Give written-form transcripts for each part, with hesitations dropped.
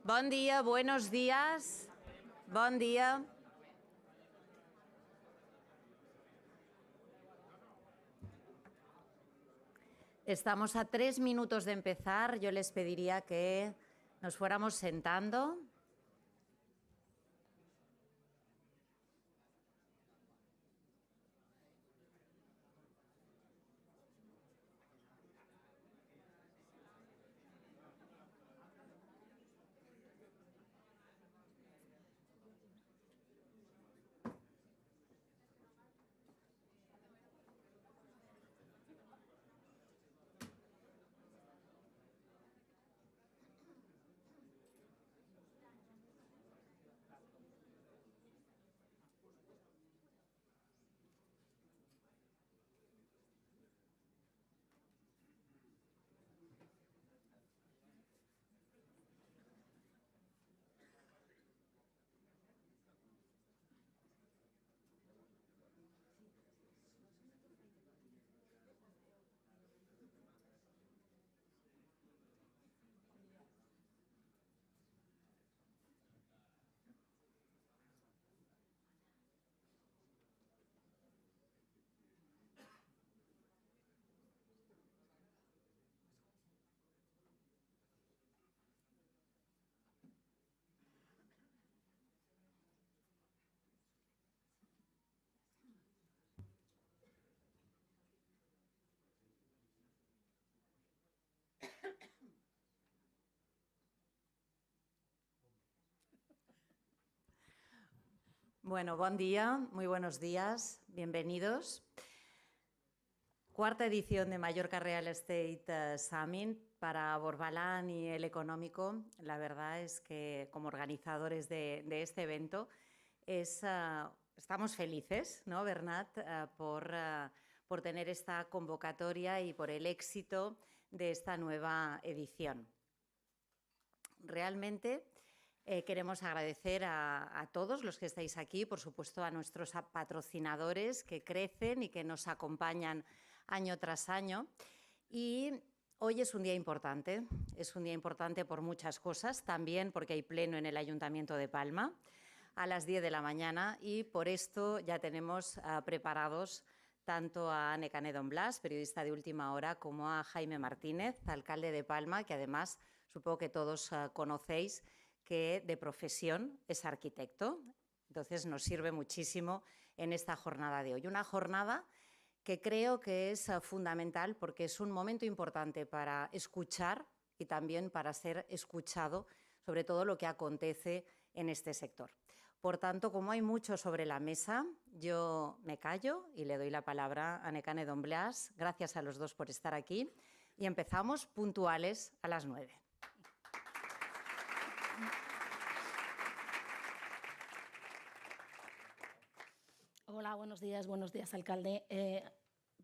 Bon dia, buenos días. Bon día. Estamos a 3 minutos de empezar. Yo les pediría que nos fuéramos sentando. Bueno, bon día, muy buenos días, bienvenidos. Cuarta edición de Mallorca Real Estate Summit para Borbalán y el Económico. La verdad es que como organizadores de este evento estamos felices, ¿no, Bernat, por tener esta convocatoria y por el éxito de esta nueva edición. Realmente queremos agradecer a todos los que estáis aquí, por supuesto a nuestros patrocinadores que crecen y que nos acompañan año tras año. Y hoy es un día importante por muchas cosas, también porque hay pleno en el Ayuntamiento de Palma a las 10 de la mañana y por esto ya tenemos preparados tanto a Anne Canet Blas, periodista de última hora, como a Jaime Martínez, alcalde de Palma, que además supongo que todos conocéis, que de profesión es arquitecto. Entonces nos sirve muchísimo en esta jornada de hoy. Una jornada que creo que es fundamental porque es un momento importante para escuchar y también para ser escuchado sobre todo lo que acontece en este sector. Por tanto, como hay mucho sobre la mesa, yo me callo y le doy la palabra a Anne Canet Blas. Gracias a los dos por estar aquí y empezamos puntuales a las 9. Hola, buenos días, alcalde.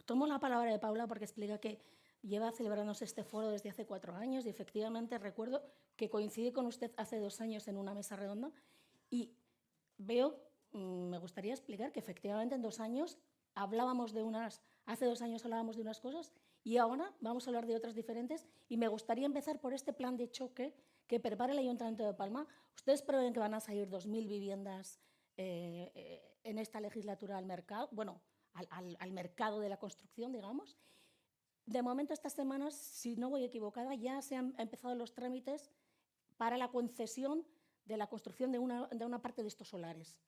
Tomo la palabra de Paula porque explica que lleva celebrándose este foro desde hace 4 años y efectivamente recuerdo que coincidí con usted hace 2 años en una mesa redonda y me gustaría explicar que efectivamente en 2 años hace 2 años hablábamos de unas cosas y ahora vamos a hablar de otras diferentes y me gustaría empezar por este plan de choque que prepara el Ayuntamiento de Palma. Ustedes prevén que van a salir 2.000 viviendas en esta legislatura al mercado, al mercado de la construcción, digamos. De momento, estas semanas, si no voy equivocada, ya se han empezado los trámites para la concesión de la construcción de una parte de estos solares.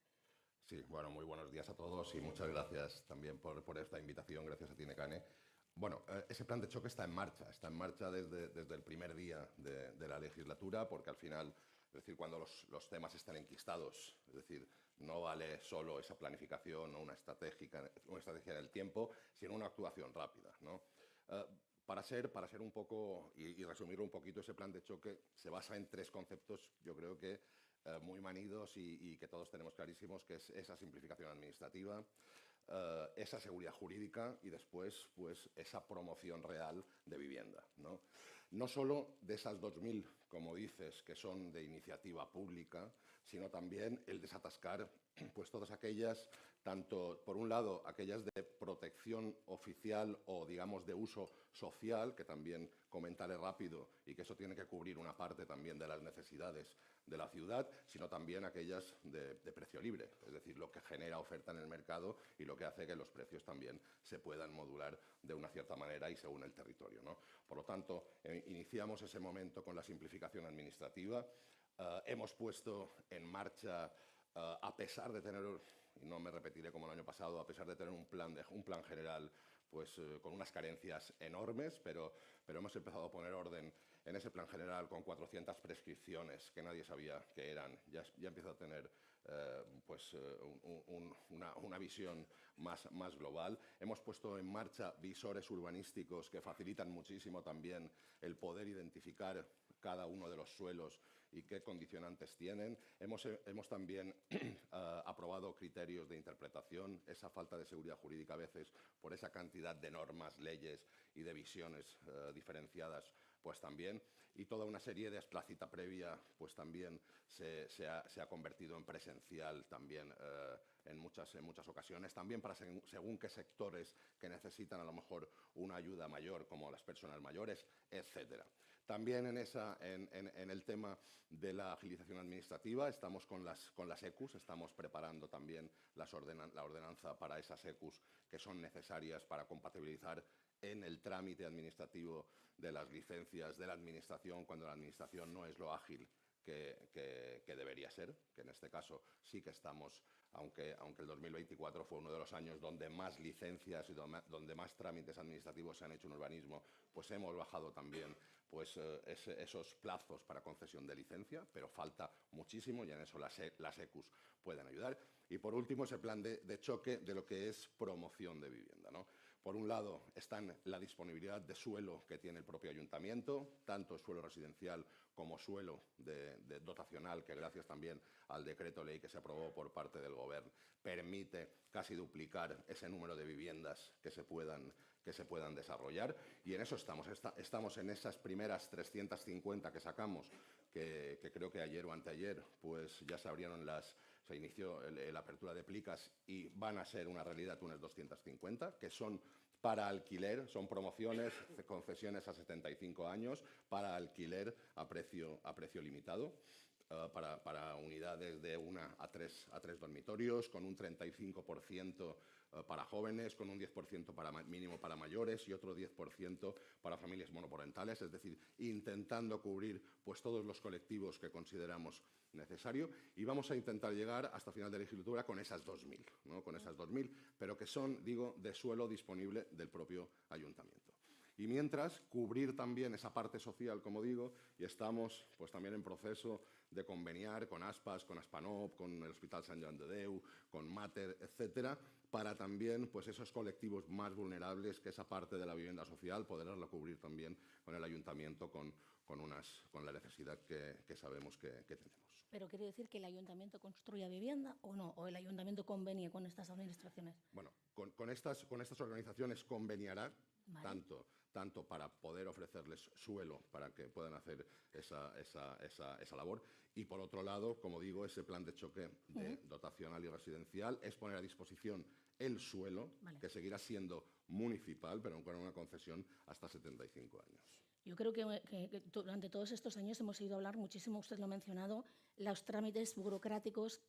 Sí, bueno, muy buenos días a todos y muchas gracias también por esta invitación. Gracias a ti, Necane. Bueno, ese plan de choque está en marcha desde el primer día de la legislatura, porque al final, es decir, cuando los temas están enquistados, es decir, no vale solo esa planificación o una estrategia en el tiempo, sino una actuación rápida, ¿no? Para ser un poco y resumirlo un poquito, ese plan de choque se basa en 3 conceptos, yo creo que muy manidos y que todos tenemos clarísimos, que es esa simplificación administrativa, esa seguridad jurídica y después pues, esa promoción real de vivienda, ¿no? No solo de esas 2.000, como dices, que son de iniciativa pública, sino también el desatascar pues todas aquellas, tanto por un lado aquellas de protección oficial o digamos de uso social, que también comentaré rápido y que eso tiene que cubrir una parte también de las necesidades de la ciudad, sino también aquellas de precio libre, es decir, lo que genera oferta en el mercado y lo que hace que los precios también se puedan modular de una cierta manera y según el territorio, ¿no? Por lo tanto, iniciamos ese momento con la simplificación administrativa. Hemos puesto en marcha, a pesar de tener, y no me repetiré como el año pasado, a pesar de tener un plan general pues, con unas carencias enormes, pero hemos empezado a poner orden en ese plan general con 400 prescripciones que nadie sabía que eran. Ya empieza a tener una visión más global. Hemos puesto en marcha visores urbanísticos que facilitan muchísimo también el poder identificar cada uno de los suelos y qué condicionantes tienen. Hemos también aprobado criterios de interpretación, esa falta de seguridad jurídica a veces por esa cantidad de normas, leyes y de visiones diferenciadas, pues también. Y toda una serie de la cita previa, pues también se ha convertido en presencial también en muchas ocasiones, también para según qué sectores que necesitan a lo mejor una ayuda mayor, como las personas mayores, etcétera. También en el tema de la agilización administrativa estamos con las ECUs, estamos preparando también la ordenanza para esas ECUs que son necesarias para compatibilizar en el trámite administrativo de las licencias de la Administración, cuando la Administración no es lo ágil que debería ser, que en este caso sí que estamos, aunque el 2024 fue uno de los años donde más licencias y donde más trámites administrativos se han hecho en urbanismo, pues hemos bajado también pues, esos plazos para concesión de licencia, pero falta muchísimo y en eso las ECUs pueden ayudar. Y por último, ese plan de choque de lo que es promoción de vivienda, ¿no? Por un lado, está la disponibilidad de suelo que tiene el propio ayuntamiento, tanto suelo residencial como suelo dotacional, que gracias también al decreto ley que se aprobó por parte del Gobierno, permite casi duplicar ese número de viviendas que se puedan desarrollar. Y en eso estamos en esas primeras 350 que sacamos, que creo que ayer o anteayer pues ya se inició la apertura de plicas y van a ser una realidad unas 250, que son para alquiler, son promociones, concesiones a 75 años, para alquiler a precio limitado, para unidades de 1 a 3 dormitorios, con un 35% para jóvenes, con un 10% mínimo para mayores y otro 10% para familias monoparentales, es decir, intentando cubrir pues, todos los colectivos que consideramos necesario, y vamos a intentar llegar hasta final de legislatura con esas 2.000, ¿no? Con esas 2.000, pero que son, digo, de suelo disponible del propio ayuntamiento. Y mientras, cubrir también esa parte social, como digo, y estamos pues, también en proceso de conveniar con ASPAS, con ASPANOP, con el Hospital Sant Joan de Déu, con Mater, etcétera, para también pues, esos colectivos más vulnerables, que esa parte de la vivienda social, poderla cubrir también con el ayuntamiento, con la necesidad que sabemos que tenemos. ¿Pero quiere decir que el ayuntamiento construya vivienda o no? ¿O el ayuntamiento convenie con estas administraciones? Bueno, con estas organizaciones conveniará, vale, tanto para poder ofrecerles suelo para que puedan hacer esa labor, y por otro lado, como digo, ese plan de choque dotacional y residencial es poner a disposición el suelo, vale, que seguirá siendo municipal, pero con una concesión hasta 75 años. Yo creo que durante todos estos años hemos oído hablar muchísimo, usted lo ha mencionado, los trámites burocráticos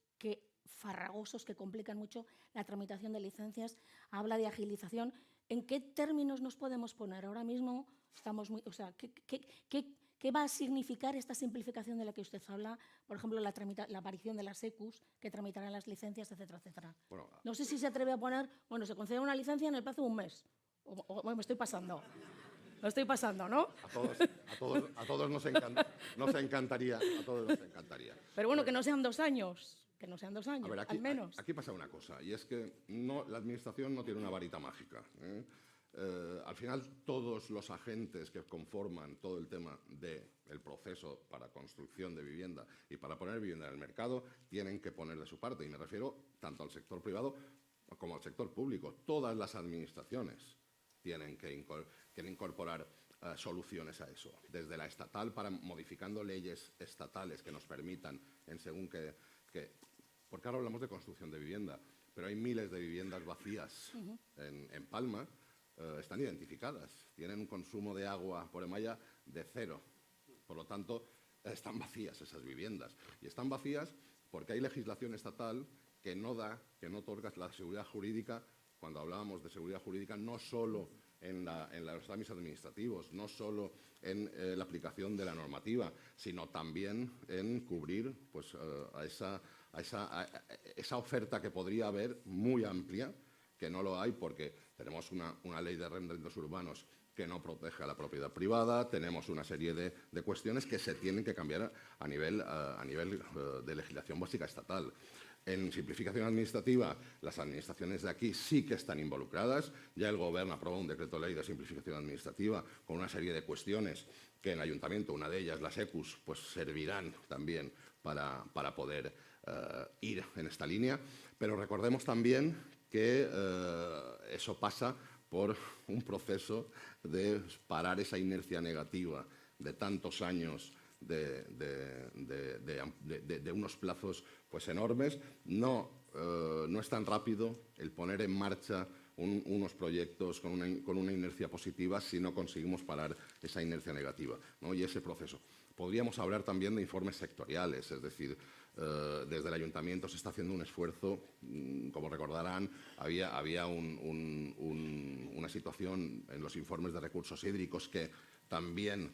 farragosos que complican mucho la tramitación de licencias. Habla de agilización. ¿En qué términos nos podemos poner? Ahora mismo estamos muy... O sea, ¿qué va a significar esta simplificación de la que usted habla? Por ejemplo, la aparición de las ECUs que tramitarán las licencias, etcétera, etcétera. Bueno, no sé si se atreve a poner, bueno, se concede una licencia en el plazo de un mes. O me estoy pasando. Lo estoy pasando, ¿no? A todos nos encantaría. A todos nos encantaría. Pero bueno, que no sean 2 años. Que no sean 2 años, a ver, al menos. Aquí pasa una cosa, y es que la Administración no tiene una varita mágica. Al final, todos los agentes que conforman todo el tema del proceso para construcción de vivienda y para poner vivienda en el mercado tienen que poner de su parte. Y me refiero tanto al sector privado como al sector público. Todas las administraciones tienen que incorporar soluciones a eso. Desde la estatal, modificando leyes estatales que nos permitan, en según porque ahora hablamos de construcción de vivienda, pero hay miles de viviendas vacías en Palma, están identificadas, tienen un consumo de agua por hemalla de 0. Por lo tanto, están vacías esas viviendas. Y están vacías porque hay legislación estatal que no otorga la seguridad jurídica. Cuando hablábamos de seguridad jurídica, no solo en los trámites administrativos, no solo en la aplicación de la normativa, sino también en cubrir pues, a esa oferta que podría haber muy amplia, que no lo hay porque tenemos una ley de arrendamientos urbanos que no protege a la propiedad privada, tenemos una serie de cuestiones que se tienen que cambiar a nivel de legislación básica estatal. En simplificación administrativa, las administraciones de aquí sí que están involucradas. Ya el Gobierno aprobó un decreto ley de simplificación administrativa con una serie de cuestiones que en el Ayuntamiento, una de ellas, las ECUs, pues servirán también para poder ir en esta línea. Pero recordemos también que eso pasa por un proceso de parar esa inercia negativa de tantos años de unos plazos pues enormes. No es tan rápido el poner en marcha unos proyectos con una inercia positiva si no conseguimos parar esa inercia negativa, ¿no? Y ese proceso. Podríamos hablar también de informes sectoriales, es decir, desde el Ayuntamiento se está haciendo un esfuerzo. Como recordarán, había una situación en los informes de recursos hídricos que también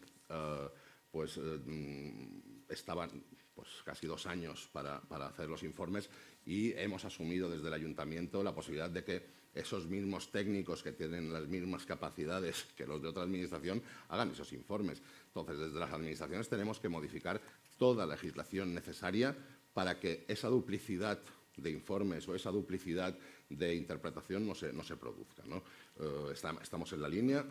estaban pues, casi 2 años para hacer los informes, y hemos asumido desde el Ayuntamiento la posibilidad de que esos mismos técnicos que tienen las mismas capacidades que los de otra administración hagan esos informes. Entonces, desde las administraciones tenemos que modificar toda la legislación necesaria para que esa duplicidad de informes o esa duplicidad de interpretación no se produzca, ¿no? Estamos en la línea.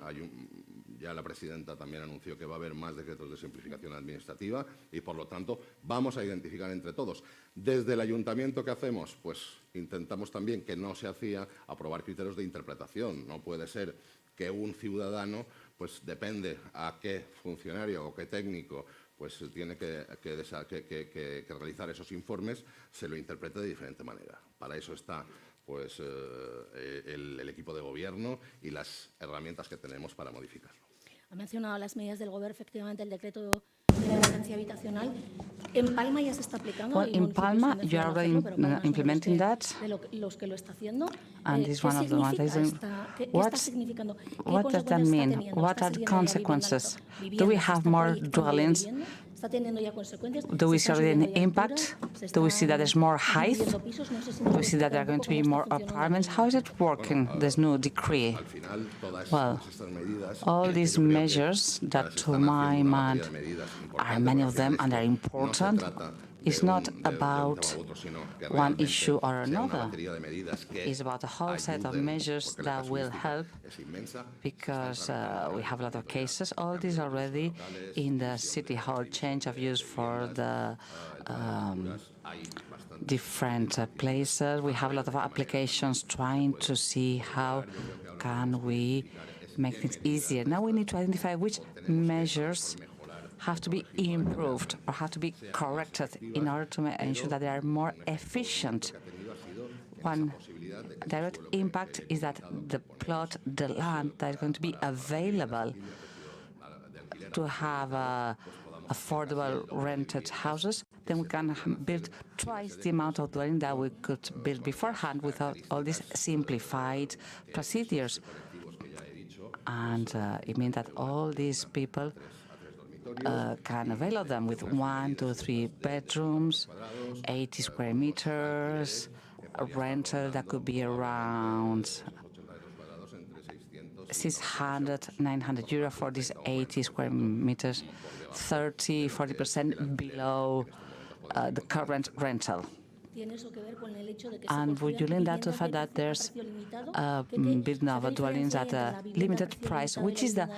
Ya la presidenta también anunció que va a haber más decretos de simplificación administrativa y, por lo tanto, vamos a identificar entre todos. Desde el Ayuntamiento, ¿qué hacemos? Pues intentamos también, que no se hacía, aprobar criterios de interpretación. No puede ser que un ciudadano, pues depende a qué funcionario o qué técnico pues tiene que realizar esos informes, se lo interprete de diferente manera. Para eso está pues, el equipo de gobierno y las herramientas que tenemos para modificarlo. Ha mencionado las medidas del Gobierno, efectivamente, el decreto de la emergencia habitacional. En Palma ya se está aplicando. Well, in Palma, you are already implementing that. Los que lo está haciendo. And this is one of the ones that is doing. What does that mean? What are the consequences? Do we have more dwellings? Do we see already an impact? Do we see that there's more height? Do we see that there are going to be more apartments? How is it working, this new decree? Well, all these measures that, to my mind, are many of them, and they're important. It's not about one issue or another. It's about a whole set of measures that will help, because we have a lot of cases. All these already in the City Hall change of use for the different places. We have a lot of applications trying to see how can we make things easier. Now we need to identify which measures have to be improved or have to be corrected in order to ensure that they are more efficient. One direct impact is that the plot, the land that is going to be available to have affordable rented houses, then we can build twice the amount of dwelling that we could build beforehand without all these simplified procedures. And it means that all these people can avail of them with 1, 2, 3 bedrooms, 80 square meters, a rental that could be around 600, 900 euro for these 80 square meters, 30, 40% below the current rental. And would you link that to the fact that there's building of dwellings at a limited price, which is the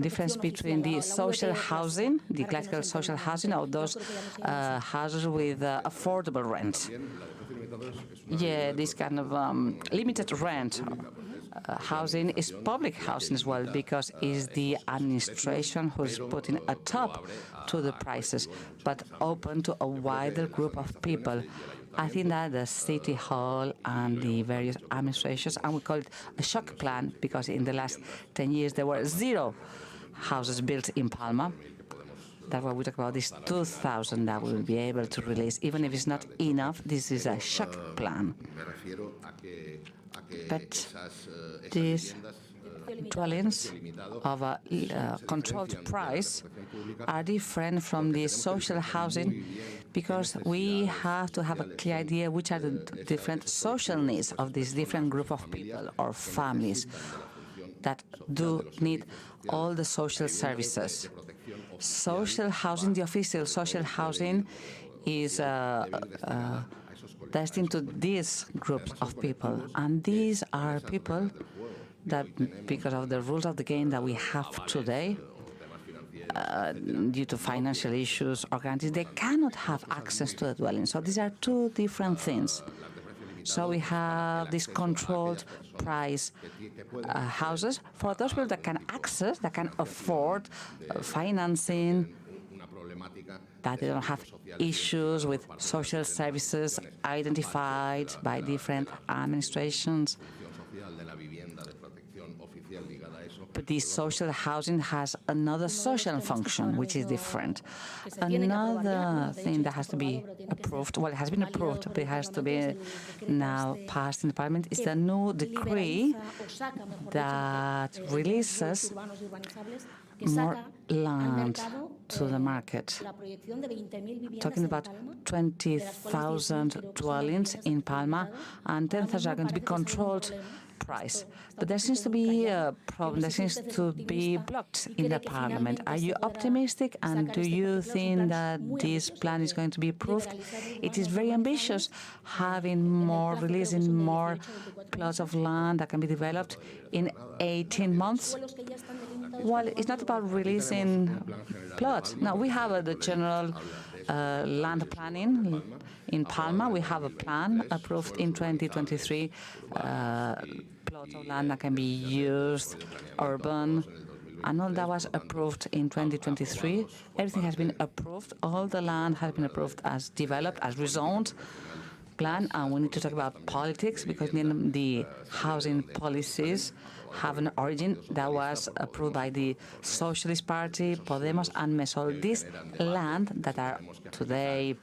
difference between the social housing, the classical social housing, or those houses with affordable rent? Yeah, this kind of limited rent housing is public housing as well, because it's the administration who's putting a top to the prices, but open to a wider group of people. I think that the City Hall and the various administrations, and we call it a shock plan, because in the last 10 years there were 0 houses built in Palma. That's why we talk about these 2,000 that we will be able to release. Even if it's not enough, this is a shock plan. But these dwellings of a controlled price are different from the social housing, because we have to have a clear idea which are the different social needs of this different group of people or families that do need all the social services. Social housing, the official social housing, is destined to these groups of people. And these are people that, because of the rules of the game that we have today, due to financial issues or guarantees, they cannot have access to the dwelling. So these are two different things. So we have these controlled price houses for those people that can access, that can afford financing, that they don't have issues with social services identified by different administrations. But this social housing has another social function, which is different. Another thing that has to be approved, well, it has been approved, but it has to be now passed in the Parliament, is the new decree that releases more land to the market. Talking about 20,000 dwellings in Palma, and 10,000 are going to be controlled price. But there seems to be a problem, there seems to be blocked in the Parliament. Are you optimistic, and do you think that this plan is going to be approved? It is very ambitious, releasing more plots of land that can be developed in 18 months. Well, it's not about releasing plots. No, we have the general land planning in Palma. We have a plan approved in 2023, plots of land that can be used, urban, and all that was approved in 2023. Everything has been approved. All the land has been approved as developed, as rezoned plan, and we need to talk about politics, because the housing policies have an origin that was approved by the Socialist Party, Podemos and MESOL. This land that are today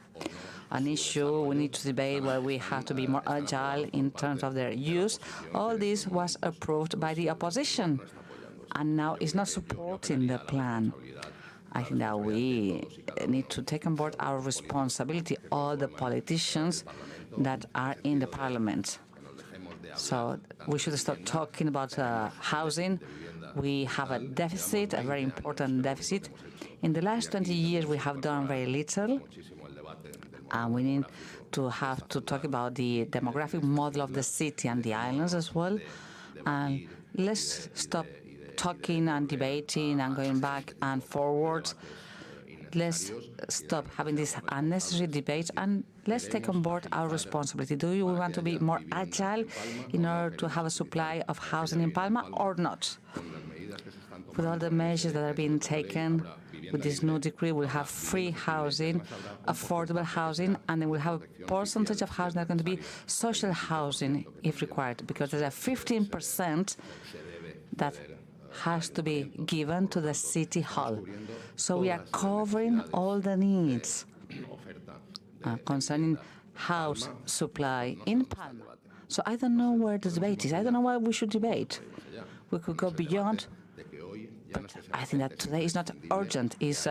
an issue, we need to debate where we have to be more agile in terms of their use. All this was approved by the opposition, and now is not supporting the plan. I think that we need to take on board our responsibility, all the politicians that are in the Parliament. So we should stop talking about housing. We have a deficit, a very important deficit. In the last 20 years, we have done very little, and we need to have to talk about the demographic model of the city and the islands as well. And let's stop talking and debating and going back and forward. Let's stop having these unnecessary debates, and let's take on board our responsibility. Do we want to be more agile in order to have a supply of housing in Palma or not? With all the measures that are being taken, with this new decree, we'll have free housing, affordable housing, and then we'll have a percentage of housing that's going to be social housing if required, because there's a 15% that has to be given to the City Hall. So we are covering all the needs concerning house supply in Palma. So I don't know where the debate is. I don't know why we should debate. We could go beyond, but I think that today is not urgent, it's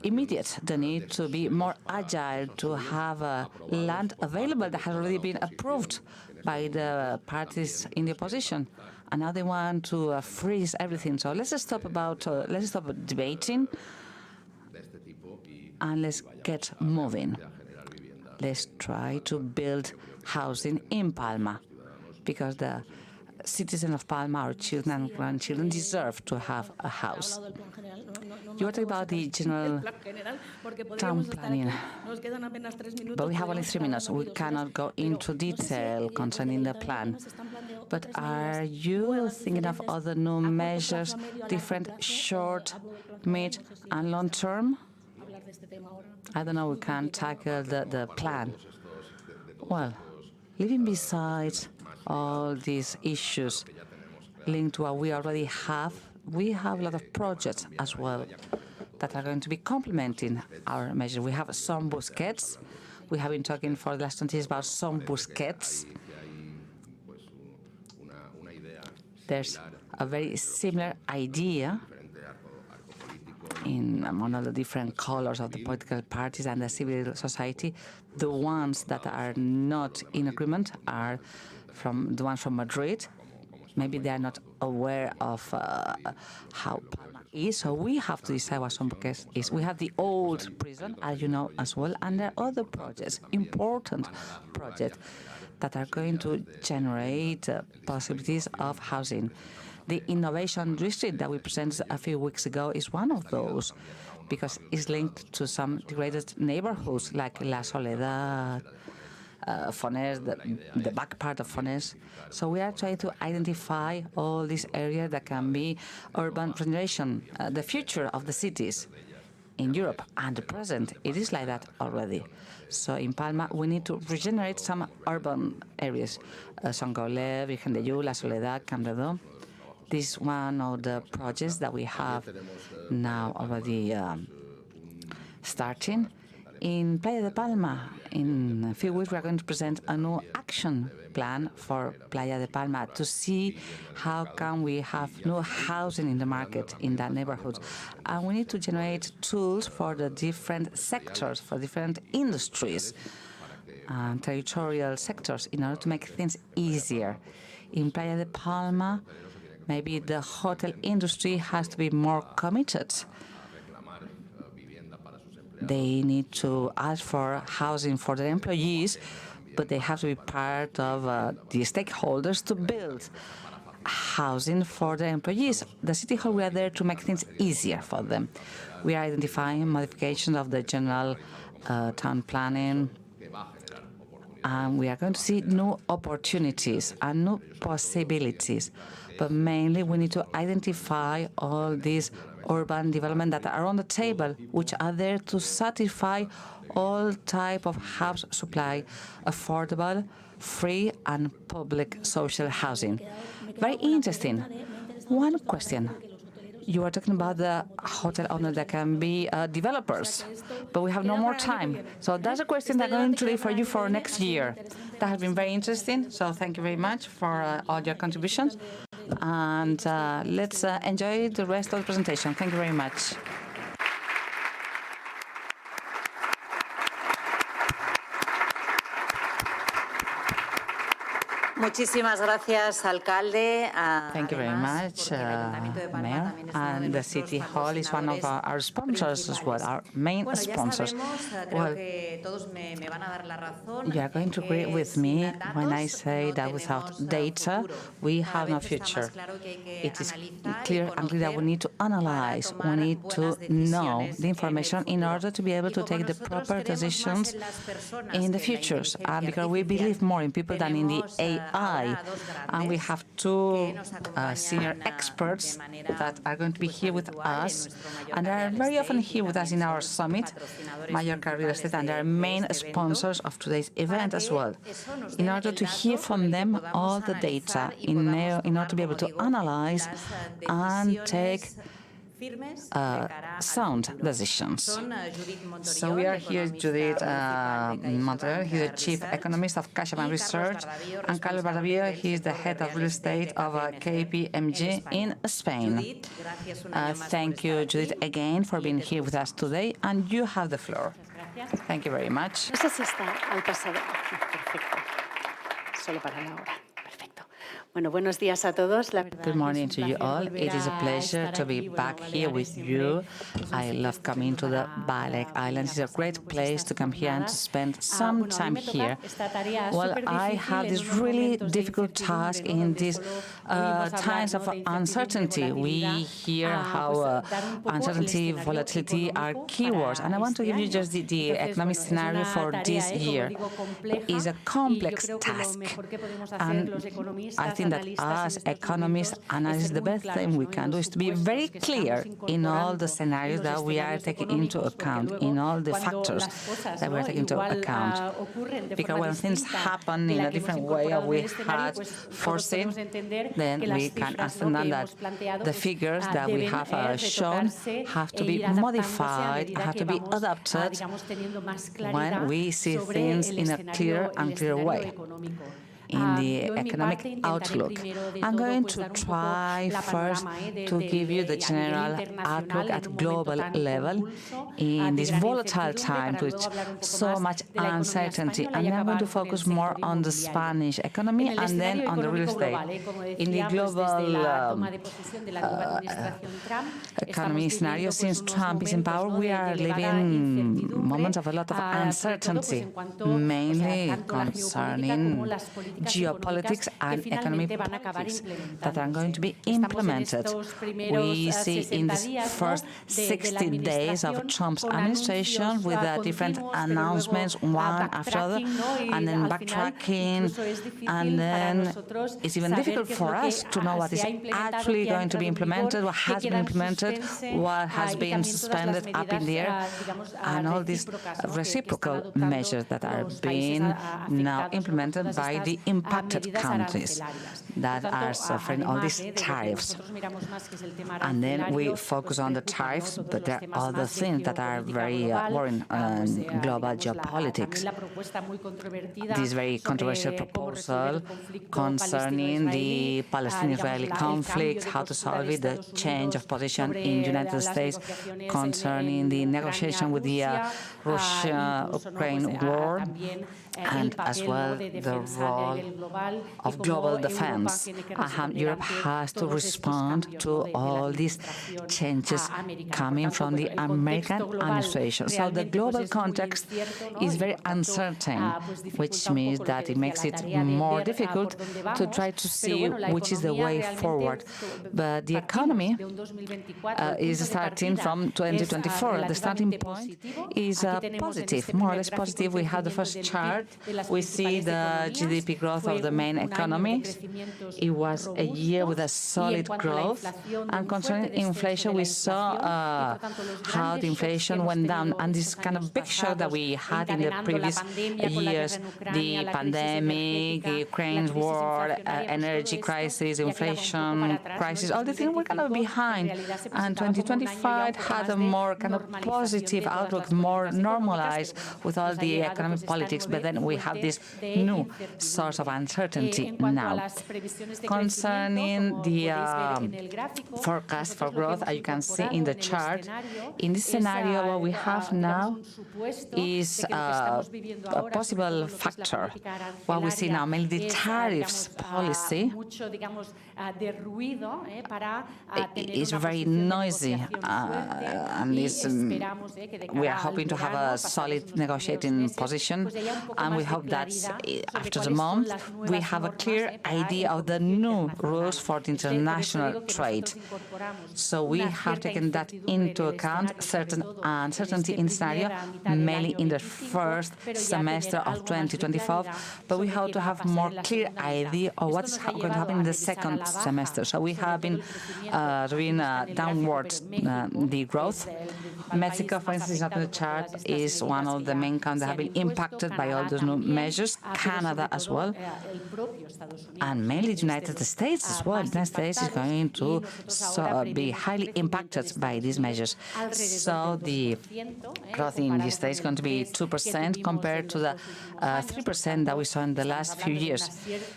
immediate. The need to be more agile, to have land available that has already been approved by the parties in the opposition. And now they want to freeze everything. So let's stop debating, and let's get moving. Let's try to build housing in Palma, because the citizens of Palma, our children and grandchildren, deserve to have a house. You were talking about the general town planning, but we have only 3 minutes. We cannot go into detail concerning the plan. But are you thinking of other new measures, different short, mid, and long term? I don't know, we can tackle the plan. Well, leaving beside all these issues linked to what we already have, we have a lot of projects as well that are going to be complementing our measure. We have some Busquets. We have been talking for the last 20 years about some Busquets. There's a very similar idea among all the different colors of the political parties and the civil society. The ones that are not in agreement are the ones from Madrid. Maybe they are not aware of how Palma is, so we have to decide what some case is. We have the old prison, as you know as well, and there are other projects, important projects, that are going to generate possibilities of housing. The innovation district that we presented a few weeks ago is one of those, because it's linked to some degraded neighborhoods like La Soledad, Fornés, the back part of Fornés. So we are trying to identify all these areas that can be urban regeneration, the future of the cities in Europe and the present. It is like that already. So in Palma, we need to regenerate some urban areas, Sangolé, Virgen de Llu, La Soledad, Cambredó. This is one of the projects that we have now already starting. In Playa de Palma, in a few weeks, we are going to present a new action plan for Playa de Palma to see how can we have new housing in the market in that neighborhood. And we need to generate tools for the different sectors, for different industries and territorial sectors in order to make things easier. In Playa de Palma, maybe the hotel industry has to be more committed. They need to ask for housing for their employees, but they have to be part of the stakeholders to build housing for their employees. The City Hall, we are there to make things easier for them. We are identifying modifications of the general town planning, and we are going to see new opportunities and new possibilities. But mainly, we need to identify all these urban development that are on the table, which are there to satisfy all type of house supply, affordable, free, and public social housing. Very interesting. One question. You are talking about the hotel owner that can be developers, but we have no more time. So that's a question that I'm going to leave for you for next year. That has been very interesting. So thank you very much for all your contributions. And let's enjoy the rest of the presentation. Thank you very much. Muchísimas gracias, alcalde. Thank you very much, Mayor. And the City Hall is one of our sponsors as well, our main sponsors. Well, you are going to agree with me when I say that without data, we have no future. It is clear and clear that we need to analyze, we need to know the information in order to be able to take the proper decisions in the futures. And because we believe more in people than in the AI. And we have two senior experts that are going to be here with us, and they are very often here with us in our summit, Mallorca Real Estate, and they are main sponsors of today's event as well, in order to hear from them all the data, in order to be able to analyze and take sound decisions. So we are here, Judith Montreal, he's the Chief Economist of CaixaBank Research, and Carlos Bardavia, he is the Head of Real Estate of KPMG in Spain. Thank you, Judith, again for being here with us today, and you have the floor. Thank you very much. No sé si está al pasado. Perfecto. Solo para la hora. Buenos días a todos. Good morning to you all. It is a pleasure to be back here with you. I love coming to the Balearic Islands. It's a great place to come here and to spend some time here. Well, I have this really difficult task in this times of uncertainty. We hear how uncertainty, volatility are keywords. And I want to give you just the economic scenario for this year. It's a complex task. And I think that as economists, analysts, the best thing we can do is to be very clear in all the scenarios that we are taking into account, in all the factors that we're taking into account. Because when things happen in a different way or we had foreseen, then we can understand that the figures that we have shown have to be modified, have to be adapted when we see things in a clearer and clearer way. In the economic outlook, I'm going to try first to give you the general outlook at global level in this volatile time with so much uncertainty. And I'm going to focus more on the Spanish economy and then on the real estate. In the global economy scenario, since Trump is in power, we are living moments of a lot of uncertainty, mainly concerning geopolitics and economic policies that are going to be implemented. We see in these first 60 days of Trump's administration with different announcements, one after other, and then backtracking, and then it's even difficult for us to know what is actually going to be implemented, what has been implemented, what has been suspended up in the air, and all these reciprocal measures that are being now implemented by the impacted countries that are suffering all these tariffs. And then we focus on the tariffs, but there are other things that are very worrying on global geopolitics. This very controversial proposal concerning the Palestinian-Israeli conflict, how to solve it, the change of position in the United States concerning the negotiation with the Russia-Ukraine war, and as well the role of global defense. Europe has to respond to all these changes coming from the American administration. So the global context is very uncertain, which means that it makes it more difficult to try to see which is the way forward. But the economy is starting from 2024. The starting point is positive, more or less positive. We have the first chart. We see the GDP growth of the main economies. It was a year with a solid growth. And concerning inflation, we saw how the inflation went down. And this kind of big shock that we had in the previous years, the pandemic, the Ukraine war, energy crisis, inflation crisis, all the things were kind of behind. And 2025 had a more kind of positive outlook, more normalized with all the economic politics. But then we have this new source of uncertainty now. Concerning the forecast for growth, as you can see in the chart, in this scenario, what we have now is a possible factor. What we see now, mainly the tariffs policy, is very noisy, and we are hoping to have a solid negotiating position, and we hope that after the month we have a clear idea of the new rules for the international trade. So we have taken that into account, certain uncertainty in scenario, mainly in the first semester of 2025, but we hope to have more clear idea of what's going to happen in the second semester. So we have been doing downwards the growth. Mexico, for instance, on the chart, is one of the main countries that have been impacted by all those new measures. Canada as well, and mainly the United States as well. The United States is going to be highly impacted by these measures. So the growth in the States is going to be 2% compared to the 3% that we saw in the last few years.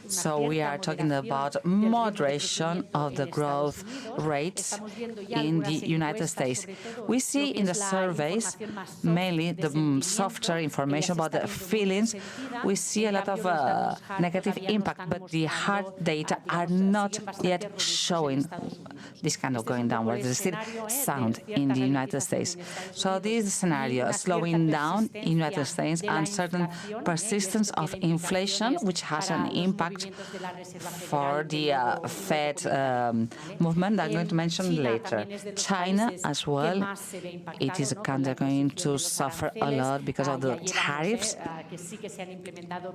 So we are talking about moderation of the growth rates in the United States. We see in the surveys mainly the softer information about the feelings. We see a lot of negative impact but the hard data are not yet showing this kind of going downwards. It's still sound in the United States. So this is the scenario, slowing down in the United States and certain persistence of inflation, which has an impact for the Fed movement that I'm going to mention later. China as well, it is a country going to suffer a lot because of the tariffs,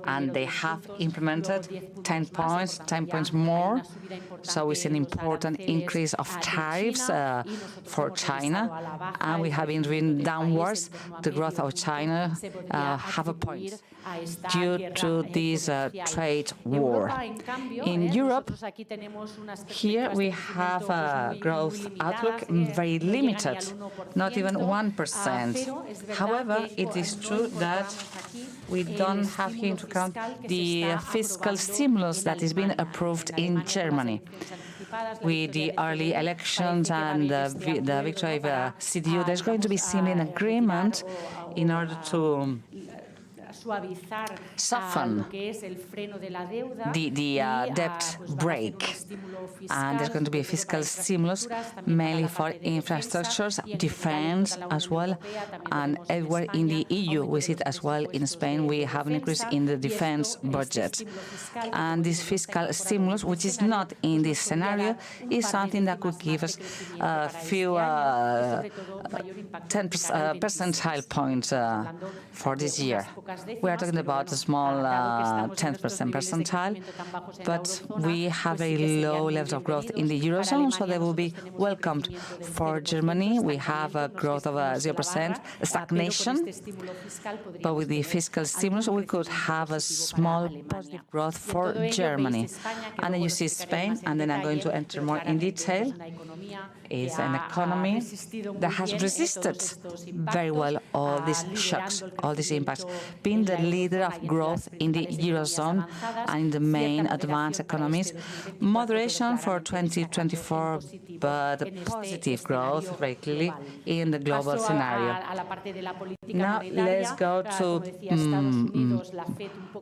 and they have implemented 10 points more. So we see an important increase of tariffs for China, and we have been reading downwards the growth of China half a point due to this trade war. In Europe, here we have a growth outlook very limited, not even 1%. However, it is true that we don't have here into account the fiscal stimulus that is being approved in Germany. With the early elections and the victory of CDU, there's going to be simply an agreement in order to soften the debt break. And there's going to be a fiscal stimulus, mainly for infrastructures, defense as well, and everywhere in the EU. We see it as well in Spain. We have an increase in the defense budget. And this fiscal stimulus, which is not in this scenario, is something that could give us a few 10 percentile points for this year. We are talking about a small 10th percentile, but we have a low level of growth in the Eurozone, so they will be welcomed. For Germany, we have a growth of 0%, stagnation, but with the fiscal stimulus, we could have a small positive growth for Germany. And then you see Spain, and then I'm going to enter more in detail. Is an economy that has resisted very well all these shocks, all these impacts, being the leader of growth in the Eurozone and in the main advanced economies. Moderation for 2024, but positive growth very clearly in the global scenario. Now let's go to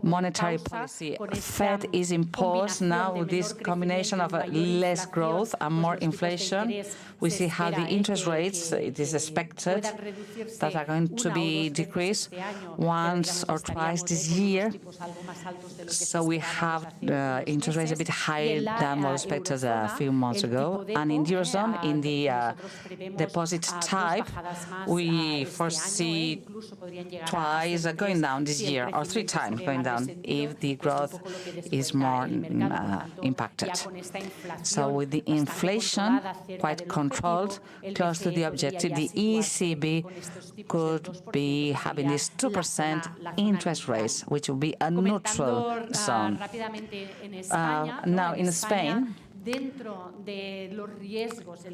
monetary policy. Fed is imposed now with this combination of less growth and more inflation. We see how the interest rates, it is expected, that are going to be decreased once or twice this year. So we have interest rates a bit higher than what expected a few months ago. And in the Eurozone, in the deposit type, we foresee twice going down this year, or 3 times going down, if the growth is more impacted. So with the inflation quite controlled, close to the objective, the ECB could be having this 2% interest rates, which will be a neutral zone. Now in Spain,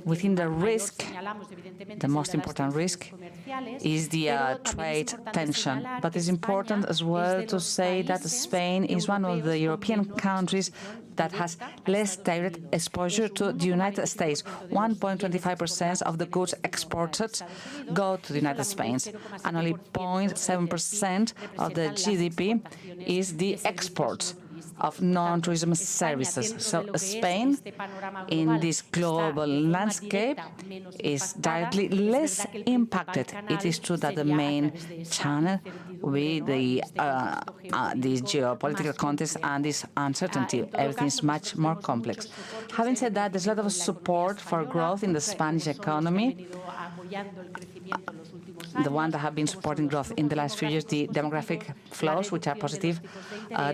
within the risk, the most important risk is the trade tension. But it's important as well to say that Spain is one of the European countries that has less direct exposure to the United States. 1.25% of the goods exported go to the United States, and only 0.7% of the GDP is the export of non-tourism services. So Spain, in this global landscape, is directly less impacted. It is true that the main channel with the this geopolitical context and this uncertainty, everything is much more complex. Having said that, there's a lot of support for growth in the Spanish economy. The one that have been supporting growth in the last few years, the demographic flows, which are positive,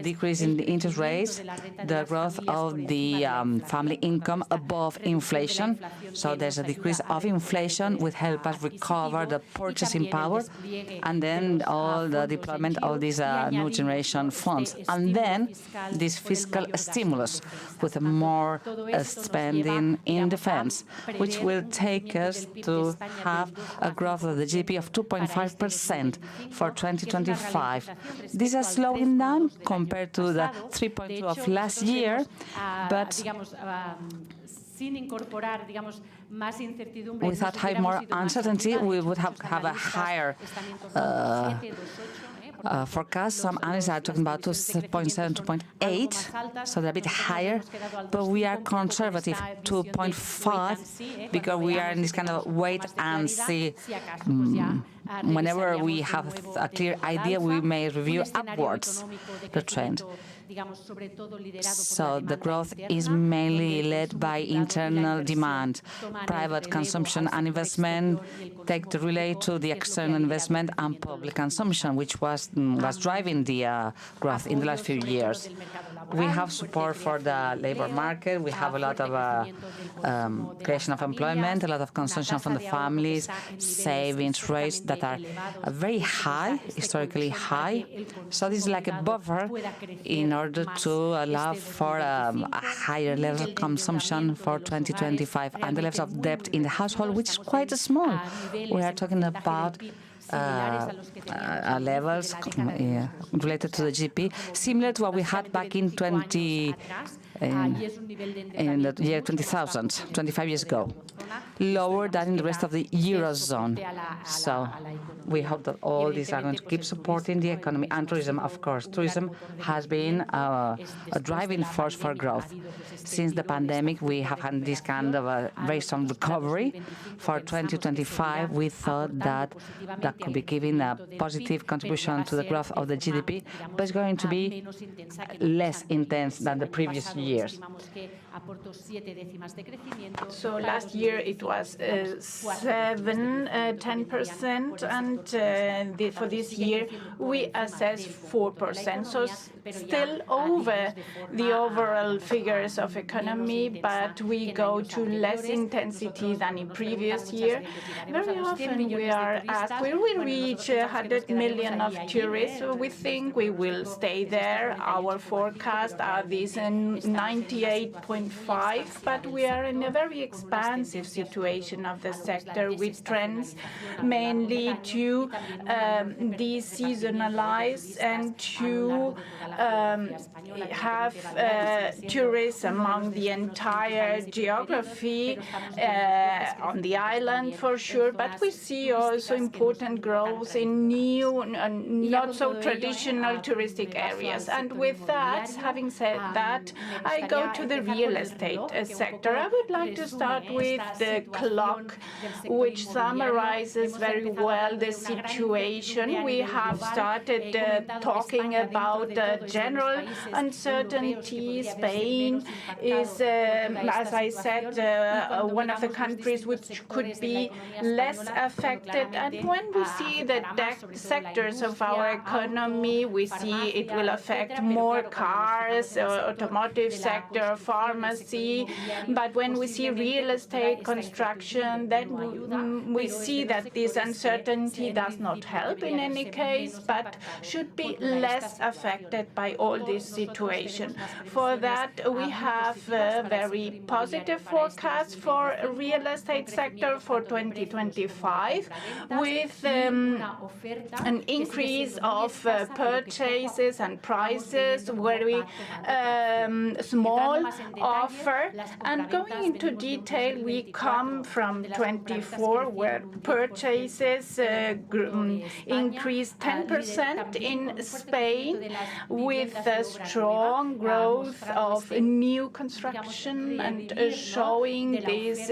decrease in the interest rates, the growth of the family income above inflation. So there's a decrease of inflation, which help us recover the purchasing power, and then all the deployment of these new generation funds. And then this fiscal stimulus with more spending in defense, which will take us to have a growth of the GDP of 2.5% for 2025. This is slowing down compared to the 3.2 of last year, but without more uncertainty, we would have a higher forecast. Some analysts are talking about 2.7, 2.8, so they're a bit higher, but we are conservative, 2.5, because we are in this kind of wait and see. Whenever we have a clear idea, we may review upwards the trend. So the growth is mainly led by internal demand, private consumption and investment take the relay to the external investment and public consumption, which was driving the growth in the last few years. We have support for the labor market. We have a lot of creation of employment, a lot of consumption from the families, savings rates that are very high, historically high. So this is like a buffer in order to allow for a higher level of consumption for 2025, and the level of debt in the household, which is quite small. We are talking about levels related to the GDP, similar to what we had back in the year 2000, 25 years ago, lower than in the rest of the Eurozone. So we hope that all these are going to keep supporting the economy and tourism. Of course, tourism has been a driving force for growth. Since the pandemic, we have had this kind of a very strong recovery. For 2025, we thought that that could be giving a positive contribution to the growth of the GDP, but it's going to be less intense than the previous years. So last year it was 10%, and for this year we assess 4%. So still over the overall figures of economy, but we go to less intensity than in previous year. Very often we are asked, will we reach 100 million of tourists? So we think we will stay there. Our forecasts are these 98.5, but we are in a very expansive situation of the sector with trends mainly to deseasonalize and to have tourists among the entire geography on the island for sure, but we see also important growth in new, not so traditional touristic areas. And with that, having said that, I go to the real estate sector. I would like to start with the clock, which summarizes very well the situation. We have started talking about general uncertainty. Spain is, as I said, one of the countries which could be less affected. And when we see the sectors of our economy, we see it will affect more cars, automotive sector, pharmacy. But when we see real estate construction, then we see that this uncertainty does not help in any case, but should be less affected by all this situation. For that, we have a very positive forecast for real estate sector for 2025, with an increase of purchases and prices, very small offer. And going into detail, we come from 24, where purchases increased 10% in Spain, with a strong growth of new construction and showing this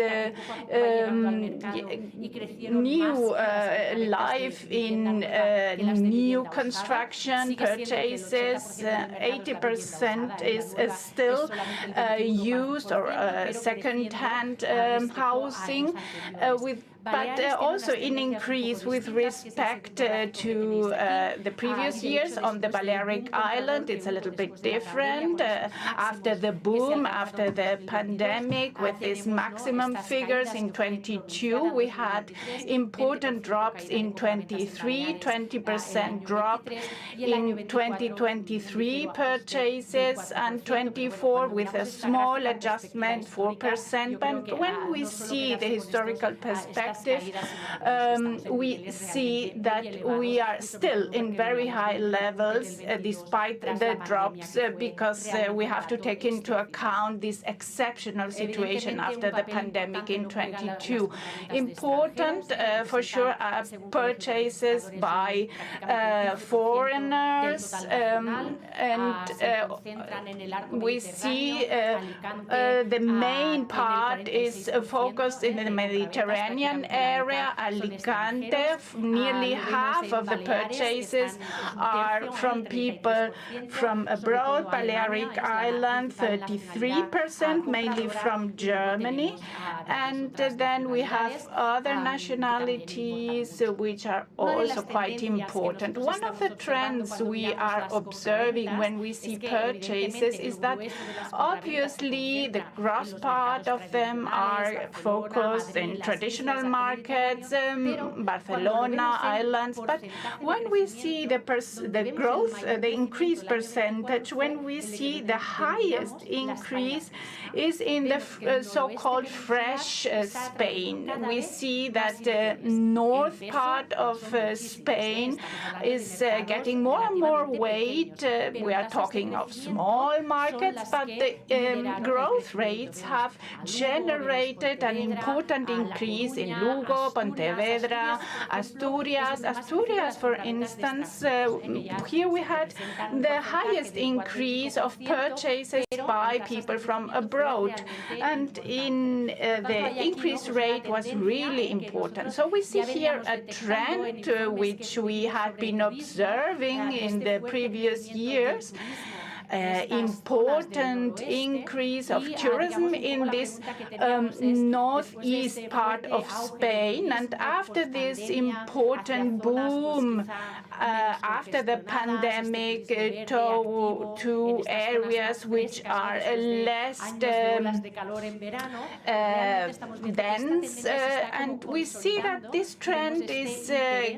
new life in new construction purchases. 80% is still used or second-hand housing, but also an increase with respect to the previous years. On the Balearic Islands, it's a little bit different. After the boom, after the pandemic, with these maximum figures in 22, we had important drops in 23, 20% drop in 2023 purchases, and 24 with a small adjustment, 4%. But when we see the historical perspective, perspective, we see that we are still in very high levels despite the drops because we have to take into account this exceptional situation after the pandemic in 22. Important for sure are purchases by foreigners, and we see the main part is focused in the Mediterranean area, Alicante. Nearly half of the purchases are from people from abroad, Balearic Islands, 33%, mainly from Germany. And then we have other nationalities which are also quite important. One of the trends we are observing when we see purchases is that obviously the gross part of them are focused in traditional markets, Barcelona, islands. But when we see the growth, the increased percentage, when we see the highest increase is in the so-called fresh Spain. We see that the north part of Spain is getting more and more weight. We are talking of small markets, but the growth rates have generated an important increase in Lugo, Pontevedra, Asturias. Asturias, for instance, here we had the highest increase of purchases by people from abroad, and the increase rate was really important. So we see here a trend which we had been observing in the previous years. Important increase of tourism in this northeast part of Spain. And after this important boom, after the pandemic, to areas which are less dense, and we see that this trend is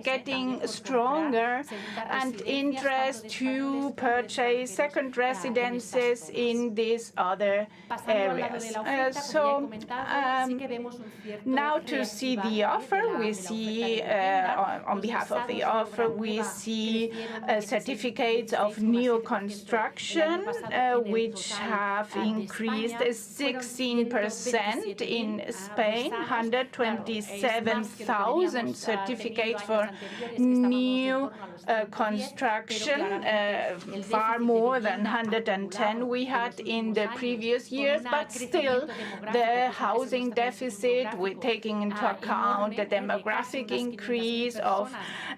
getting stronger, and interest to purchase second residences in these other areas. Now to see the offer, we see on behalf of the offer, we see certificates of new construction, which have increased 16% in Spain, 127,000 certificates for new construction, far more than 110 we had in the previous years, but still the housing deficit, with taking into account the demographic increase of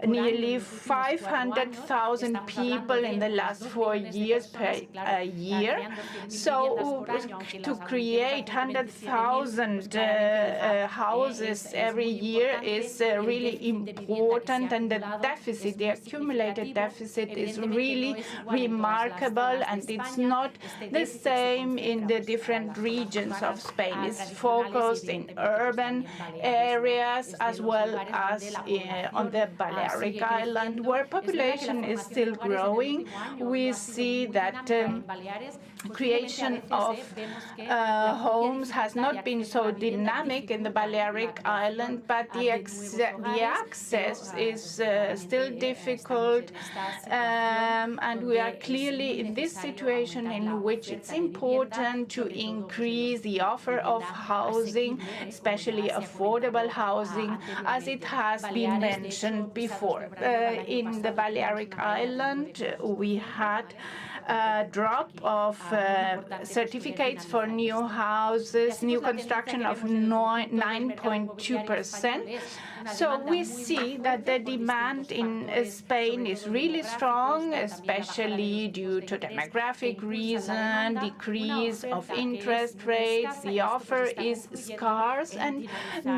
nearly 500,000 people in the last 4 years per year. So to create 100,000 houses every year is really important, and the deficit, the accumulated deficit, is really remarkable, and it's not the same in the different regions of Spain. It's focused in urban areas as well as on the Balearic Island, where population is still growing. We see that creation of homes has not been so dynamic in the Balearic Island, but the access is still difficult, and we are clearly in this situation in which it's important to increase the offer of housing, especially affordable housing, as it has been mentioned before. In the Balearic Island, we had a drop of certificates for new houses, new construction of 9.2%. So we see that the demand in Spain is really strong, especially due to demographic reason, decrease of interest rates. The offer is scarce, and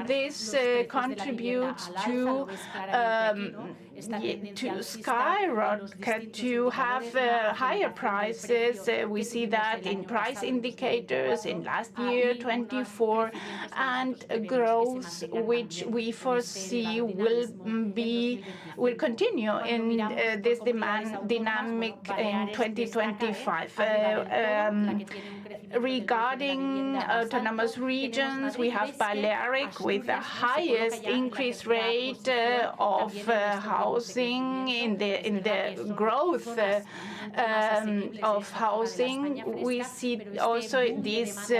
this contributes to skyrocket, to have higher prices. We see that in price indicators in last year, 24, and growth which we foresee will continue in this dynamic in 2025. Regarding autonomous regions, we have Balearic with the highest increase rate of housing in the growth of housing. We see also this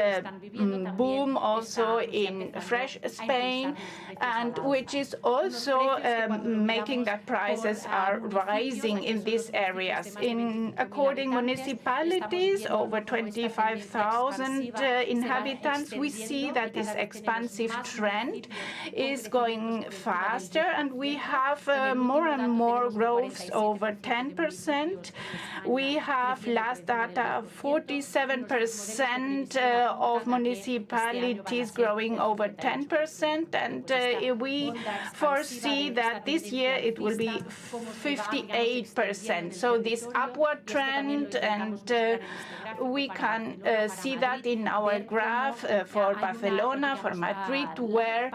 boom also in fresh Spain, and which is also making that prices are rising in these areas. According municipalities, over 25,000 inhabitants, we see that this expansive trend is going faster, and we have more and more growth over 10%. We have last data 47% of municipalities growing over 10%, and we foresee that this year it will be 58%. So this upward trend, and we can see that in our graph for Barcelona, for Madrid, where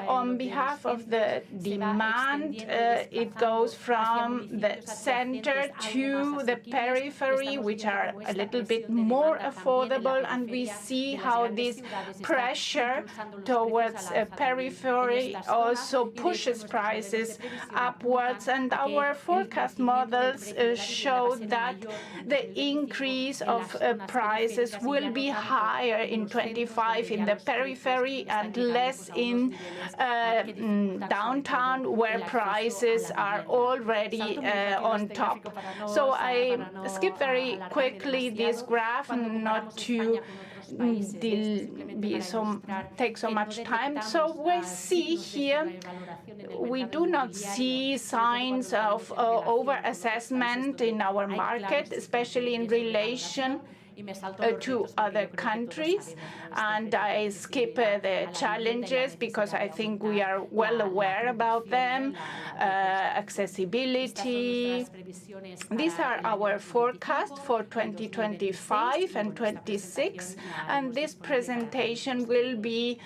on behalf of the demand, it goes from the center to the periphery, which are a little bit more affordable, and we see how this pressure towards periphery also pushes prices upwards, and our forecast models show that the increase of prices will be higher in 25 in the periphery and less in downtown, where prices are already on top. So I skip very quickly this graph, not to take so much time. So we see here, we do not see signs of over-assessment in our market, especially in relation to other countries, and I skip the challenges because I think we are well aware about them. Accessibility. These are our forecasts for 2025 and 26, and this presentation will be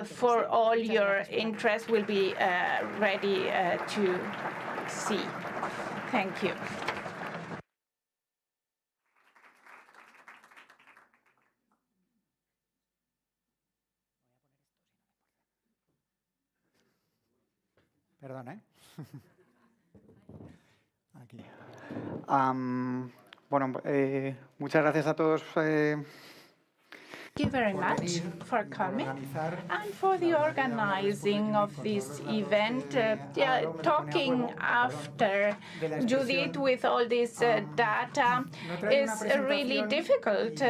for all your interest, will be ready to see. Thank you. Perdón, ¿eh? Aquí. Bueno, muchas gracias a todos. Thank you very much for coming and for the organizing of this event. Talking after Judith with all this data is really difficult.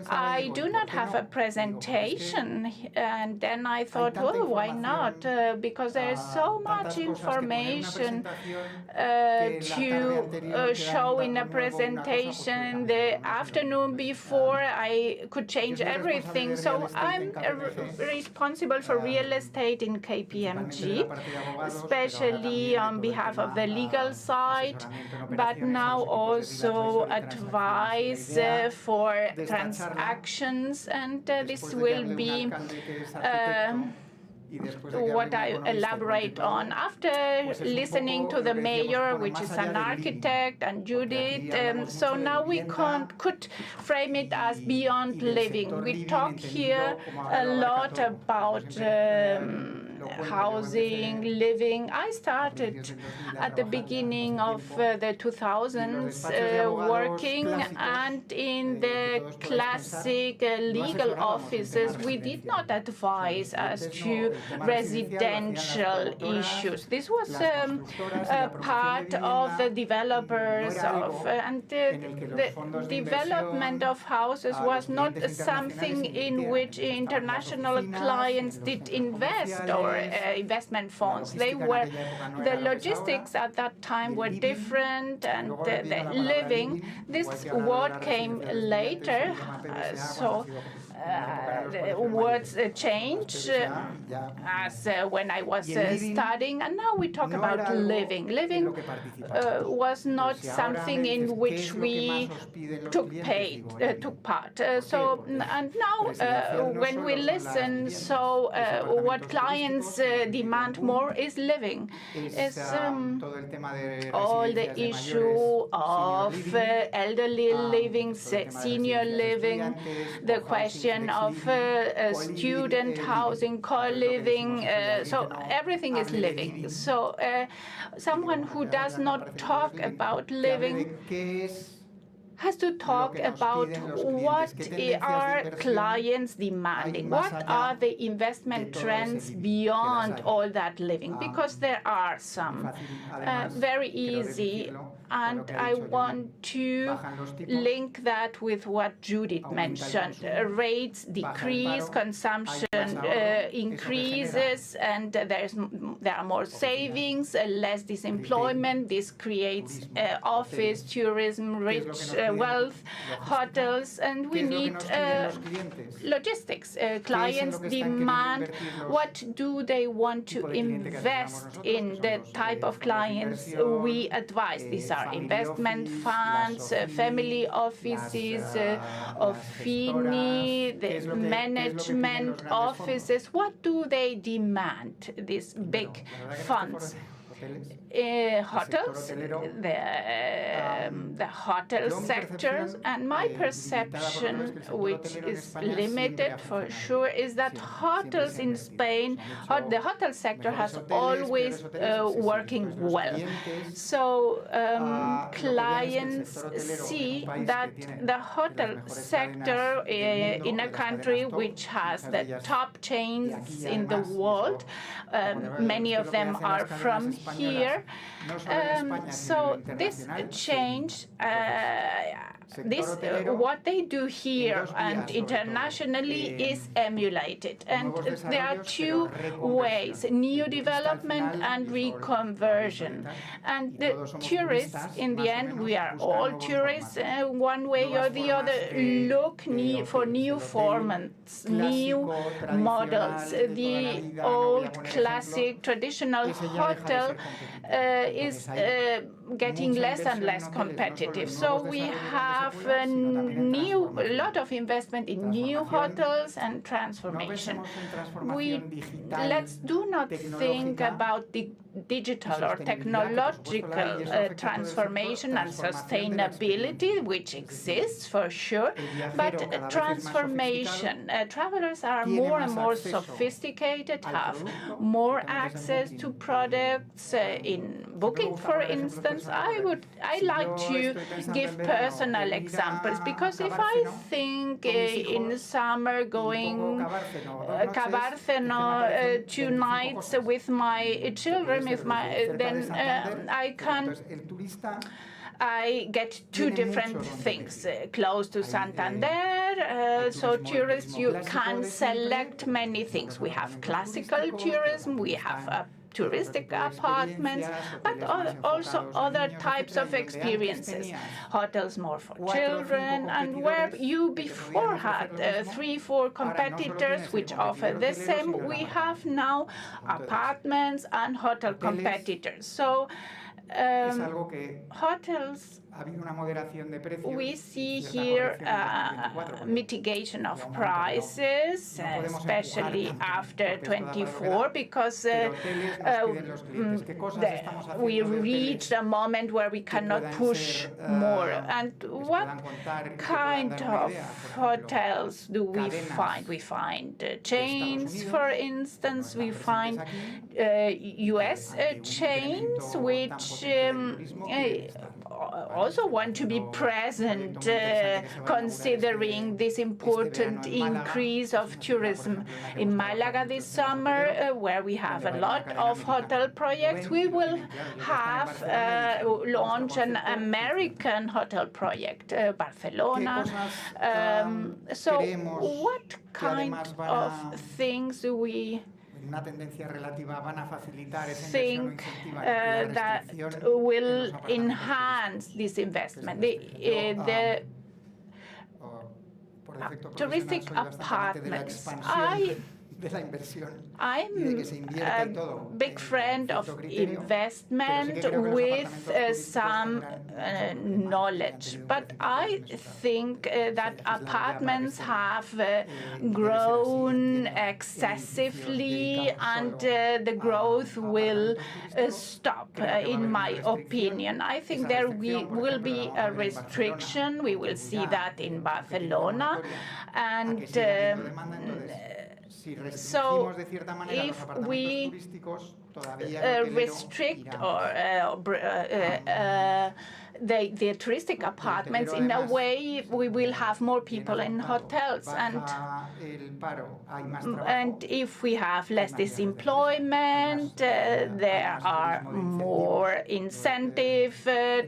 I do not have a presentation, and then I thought, oh, why not? Because there's so much information to show in a presentation. The afternoon before, I could change everything. So I'm responsible for real estate in KPMG, especially on behalf of the legal side, but now also advise for transactions, and this will be what I elaborate on. After listening to the mayor, which is an architect, and Judith, so now we could frame it as beyond living. We talk here a lot about housing, living. I started at the beginning of the 2000s working, and in the classic legal offices, we did not advise as to residential issues. This was a part of the developers and the development of houses was not something in which international clients did invest or investment funds. The logistics at that time were different, and the living, this word came later. So the words change as when I was studying, and now we talk about living. Living was not something in which we took part. And now when we listen, so what clients demand more is living. Is all the issue of elderly living, senior living, the question of student housing, co-living, so everything is living. So someone who does not talk about living has to talk about what are clients demanding, what are the investment trends beyond all that living, because there are some. Very easy, and I want to link that with what Judith mentioned. Rates decrease, consumption increases, and there are more savings, less disemployment. This creates office, tourism, rich wealth, hotels, and we need logistics. Clients demand what do they want to invest in, the type of clients we advise. These are investment funds, family offices, Ofini, the management offices. What do they demand, these big funds? Hotels, the hotel sectors, and my perception, which is limited for sure, is that hotels in Spain, the hotel sector has always working well. So clients see that the hotel sector in a country which has the top chains in the world, many of them are from here. So this change, what they do here and internationally is emulated. And there are two ways: new development and reconversion. And the tourists, in the end, we are all tourists, one way or the other, look for new formats, new models. The old classic traditional hotel is getting less and less competitive. So we have a lot of investment in new hotels and transformation. Let's do not think about the digital or technological transformation and sustainability, which exists for sure, but transformation. Travelers are more and more sophisticated, have more access to products. In booking, for instance, I like to give personal examples, because if I think in summer going Cabárceno 2 nights with my children, then I get two different things. Close to Santander, so tourists, you can select many things. We have classical tourism, we have touristic apartments, but also other types of experiences. Hotels more for children, and where you before had 3-4 competitors which offer the same, we have now apartments and hotel competitors. So hotels, we see here mitigation of prices, especially after 24, because we reached a moment where we cannot push more. And what kind of hotels do we find? We find chains, for instance. We find US chains, which also want to be present, considering this important increase of tourism. In Malaga this summer, where we have a lot of hotel projects, we will have launch an American hotel project, Barcelona. So what kind of things do we think that will touristic apartments. I'm a big friend of investment with some knowledge, but I think that apartments have grown excessively, and the growth will stop, in my opinion. I think there will be a restriction. We will see that in Barcelona, and so if we restrict the touristic apartments, in a way we will have more people in hotels, and if we have less disemployment, there are more incentive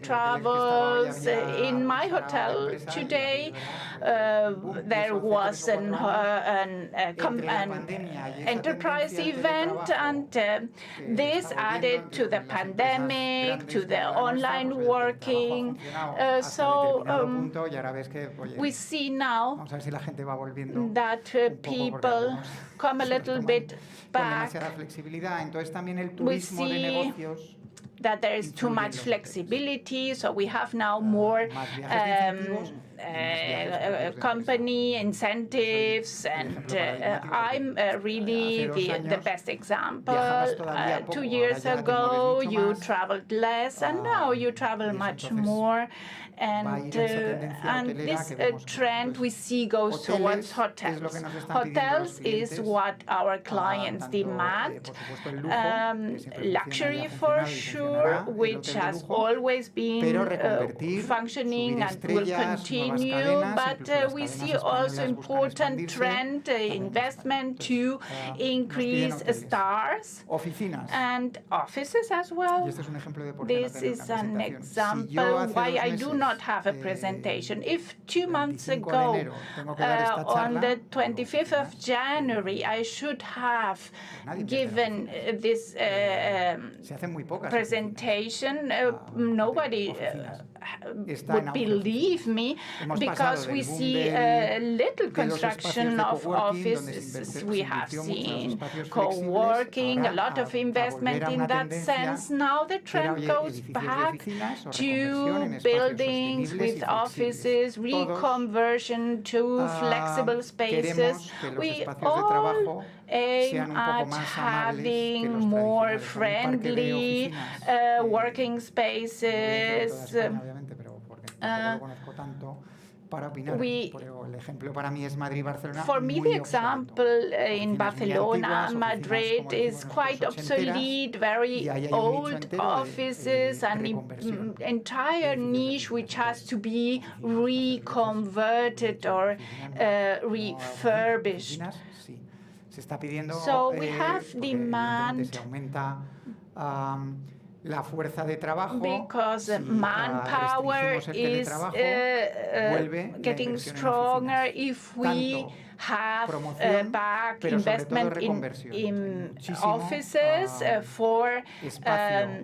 travels. In my hotel today, there was an enterprise event, and this added to the pandemic, to the online working. So we see now that people come a little bit back. We see that there is too much flexibility, so we have now more company incentives, and I'm really the best example. 2 years ago, you traveled less, and now you travel much more. And this trend we see goes towards hotels. Hotels is what our clients demand. Luxury for sure, which has always been functioning and will continue. But we see also important trend investment to increase stars and offices as well. This is an example why I do not have a presentation. If 2 months ago, on the 25th of January, I should have given this presentation, nobody would believe me, because we see little construction of offices. We have seen co-working, a lot of investment in that sense. Now the trend goes back to buildings with offices, reconversion to flexible spaces. We all aim at having more friendly working spaces. For me, the example in Barcelona, Madrid is quite obsolete, very old offices, an entire niche which has to be reconverted or refurbished. So we have demand because manpower is getting stronger. If we have back investment in offices for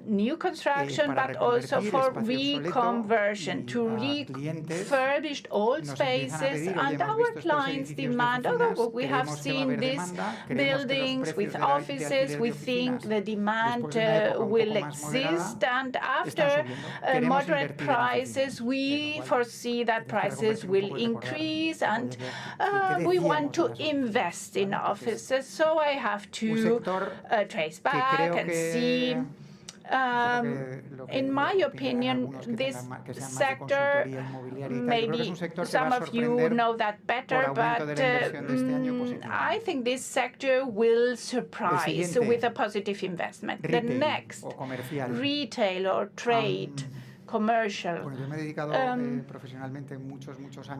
new construction, but also for reconversion, to refurbish old spaces. And our clients demand, although we have seen these buildings with offices, we think the demand will exist. And after moderate prices, we foresee that prices will increase, and we want to invest in offices. So I have to trace back and see. In my opinion, this sector, maybe some of you know that better, but I think this sector will surprise with a positive investment. The next, retail or trade, commercial.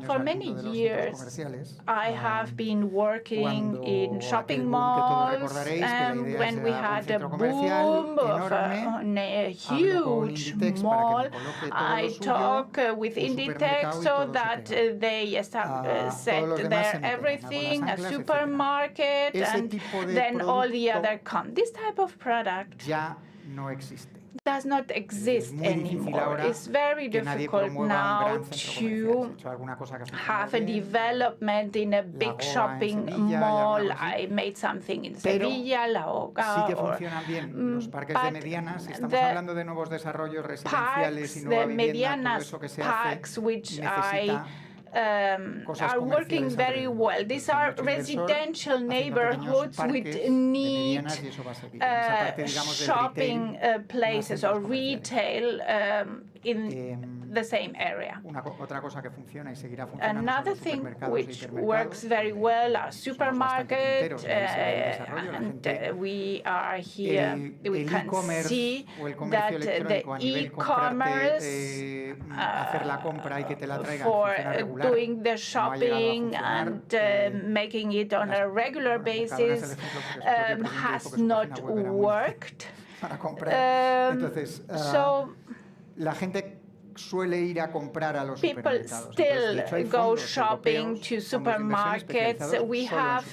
For many years, I have been working in shopping malls, and when we had a boom of a huge mall, I talk with Inditex so that they set there everything, a supermarket, and then all the other come. This type of product does not exist anymore. It's very difficult now to have a development in a big shopping mall. I made something in Sevilla, La Hoga, or the Medianas parks, which are working very well. These are residential neighborhoods which need shopping places or retail in the same area. Another thing which works very well are supermarkets, and we are here, we can see that the e-commerce for doing the shopping and making it on a regular basis has not worked. So people still go shopping to supermarkets. We have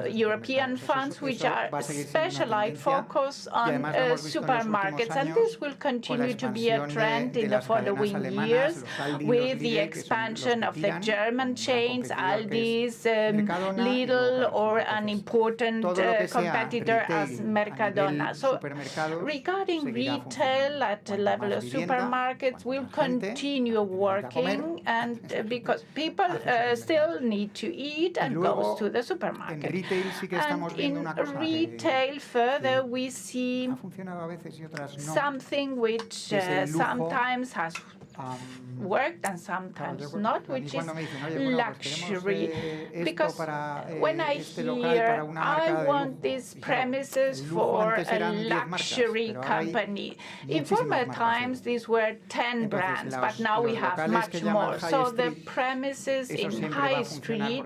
European funds which are specialized, focused on supermarkets, and this will continue to be a trend in the following years with the expansion of the German chains, Aldi's, Lidl, or an important competitor as Mercadona. So regarding retail at the level of supermarkets, will continue working, and because people still need to eat and go to the supermarket. And in retail further, we see something which sometimes has worked and sometimes not, which is luxury. Because when I hear, I want these premises for a luxury company, in former times these were 10 brands, but now we have much more. So the premises in High Street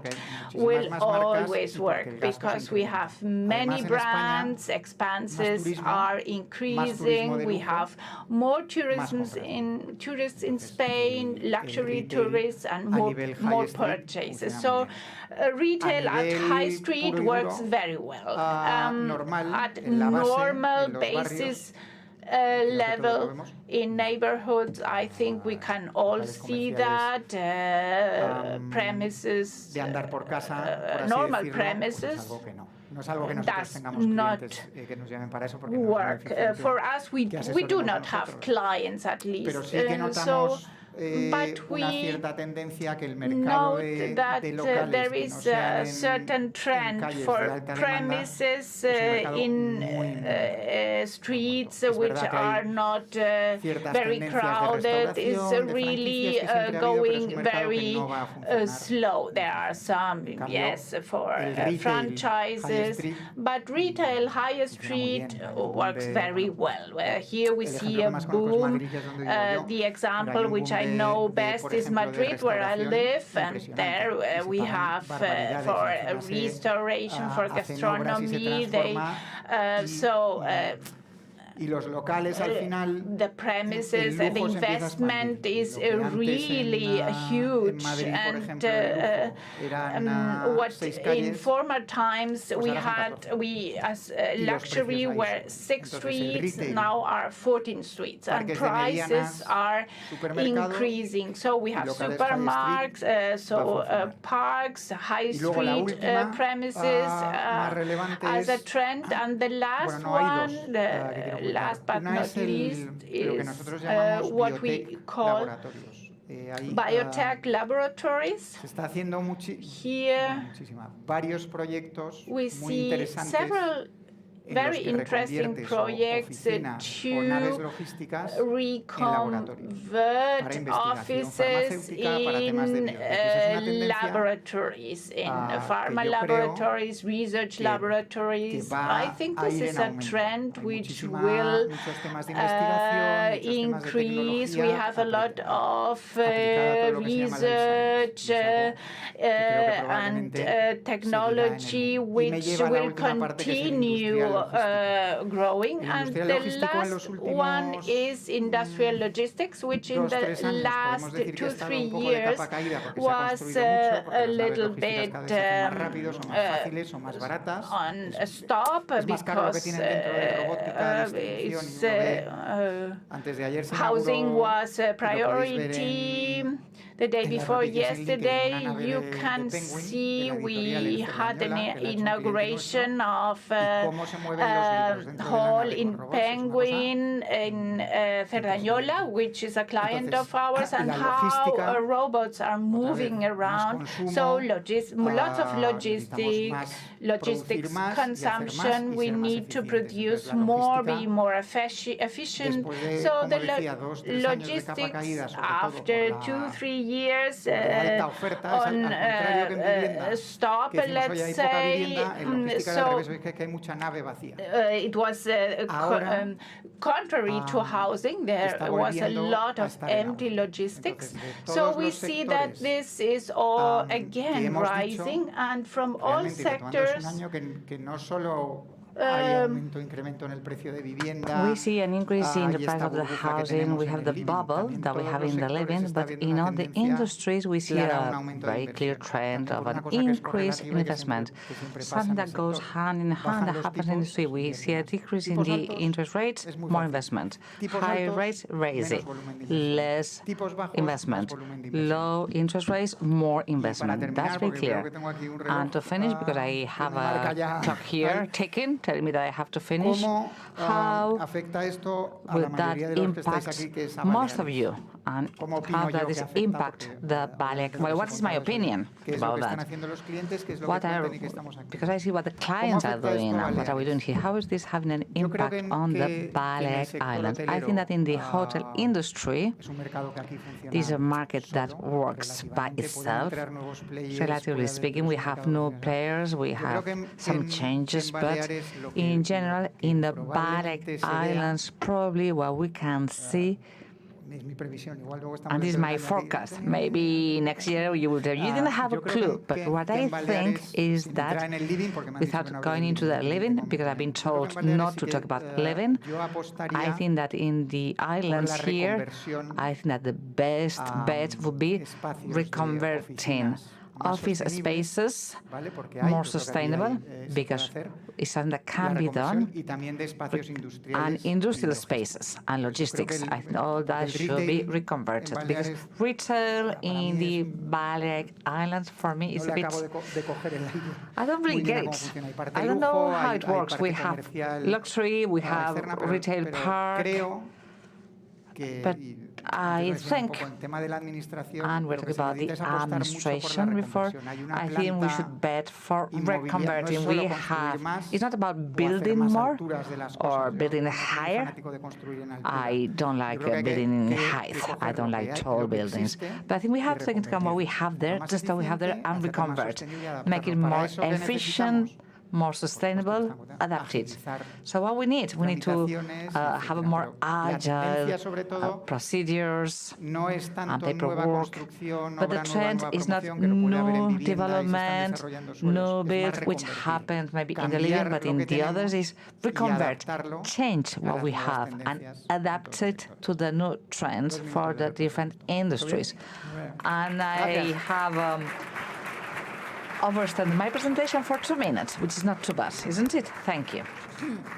will always work because we have many brands, expenses are increasing, we have more tourists in Spain, luxury tourists, and more purchases. So retail at High Street works very well. At normal basis level in neighborhoods, I think we can all see that premises, normal premises, does not work. For us, we do not have clients, at least. But we note that there is a certain trend for premises in streets which are not very crowded. It's really going very slow. There are some, yes, for franchises, but retail High Street works very well. Here we see a boom. The example which I know best is Madrid, where I live, and there we have for restoration, for gastronomy, the premises, the investment is really huge, and what in former times we as luxury were 6 streets, now are 14 streets, and prices are increasing. So we have supermarkets, parks, High Street premises as a trend, and the last one, last but not least, is what we call biotech laboratories. Here we see several very interesting projects to reconvert offices in laboratories, in pharma laboratories, research laboratories. I think this is a trend which will increase. We have a lot of research and technology which will continue growing. And Industrial the logístico en los last one últimos is industrial logistics, which in 2-3 the años last podemos decir que ha 2-3 estado un poco de years capa caída porque se ha was construido mucho, porque a las naves little logísticas bit cada vez se hacen más rápidos o más fáciles o más baratas. on a stop Es más caro lo que because tienen dentro de robótica, distribución, y uno ve, antes de ayer se housing inauguró, was a y lo podéis ver priority. The day en la before repetición sin LinkedIn, yesterday, una nave you de can Penguin, see de la editorial we had an española, que la ha hecho un cliente inauguration nuestro, of y cómo se mueven los libros dentro de la hall nave in con robots, es una cosa Penguin in Cerdañola, which is a client of ours, and la how logística, robots are moving around. So lots of logistics más consumption. We need to produce more, be more efficient. So the logistics, after 2-3 years on stop, let's say, so it was contrary to housing. There was a lot of empty logistics. So we see that this is all again rising, and from all sectors. We see an increase in the price of the housing. We have the bubble that we have in the living, but in all the industries we see a very clear trend of an increase in investment. Something that goes hand in hand that happens in the industry. We see a decrease in the interest rates, more investment. High rates, raise it. Less investment. Low interest rates, more investment. That's very clear. And to finish, because I have a clock here ticking, telling me that I have to finish, how will that impact most of you? And how does this impact the Balearic? Well, what is my opinion about that? Because I see what the clients are doing and what are we doing here. How is this having an impact on the Balearic Islands? I think that in the hotel industry, this is a market that works by itself. Relatively speaking, we have new players, we have some changes, but in general, in the Balearic Islands, probably what we can see, and this is my forecast. Maybe next year you will tell you didn't have a clue, but what I think is that without going into the living, because I've been told not to talk about living, I think that in the islands here, I think that the best bet would be reconverting office spaces more sustainable, because it's something that can be done, and industrial spaces and logistics. I think all that should be reconverted, because retail in the Balearic Islands, for me, is a bit... I don't really get it. I don't know how it works. We have luxury, we have retail park, but I think, and we're talking about the administration reform, I think we should bet for reconverting. We have, it's not about building more or building higher. I don't like building in height. I don't like tall buildings. But I think we have to take into account what we have there, just what we have there, and reconvert, make it more efficient, more sustainable, adapted. So what we need to have a more agile procedures and paperwork. But the trend is not new development, new build, which happens maybe in the living, but in the others is reconvert, change what we have and adapt it to the new trends for the different industries. And I have overstand my presentation for 2 minutes, which is not too bad, isn't it? Thank you.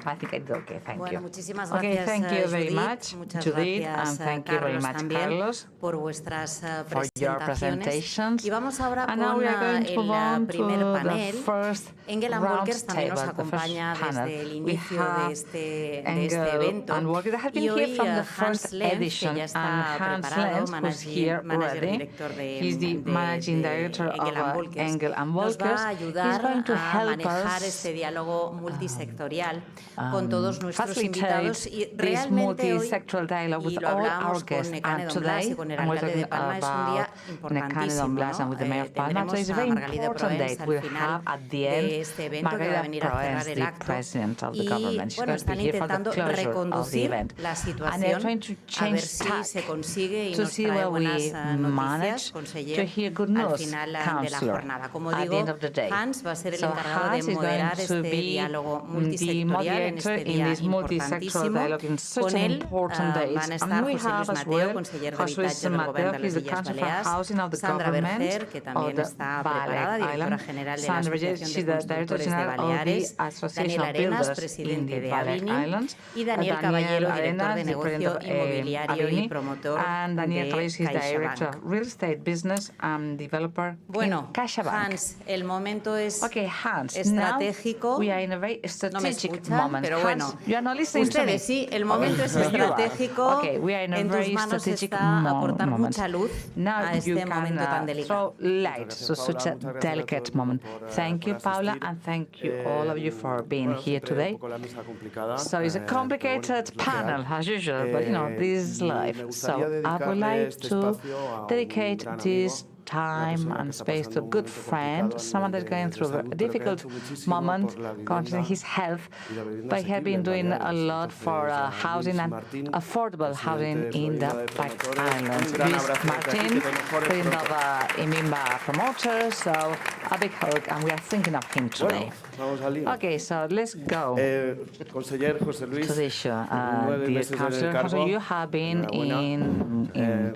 I think I did okay, thank you. Muchísimas okay, gracias, thank you very much, Judith, gracias, and thank you very much, Carlos, por vuestras for your presentations. Y vamos ahora and now we are going to move on to panel. the first Engel round también nos table, acompaña desde el inicio de este evento. And Walker that has been here from the first edition, and Hans Lenz, who's here already. He's the managing director of Engel & Walker. He's going to help us este diálogo multisectorial con todos nuestros invitados y this realmente hoy, multi-sectoral dialogue with y lo all our hablamos guests, con and today we're talking about Necane Don Blas and with the Mayor of Palma. So it's a very important date. We'll have at the end Margarita Proens, the President of the government. She's going to be here for the closure of the event. And they're trying to change tack to see where we manage to hear good news, Councillor, at the end of the day. So Hans is going to be the mediator in this multi-sectoral dialogue in such an important days. And we have as well José Luis Mateo, he's the Council for Housing of the Government of the Balearic Islands. Sandra Verger, she's the Director General of the Association of Builders in the Balearic Islands. Daniel Caballero, director de negocio inmobiliario y promotor and Daniel Caballero, he's Director of CaixaBank. Real Estate Business and Developer Bueno, in CaixaBank. Hans, el momento es Hans, estratégico. now we are in a very No me strategic escuchan, moment. pero Hans, bueno, you are not listening to me. ustedes sí, el momento es estratégico. Okay, we are in a En tus very manos strategic está aportar moment. mucha luz Now a you este can momento tan delicado. throw light to such a delicate moment. Thank you, Paula, and thank you all of you for being here today. So it's a complicated panel, as usual, but you know, this is life. So I would like to dedicate this time and space to a good friend, someone that's going through a difficult moment concerning his health, but he has been doing a lot for housing and affordable housing in the Balearic Islands. Luis Martin, president of IMIMBA Promoters, so a big hug, and we are thinking of him today. Okay, so let's go to the issue. Dear Councillor José, you have been in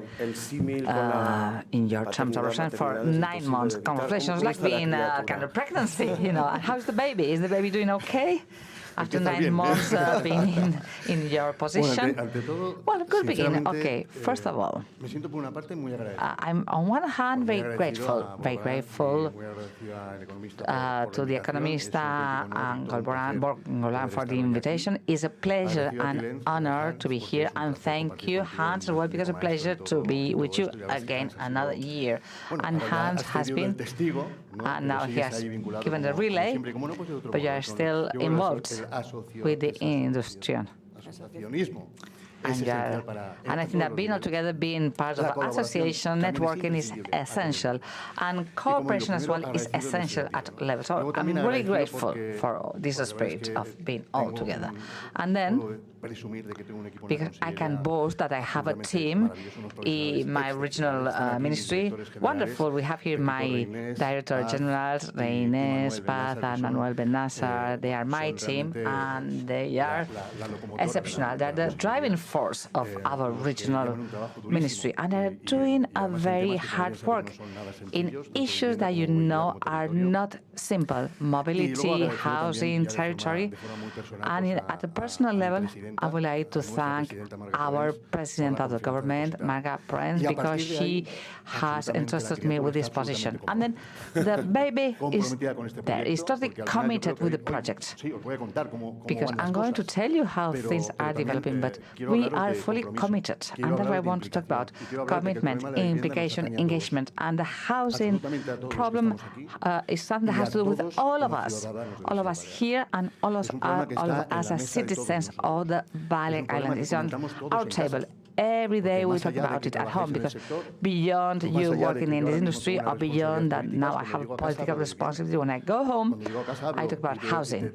your terms of residence for 9 months. Congratulations, like being kind of pregnancy, you know. And how's the baby? Is the baby doing okay? After 9 months being in your position? Well, good beginning. Okay, first of all, I'm on one hand very grateful to the Economista and Golboran for the invitation. It's a pleasure and honor to be here, and thank you, Hans, as well, because it's a pleasure to be with you again another year. And Hans has been, and now he has given the relay, but you are still involved with the industry. And I think that being all together, being part of an association, networking is essential. And cooperation as well is essential at level. So I'm really grateful for this spirit of being all together. And then, because I can boast that I have a team in my regional ministry. Wonderful. We have here my Director Generals, Reines, Paz, and Manuel Benazar. They are my team, and they are exceptional. They're the driving force of our regional ministry, and they're doing a very hard work in issues that you know are not simple: mobility, housing, territory. And at a personal level, I would like to thank our President of the Government, Marga Prince, because she has entrusted me with this position. And then the baby is there, is totally committed with the project. Because I'm going to tell you how things are developing, but we are fully committed. And that's what I want to talk about: commitment, implication, engagement. And the housing problem is something that has to do with all of us here, and all of us as citizens of the Balearic Islands. Is on our table. Every day we talk about it at home, because beyond you working in this industry, or beyond that, now I have a political responsibility. When I go home, I talk about housing.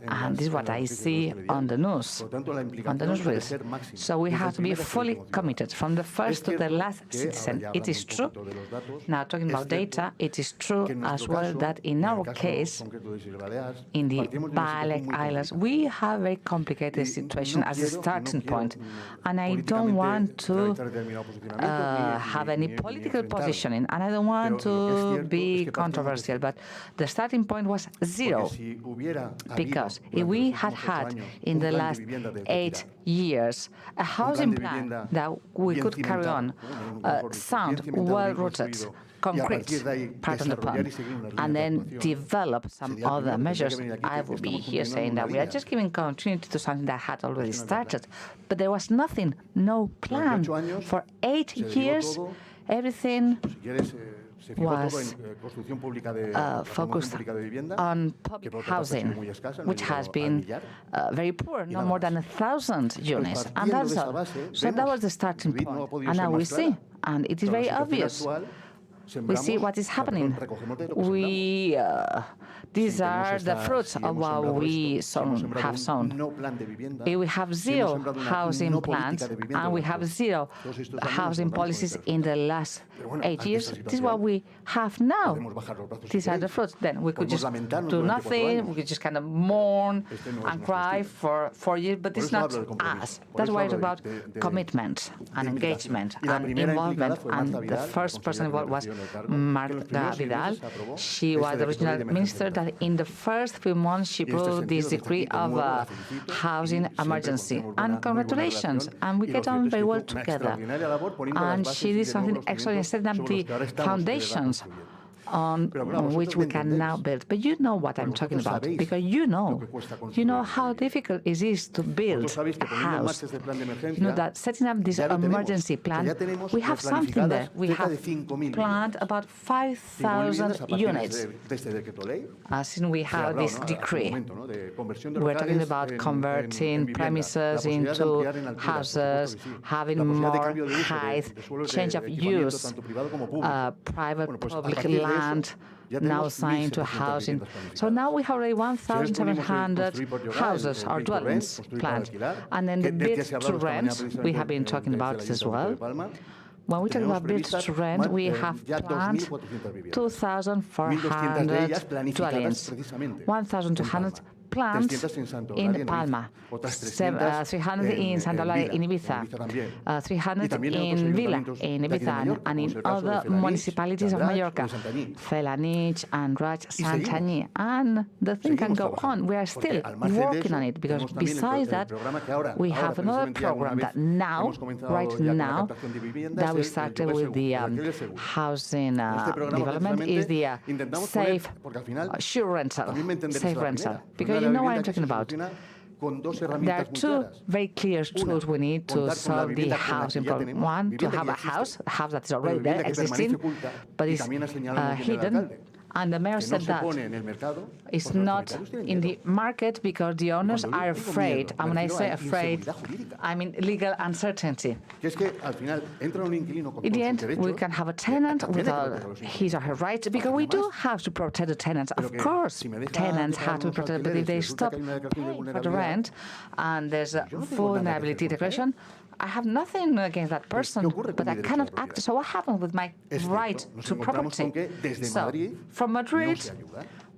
And this is what I see on the news, on the newsreels. So we have to be fully committed, from the first to the last citizen. It is true. Now, talking about data, it is true as well that in our case, in the Balearic Islands, we have a very complicated situation as a starting point. And I don't want to have any political positioning, and I don't want to be controversial, but the starting point was 0. Because if we had had in the last 8 years a housing plan that we could carry on, sound, well-rooted, concrete part of the plan, and then develop some other measures, I will be here saying that we are just giving continuity to something that had already started. But there was nothing, no plan. For 8 years, everything was focused on public housing, which has been very poor, no more than 1,000 units. And that's all. So that was the starting point. And now we see, and it is very obvious we see what is happening. These are the fruits of what we have sown. If we have zero housing plans and we have zero housing policies in the last 8 years, this is what we have now. These are the fruits. Then we could just do nothing, we could just kind of mourn and cry for 4 years, but it's not us. That's why it's about commitment and engagement and involvement. And the first person involved was Mallorca Vidal. She was the regional minister that in the first few months she brought this decree of housing emergency. And congratulations, and we get on very well together. And she did something excellent, setting up the foundations on which we can now build. But you know what I'm talking about, because you know how difficult it is to build a house. You know that setting up this emergency plan, we have something there. We have planned about 5,000 units. As in we have this decree. We're talking about converting premises into houses, having more height, change of use, private, public land, now assigned to housing. So now we have already 1,700 houses or dwellings planned. And then the bid to rent, we have been talking about this as well. When we talk about build to rent, we have planned 2,400 dwellings, 1,200 planned in Palma, 300 in Santa Eulalia in Ibiza, 300 in Vila in Ibiza, and in other municipalities of Mallorca, Felanich and Raj Santanyí. And the thing can go on. We are still working on it, because besides that, we have another program that now, right now, that we started with the housing development, is the safe rental, because you know what I'm talking about. There are two very clear tools we need to solve the housing problem. One, to have a house that is already there, existing, but is hidden. And the mayor said that it's not in the market because the owners are afraid. And when I say afraid, I mean legal uncertainty. In the end, we can have a tenant with all his or her rights, because we do have to protect the tenants. Of course, tenants have to be protected, but if they stop paying for the rent and there's a vulnerability declaration, I have nothing against that person, but I cannot act. So what happens with my right to property? So from Madrid,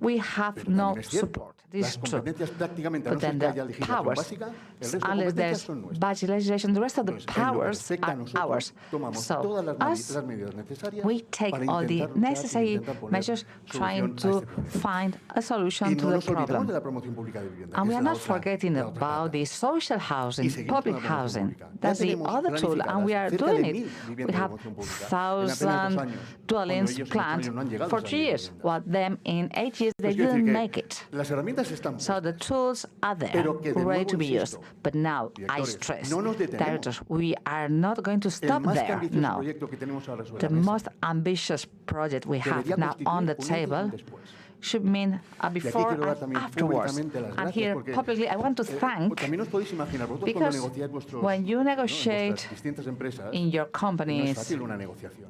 we have no support. This is true. But then the powers, unless there's budget legislation, the rest of the powers are ours. So us, we take all the necessary measures trying to find a solution to the problem. And we are not forgetting about the social housing, public housing. That's the other tool, and we are doing it. We have 1,000 dwellings planned for 3 years, while them in 8 years they didn't make it. So the tools are there, ready to be used. But now, I stress, directors, we are not going to stop there. No. The most ambitious project we have now on the table should mean before and afterwards. And here, publicly, I want to thank, because when you negotiate in your companies,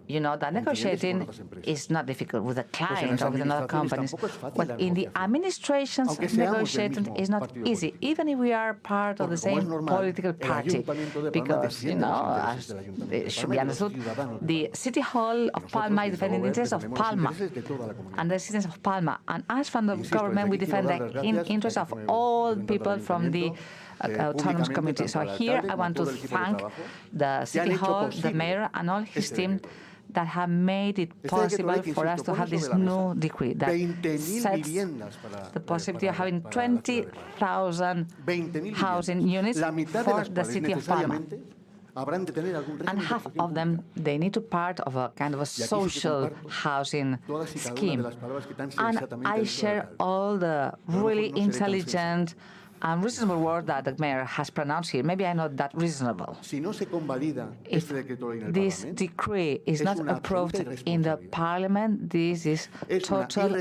you know that negotiating is not difficult with a client or with another company. But in the administrations, negotiating is not easy, even if we are part of the same political party. Because, you know, as it should be understood, the City Hall of Palma is defending the interests of Palma and the citizens of Palma. And us from the government, we defend the interests of all people from the autonomous community. So here I want to thank the City Hall, the mayor, and all his team that have made it possible for us to have this new decree that sets the possibility of having 20,000 housing units for the city of Palma. And half of them, they need to be part of a kind of a social housing scheme. And I share all the really intelligent unreasonable word that the mayor has pronounced here. Maybe I'm not that reasonable. Si no se convalida If este decreto ley en el this Parlamento, decree is es not una approved absoluta in the irresponsabilidad. Parliament, this is Es una total lack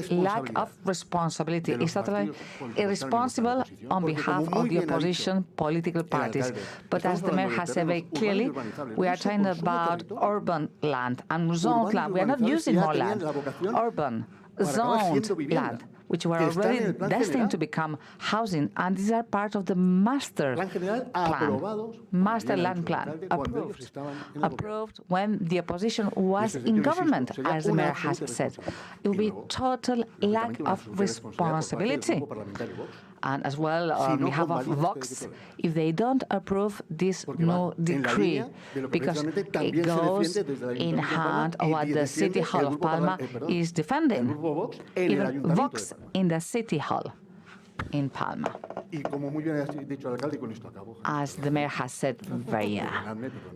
irresponsabilidad of responsibility. de los It's totally partidos con los que están en irresponsible esta oposición, on porque behalf como muy of the bien ha dicho opposition political el parties. alcalde, But estamos as the mayor hablando de has said very terrenos clearly, urbanos y urbanizables. we are No se talking consume about territorio. urban land and zoned Urbanos y land. We are not urbanizables using ya more tenían land. la vocación Urban, para acabar zoned siendo vivienda, land, which were que están en already el plan destined general. to become housing, and these are part of the master Plan general plan, aprobados, master como bien ha land dicho el plan, alcalde, cuando ellos approved, estaban en el gobierno. approved when the opposition was Ese es, in yo insisto, government, sería as the una mayor has absoluta said. irresponsabilidad. It will Y be luego, total lack lógicamente, una of absoluta responsabilidad por parte del responsibility. Grupo Parlamentario Vox. And as well, Si on no behalf of convalida este Vox, decreto ley. if they don't approve this Porque new va en la decree, línea de lo que because precisamente it también se goes defiende desde el in Ayuntamiento de Palma hand y of what the defiende City el Hall of Grupo Palma perdón, is el defending, Grupo Vox en el even Ayuntamiento Vox de Palma. in the City Hall in Palma. Y como muy bien ha dicho el alcalde, y con esto acabo. As the mayor has said very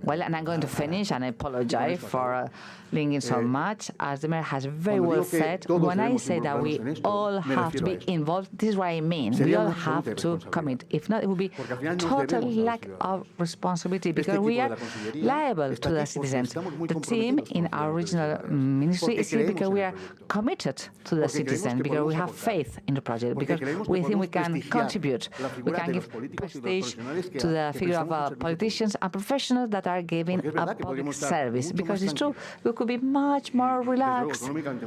well, and I'm going to finish, and I apologize for linking so much. As the mayor has very Cuando well digo que said, todos when I debemos say that we involucrarnos en esto, all me have to refiero a be esto. involved, this is what I mean. We Sería all una have absoluta to irresponsabilidad. commit. If not, it will be Porque al final nos total debemos a la lack ciudadanía. of responsibility, Este because equipo we de are la Consellería liable está to the aquí porque citizens. estamos muy The team comprometidos in con our los regional ciudadanos. ministry Porque is here because creemos we en are el proyecto. committed to the Porque creemos citizen, que because we podemos have aportar. faith in the project, Porque because creemos que we think we podemos can prestigiar contribute, la we figura can de give los políticos y los prestige profesionales que to the figure of prestamos un servicio politicians and professionals that are giving Porque es a verdad que public podríamos estar service, mucho because más it's true, tranquilos. we could be much more Desde luego, relaxed económicamente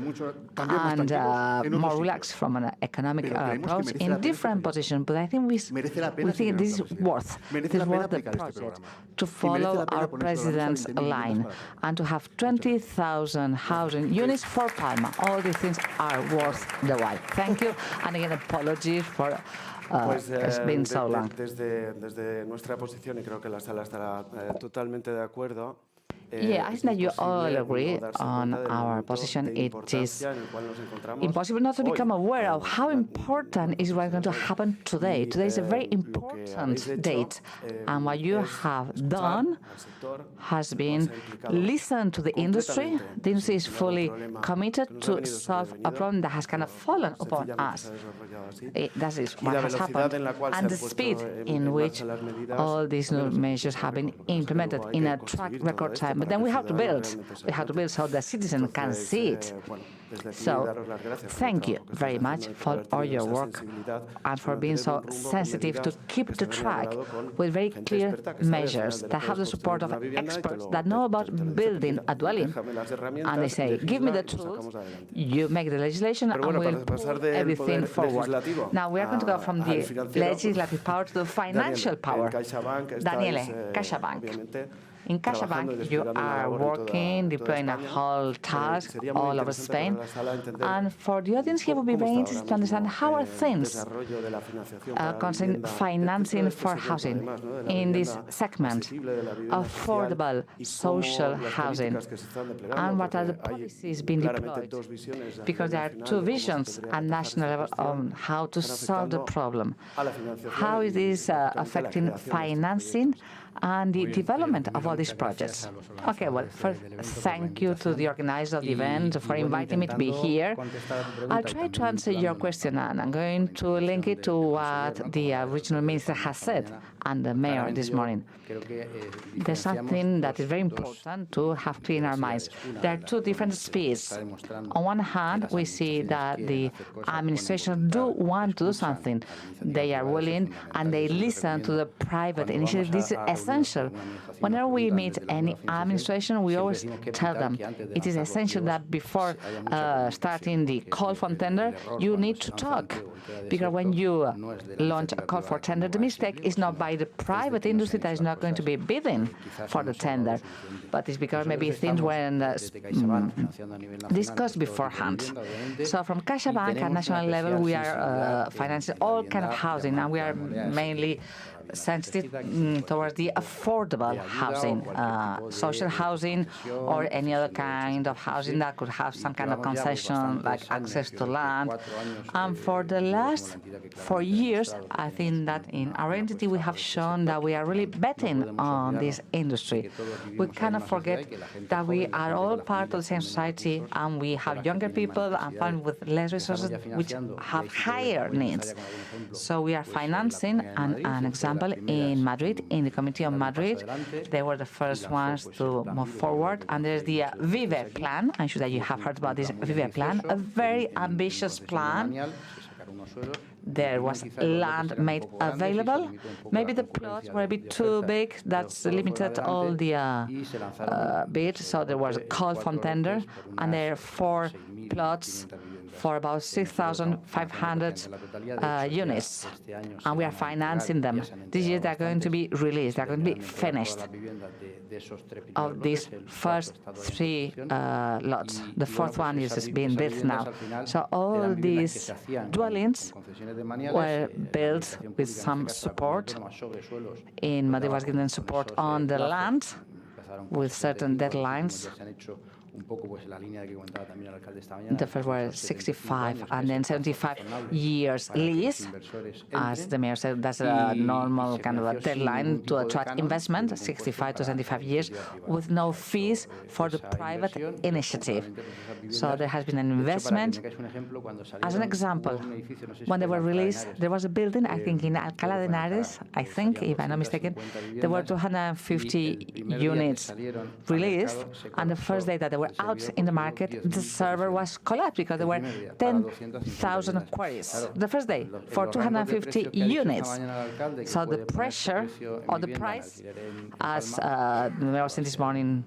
también más and tranquilos en otros more sitios. relaxed from an economic Pero creemos que approach merece la in pena different este proyecto. positions. But I think we Merece la pena think seguir this is nuestra presidencia. worth, Merece this la pena worth the aplicar este project programa. to Y merece follow la pena our poner sobre la mesa president's 20.000 viviendas line para Palma. and to have 20,000 housing units for Palma. All these things are worth the while. Thank you, and again, apologies for it's been so long. Desde nuestra posición, y creo que la sala estará totalmente de acuerdo. Yeah, I think that you all agree on our position. It is impossible not to become aware of how important is what's going to happen today. Today is a very important date, and what you have done has been listen to the industry. The industry is fully committed to solve a problem that has kind of fallen upon us. That is what has happened. And the speed in which all these new measures have been implemented in a track record time. But then we have to build. We have to build so the citizen can see it. So thank you very much for all your work and for being so sensitive to keep the track with very clear measures that have the support of experts that know about building a dwelling. And they say, give me the tools, you make the legislation, and we'll pull everything forward. Now we are going to go from the legislative power to the financial power. Daniele, CaixaBank. In CaixaBank, you are working, deploying a whole task all over Spain. And for the audience here, it would be very interesting to understand how are things concerning financing for housing in this segment, affordable social housing, and what are the policies being deployed? Because there are two visions at national level on how to solve the problem. How is this affecting financing and the development of all these projects? Okay, well, first, thank you to the organizers of the event for inviting me to be here. I'll try to answer your question, and I'm going to link it to what the regional minister has said and the mayor this morning. There's something that is very important to have clear in our minds. There are two different speeds. On one hand, we see that the administration do want to do something. They are willing and they listen to the private initiative. This is essential. Whenever we meet any administration, we always tell them it is essential that before starting the call for tender, you need to talk. Because when you launch a call for tender, the mistake is not by the private industry that is not going to be bidding for the tender, but it's because maybe things weren't discussed beforehand. So from CaixaBank at national level, we are financing all kind of housing, and we are mainly sensitive towards the affordable housing, social housing, or any other kind of housing that could have some kind of concession, like access to land. And for the last 4 years, I think that in our entity we have shown that we are really betting on this industry. We cannot forget that we are all part of the same society, and we have younger people and families with less resources which have higher needs. So we are financing, an example, in Madrid, in the Community of Madrid. They were the first ones to move forward, and there's the Vive plan. I'm sure that you have heard about this Vive plan, a very ambitious plan. There was land made available. Maybe the plots were a bit too big. That's limited all the bid. So there was a call from tender, and there are 4 plots for about 6,500 units, and we are financing them. This year they're going to be released, they're going to be finished. Of these first 3 lots, the 4th one is being built now. So all these dwellings were built with some support. In Madrid was given support on the land with certain deadlines. The first were 65 and then 75 years lease. As the mayor said, that's a normal kind of a deadline to attract investment, 65 to 75 years, with no fees for the private initiative. So there has been an investment. As an example, when they were released, there was a building, I think, in Alcalá de Henares, I think, if I'm not mistaken, there were 250 units released, and the first day that they were out in the market, the server was collapsed because there were 10,000 queries the first day for 250 units. So the pressure or the price, as the mayor said this morning,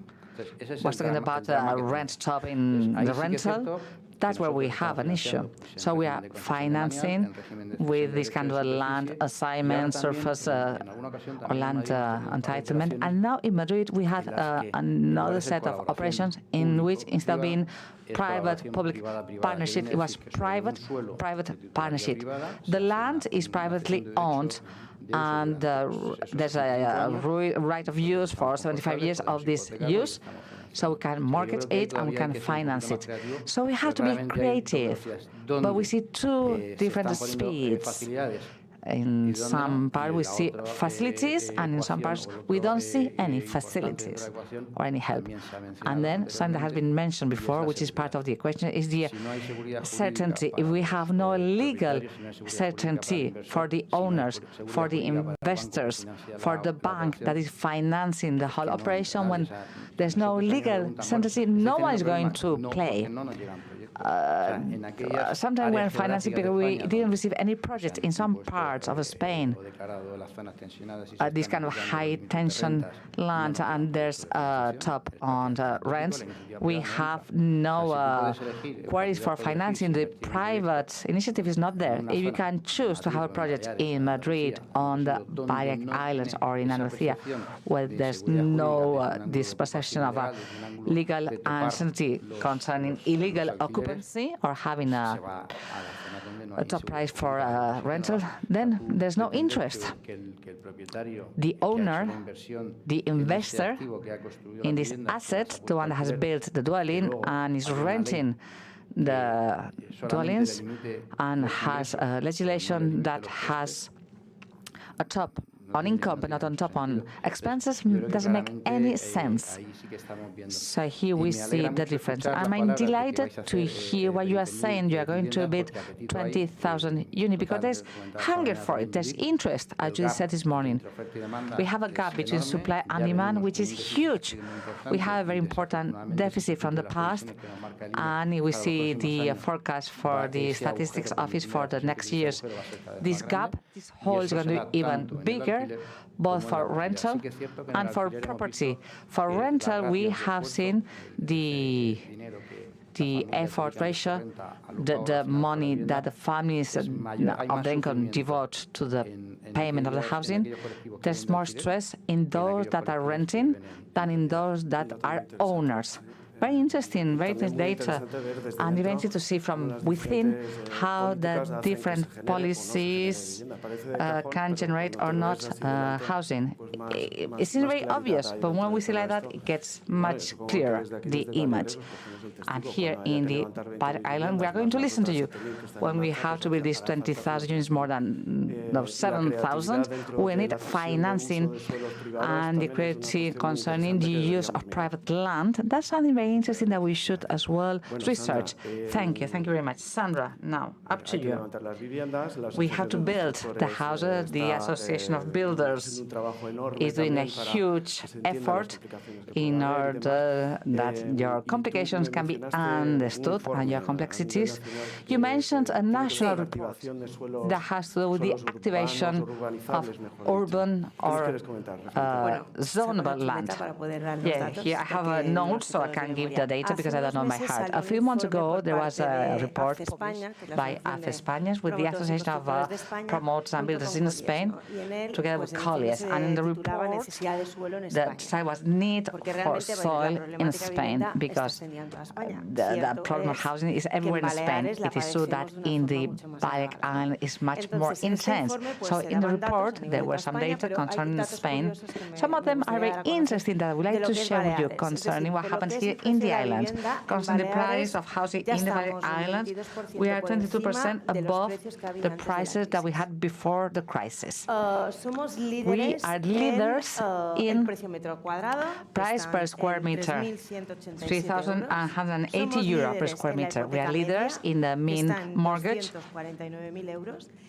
was talking about a rent top in the rental. That's where we have an issue. So we are financing with this kind of land assignment, surface or land entitlement. And now in Madrid, we had another set of operations in which, instead of being private-public partnership, it was private partnership. The land is privately owned, and there's a right of use for 75 years of this use. So we can mortgage it and we can finance it. So we have to be creative, but we see 2 different speeds. In some parts we see facilities, and in some parts we don't see any facilities or any help. And then something that has been mentioned before, which is part of the equation, is the certainty. If we have no legal certainty for the owners, for the investors, for the bank that is financing the whole operation, when there's no legal certainty, no one is going to play. Sometimes we're financing because we didn't receive any project in some parts of Spain. This kind of high-tension land, and there's a top on the rents. We have no queries for financing. The private initiative is not there. If you can choose to have a project in Madrid, on the Balearic Islands, or in Andalusia, where there's no dispossession of a legal uncertainty concerning illegal occupancy or having a top price for rental, then there's no interest. The owner, the investor in this asset, the one that has built the dwelling and is renting the dwellings and has legislation that has a top on income but not on top on expenses, doesn't make any sense. So here we see the difference. I'm delighted to hear what you are saying. You are going to bid 20,000 units because there's hunger for it. There's interest, as you said this morning. We have a gap between supply and demand, which is huge. We have a very important deficit from the past, and we see the forecast for the Statistics Office for the next years. This gap, this hole is going to be even bigger, both for rental and for property. For rental, we have seen the effort ratio, the money that the families of the income devote to the payment of the housing. There's more stress in those that are renting than in those that are owners. Very interesting, very interesting data, and very interesting to see from within how the different policies can generate or not housing. It seems very obvious, but when we see like that, it gets much clearer, the image. And here in the Balearic Island, we are going to listen to you. When we have to build these 20,000 units, more than 7,000, we need financing and the creativity concerning the use of private land. That's something very interesting that we should as well research. Thank you very much. Sandra, now, up to you. We have to build the houses. The Association of Builders is doing a huge effort in order that your complications can be understood and your complexities. You mentioned a national report that has to do with the activation of urban or zonable land. Yeah, here I have a note so I can give the data because I don't know my heart. A few months ago, there was a report published by AFE España with the Association of Promoters and Builders in Spain, together with colleagues. And in the report, the site was need for soil in Spain because the problem of housing is everywhere in Spain. It is true that in the Balearic Island is much more intense. So in the report, there were some data concerning Spain. Some of them are very interesting that I would like to share with you concerning what happens here in the island. Concerning the price of housing in the Balearic Islands, we are 22% above the prices that we had before the crisis. We are leaders in price per square meter, 3,180 euro per square meter. We are leaders in the mean mortgage,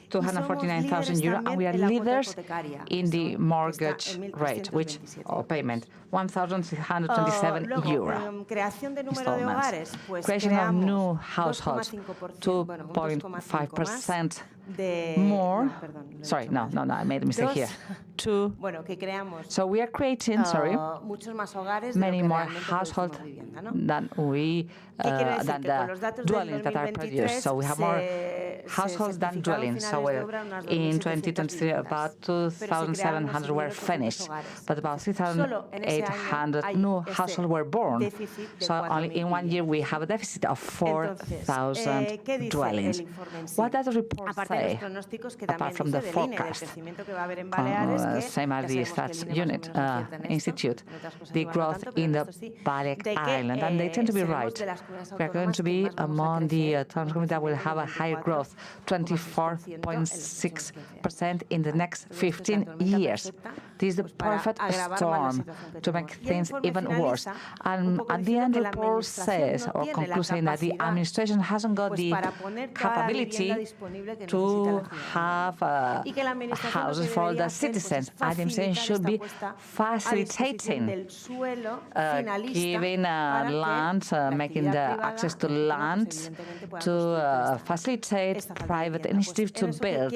249,000 euro, and we are leaders in the mortgage rate, which or payment, 1,627 euro installments. Creation of new households, 2.5% more. Sorry, no, I made a mistake here. So we are creating, many more households than we than the dwellings that are produced. So we have more households than dwellings. So in 2023, about 2,700 were finished, but about 3,800 new households were born. So only in 1 year we have a deficit of 4,000 dwellings. What does the report say, apart from the forecast? Same as the Stats Unit Institute, the growth in the Balearic Island, and they tend to be right. We are going to be among the autonomous communities that will have a higher growth, 24.6% in the next 15 years. This is the perfect storm to make things even worse. And at the end, the report says, or concludes saying that the administration hasn't got the capability to have houses for all the citizens. Administration should be facilitating, giving land, making the access to land, to facilitate private initiatives to build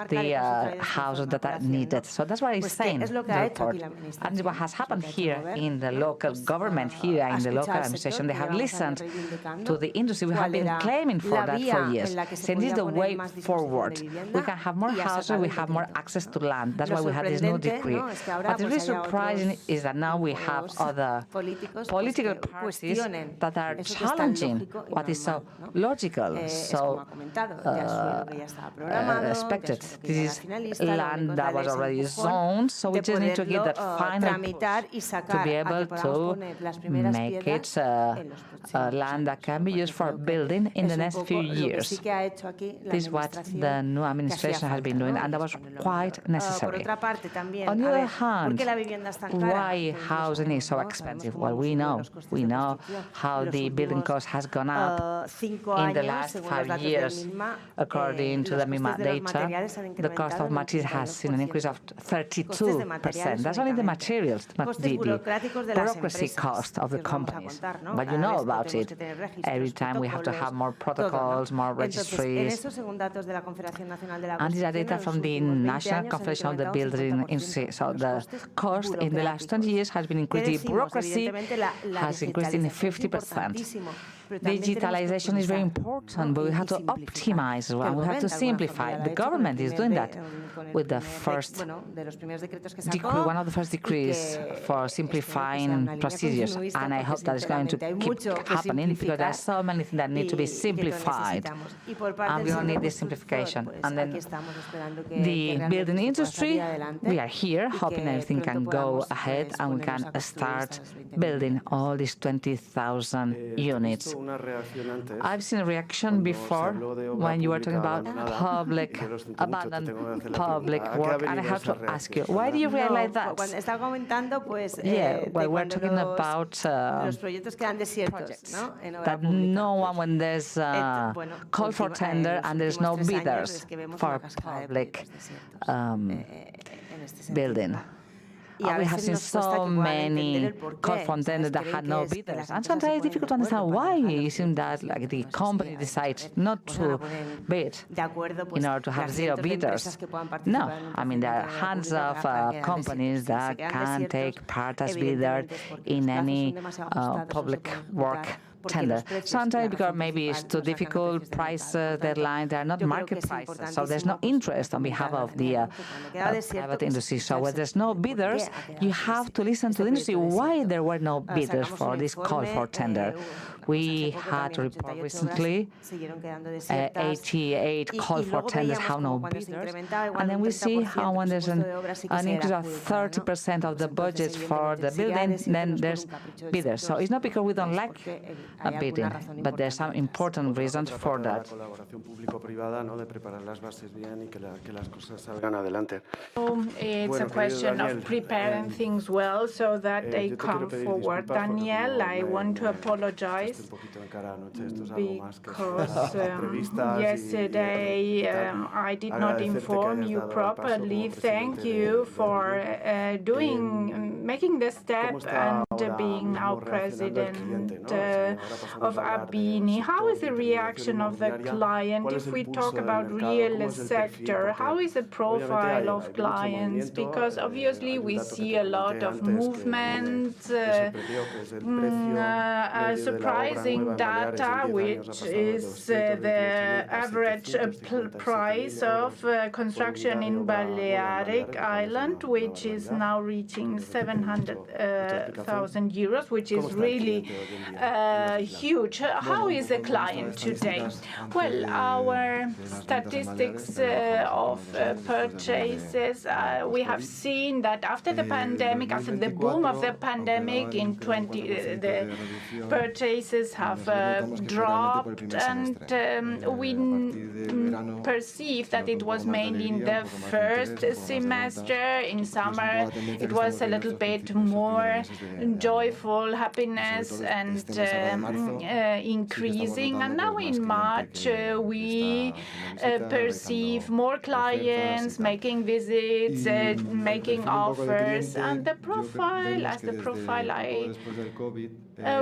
the houses that are needed. So that's what it's saying, the report. And what has happened here in the local government, here in the local administration, they have listened to the industry. We have been claiming for that for years, saying this is the way forward. We can have more houses, we have more access to land. That's why we have this new decree. What is really surprising is that now we have other political parties that are challenging what is so logical, so expected. This is land that was already zoned, so we just need to give that final push to be able to make it land that can be used for building in the next few years. This is what the new administration has been doing, and that was quite necessary. On the other hand, why housing is so expensive? Well, we know how the building cost has gone up in the last 5 years. According to the MIMA data, the cost of materials has seen an increase of 32%. That's only the materials, not the bureaucracy cost of the companies. But you know about it. Every time we have to have more protocols, more registries. And these are data from the National Confederation of the Building Industry. So the cost in the last 20 years has been increased. The bureaucracy has increased in 50%. Digitalization is very important, but we have to optimize as well. We have to simplify. The government is doing that with the first decree, one of the first decrees for simplifying procedures. And I hope that is going to keep happening because there are so many things that need to be simplified. And we all need this simplification. And then the building industry, we are here hoping everything can go ahead and we can start building all these 20,000 units. I've seen a reaction before when you were talking about abandoned public work, and I have to ask you, why do you realize that? Yeah, well, we're talking about projects that no one, when there's a call for tender and there's no bidders for public building. We have seen so many call for tenders that had no bidders. And sometimes it's difficult to understand why it isn't that like the company decides not to bid in order to have zero bidders. No, I mean there are hundreds of companies that can take part as bidder in any public work tender. Sometimes because maybe it's too difficult, price deadline, they are not market prices, so there's no interest on behalf of the private industry. So when there's no bidders, you have to listen to the industry why there were no bidders for this call for tender. We had a report recently, 88 call for tenders have no bidders, and then we see how when there's an increase of 30% of the budget for the building, then there's bidders. So it's not because we don't like bidding, but there's some important reasons for that. It's a question of preparing things well so that they come forward. Daniel, I want to apologize because yesterday I did not inform you properly. Thank you for making the step and being our president of ABINI. How is the reaction of the client? If we talk about real sector, how is the profile of clients? Because obviously we see a lot of movement, surprising data, which is the average price of construction in Balearic Island, which is now reaching 700,000 euros, which is really huge. How is the client today? Well, our statistics of purchases, we have seen that after the pandemic, after the boom of the pandemic in the purchases have dropped, and we perceive that it was mainly in the first semester. In summer, it was a little bit more joyful, happiness, and increasing. And now in March, we perceive more clients making visits, making offers, and the profile,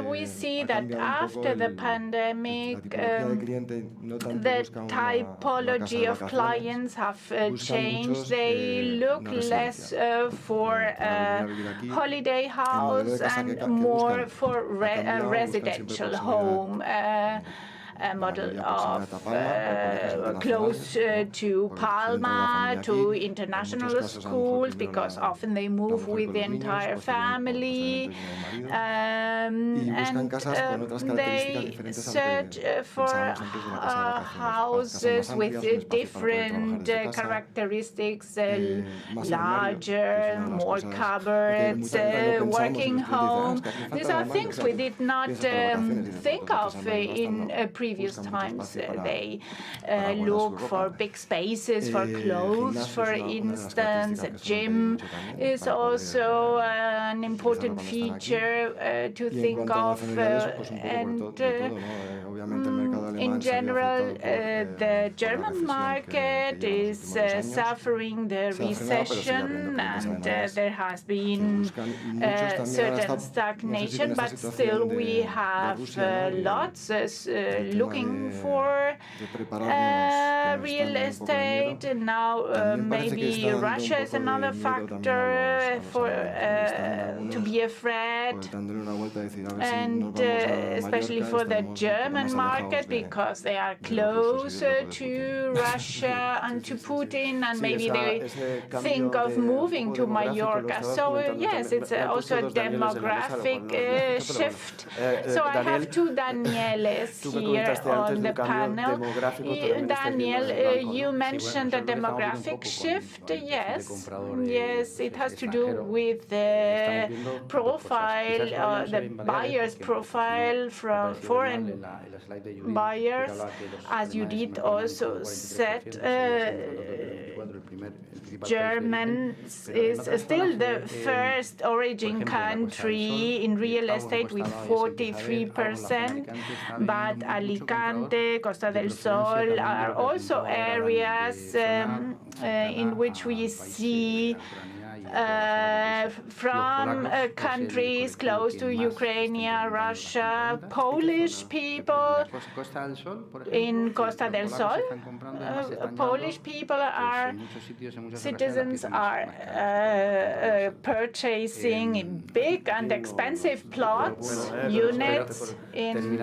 we see that after the pandemic, the typology of clients have changed. They look less for a holiday house and more for a residential home. A model of close to Palma, to international schools, because often they move with the entire family, and they search for houses with different characteristics, larger, more cupboards, working home. These are things we did not think of in previous times. They look for big spaces for clothes, for instance. A gym is also an important feature to think of, and In general, the German market is suffering the recession, and there has been certain stagnation, but still we have lots looking for real estate. Now maybe Russia is another factor to be afraid, and especially for the German market, because they are closer to Russia and to Putin, and maybe they think of moving to Mallorca. So yes, it's also a demographic shift. So I have two Danieles here on the panel. Daniel, you mentioned a demographic shift. Yes, it has to do with the profile, the buyer's profile from foreign buyers, as you did also said. Germany is still the first origin country in real estate with 43%, but Alicante, Costa del Sol are also areas in which we see from countries close to Ukraine, Russia, Polish people in Costa del Sol. Polish people are citizens are purchasing big and expensive plots, units in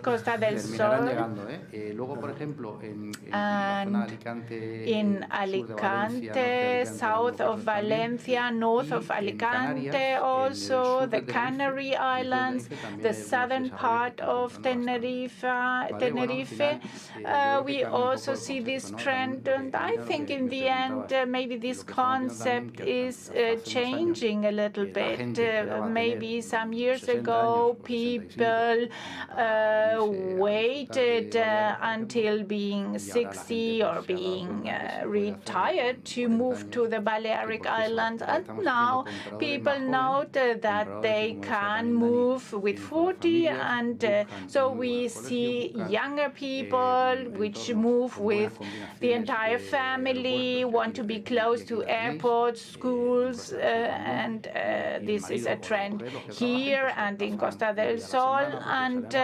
Costa del Sol, and in Alicante, south of Valencia, north of Alicante, also the Canary Islands, the southern part of Tenerife. We also see this trend, and I think in the end maybe this concept is changing a little bit. Maybe some years ago people waited until being 60 or being retired to move to the Balearic Islands, and now people note that they can move with 40, and so we see younger people which move with the entire family, want to be close to airports, schools, and this is a trend here and in Costa del Sol, and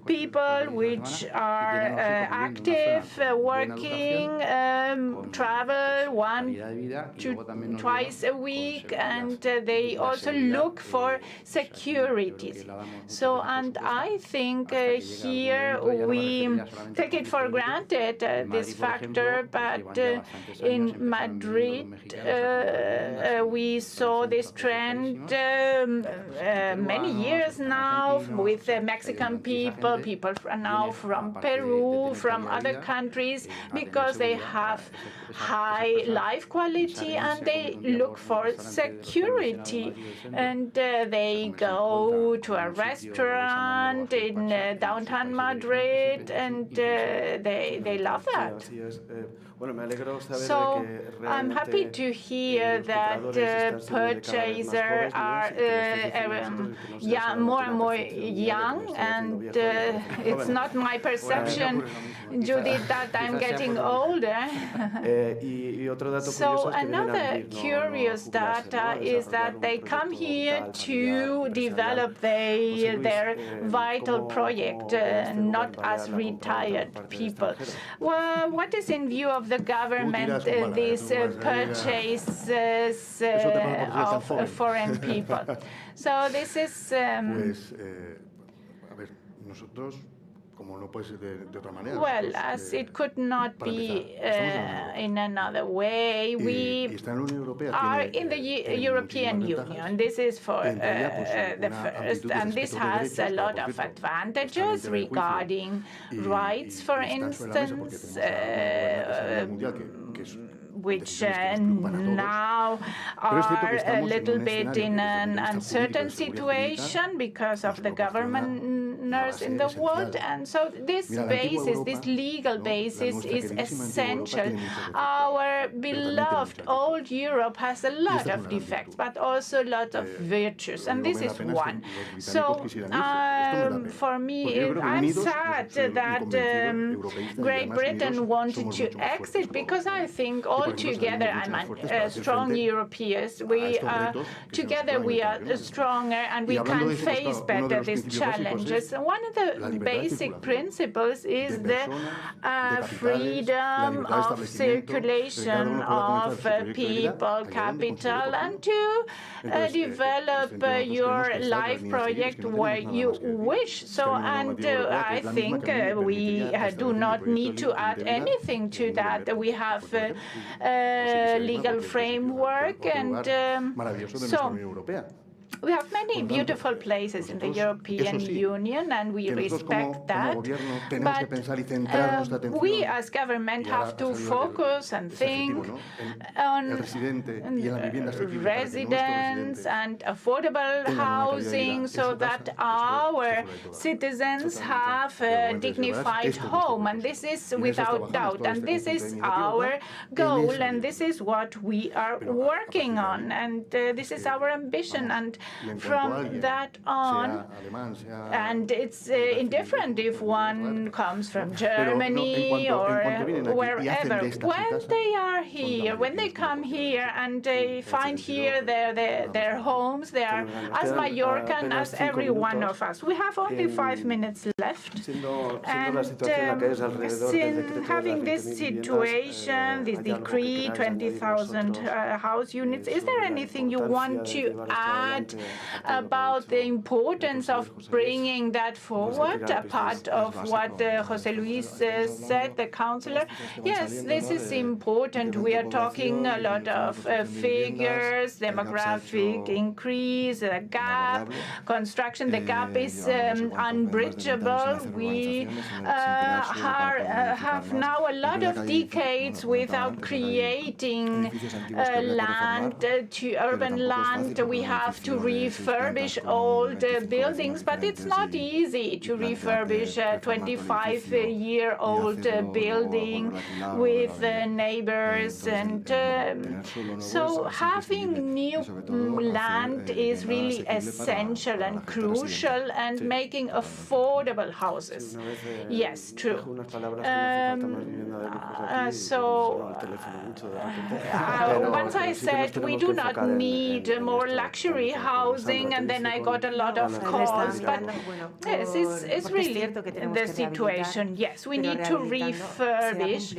people which are active, working, travel twice a week, and they also look for securities. So, and I think here we take it for granted, this factor, but in Madrid we saw this trend many years now with Mexican people now from Peru, from other countries, because they have high life quality and they look for security, and they go to a restaurant in downtown Madrid, and they love that. So I'm happy to hear that purchasers are more and more young, and it's not my perception, Judith, that I'm getting older. So another curious data is that they come here to develop their vital project, not as retired people. Well, what is in view of the government, these purchases of foreign people? So this is... Well, as it could not be in another way, we are in the European Union. This is for the first, and this has a lot of advantages regarding rights, for instance, which now are a little bit in an uncertain situation because of the government partners in the world. And so this basis, this legal basis is essential. Our beloved old Europe has a lot of defects, but also a lot of virtues, and this is one. So for me, I'm sad that Great Britain wanted to exit, because I think all together, I'm strong Europeans, together we are stronger and we can face better these challenges. One of the basic principles is the freedom of circulation of people, capital, and to develop your life project where you wish. So, and I think we do not need to add anything to that. We have a legal framework, and so we have many beautiful places in the European Union, and we respect that. But we as government have to focus and think on residents and affordable housing, so that our citizens have a dignified home. And this is without doubt. And this is our goal, and this is what we are working on. And this is our ambition. And from that on, and it's indifferent if one comes from Germany or wherever, when they are here, when they come here and they find here their homes, they are as Mallorcan as every one of us. We have only 5 minutes left, and since having this situation, this decree, 20,000 house units, is there anything you want to add about the importance of bringing that forward, a part of what José Luis said, the councillor? Yes, this is important. We are talking a lot of figures, demographic increase, the gap, construction. The gap is unbridgeable. We have now a lot of decades without creating land, to urban land. We have to refurbish old buildings, but it's not easy to refurbish a 25-year-old building with neighbors. And so having new land is really essential and crucial, and making affordable houses. Yes, true. Once I said we do not need more luxury housing, and then I got a lot of calls. But yes, it's really the situation. Yes, we need to refurbish,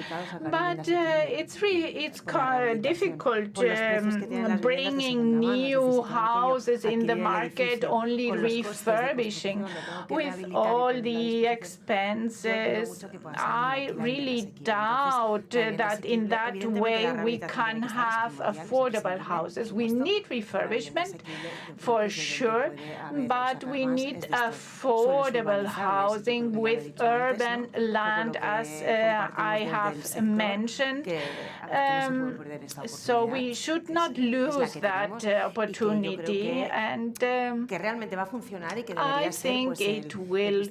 but it's difficult bringing new houses in the market, only refurbishing with all the expenses. I really doubt that in that way we can have affordable houses. We need refurbishment for sure, but we need affordable housing with urban land, as I have mentioned. So we should not lose that opportunity, and I think it will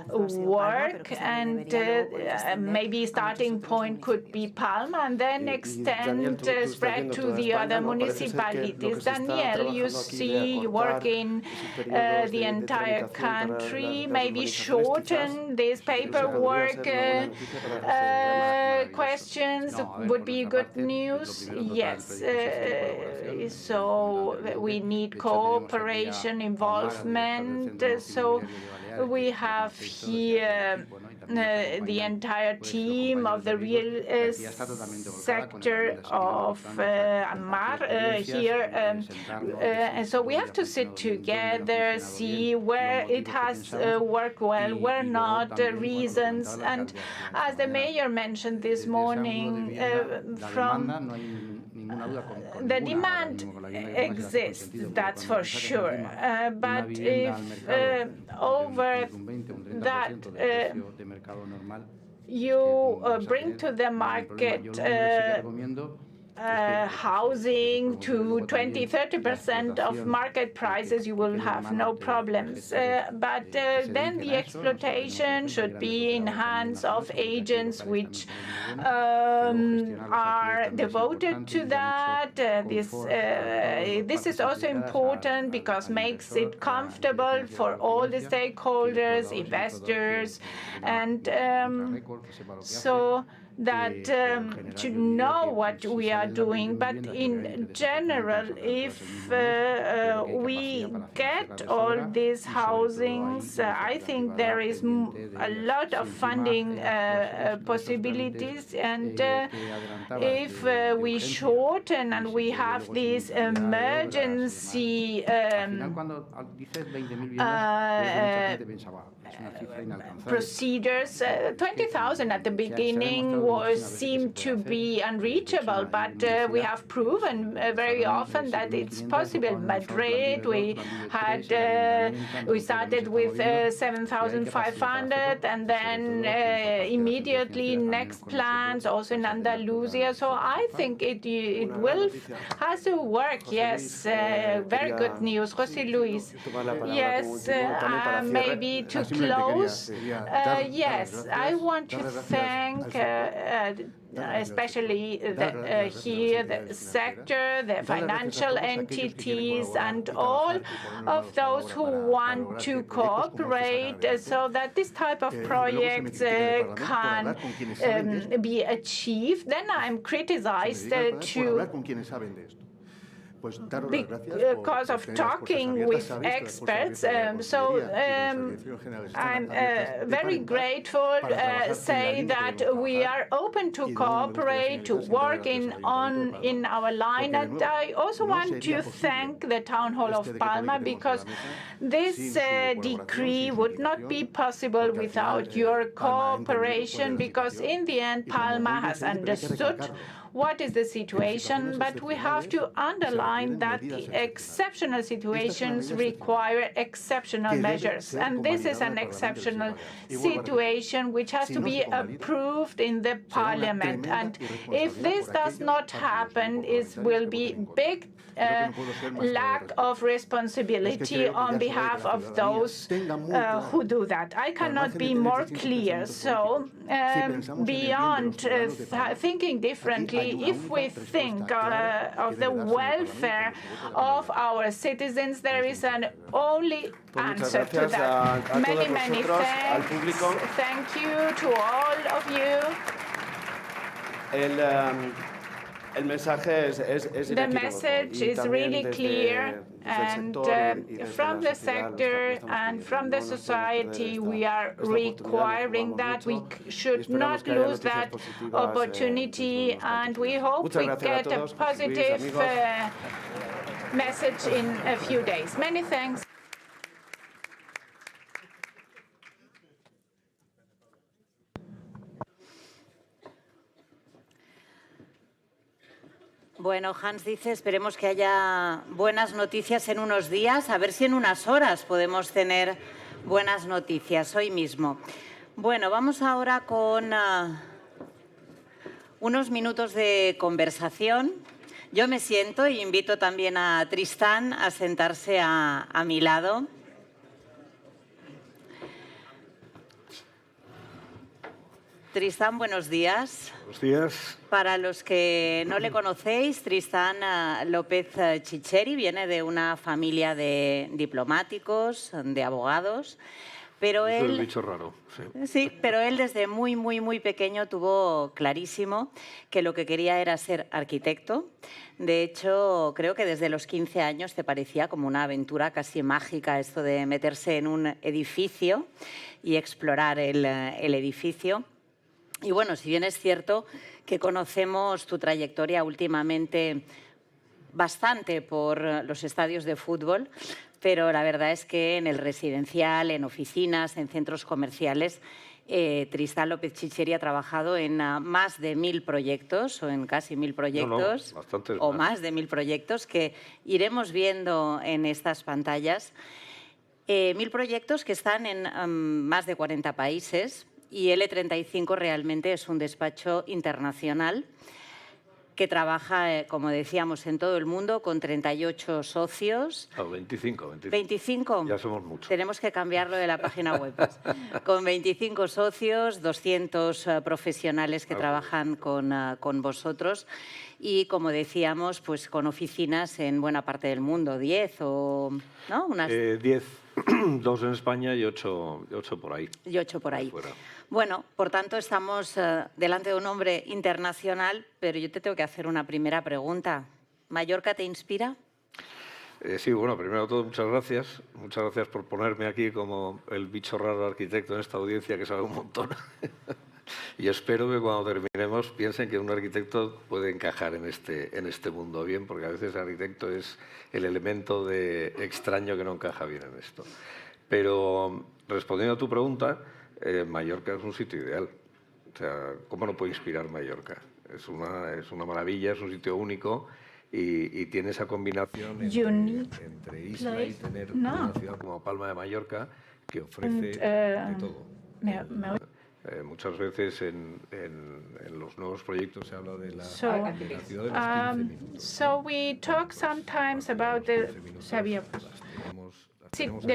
work, and maybe starting point could be Palma, and then extend, spread to the other municipalities. Daniel, you see, you work in the entire country, maybe shorten this paperwork questions would be good news. Yes, so we need cooperation, involvement. So we have here the entire team of the real sector of Mar here. And so we have to sit together, see where it has worked well, where not, reasons. And as the mayor mentioned this morning, the demand exists, that's for sure. But if over that you bring to the market housing to 20-30% of market prices, you will have no problems. But then the exploitation should be in hands of agents which are devoted to that. This is also important because makes it comfortable for all the stakeholders, investors, and so that to know what we are doing. But in general, if we get all these housings, I think there is a lot of funding possibilities. And if we shorten and we have these emergency procedures, 20,000 at the beginning seemed to be unreachable, but we have proven very often that it's possible. Madrid, we started with 7,500, and then immediately next plans also in Andalusia. So I think it has to work. Yes, very good news, José Luis. Yes, maybe to close. Yes, I want to thank especially here the sector, the financial entities, and all of those who want to cooperate so that this type of projects can be achieved. Then I'm criticized because of talking with experts. So I'm very grateful, say that we are open to cooperate, to work in our line. And I also want to thank the Town Hall of Palma, because this decree would not be possible without your cooperation, because in the end Palma has understood what is the situation, but we have to underline that the exceptional situations require exceptional measures. And this is an exceptional situation which has to be approved in the parliament. And if this does not happen, it will be big lack of responsibility on behalf of those who do that. I cannot be more clear. So beyond thinking differently, if we think of the welfare of our citizens, there is an only answer to that. Many, many thanks. Thank you to all of you. The message is really clear, and from the sector and from the society, we are requiring that. We should not lose that opportunity, and we hope we get a positive message in a few days. Many thanks. Bueno, Hans dice, esperemos que haya buenas noticias en unos días, a ver si en unas horas podemos tener buenas noticias, hoy mismo. Bueno, vamos ahora con unos minutos de conversación. Yo me siento y invito también a Tristán a sentarse a mi lado. Tristán, buenos días. Buenos días. Para los que no le conocéis, Tristán López Chicheri viene de una familia de diplomáticos, de abogados, pero Eso él... es el bicho raro, sí. Sí, pero él desde muy pequeño tuvo clarísimo que lo que quería era ser arquitecto. De hecho, creo que desde los 15 años te parecía como una aventura casi mágica esto de meterse en un edificio y explorar el edificio. Y bueno, si bien es cierto que conocemos tu trayectoria últimamente bastante por los estadios de fútbol, pero la verdad es que en el residencial, en oficinas, en centros comerciales, Tristán López Chicheri ha trabajado en más de 1000 proyectos o en casi 1000 proyectos o más de 1000 proyectos que iremos viendo en estas pantallas. 1000 proyectos que están en más de 40 países. Y L35 realmente es un despacho internacional. que trabaja, como decíamos, en todo el mundo, con 38 socios. 25. ¿25? Ya somos muchos. Tenemos que cambiarlo de la página web. Con 25 socios, 200 profesionales que trabajan con vosotros y, como decíamos, pues con oficinas en buena parte del mundo, 10 o... ¿no? 10, 2 en España y 8 por ahí. Y 8 por ahí. Fuera. Bueno, por tanto, estamos delante de un hombre internacional, pero yo te tengo que hacer una primera pregunta. ¿Mallorca te inspira? Sí, bueno, primero de todo, muchas gracias. Muchas gracias por ponerme aquí como el bicho raro arquitecto en esta audiencia que sabe un montón. Y espero que cuando terminemos piensen que un arquitecto puede encajar en este mundo bien, porque a veces el arquitecto es el elemento extraño que no encaja bien en esto. Pero respondiendo a tu pregunta, Mallorca es un sitio ideal. O sea, ¿cómo no puede inspirar Mallorca? Es una maravilla, es un sitio único y tiene esa combinación entre isla y tener una ciudad como Palma de Mallorca que ofrece de todo. Muchas veces en los nuevos proyectos se habla de la ciudad de los 15 minutos. So we talk sometimes about the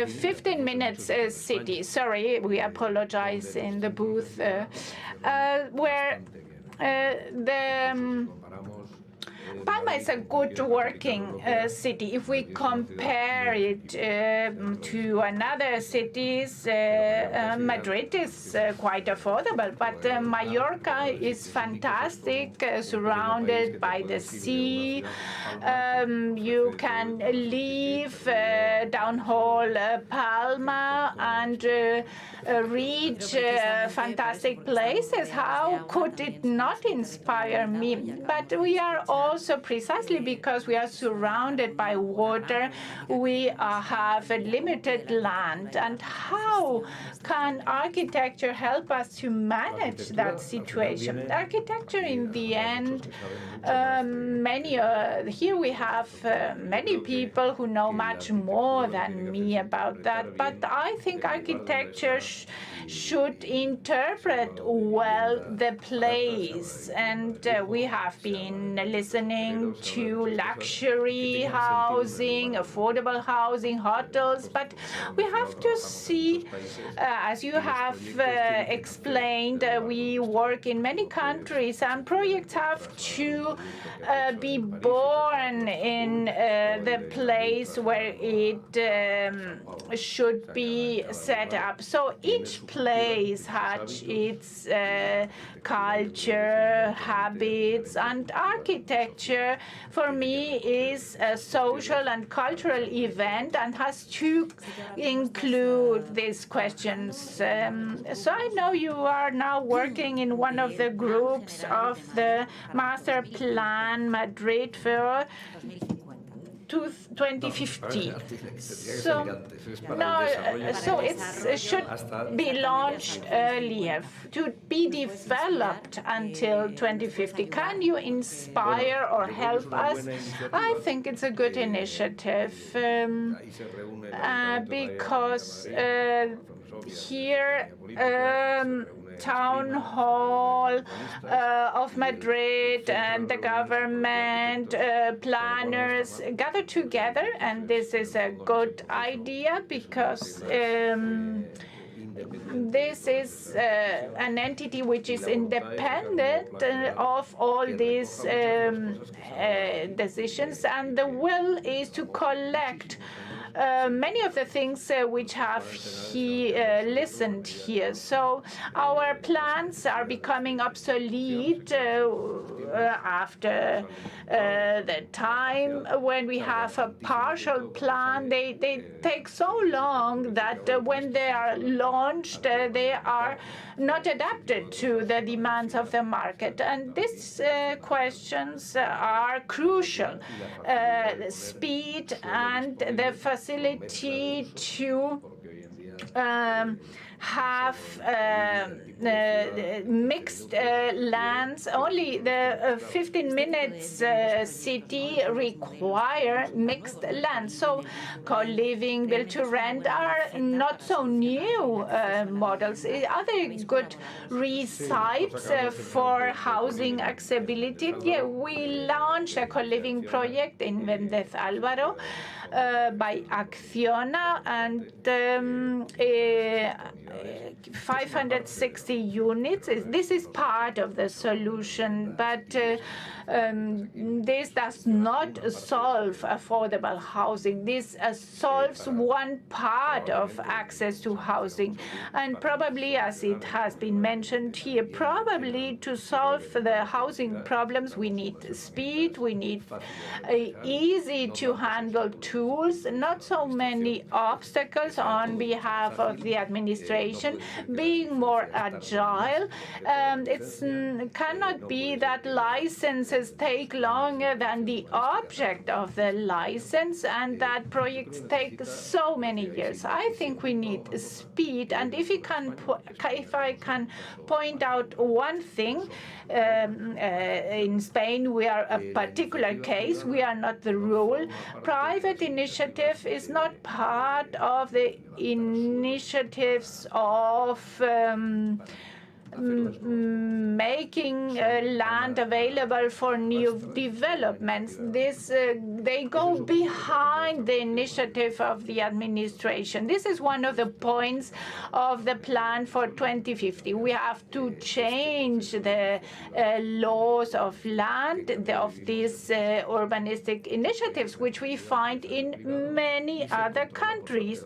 15 minutes city. Sorry, we apologize in the booth, where Palma is a good working city. If we compare it to another cities, Madrid is quite affordable, but Mallorca is fantastic, surrounded by the sea. You can leave downhole Palma and reach fantastic places. How could it not inspire me? But we are also, precisely because we are surrounded by water, we have a limited land. And how can architecture help us to manage that situation? Architecture, in the end, here we have many people who know much more than me about that, but I think architecture should interpret well the place. And we have been listening to luxury housing, affordable housing, hotels, but we have to see, as you have explained, we work in many countries and projects have to be born in the place where it should be set up. So each place has its culture, habits, and architecture, for me, is a social and cultural event and has to include these questions. So I know you are now working in one of the groups of the Master Plan Madrid for 2050. So it should be launched earlier to be developed until 2050. Can you inspire or help us? I think it's a good initiative because here Town Hall of Madrid and the government planners gather together, and this is a good idea because this is an entity which is independent of all these decisions, and the will is to collect many of the things which have listened here. So our plans are becoming obsolete after the time when we have a partial plan. They take so long that when they are launched, they are not adapted to the demands of the market. And these questions are crucial. Speed and the facility to have mixed lands. Only the 15 minutes city require mixed land. So co-living, build-to-rent are not so new models. Are there good sites for housing accessibility? Yeah, we launched a co-living project in Méndez Álvaro by Acciona, and 560 units. This is part of the solution, but this does not solve affordable housing. This solves one part of access to housing. And probably, as it has been mentioned here, probably to solve the housing problems, we need speed, we need easy to handle tools, not so many obstacles on behalf of the administration, being more agile. It cannot be that licenses take longer than the object of the license and that projects take so many years. I think we need speed, and if I can point out one thing, in Spain we are a particular case, we are not the rule. Private initiative is not part of the initiatives of making land available for new developments. They go behind the initiative of the administration. This is one of the points of the plan for 2050. We have to change the laws of land, of these urbanistic initiatives, which we find in many other countries.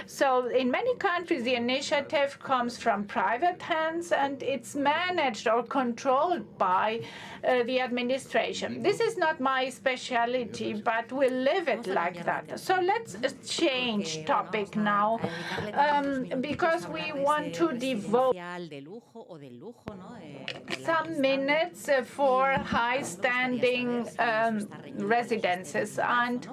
So in many countries, the initiative comes from private hands and it's managed or controlled by the administration. This is not my specialty, but we live it like that. So let's change topic now, because we want to devote some minutes for high-standing residences. And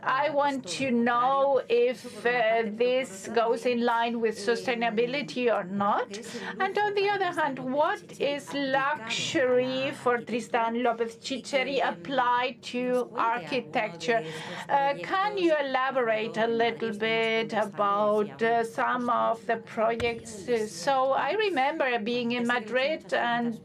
I want to know if this goes in line with sustainability or not. And on the other hand, what is luxury for Tristan Lopez Chicheri applied to architecture? Can you elaborate a little bit about some of the projects? So I remember being in Madrid and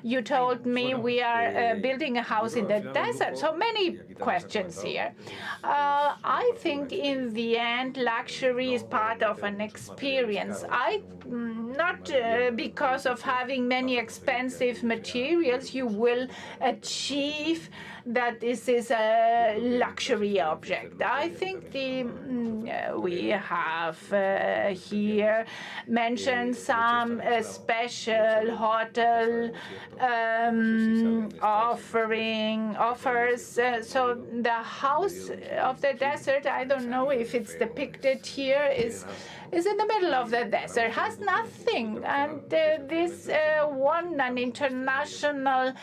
you told me we are building a house in the desert. So many questions here. I think in the end, luxury is part of an experience. Not because of having many expensive materials, you will achieve that this is a luxury object. I think we have here mentioned some special hotel offers. So the house of the desert, I don't know if it's depicted here, is in the middle of the desert, has nothing. And this won an international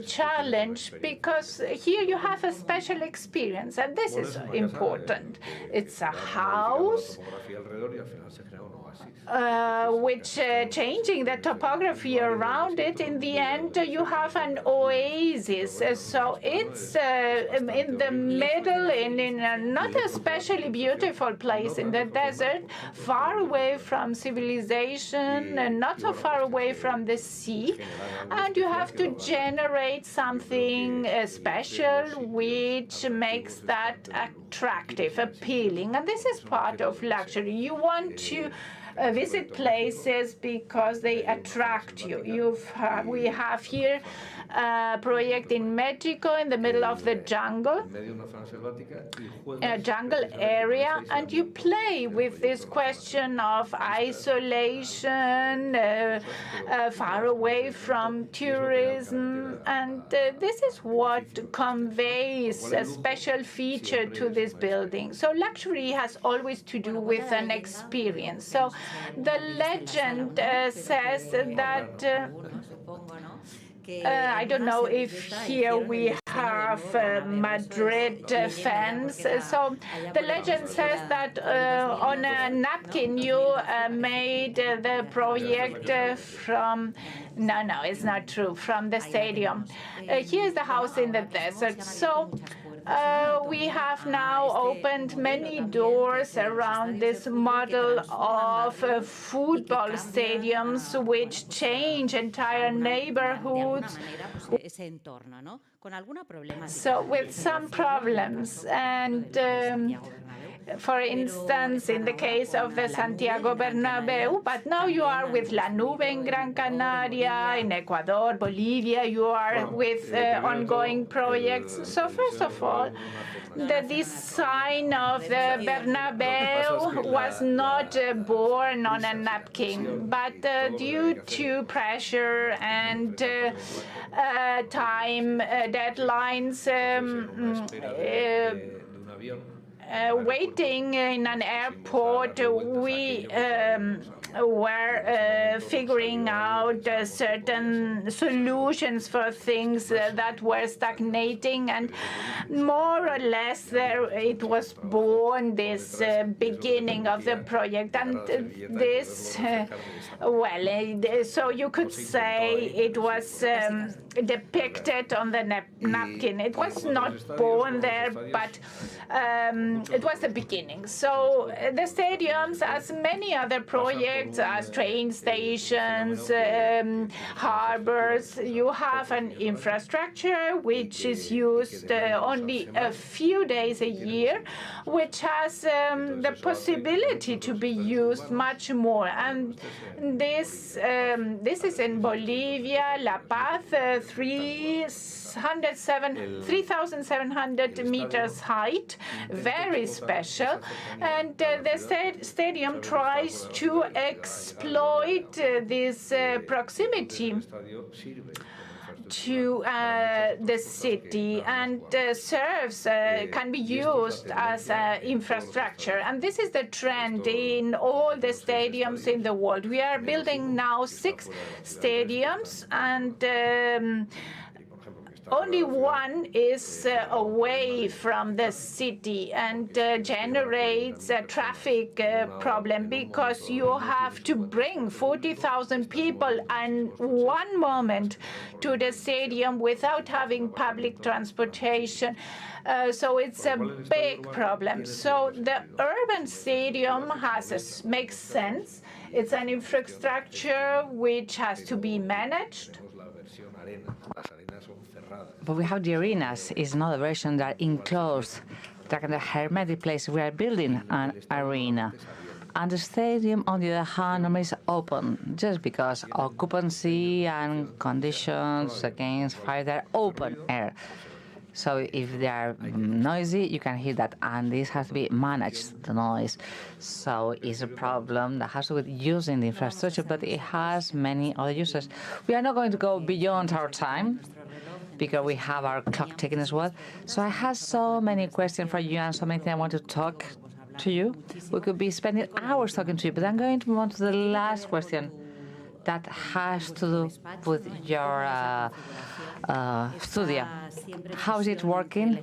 challenge because here you have a special experience, and this is important. It's a house which changing the topography around it, in the end you have an oasis. So it's in the middle, in a not especially beautiful place in the desert, far away from civilization and not so far away from the sea. And you have to generate something special which makes that attractive, appealing. And this is part of luxury. You want to visit places because they attract you. We have here a project in Mexico in the middle of the jungle, a jungle area, and you play with this question of isolation, far away from tourism, and this is what conveys a special feature to this building. So luxury has always to do with an experience. So the legend says that I don't know if here we have Madrid fans. So the legend says that on a napkin you made the project from, no, it's not true, from the stadium. Here's the house in the desert. So we have now opened many doors around this model of football stadiums which change entire neighborhoods. So with some problems, and for instance, in the case of the Santiago Bernabeu, but now you are with La Nube in Gran Canaria, in Ecuador, Bolivia, you are with ongoing projects. So first of all, the design of the Bernabeu was not born on a napkin, but due to pressure and time deadlines, waiting in an airport, we were figuring out certain solutions for things that were stagnating, and more or less it was born, this beginning of the project. And this, so you could say it was depicted on the napkin. It was not born there, but it was the beginning. So the stadiums, as many other projects, as train stations, harbors, you have an infrastructure which is used only a few days a year, which has the possibility to be used much more. And this is in Bolivia, La Paz, 3,700 meters height, very special. And the stadium tries to exploit this proximity to the city, and serves, can be used as infrastructure. And this is the trend in all the stadiums in the world. We are building now 6 stadiums, and only one is away from the city and generates a traffic problem, because you have to bring 40,000 people in one moment to the stadium without having public transportation. So it's a big problem. So the urban stadium makes sense. It's an infrastructure which has to be managed. But we have the arenas. It's another version that enclosed, that kind of hermetic place. We are building an arena. And the stadium, on the other hand, is open, just because occupancy and conditions against fire, they're open air. So if they are noisy, you can hear that, and this has to be managed, the noise. So it's a problem that has to do with using the infrastructure, but it has many other uses. We are not going to go beyond our time, because we have our clock ticking as well. So I have so many questions for you and so many things I want to talk to you. We could be spending hours talking to you, but I'm going to move on to the last question that has to do with your studio. How is it working?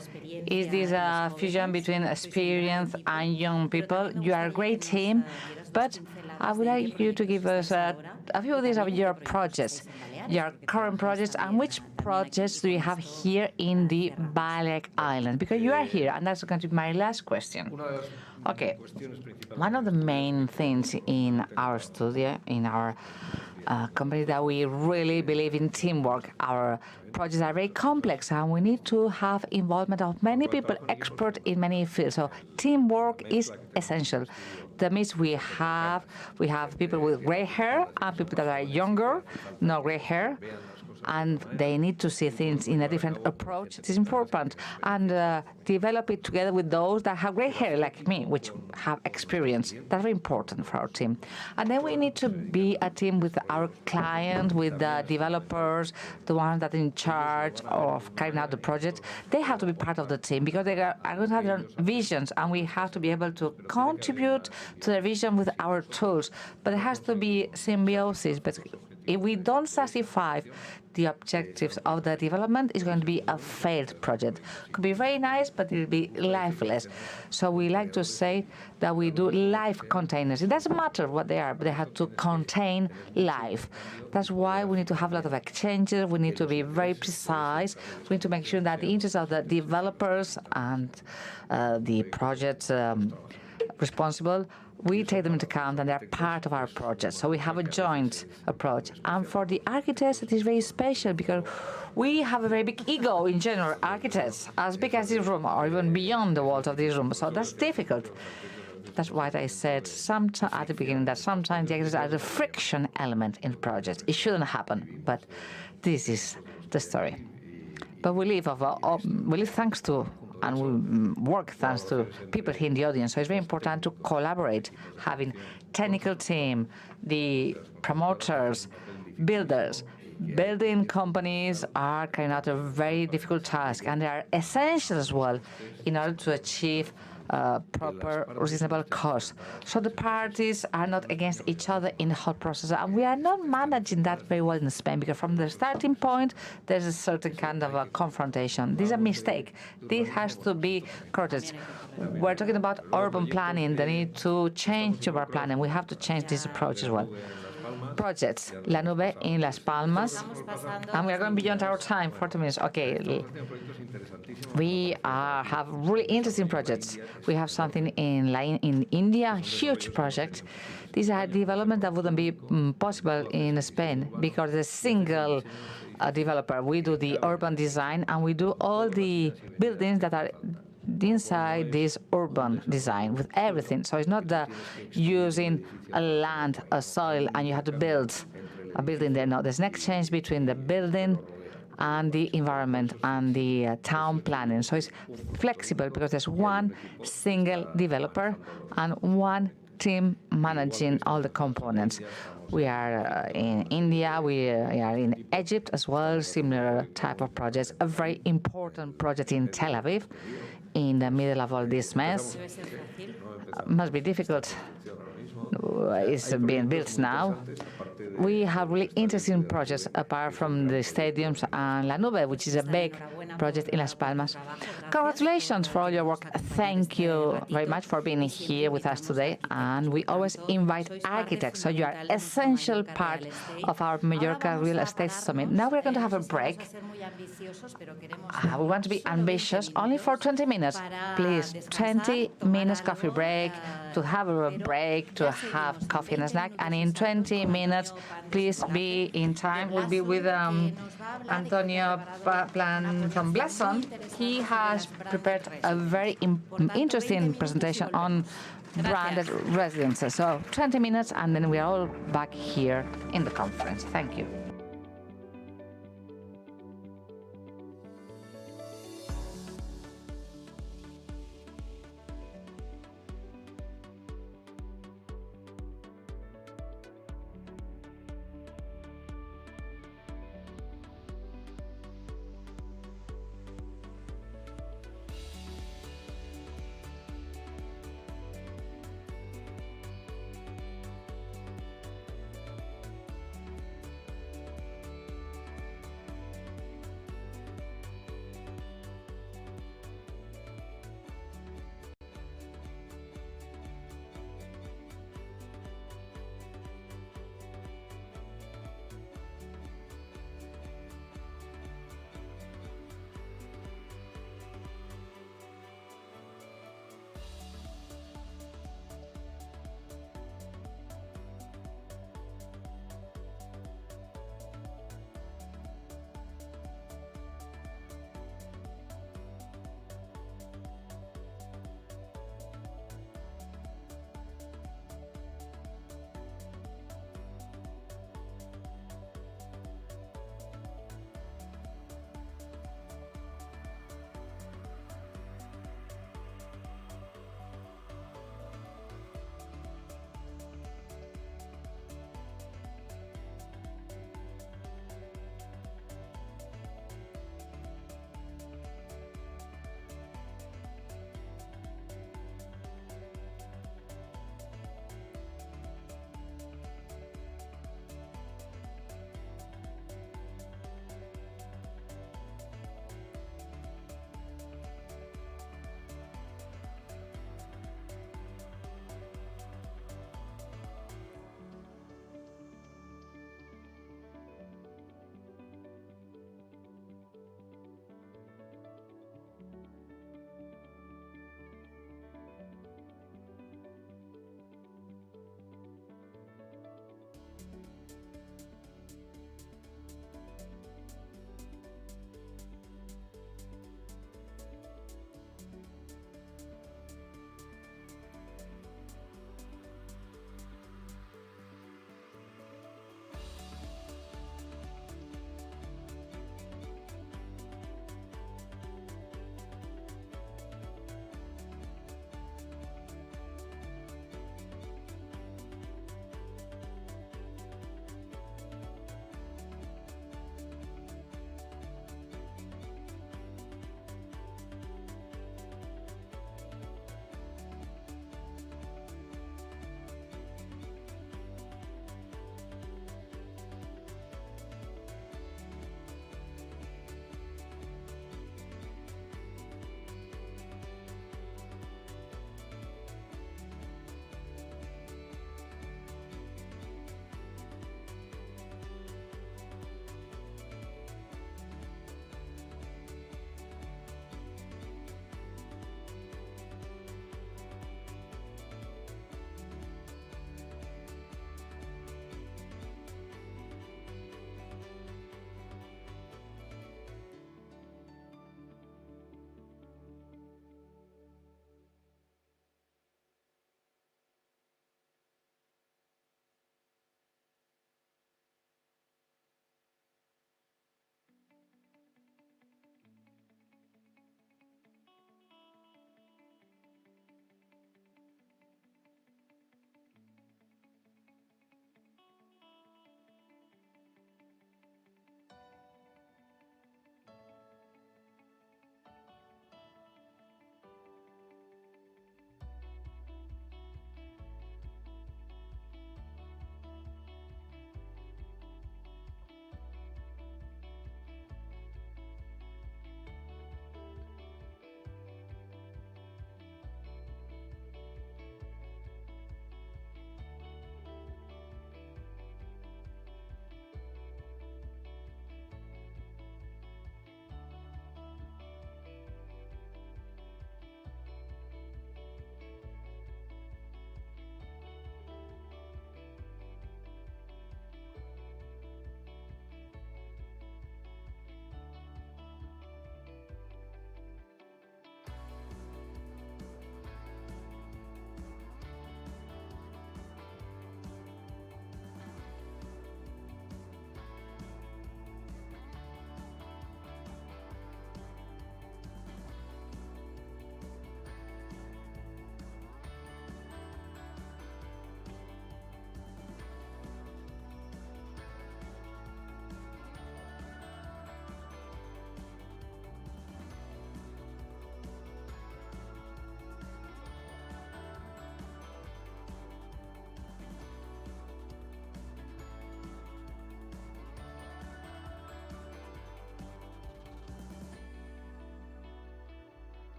Is this a fusion between experience and young people? You are a great team, but I would like you to give us a few of these of your projects, your current projects, and which projects do you have here in the Balearic Islands? Because you are here, and that's going to be my last question. Okay, one of the main things in our studio, in our company, that we really believe in teamwork. Our projects are very complex, and we need to have involvement of many people, expert in many fields. So teamwork is essential. That means we have people with gray hair and people that are younger, no gray hair, and they need to see things in a different approach. It is important. And develop it together with those that have gray hair, like me, which have experience. That's very important for our team. And then we need to be a team with our clients, with the developers, the ones that are in charge of carrying out the project. They have to be part of the team, because they are going to have their visions, and we have to be able to contribute to their vision with our tools. But it has to be symbiosis. But If we don't satisfy the objectives of the development, it's going to be a failed project. Could be very nice, but it'll be lifeless. So we like to say that we do life containers. It doesn't matter what they are, but they have to contain life. That's why we need to have a lot of exchanges. We need to be very precise. We need to make sure that the interests of the developers and the project responsible, we take them into account and they're part of our project. So we have a joint approach. And for the architects, it is very special because we have a very big ego in general, architects, as big as this room or even beyond the walls of this room. So that's difficult. That's why I said at the beginning that sometimes the architects are the friction element in projects. It shouldn't happen, but this is the story. But we live thanks to and we work thanks to people here in the audience. So it's very important to collaborate, having technical team, the promoters, builders. Building companies are carrying out a very difficult task, and they are essential as well in order to achieve proper, reasonable cost. So the parties are not against each other in the whole process. And we are not managing that very well in Spain, because from the starting point, there's a certain kind of a confrontation. This is a mistake. This has to be corrected. We're talking about urban planning. They need to change urban planning. We have to change this approach as well. Projects, La Nube in Las Palmas, and we are going beyond our time, 40 minutes. Okay, we have really interesting projects. We have something in India, huge project. These are development that wouldn't be possible in Spain because the single developer. We do the urban design and we do all the buildings that are inside this urban design with everything. So it's not the using a land, a soil, and you have to build a building there. No, there's an exchange between the building and the environment and the town planning. So it's flexible because there's one single developer and one team managing all the components. We are in India, we are in Egypt as well, similar type of projects. A very important project in Tel Aviv, in the middle of all this mess. Must be difficult. It's being built now. We have really interesting projects apart from the stadiums and La Nube, which is a big project in Las Palmas. Congratulations for all your work. Thank you very much for being here with us today. And we always invite architects, so you are essential part of our Mallorca Real Estate Summit. Now we're going to have a break. We want to be ambitious, only for 20 minutes. Please, 20 minutes coffee break, to have a break, to have coffee and a snack. And in 20 minutes, please be in time. We'll be with Antonio Plan from Blason. He has prepared a very interesting presentation on branded residences. So 20 minutes, and then we are all back here in the conference. Thank you.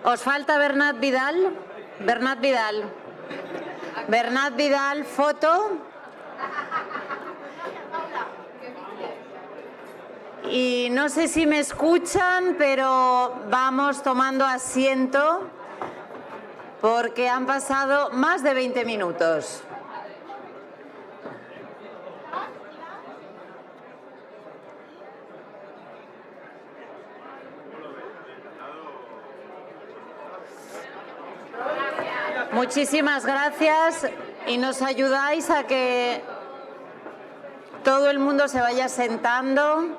Os falta Bernat Vidal. Bernat Vidal. Bernat Vidal, foto. Y no sé si me escuchan, pero vamos tomando asiento porque han pasado más de 20 minutos. Muchísimas gracias y nos ayudáis a que todo el mundo se vaya sentando.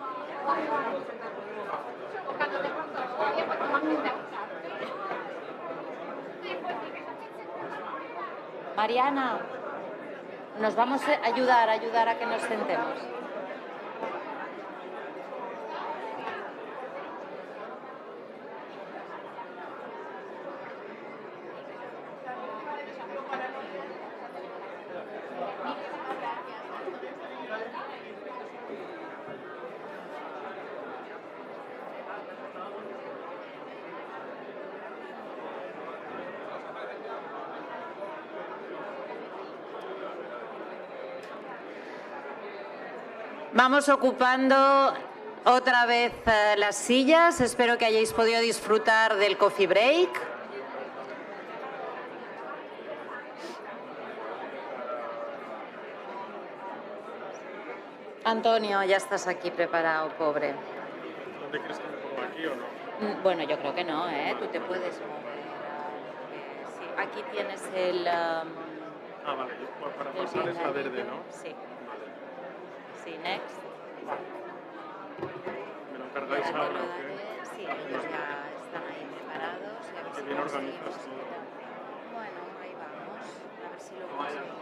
Mariana, nos vamos a ayudar a que nos sentemos. Vamos ocupando otra vez las sillas. Espero que hayáis podido disfrutar del coffee break. Antonio, ya estás aquí preparado, pobre. ¿Dónde crees que me pongo, aquí o no? Bueno, yo creo que no, ¿eh? Tú te puedes mover. Sí, aquí tienes el... Vale, para pasar es la verde, ¿no? Sí. Sí, next. ¿Me lo encargáis ahora o qué? Sí, ellos ya están ahí preparados. Qué bien organizas todo. Bueno, ahí vamos. A ver si lo conseguimos.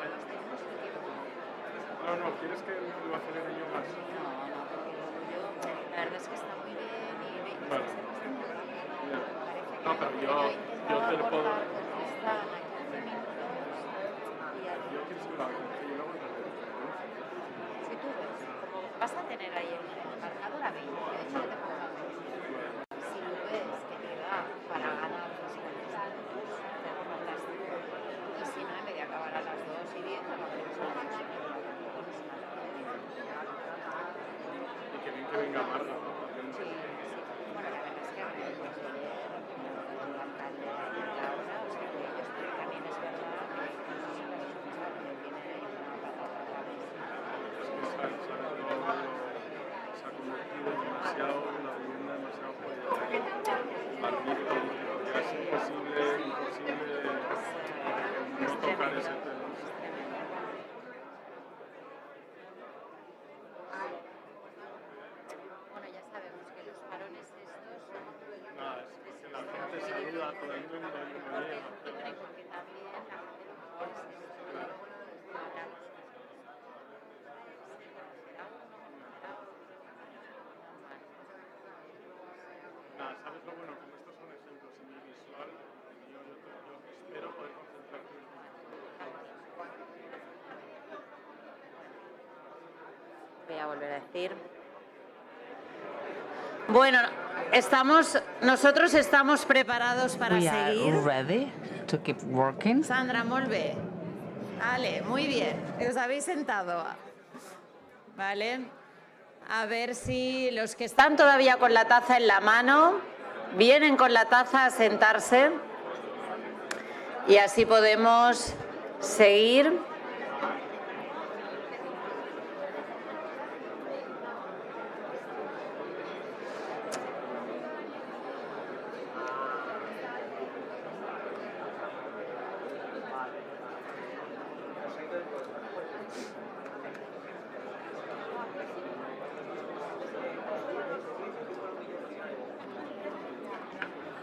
No, ¿quieres que lo acelere yo más? No, la verdad es que está muy bien y vale. No, pero yo te lo puedo... Yo quiero saber algo. Si tú ves, como vas a tener ahí el marcador a 20, de hecho que te pongo a 20. Si lo ves que te da para ganar los puntos, fantástico. Y si no, en vez de acabar a las 2 y 10, a las 2 y 10. Y que bien que venga Marga, ¿no? Sí. Bueno, la verdad es que ayer el alcalde de Laura, o sea que ellos también es verdad que no sé si las escuchado, pero tienen ahí una patata otra vez. Es que se ha convertido demasiado, la vivienda demasiado magnífica, ya es imposible no tocar ese tema. Bueno, ya sabemos que los parones estos son... Nada, es que la gente saluda a todo el mundo y no llega. Porque también la gente lo mejor es hablamos. Nada, ¿sabes lo bueno? Como estos son ejemplos individual, yo espero poder concentrarte en Voy a volver a decir. Bueno, nosotros estamos preparados para We are seguir. ready to keep working. Sandra, molt bé. Vale, muy bien. Os habéis sentado. Vale. A ver si los que están todavía con la taza en la mano vienen con la taza a sentarse y así podemos seguir.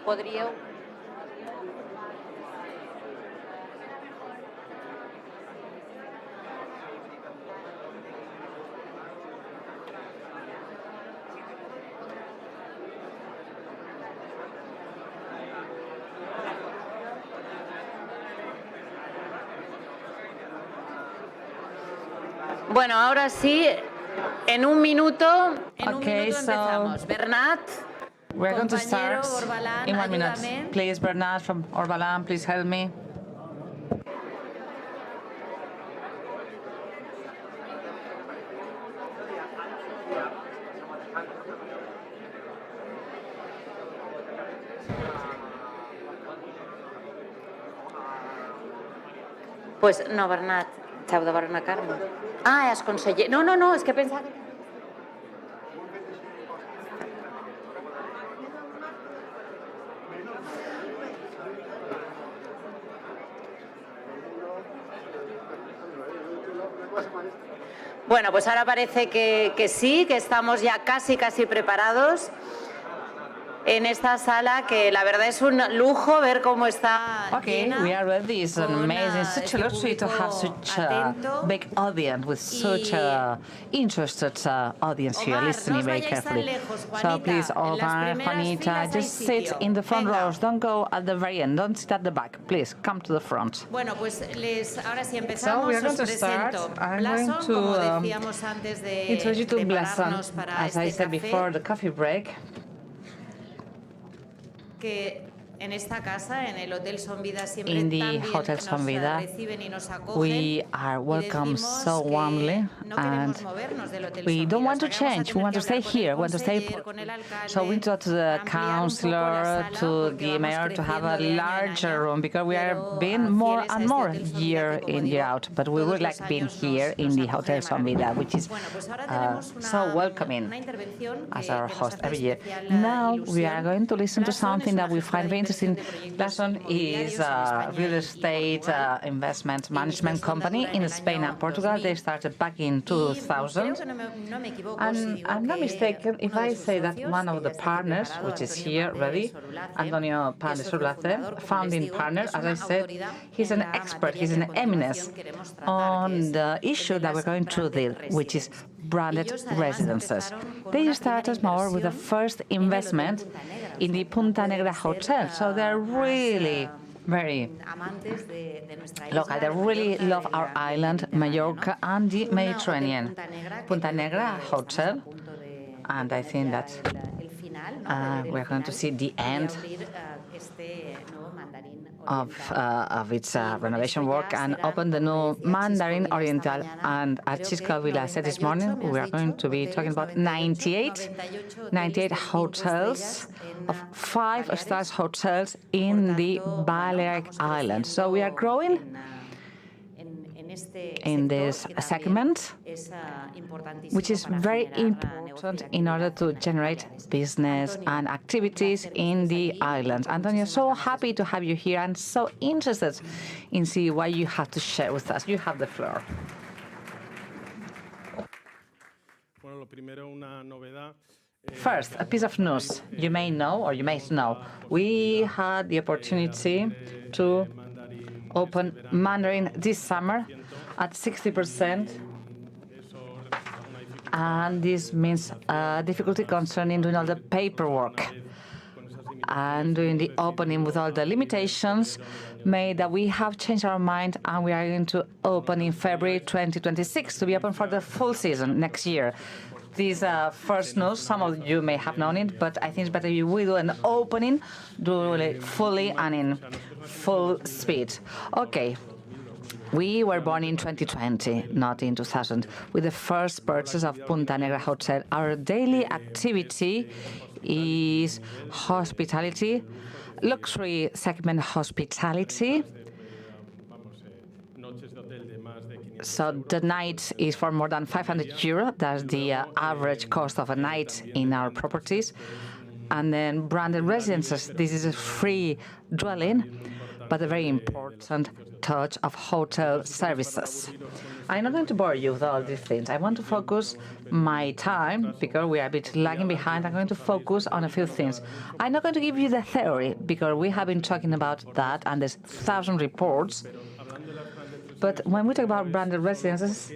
Podríeu... Bueno, ahora sí, en un minuto empezamos. Bernat. We're going to Compañero start Orbalán, in 1 minute. ayúdame. Please, Bernard from Orbalán, please help me. Pues no, Bernat, t'heu de veure una Carme. Ah, és conseller. No, no, no, és que pensava que... Bueno, pues ahora parece que sí, que estamos ya casi preparados en esta sala, que la verdad es un lujo ver cómo está llena. We are ready. It's amazing, such a luxury to have such a big audience with such a interested audience here listening very carefully. So please, Omar, Juanita, just sit in the front rows. Don't go at the very end. Don't sit at the back. Please come to the front. Bueno, pues ahora sí So empezamos. we are going Os to start. presento I'm Blason, going como to decíamos antes de introduce you to prepararnos Blason, para as I este said café, before the coffee break. que en esta casa, en el Hotel Son Vida, siempre In the tan bien Hotel Son Vida, reciben y nos acogen. we are welcomed so warmly, no and queremos movernos del Hotel we Son don't Vida, want to o sea, que vamos a change. We tener want que to stay hablar con el here. We want to stay conseller, put. con el alcalde, So we need to go to the ampliar un poco la councillor, sala, to porque the vamos mayor, to have a creciendo de año en larger año, room, because we are pero, being more fieles a and este more Hotel Son Vida, year que, como in, year digo, out. But we todos would los like being años here in nos the acoge Hotel de Son maravilla. Vida, which is Bueno, pues ahora tenemos so welcoming una intervención as que our nos host hace every year. especial Now we ilusión. are going to listen to Blason something es that una we gestora find de very interesting. inversión de proyectos Blason is inmobiliarios en a España real y estate Portugal. investment management company in Spain and Portugal. They started back in 2000. And I'm not mistaken if I say that one of the partners, which is here ready, Antonio Pan de Surlace, founding partner, as I said, he's an expert, he's an eminence on the issue that we're going to deal, which is branded residences. They started more with the first investment in the Punta Negra hotel, so they're really very local. They really love our island, Mallorca, and the Mediterranean. Punta Negra hotel, and I think that we're going to see the end of its renovation work and open the new Mandarin Oriental. And as Chisco Villa said this morning, we are going to be talking about 98 hotels of 5-star hotels in the Balearic Islands. So we are growing in this segment, which is very important in order to generate business and activities in the islands. Antonio, so happy to have you here and so interested in see what you have to share with us. You have the floor. First, a piece of news. You may know or you may know. We had the opportunity to open Mandarin this summer at 60%, and this means difficulty concerning doing all the paperwork and doing the opening with all the limitations made that we have changed our mind, and we are going to open in February 2026 to be open for the full season next year. This first news, some of you may have known it, but I think it's better if we do an opening, do it fully and in full speed. Okay. We were born in 2020, not in 2000, with the first purchase of Punta Negra Hotel. Our daily activity is hospitality, luxury segment hospitality. So the night is for more than 500 euro. That's the average cost of a night in our properties. And then branded residences. This is a free dwelling, but a very important touch of hotel services. I'm not going to bore you with all these things. I want to focus my time, because we are a bit lagging behind. I'm going to focus on a few things. I'm not going to give you the theory, because we have been talking about that, and there's 1,000 reports. But when we talk about branded residences,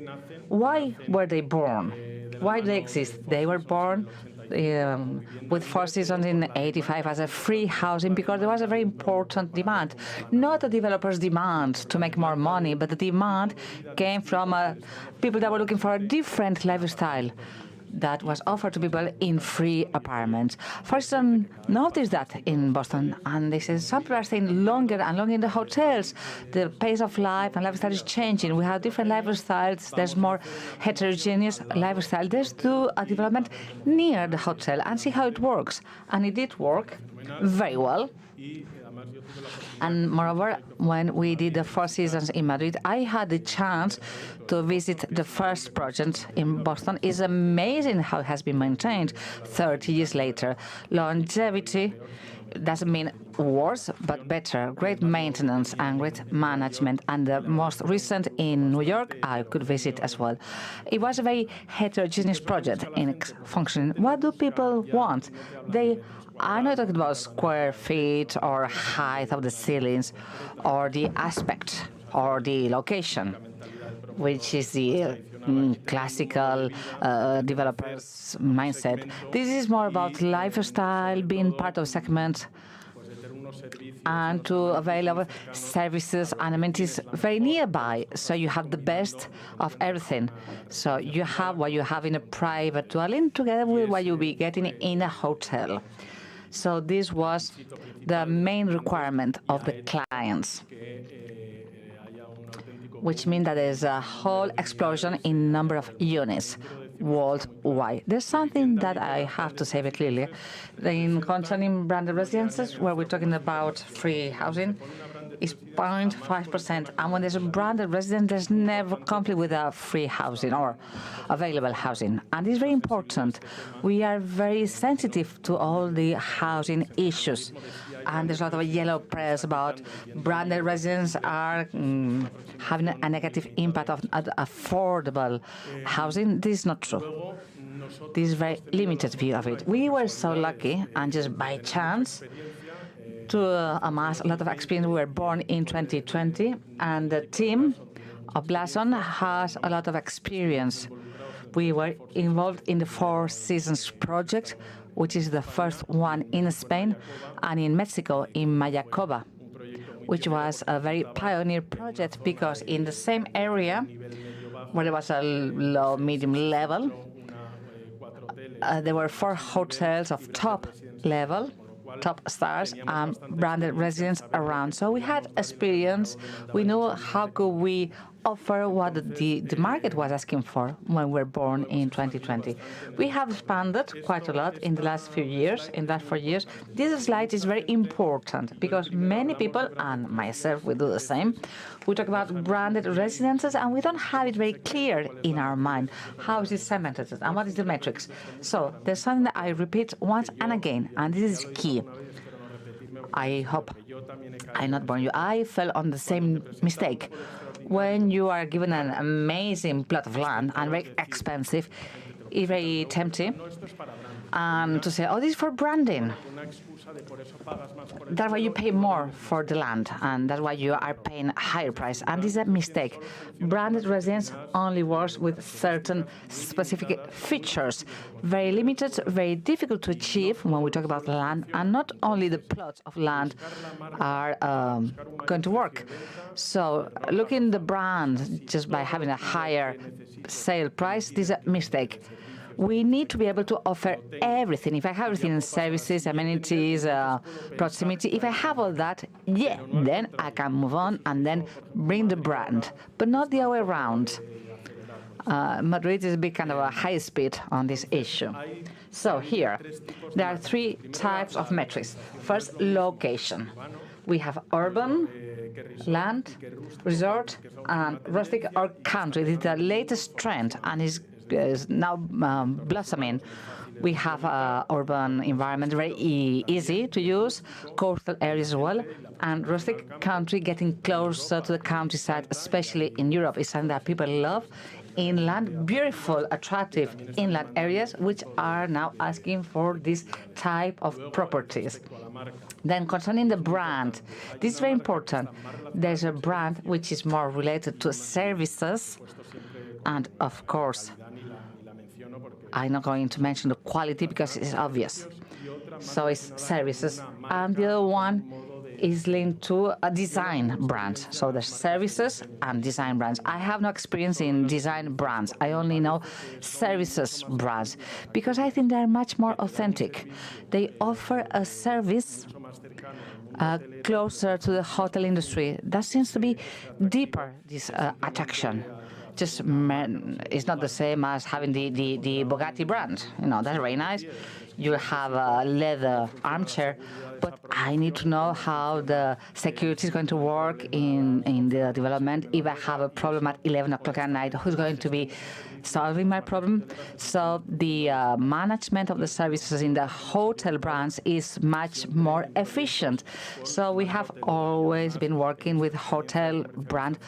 why were they born? Why do they exist? They were born with Four Seasons in 1985 as a free housing, because there was a very important demand. Not the developers' demand to make more money, but the demand came from people that were looking for a different lifestyle. that was offered to people in free apartments. First, notice that in Boston, and this is some people are staying longer and longer in the hotels. The pace of life and lifestyle is changing. We have different lifestyles. There's more heterogeneous lifestyle. Let's do a development near the hotel and see how it works. And it did work very well. And moreover, when we did the Four Seasons in Madrid, I had the chance to visit the first project in Boston. It's amazing how it has been maintained 30 years later. Longevity doesn't mean worse, but better. Great maintenance and great management. And the most recent in New York, I could visit as well. It was a very heterogeneous project in functioning. What do people want? I'm not talking about square feet or height of the ceilings or the aspect or the location, which is the classical developer's mindset. This is more about lifestyle, being part of a segment, and to avail of services and amenities very nearby, so you have the best of everything. So you have what you have in a private dwelling together with what you'll be getting in a hotel. So this was the main requirement of the clients, which means that there's a whole explosion in number of units worldwide. There's something that I have to say very clearly. In concerning branded residences, where we're talking about free housing, is 0.5%. And when there's a branded residence, there's never conflict with a free housing or available housing. And it's very important. We are very sensitive to all the housing issues. And there's a lot of yellow press about branded residents are having a negative impact on affordable housing. This is not true. This is a very limited view of it. We were so lucky, and just by chance, to amass a lot of experience. We were born in 2020, and the team of Blason has a lot of experience. We were involved in the Four Seasons project, which is the first one in Spain, and in Mexico, in Mayacoba, which was a very pioneer project because in the same area where there was a low, medium level, there were 4 hotels of top level, top stars, and branded residents around. So we had experience. We knew how could we offer what the market was asking for when we were born in 2020. We have expanded quite a lot in the last few years, in that 4 years. This slide is very important because many people, and myself, we do the same, we talk about branded residences and we don't have it very clear in our mind. How is it cemented and what is the metrics? So there's something that I repeat once and again, and this is key. I hope I'm not boring you. I fell on the same mistake. When you are given an amazing plot of land and very expensive, it's very tempting to say, oh, this is for branding. That's why you pay more for the land, and that's why you are paying a higher price. And this is a mistake. Branded residence only works with certain specific features, very limited, very difficult to achieve when we talk about land, and not only the plots of land are going to work. So looking the brand just by having a higher sale price, this is a mistake. We need to be able to offer everything. If I have everything in services, amenities, proximity, if I have all that, yeah, then I can move on and then bring the brand, but not the other way around. Madrid is a big kind of a high speed on this issue. So here, there are 3 types of metrics. First, location. We have urban, land, resort, and rustic or country. This is the latest trend and is now blossoming. We have urban environment, very easy to use, coastal areas as well, and rustic country getting closer to the countryside, especially in Europe. It's something that people love. Inland, beautiful, attractive inland areas, which are now asking for this type of properties. Then concerning the brand, this is very important. There's a brand which is more related to services, and of course, I'm not going to mention the quality because it's obvious. So it's services. And the other one is linked to a design brand. So there's services and design brands. I have no experience in design brands. I only know services brands because I think they are much more authentic. They offer a service closer to the hotel industry. That seems to be deeper, this attraction. Just it's not the same as having the Bugatti brand. You know, that's very nice. You have a leather armchair, but I need to know how the security is going to work in the development. If I have a problem at 11 o'clock at night, who's going to be solving my problem? So the management of the services in the hotel brands is much more efficient. So we have always been working with hotel brand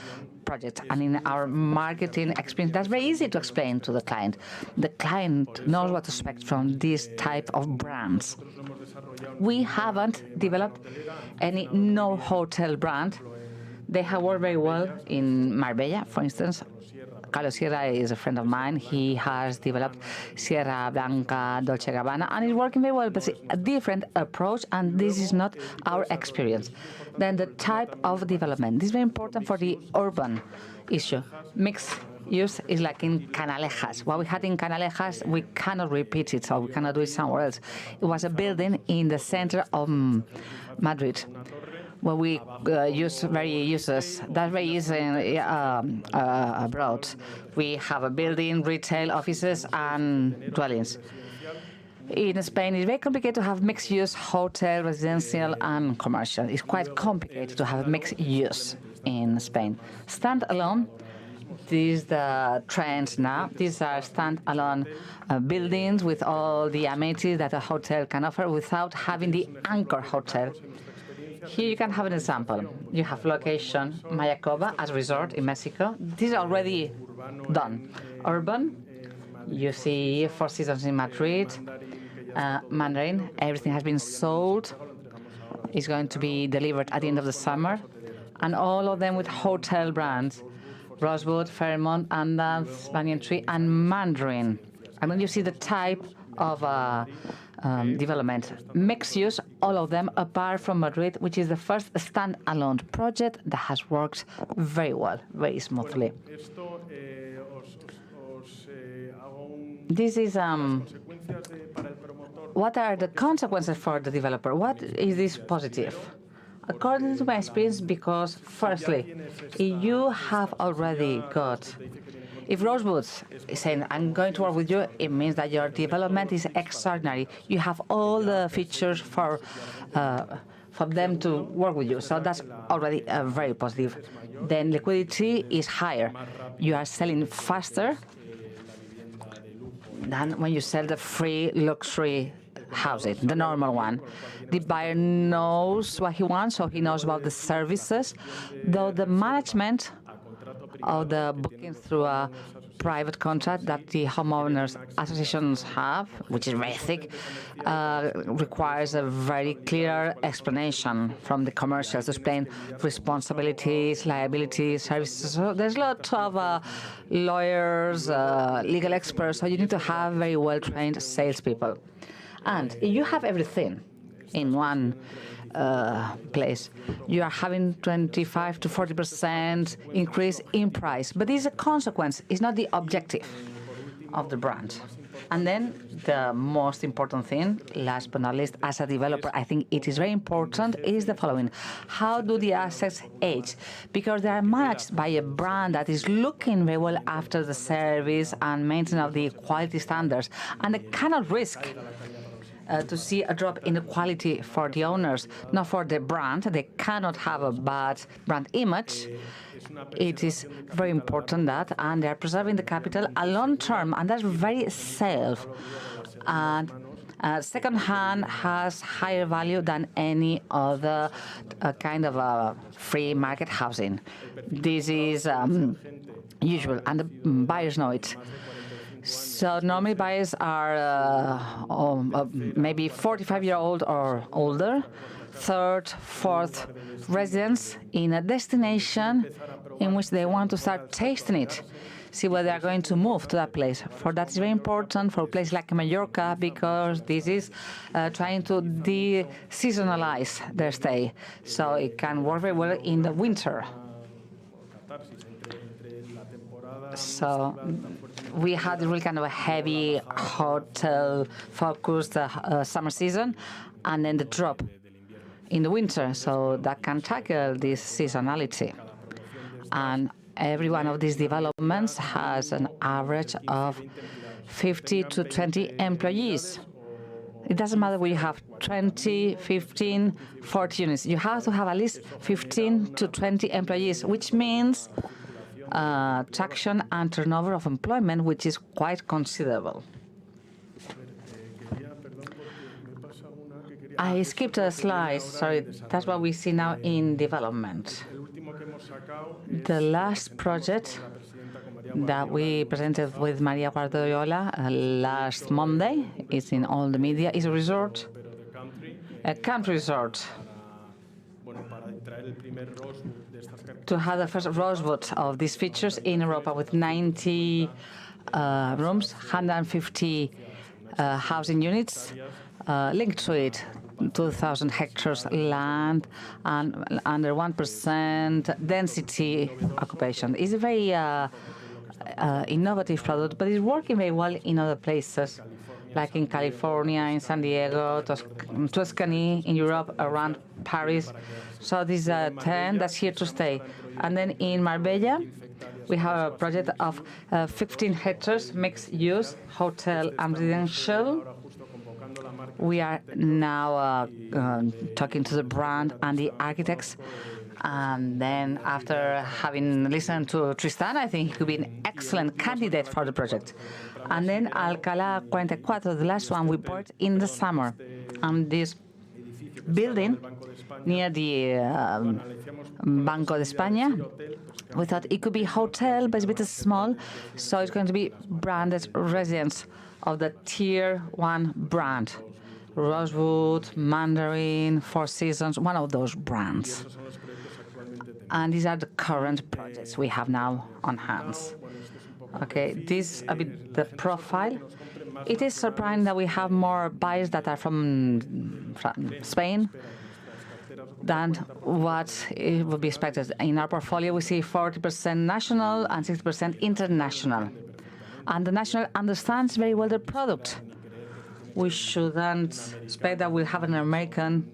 project, and in our marketing experience, that's very easy to explain to the client. The client knows what to expect from this type of brands. We haven't developed any no hotel brand. They have worked very well in Marbella, for instance. Carlos Sierra is a friend of mine. He has developed Sierra Blanca, Dolce Gabbana, and it's working very well, but it's a different approach, and this is not our experience. Then the type of development. This is very important for the urban issue. Mixed use is like in Canalejas. What we had in Canalejas, we cannot repeat it, so we cannot do it somewhere else. It was a building in the center of Madrid, where we use very uses. That's very easy abroad. We have a building, retail, offices, and dwellings. In Spain, it's very complicated to have mixed use, hotel, residential, and commercial. It's quite complicated to have mixed use in Spain. Standalone, this is the trend now. These are standalone buildings with all the amenities that a hotel can offer without having the anchor hotel. Here you can have an example. You have location Mayacoba as resort in Mexico. This is already done. Urban, you see Four Seasons in Madrid, Mandarin, everything has been sold. It's going to be delivered at the end of the summer. And all of them with hotel brands, Rosewood, Fairmont, Andaz, Banyan Tree, and Mandarin. And then you see the type of development. Mixed use, all of them, apart from Madrid, which is the first standalone project that has worked very well, very smoothly. This is what are the consequences for the developer? What is this positive? According to my experience, because firstly, if you have already got, if Rosewood is saying, I'm going to work with you, it means that your development is extraordinary. You have all the features for them to work with you. So that's already very positive. Then liquidity is higher. You are selling faster than when you sell the free luxury housing, the normal one. The buyer knows what he wants, so he knows about the services, though the management of the booking through a private contract that the homeowners associations have, which is very thick, requires a very clear explanation from the commercials to explain responsibilities, liabilities, services. So there's a lot of lawyers, legal experts, so you need to have very well-trained salespeople. And if you have everything in one place, you are having 25 to 40% increase in price. But this is a consequence. It's not the objective of the brand. And then the most important thing, last but not least, as a developer, I think it is very important, is the following. How do the assets age? Because they are managed by a brand that is looking very well after the service and maintenance of the quality standards. And they cannot risk to see a drop in the quality for the owners, not for the brand. They cannot have a bad brand image. It is very important that, and they are preserving the capital a long term, and that's very safe. And second-hand has higher value than any other kind of free market housing. This is usual, and the buyers know it. So normally buyers are maybe 45-year-old or older, third, fourth residents in a destination in which they want to start tasting it, see whether they are going to move to that place. For that is very important for a place like Mallorca, because this is trying to de-seasonalize their stay, so it can work very well in the winter. So we had really kind of a heavy hotel-focused summer season, and then the drop in the winter, so that can tackle this seasonality. And every one of these developments has an average of 50 to 20 employees. It doesn't matter whether you have 20, 15, 40 units. You have to have at least 15 to 20 employees, which means traction and turnover of employment, which is quite considerable. I skipped a slide, sorry, that's what we see now in development. The last project that we presented with Maria Guardiola last Monday, is in all the media, is a resort, a country resort, to have the first Rosewood of these features in Europa, with 90 rooms, 150 housing units linked to it, 2,000 hectares land, and under 1% density occupation. It's a very innovative product, but it's working very well in other places, like in California, in San Diego, Tuscany, in Europe, around Paris. So this is a trend that's here to stay. And then in Marbella, we have a project of 15 hectares, mixed use, hotel and residential. We are now talking to the brand and the architects. And then after having listened to Tristan, I think he could be an excellent candidate for the project. And then Alcalá 44, the last one we bought in the summer. And this building near the Banco de España, we thought it could be hotel, but it's a bit small, so it's going to be branded residence of the Tier 1 brand. Rosewood, Mandarin, Four Seasons, one of those brands. And these are the current projects we have now on hands. Okay, this is a bit the profile. It is surprising that we have more buyers that are from Spain than what it would be expected. In our portfolio, we see 40% national and 60% international. And the national understands very well the product. We shouldn't expect that we'll have an American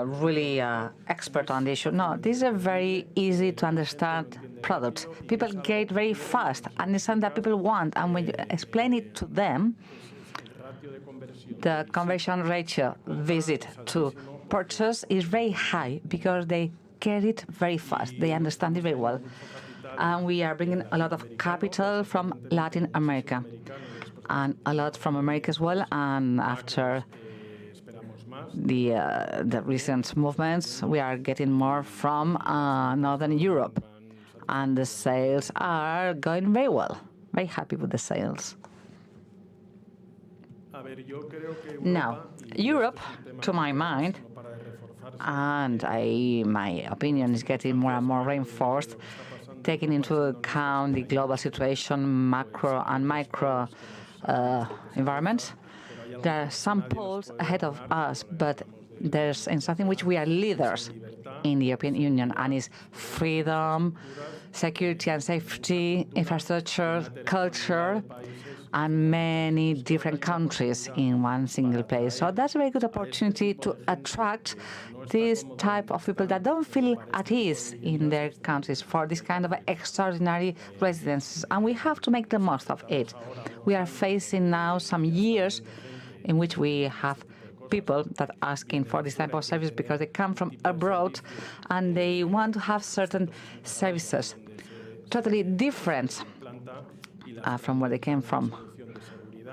really expert on the issue. No, this is a very easy to understand product. People get it very fast, understand that people want, and when you explain it to them, the conversion ratio visit to purchase is very high because they get it very fast. They understand it very well. And we are bringing a lot of capital from Latin America and a lot from America as well. And after the recent movements, we are getting more from Northern Europe. And the sales are going very well. Very happy with the sales. Now, Europe, to my mind, and my opinion is getting more and more reinforced, taking into account the global situation, macro and micro environment. There are some poles ahead of us, but there's in something which we are leaders in the European Union, and is freedom, security and safety, infrastructure, culture, and many different countries in one single place. So that's a very good opportunity to attract this type of people that don't feel at ease in their countries for this kind of extraordinary residences. And we have to make the most of it. We are facing now some years in which we have people that are asking for this type of service because they come from abroad and they want to have certain services totally different from where they came from.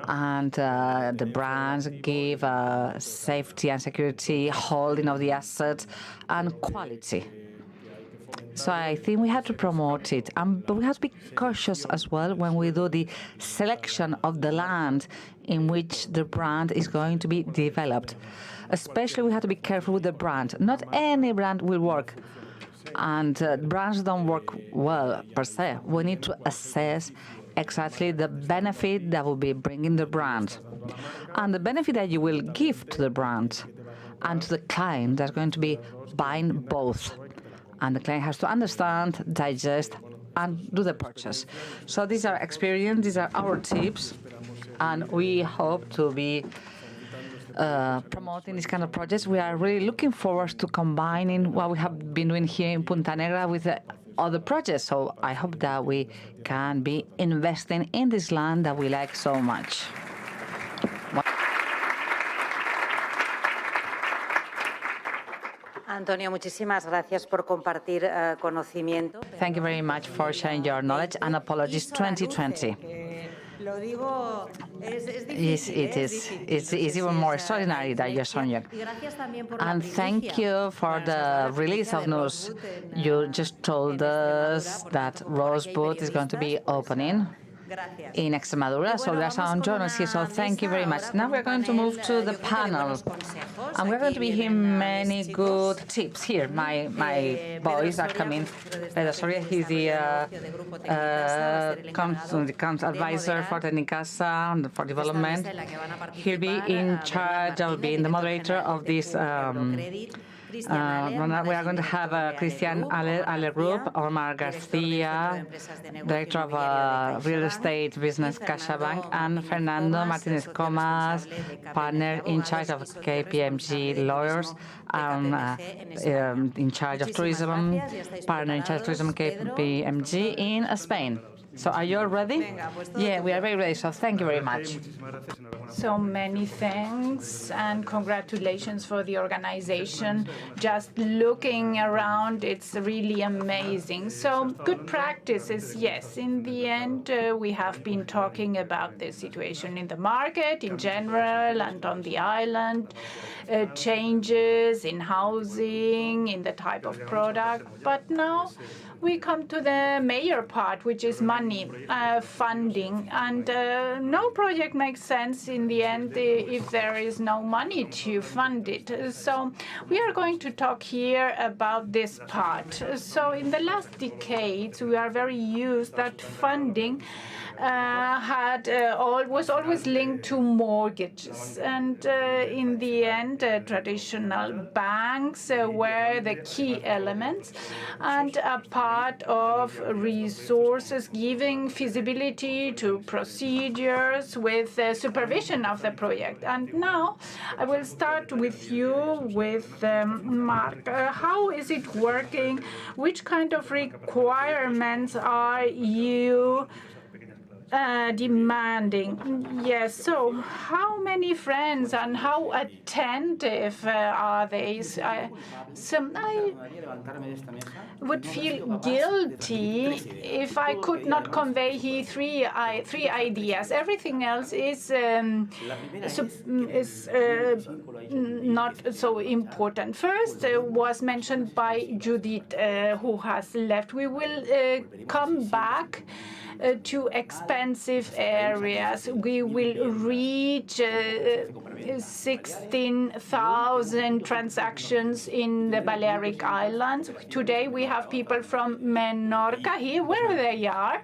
And the brands give safety and security, holding of the assets, and quality. So I think we have to promote it. But we have to be cautious as well when we do the selection of the land in which the brand is going to be developed. Especially we have to be careful with the brand. Not any brand will work. And brands don't work well per se. We need to assess exactly the benefit that will be bringing the brand and the benefit that you will give to the brand and to the client that's going to be buying both. And the client has to understand, digest, and do the purchase. So these are experience, these are our tips, and we hope to be promoting this kind of projects. We are really looking forward to combining what we have been doing here in Punta Negra with other projects. So I hope that we can be investing in this land that we like so much. Antonio, muchísimas gracias por compartir conocimiento. Thank you very much for sharing your knowledge, and apologies 2020. Yes, it is. It's even more extraordinary that you're so young. And thank you for the release of news. You just told us that Rosebud is going to be opening in Extremadura, so there are some journalists here, so thank you very much. Now we're going to move to the panel, and we're going to be hearing many good tips here. My boys are coming. Pedro Soria, he's the advisor for the Nicasa for development. He'll be in charge of being the moderator of this. We are going to have Christian Ale Group, Omar Garcia, Director of Real Estate Business CaixaBank, and Fernando Martinez Comas, Partner in charge of KPMG Lawyers, in charge of Tourism, Partner in charge of Tourism KPMG in Spain. So are you all ready? Yeah, we are very ready, so thank you very much. So many thanks and congratulations for the organization. Just looking around, it's really amazing. So good practices, yes. In the end, we have been talking about the situation in the market in general and on the island, changes in housing, in the type of product. But now we come to the major part, which is money, funding. And no project makes sense in the end if there is no money to fund it. So we are going to talk here about this part. So in the last decades, we are very used that funding was always linked to mortgages. And in the end, traditional banks were the key elements and a part of resources giving feasibility to procedures with supervision of the project. And now I will start with you, with Mark. How is it working? Which kind of requirements are you demanding? Yes, so how many friends and how attentive are they? I would feel guilty if I could not convey here three ideas. Everything else is not so important. First was mentioned by Judith, who has left. We will come back to expensive areas. We will reach 16,000 transactions in the Balearic Islands. Today we have people from Mallorca here. Where they are?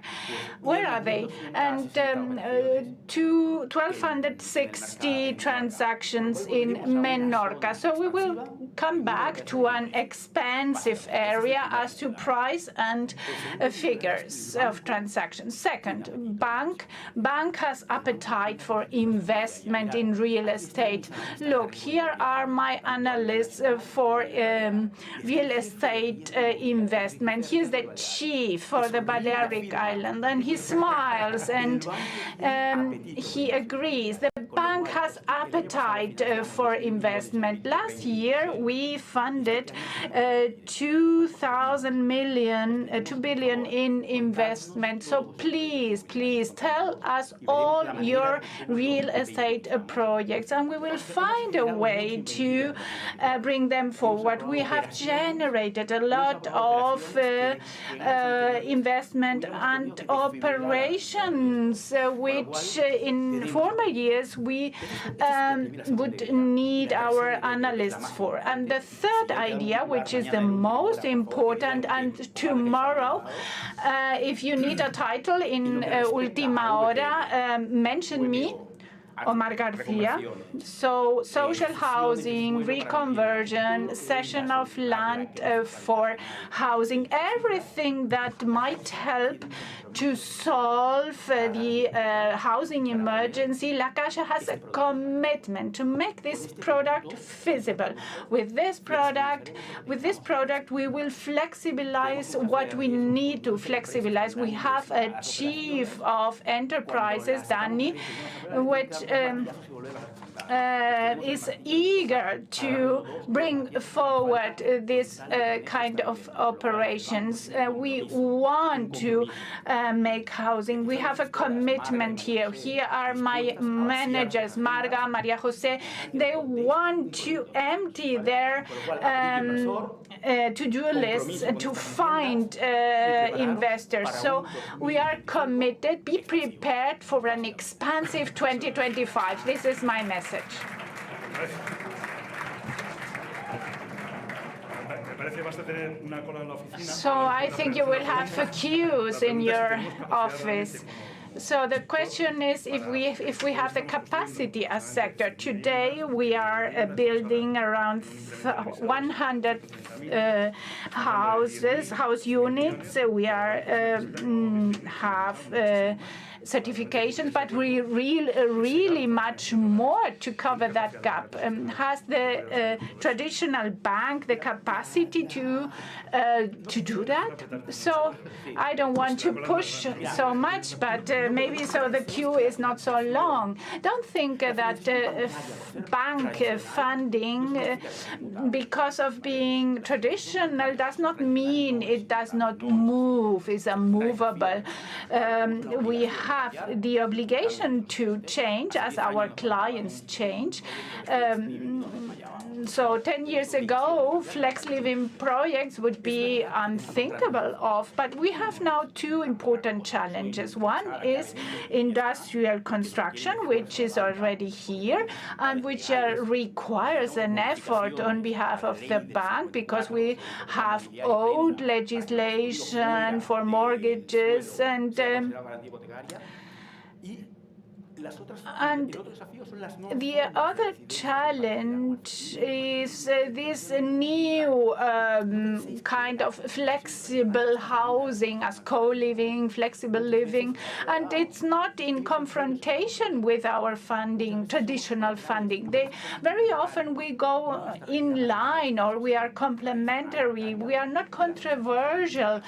Where are they? And 1,260 transactions in Mallorca. So we will come back to an expensive area as to price and figures of transactions. Second, bank has appetite for investment in real estate. Look, here are my analysts for real estate investment. He's the chief for the Balearic Island, and he smiles and he agrees. The bank has appetite for investment. Last year, we funded 2 billion in investment. So please tell us all your real estate projects. and we will find a way to bring them forward. We have generated a lot of investment and operations, which in former years we would need our analysts for. And the third idea, which is the most important, and tomorrow, if you need a title in Última Hora, mention me, Omar Garcia. So social housing, reconversion, cession of land for housing, everything that might help to solve the housing emergency. La Caixa has a commitment to make this product feasible. With this product, we will flexibilize what we need to flexibilize. We have a chief of enterprises, Danny, which is eager to bring forward this kind of operations. We want to make housing. We have a commitment here. Here are my managers, Marga, Maria Jose. They want to empty their to-do lists to find investors. So we are committed. Be prepared for an expansive 2025. This is my message. So I think you will have queues in your office. So the question is if we have the capacity as sector. Today we are building around 100 house units. We are have certifications, but we really much more to cover that gap. Has the traditional bank the capacity to do that? So I don't want to push so much, but maybe so the queue is not so long. Don't think that bank funding, because of being traditional, does not mean it does not move. It's unmovable. We have the obligation to change as our clients change. So 10 years ago, flex living projects would be unthinkable of, but we have now two important challenges. One is industrial construction, which is already here and which requires an effort on behalf of the bank because we have old legislation for mortgages and the other challenge is this new kind of flexible housing as co-living, flexible living, and it's not in confrontation with our funding, traditional funding. Very often we go in line or we are complementary. We are not controversial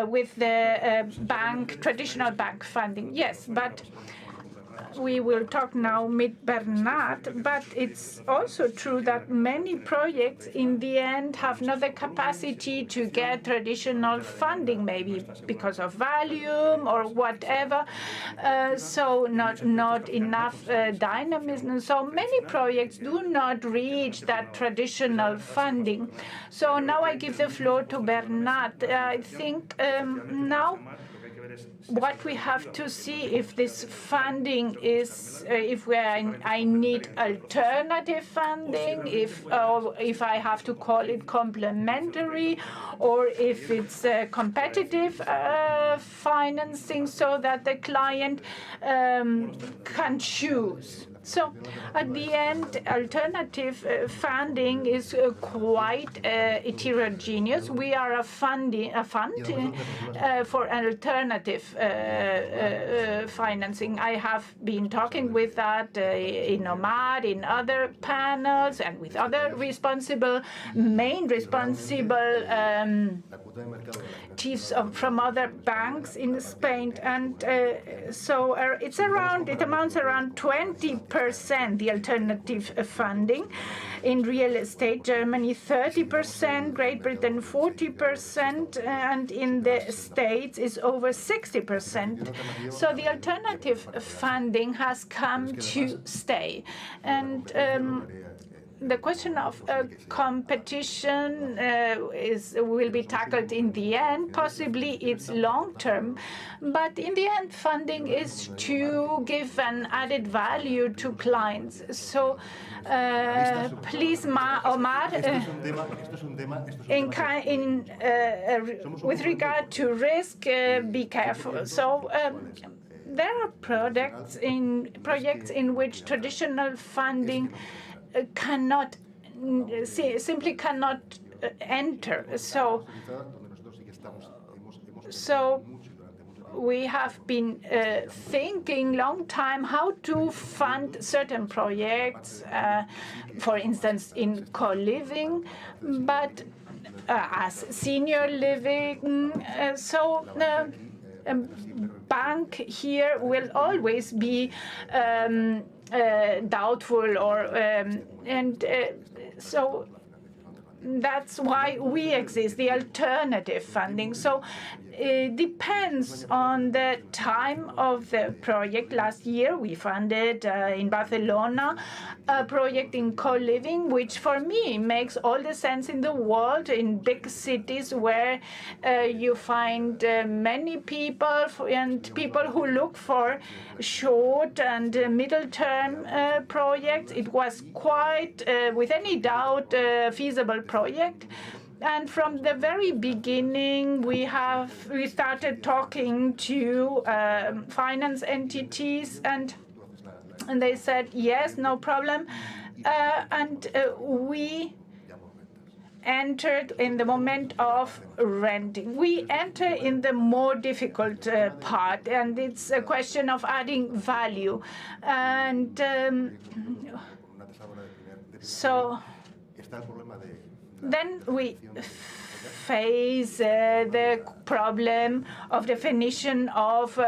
with the traditional bank funding. Yes, but we will talk now with Bernat, but it's also true that many projects in the end have not the capacity to get traditional funding, maybe because of volume or whatever, so not enough dynamism. So many projects do not reach that traditional funding. So now I give the floor to Bernat. I think now what we have to see if this funding is, I need alternative funding, if I have to call it complementary, or if it's competitive financing so that the client can choose. So at the end, alternative funding is quite heterogeneous. We are a fund for alternative financing. I have been talking with that in Omar, in other panels, and with other main responsible chiefs from other banks in Spain. And so it amounts around 20% 40% the alternative funding. In real estate, Germany 30%, Great Britain 40%, and in the States is over 60%. So the alternative funding has come to stay. And the question of competition will be tackled in the end. Possibly it's long term, but in the end, funding is to give an added value to clients. So please, Omar, with regard to risk, be careful. So there are projects in which traditional funding simply cannot enter. So we have been thinking long time how to fund certain projects, for instance, in co-living, but as senior living. So a bank here will always be doubtful, so that's why we exist, the alternative funding. So it depends on the time of the project. Last year, we funded in Barcelona a project in co-living, which for me makes all the sense in the world in big cities where you find many people and people who look for short and middle-term projects. It was quite, with any doubt, a feasible project. And from the very beginning, we started talking to finance entities, and they said, yes, no problem. And we entered in the moment of renting. We enter in the more difficult part, and it's a question of adding value. And so then we face the problem of definition of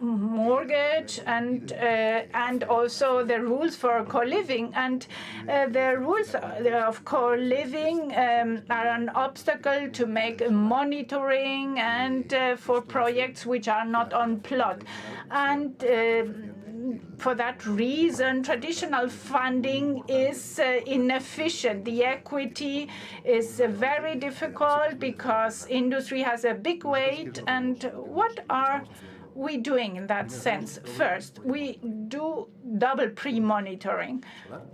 mortgage and also the rules for co-living. And the rules of co-living are an obstacle to make monitoring and for projects which are not on plot. And for that reason, traditional funding is inefficient. The equity is very difficult because industry has a big weight. And what are we doing in that sense? First, we do double pre-monitoring.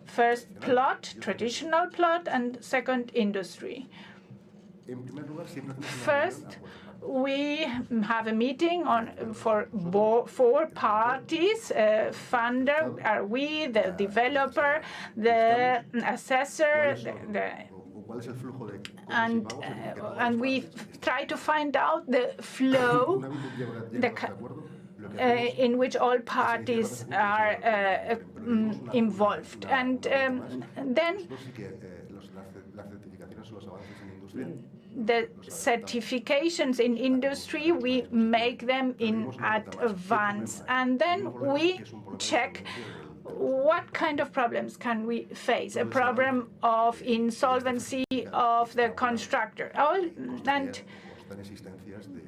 First, plot, traditional plot, and second, industry. First, we have a meeting for four parties. Funder are we, the developer, the assessor, and we try to find out the flow in which all parties are involved. And then the certifications in industry, we make them in advance. And then we check what kind of problems can we face. A problem of insolvency of the constructor. And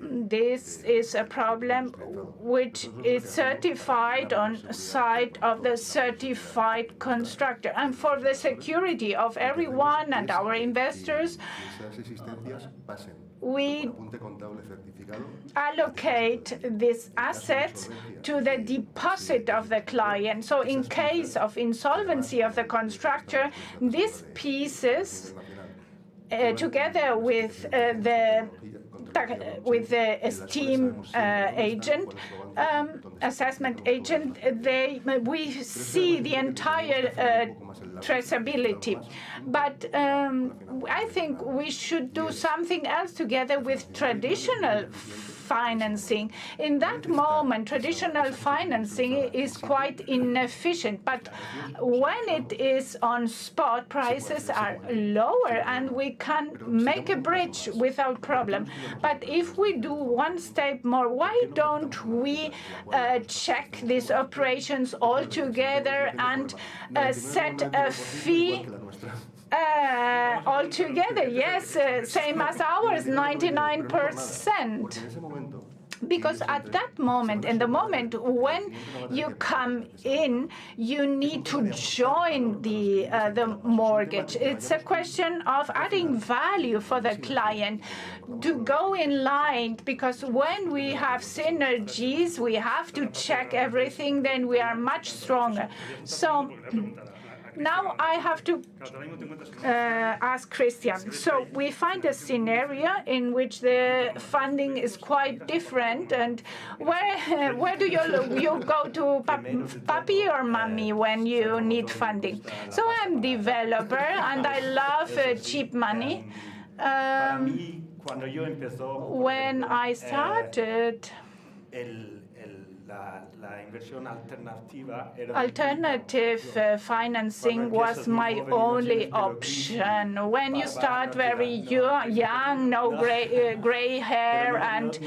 this is a problem which is certified on site of the certified constructor. And for the security of everyone and our investors, we allocate these assets to the deposit of the client. So in case of insolvency of the constructor, these pieces, together with the esteem agent, assessment agent, we see the entire traceability. But I think we should do something else together with traditional financing. In that moment, traditional financing is quite inefficient, but when it is on spot, prices are lower and we can make a bridge without problem. But if we do one step more, why don't we check these operations all together and set a fee altogether? Yes, same as ours, 99%. Because at that moment, in the moment when you come in, you need to join the mortgage. It's a question of adding value for the client, to go in line, because when we have synergies, we have to check everything, then we are much stronger. So now I have to ask Christian. So we find a scenario in which the funding is quite different, and where do you go to papi or mommy when you need funding? So I'm developer and I love cheap money. When I started, alternative financing was my only option. When you start very young, no gray hair, and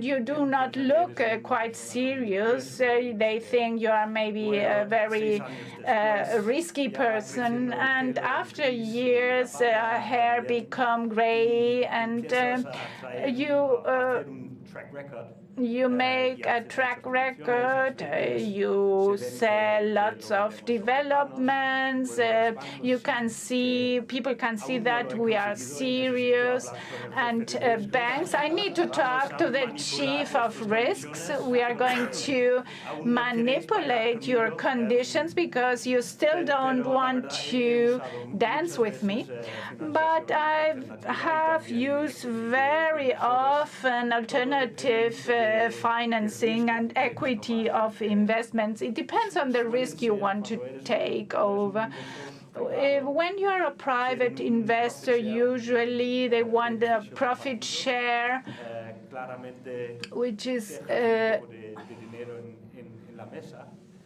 you do not look quite serious, they think you are maybe a very risky person. And after years, hair become gray, and you make a track record, you sell lots of developments, people can see that we are serious. And banks, I need to talk to the chief of risks. We are going to manipulate your conditions because you still don't want to dance with me. But I have used very often alternative financing and equity of investments. It depends on the risk you want to take over. When you're a private investor, usually they want a profit share, which is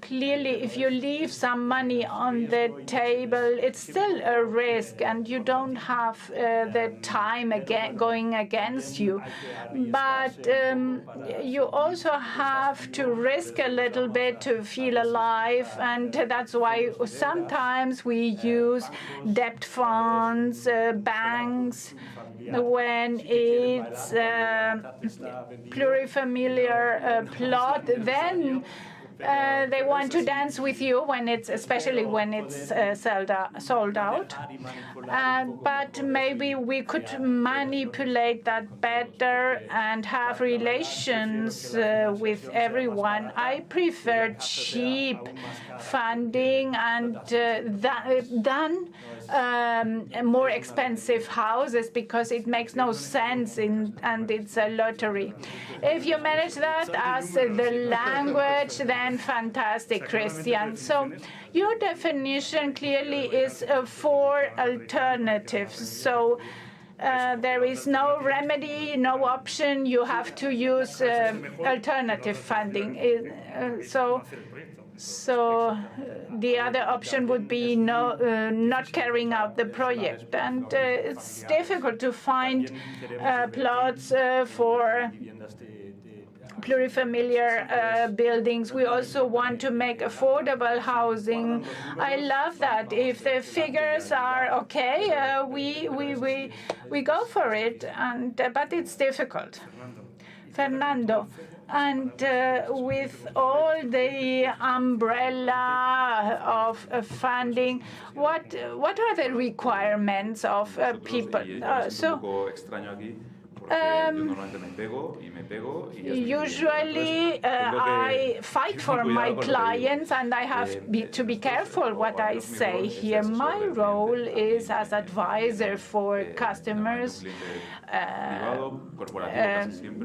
clearly, if you leave some money on the table, it's still a risk, and you don't have the time going against you. But you also have to risk a little bit to feel alive, and that's why sometimes we use debt funds, banks, when it's plurifamiliar plot, then they want to dance with you especially when it's sold out. But maybe we could manipulate that better and have relations with everyone. I prefer cheap funding and than more expensive houses, because it makes no sense and it's a lottery. If you manage that as the language, then fantastic, Christian. So your definition clearly is for alternatives. So there is no remedy, no option. You have to use alternative funding. So the other option would be not carrying out the project. And it's difficult to find plots for plurifamiliar buildings. We also want to make affordable housing. I love that. If the figures are okay, we go for it. But it's difficult. Fernando. And with all the umbrella of funding, what are the requirements of people? Usually I fight for my clients, and I have to be careful what I say here. My role is as advisor for customers.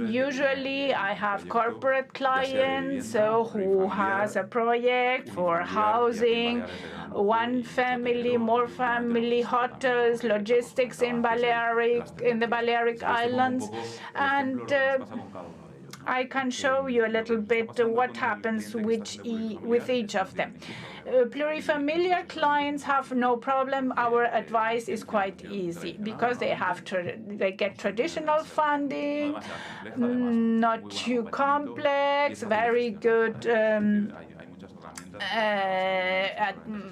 usually I have corporate clients who has a project for housing, one family, more family, hotels, logistics in the Balearic Islands, and I can show you a little bit what happens with each of them. Plurifamiliar clients have no problem. Our advice is quite easy because they get traditional funding, not too complex, very good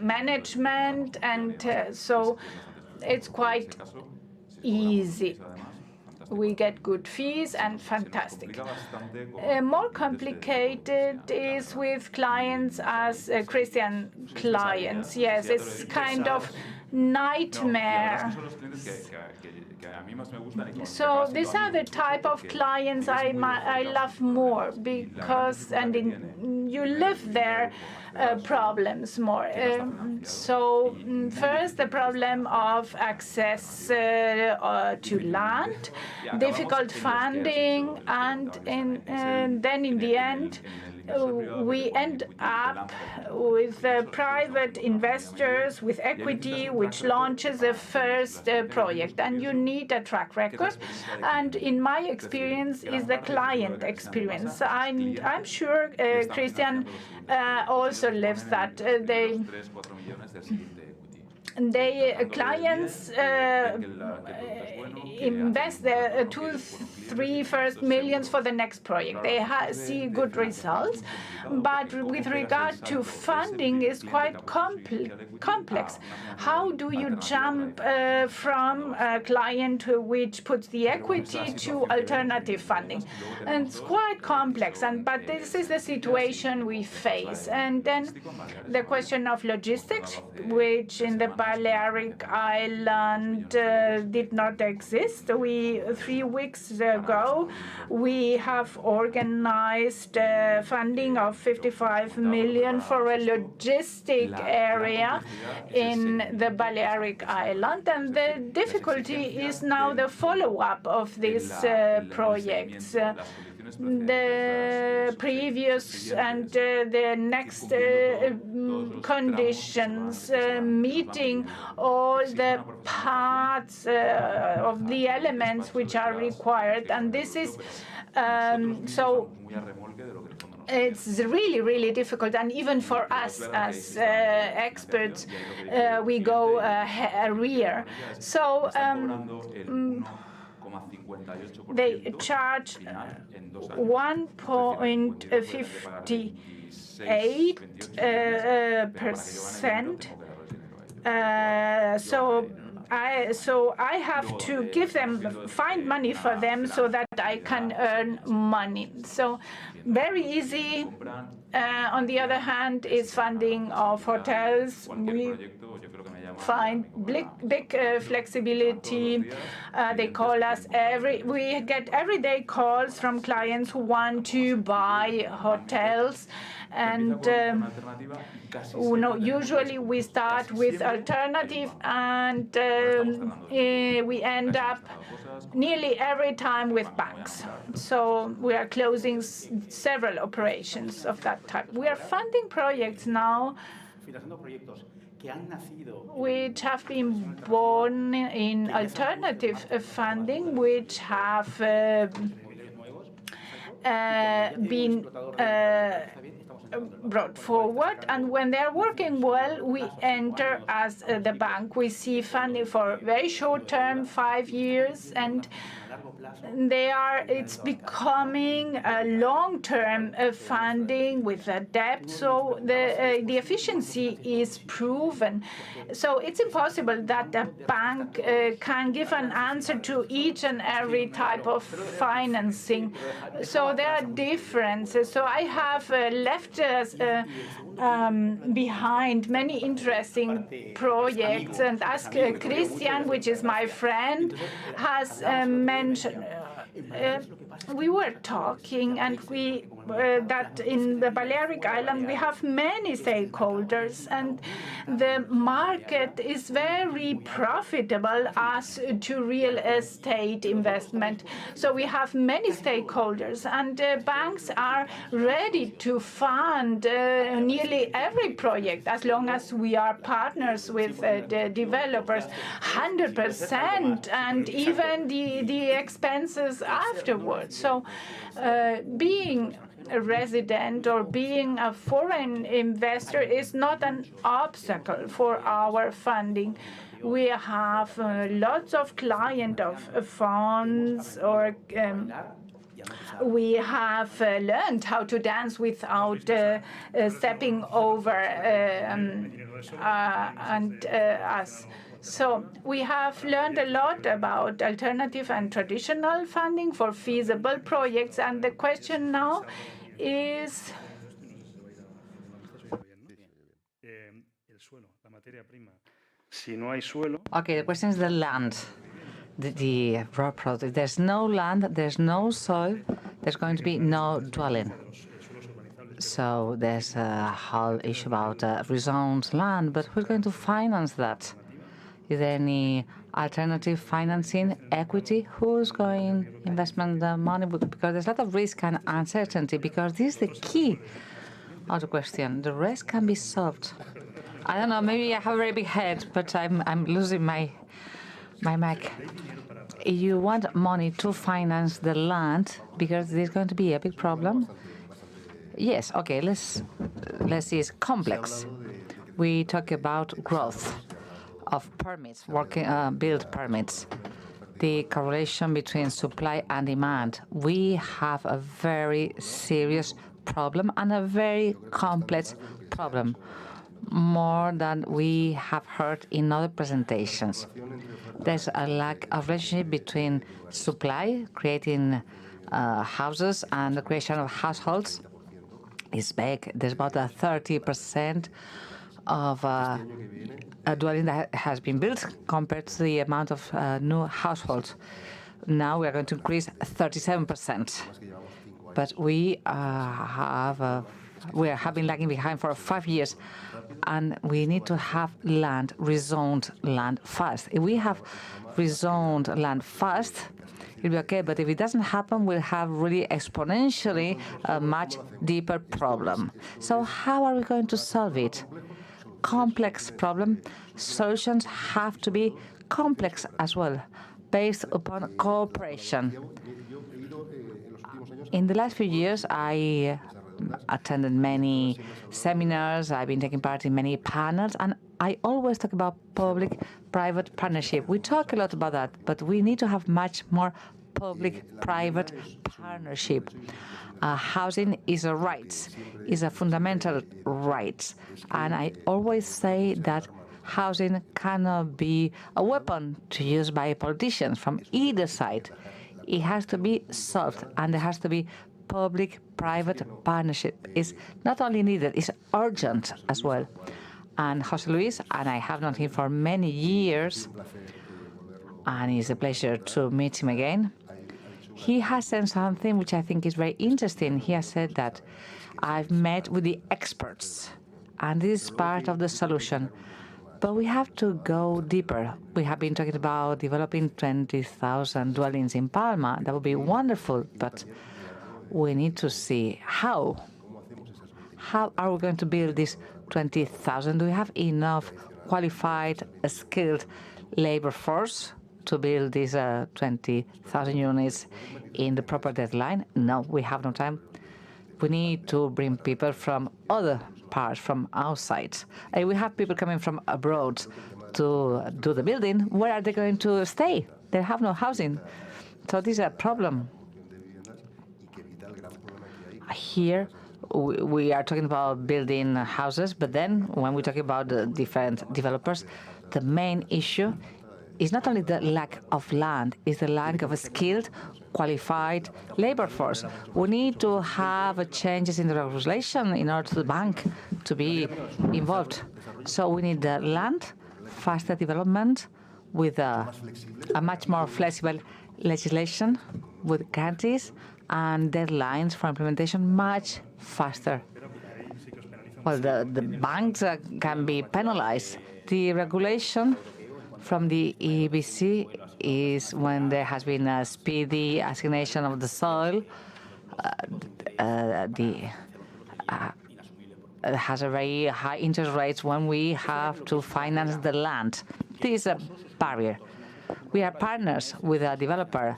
management, and so it's quite easy. We get good fees and fantastic. More complicated is with clients as Christian clients. Yes, it's kind of nightmare. So these are the type of clients I love more because you live their problems more. So first, the problem of access to land, difficult funding, and then in the end, we end up with private investors with equity, which launches the first project. And you need a track record. And in my experience is the client experience. I'm sure Christian also lives that. Clients invest the 2-3 first millions for the next project. They see good results, but with regard to funding, is quite complex. How do you jump from a client which puts the equity to alternative funding? And it's quite complex. But this is the situation we face. And then the question of logistics, which in the Balearic Island did not exist. 3 weeks ago, we have organized funding of 55 million for a logistic area in the Balearic Island. And the difficulty is now the follow-up of these projects. The previous and the next conditions, meeting all the parts of the elements which are required. And this is so it's really, really difficult. And even for us as experts, we go rear. So they charge 1.58%. So I have to find money for them so that I can earn money. So very easy. On the other hand, is funding of hotels. We find big flexibility. They call us we get everyday calls from clients who want to buy hotels. And usually we start with alternative, and we end up nearly every time with banks. So we are closing several operations of that type. We are funding projects now which have been born in alternative funding, which have been brought forward, and when they're working well, we enter as the bank. We see funding for very short term, 5 years, and it's becoming a long-term funding with a debt, so the efficiency is proven. So it's impossible that a bank can give an answer to each and every type of financing. So there are differences. So I have left behind many interesting projects, and as Christian, which is my friend, has mentioned, we were talking, and we that in the Balearic Islands we have many stakeholders, and the market is very profitable as to real estate investment. So we have many stakeholders, and banks are ready to fund nearly every project as long as we are partners with the developers, 100%, and even the expenses afterwards. So being a resident or being a foreign investor is not an obstacle for our funding. We have lots of clients of funds, or we have learned how to dance without stepping over us. So we have learned a lot about alternative and traditional funding for feasible projects, and the question now is okay, the question is the land, the raw product. There's no land, there's no soil, there's going to be no dwelling. So there's a whole issue about rezoned land, but who's going to finance that? Is there any alternative financing, equity? Who's going investment the money? Because there's a lot of risk and uncertainty, because this is the key of the question. The rest can be solved. I don't know, maybe I have a very big head, but I'm losing my mic. You want money to finance the land because there's going to be a big problem? Yes, okay, let's see, it's complex. We talk about growth of permits, build permits, the correlation between supply and demand. We have a very serious problem and a very complex problem, more than we have heard in other presentations. There's a lack of relationship between supply, creating houses, and the creation of households. Is big. There's about 30% of a dwelling that has been built compared to the amount of new households. Now we are going to increase 37%. But we have been lagging behind for 5 years, and we need to have land, rezoned land fast. If we have rezoned land fast, it'll be okay, but if it doesn't happen, we'll have really exponentially a much deeper problem. So how are we going to solve it? Complex problem. Solutions have to be complex as well, based upon cooperation. In the last few years, I attended many seminars, I've been taking part in many panels, and I always talk about public-private partnership. We talk a lot about that, but we need to have much more public-private partnership. Housing is a right, is a fundamental right, and I always say that housing cannot be a weapon to use by politicians from either side. It has to be solved, and there has to be public-private partnership. Is not only needed, it's urgent as well. And José Luis, and I have known him for many years, and it's a pleasure to meet him again. He has said something which I think is very interesting. He has said that I've met with the experts, and this is part of the solution. But we have to go deeper. We have been talking about developing 20,000 dwellings in Palma. That would be wonderful, but we need to see how. How are we going to build this 20,000? Do we have enough qualified, skilled labor force to build these 20,000 units in the proper deadline? No, we have no time. We need to bring people from other parts, from outside. And we have people coming from abroad to do the building. Where are they going to stay? They have no housing. So this is a problem. Here, we are talking about building houses, but then when we talk about the different developers, the main issue is not only the lack of land, it's the lack of a skilled, qualified labor force. We need to have changes in the legislation in order for the bank to be involved. So we need the land, faster development, with a much more flexible legislation, with guarantees, and deadlines for implementation much faster. Well, the banks can be penalized. The regulation from the EBC is when there has been a speedy assignation of the soil, has a very high interest rates when we have to finance the land. This is a barrier. We are partners with a developer.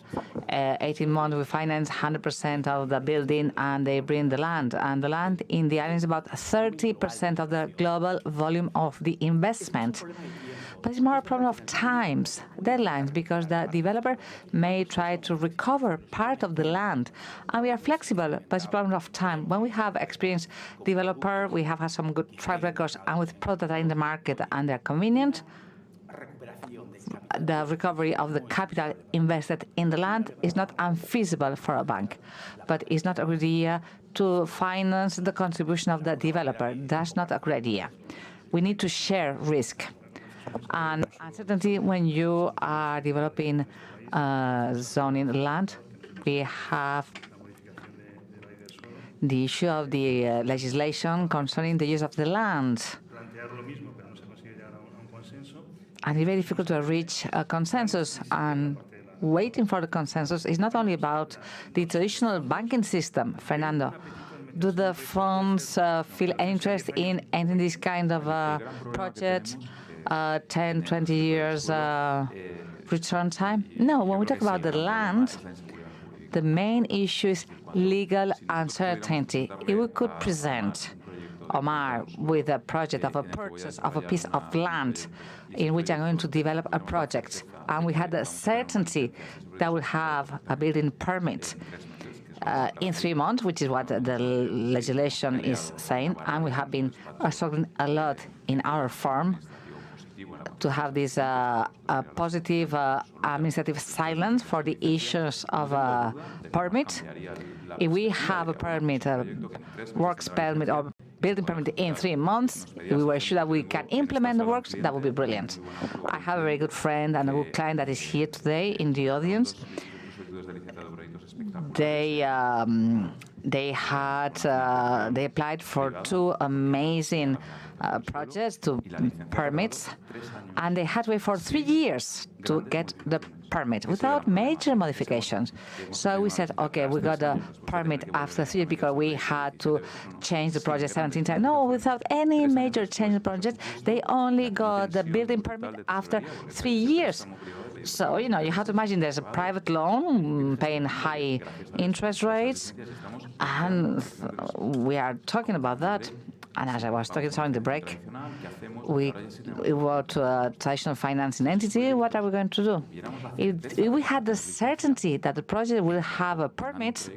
18 months we finance 100% of the building and they bring the land. And the land in the island is about 30% of the global volume of the investment. But it's more a problem of times, deadlines, because the developer may try to recover part of the land. And we are flexible, but it's a problem of time. When we have experienced developer, we have had some good track records, and with products that are in the market and they're convenient, the recovery of the capital invested in the land is not unfeasible for a bank. But it's not a good idea to finance the contribution of the developer. That's not a good idea. We need to share risk. And uncertainty when you are developing zoning land, we have the issue of the legislation concerning the use of the land. And it's very difficult to reach a consensus. And waiting for the consensus is not only about the traditional banking system. Fernando, do the funds feel any interest in entering this kind of project? 10, 20 years return time? No, when we talk about the land, the main issue is legal uncertainty. If we could present Omar with a project of a purchase of a piece of land in which I'm going to develop a project, and we had the certainty that we'll have a building permit in 3 months, which is what the legislation is saying, and we have been struggling a lot in our firm to have this positive administrative silence for the issues of a permit. If we have a permit, a works permit or building permit in 3 months, if we were sure that we can implement the works, that would be brilliant. I have a very good friend and a good client that is here today in the audience. They applied for 2 amazing projects, 2 permits, and they had to wait for 3 years to get the permit without major modifications. So we said, okay, we got the permit after 3 years because we had to change the project 17 times. No, without any major change in the project, they only got the building permit after 3 years. So, you know, you have to imagine there's a private loan paying high interest rates, and we are talking about that. And as I was talking during the break, we go to a traditional financing entity. What are we going to do? If we had the certainty that the project will have a permit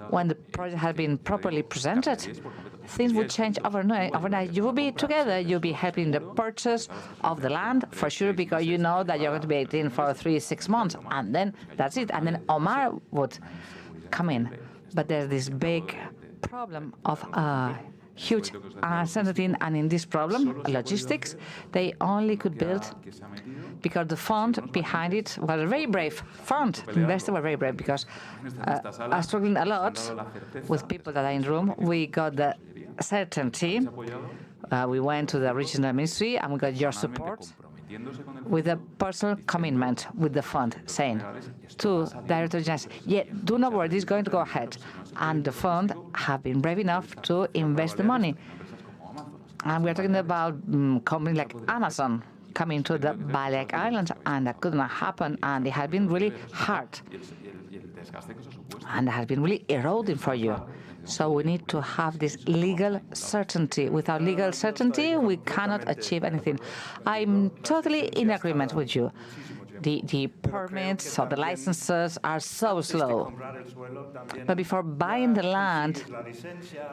when the project had been properly presented, things would change overnight. You will be together. You'll be helping the purchase of the land for sure, because you know that you're going to be in for 3-6 months, and then that's it. And then Omar would come in. But there's this big problem of huge uncertainty, and in this problem, logistics, they only could build because the fund behind it was a very brave fund. Investors were very brave because are struggling a lot with people that are in the room. We got the certainty. We went to the regional ministry and we got your support with a personal commitment with the fund, saying to Director General, yeah, do not worry, this is going to go ahead. And the fund have been brave enough to invest the money. And we're talking about companies like Amazon coming to the Balearic Islands, and that could not happen, and it has been really hard. And it has been really eroding for you. So we need to have this legal certainty. Without legal certainty, we cannot achieve anything. I'm totally in agreement with you. The permits or the licenses are so slow. But before buying the land,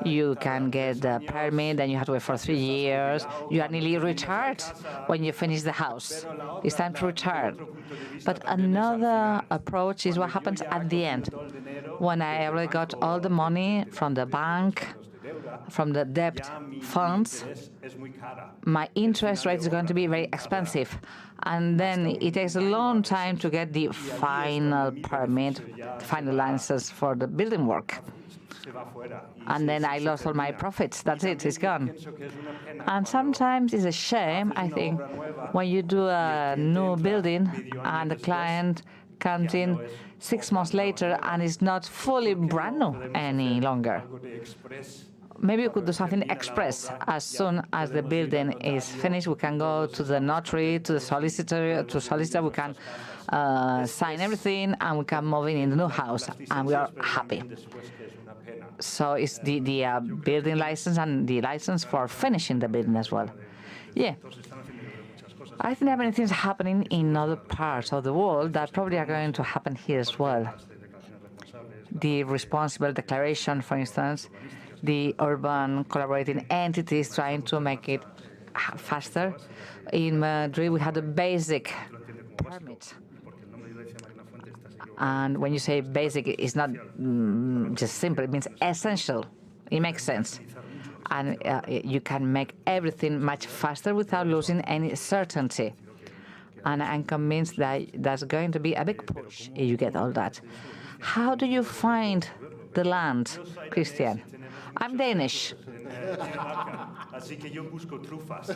you can get the permit, then you have to wait for 3 years. You are nearly retired when you finish the house. It's time to retire. But another approach is what happens at the end. When I already got all the money from the bank, from the debt funds, my interest rate is going to be very expensive. And then it takes a long time to get the final permit, the final license for the building work. And then I lost all my profits. That's it, it's gone. And sometimes it's a shame, I think, when you do a new building and the client comes in 6 months later and it's not fully brand new any longer. Maybe we could do something express. As soon as the building is finished, we can go to the notary, to the solicitor, we can sign everything and we can move in the new house and we are happy. So it's the building license and the license for finishing the building as well. Yeah. I think there are many things happening in other parts of the world that probably are going to happen here as well. The responsible declaration, for instance, the urban collaborating entities trying to make it faster. In Madrid, we had a basic permit. And when you say basic, it's not just simple, it means essential. It makes sense. And you can make everything much faster without losing any certainty. And I'm convinced that that's going to be a big push if you get all that. How do you find the land, Christian? I'm Danish.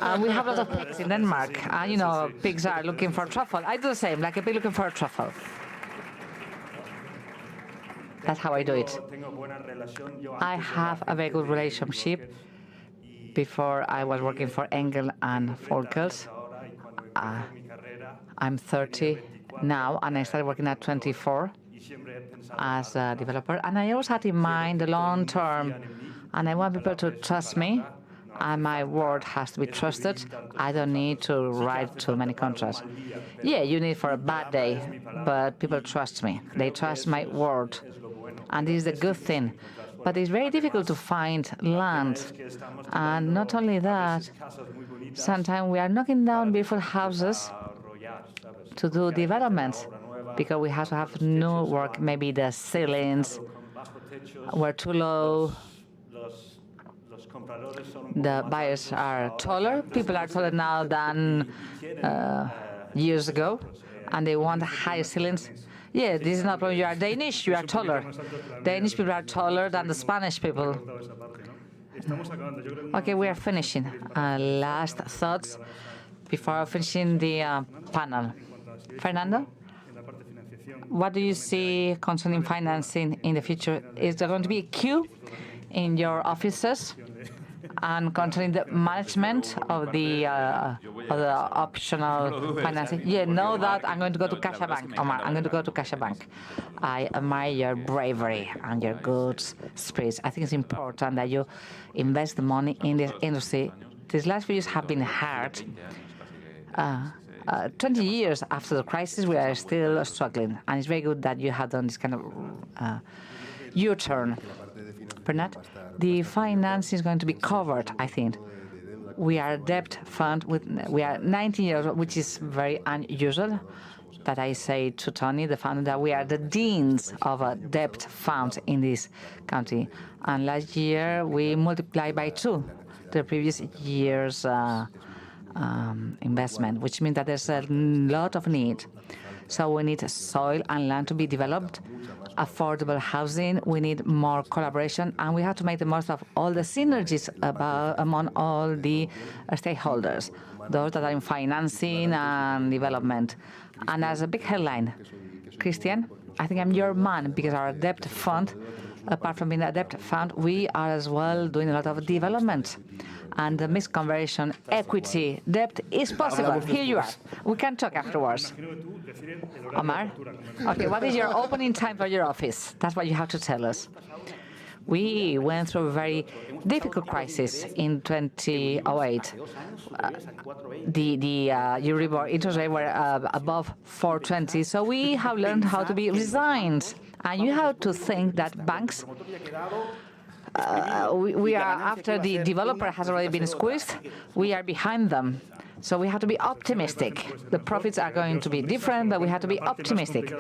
And we have lots of pigs in Denmark. And, you know, pigs are looking for truffle. I do the same, like a pig looking for a truffle. That's how I do it. I have a very good relationship. Before I was working for Engel and Volkers. I'm 30 now, and I started working at 24 as a developer. And I always had in mind the long term, and I want people to trust me, and my word has to be trusted. I don't need to write too many contracts. Yeah, you need for a bad day, but people trust me. They trust my word. And this is a good thing. But it's very difficult to find land. And not only that, sometimes we are knocking down beautiful houses to do developments because we have to have new work. Maybe the ceilings were too low. The buyers are taller. People are taller now than years ago, and they want high ceilings. Yeah, this is not a problem. You are Danish, you are taller. Danish people are taller than the Spanish people. Okay, we are finishing. Last thoughts before finishing the panel. Fernando, what do you see concerning financing in the future? Is there going to be a queue in your offices? And concerning the management of the optional financing. Yeah, know that I'm going to go to CaixaBank, Omar. I'm going to go to CaixaBank. I admire your bravery and your good spirit. I think it's important that you invest the money in this industry. These last few years have been hard. 20 years after the crisis, we are still struggling. And it's very good that you have done this kind of U-turn. Bernat, the finance is going to be covered, I think. We are a debt fund. We are 19 years old, which is very unusual. That I say to Tony, the founder, that we are the deans of a debt fund in this country. And last year, we multiplied by 2 the previous year's investment, which means that there's a lot of need. So we need soil and land to be developed, affordable housing, we need more collaboration, and we have to make the most of all the synergies among all the stakeholders, those that are in financing and development. And as a big headline, Christian, I think I'm your man, because our debt fund, apart from being a debt fund, we are as well doing a lot of development. And the mixed conversion, equity, debt is possible. Here you are. We can talk afterwards. Omar? Okay, what is your opening time for your office? That's what you have to tell us. We went through a very difficult crisis in 2008. The Euribor interest rate were above 4.20, so we have learned how to be resigned. And you have to think that banks, we are, after the developer has already been squeezed, we are behind them. So we have to be optimistic. The profits are going to be different, but we have to be optimistic.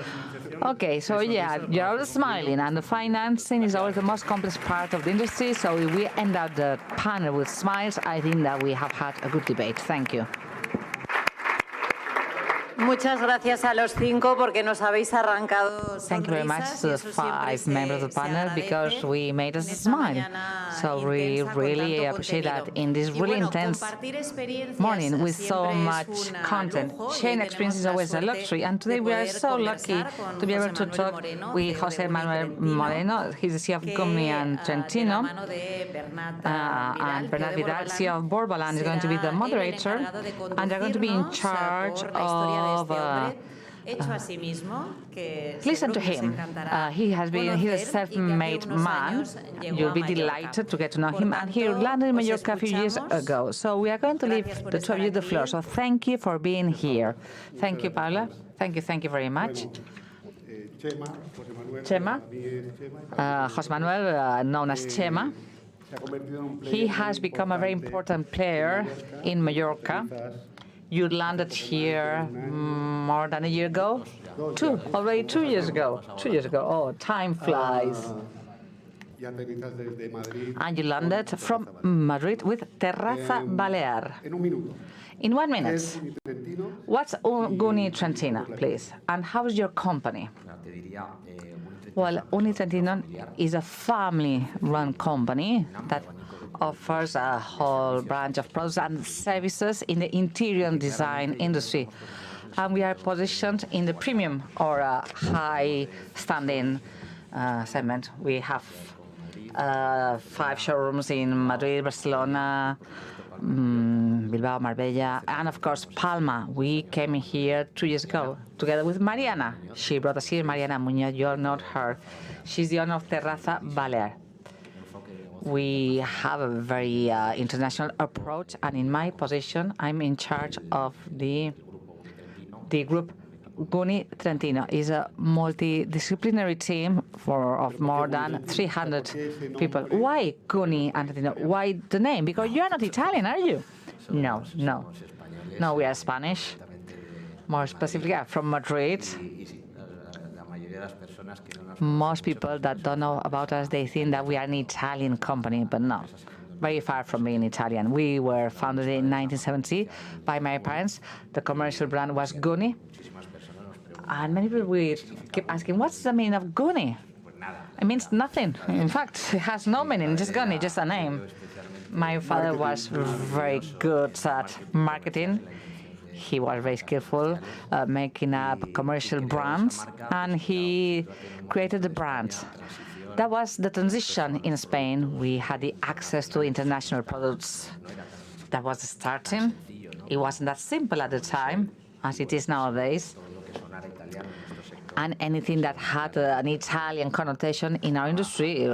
Okay, so yeah, you're always smiling, and the financing is always the most complex part of the industry. So if we end up the panel with smiles, I think that we have had a good debate. Thank you. Muchas gracias a los 5 porque nos habéis arrancado sonrisas. Thank you very much to the 5 members of the panel because we made us smile. So we really appreciate that in this really intense morning with so much content. Sharing experience is always a luxury, and today we are so lucky to be able to talk with José Manuel Moreno. He's the CEO of Guni and Trentino, and Bernard Vidal, CEO of Borbaland, is going to be the moderator, and they're going to be in charge of listen to him. He's a self-made man. You'll be delighted to get to know him. And he landed in Mallorca a few years ago. So we are going to leave the two of you the floor. So thank you for being here. Thank you, Paula. Thank you very much. Chema, José Manuel, known as Chema. He has become a very important player in Mallorca. You landed here more than a year ago? Already 2 years ago. 2 years ago. Oh, time flies. And you landed from Madrid with Terraza Balear. In 1 minute. What's Guni Trentino, please? And how is your company? Well, Guni Trentino is a family-run company that offers a whole branch of products and services in the interior design industry. And we are positioned in the premium or high-standing segment. We have 5 showrooms in Madrid, Barcelona, Bilbao, Marbella, and of course Palma. We came here 2 years ago together with Mariana. She brought us here, Mariana Muñoz. You're not her. She's the owner of Terraza Balear. We have a very international approach, and in my position, I'm in charge of the group. Guni Trentino is a multidisciplinary team of more than 300 people. Why Guni and Trentino? Why the name? Because you're not Italian, are you? No, we are Spanish. More specifically, from Madrid. Most people that don't know about us, they think that we are an Italian company, but no, very far from being Italian. We were founded in 1970 by my parents. The commercial brand was Guni. And many people will keep asking, what's the meaning of Guni? It means nothing. In fact, it has no meaning, just Guni, just a name. My father was very good at marketing. He was very skillful making up commercial brands, and he created the brand. That was the transition in Spain. We had the access to international products. That was the starting. It wasn't that simple at the time as it is nowadays. And anything that had an Italian connotation in our industry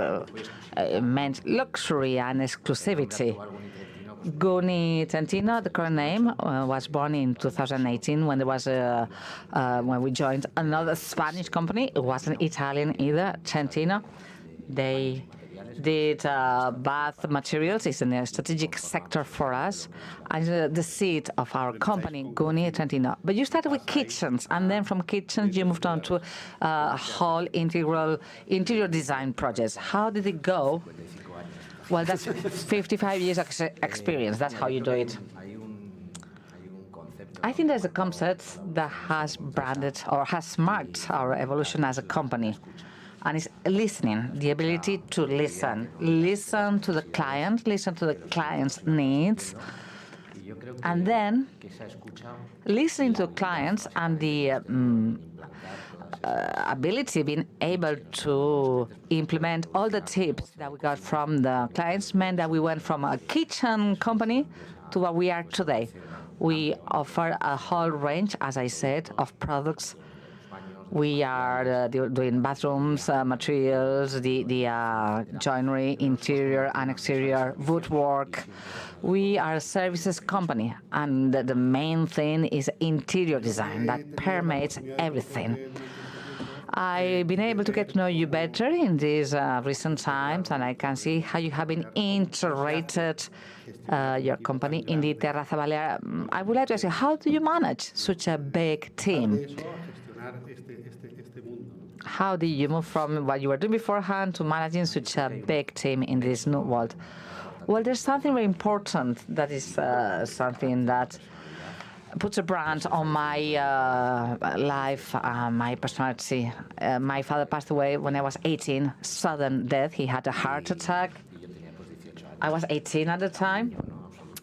meant luxury and exclusivity. Guni Trentino, the current name, was born in 2018 when there was when we joined another Spanish company. It wasn't Italian either, Trentino. They did bath materials. It's a strategic sector for us, and the seat of our company, Guni Trentino. But you started with kitchens, and then from kitchens you moved on to whole interior design projects. How did it go? Well, that's 55 years of experience. That's how you do it. I think there's a concept that has branded or has marked our evolution as a company, and it's listening, the ability to listen. Listen to the client, listen to the client's needs, and then listening to clients and the ability, being able to implement all the tips that we got from the clients meant that we went from a kitchen company to what we are today. We offer a whole range, as I said, of products. We are doing bathrooms, materials, the joinery, interior and exterior, woodwork. We are a services company, and the main thing is interior design that permeates everything. I've been able to get to know you better in these recent times, and I can see how you have been integrated your company in the Terraza Balear. I would like to ask you, how do you manage such a big team? How did you move from what you were doing beforehand to managing such a big team in this new world? Well, there's something very important that is something that puts a brand on my life, my personality. My father passed away when I was 18, sudden death. He had a heart attack. I was 18 at the time.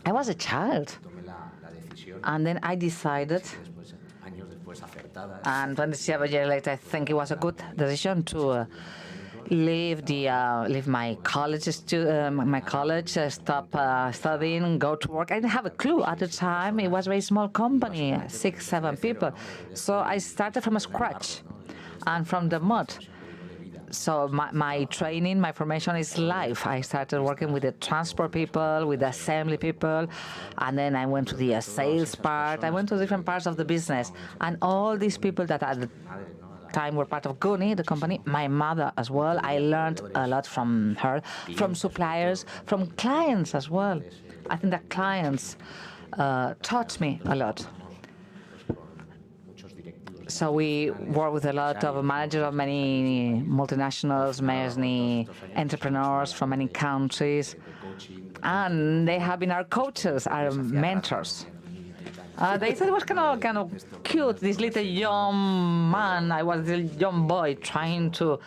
I was a child. And then I decided, and 27 years later, I think it was a good decision to leave my college, stop studying, go to work. I didn't have a clue at the time. It was a very small company, 6, 7 people. So I started from scratch and from the mud. So my training, my formation is life. I started working with the transport people, with the assembly people, and then I went to the sales part. I went to different parts of the business. And all these people that at the time were part of GUNI, the company, my mother as well. I learned a lot from her, from suppliers, from clients as well. I think that clients taught me a lot. So we work with a lot of managers of many multinationals, many entrepreneurs from many countries, and they have been our coaches, our mentors. They said it was kind of cute, this little young man. I was a young boy trying to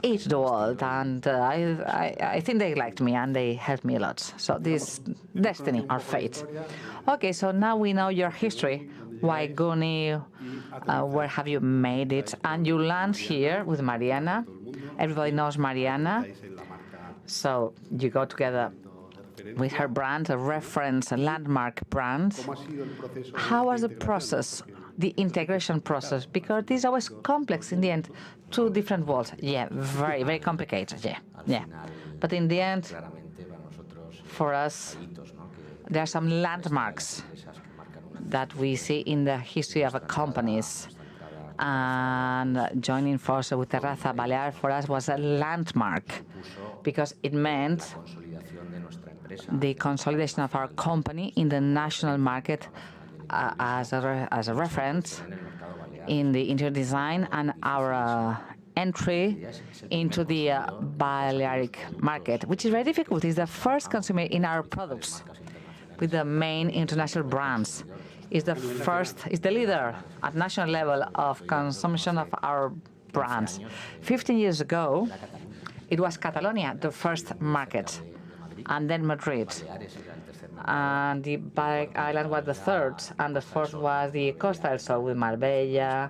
eat the world, and I think they liked me and they helped me a lot. So this destiny, our fate. Okay, so now we know your history. Why GUNI? Where have you made it? And you land here with Mariana. Everybody knows Mariana. So you go together with her brand, a reference, a landmark brand. How was the process, the integration process? Because this is always complex in the end. Two different worlds. Yeah, very, very complicated. Yeah. But in the end, for us, there are some landmarks that we see in the history of companies. And joining forces with Terraza Balear for us was a landmark because it meant the consolidation of our company in the national market as a reference in the interior design and our entry into the Balearic market, which is very difficult. It's the first consumer in our products with the main international brands. Is the leader at national level of consumption of our brands. 15 years ago, it was Catalonia, the first market, and then Madrid. And the Balearic Islands was the third, and the fourth was the Costa del Sol with Marbella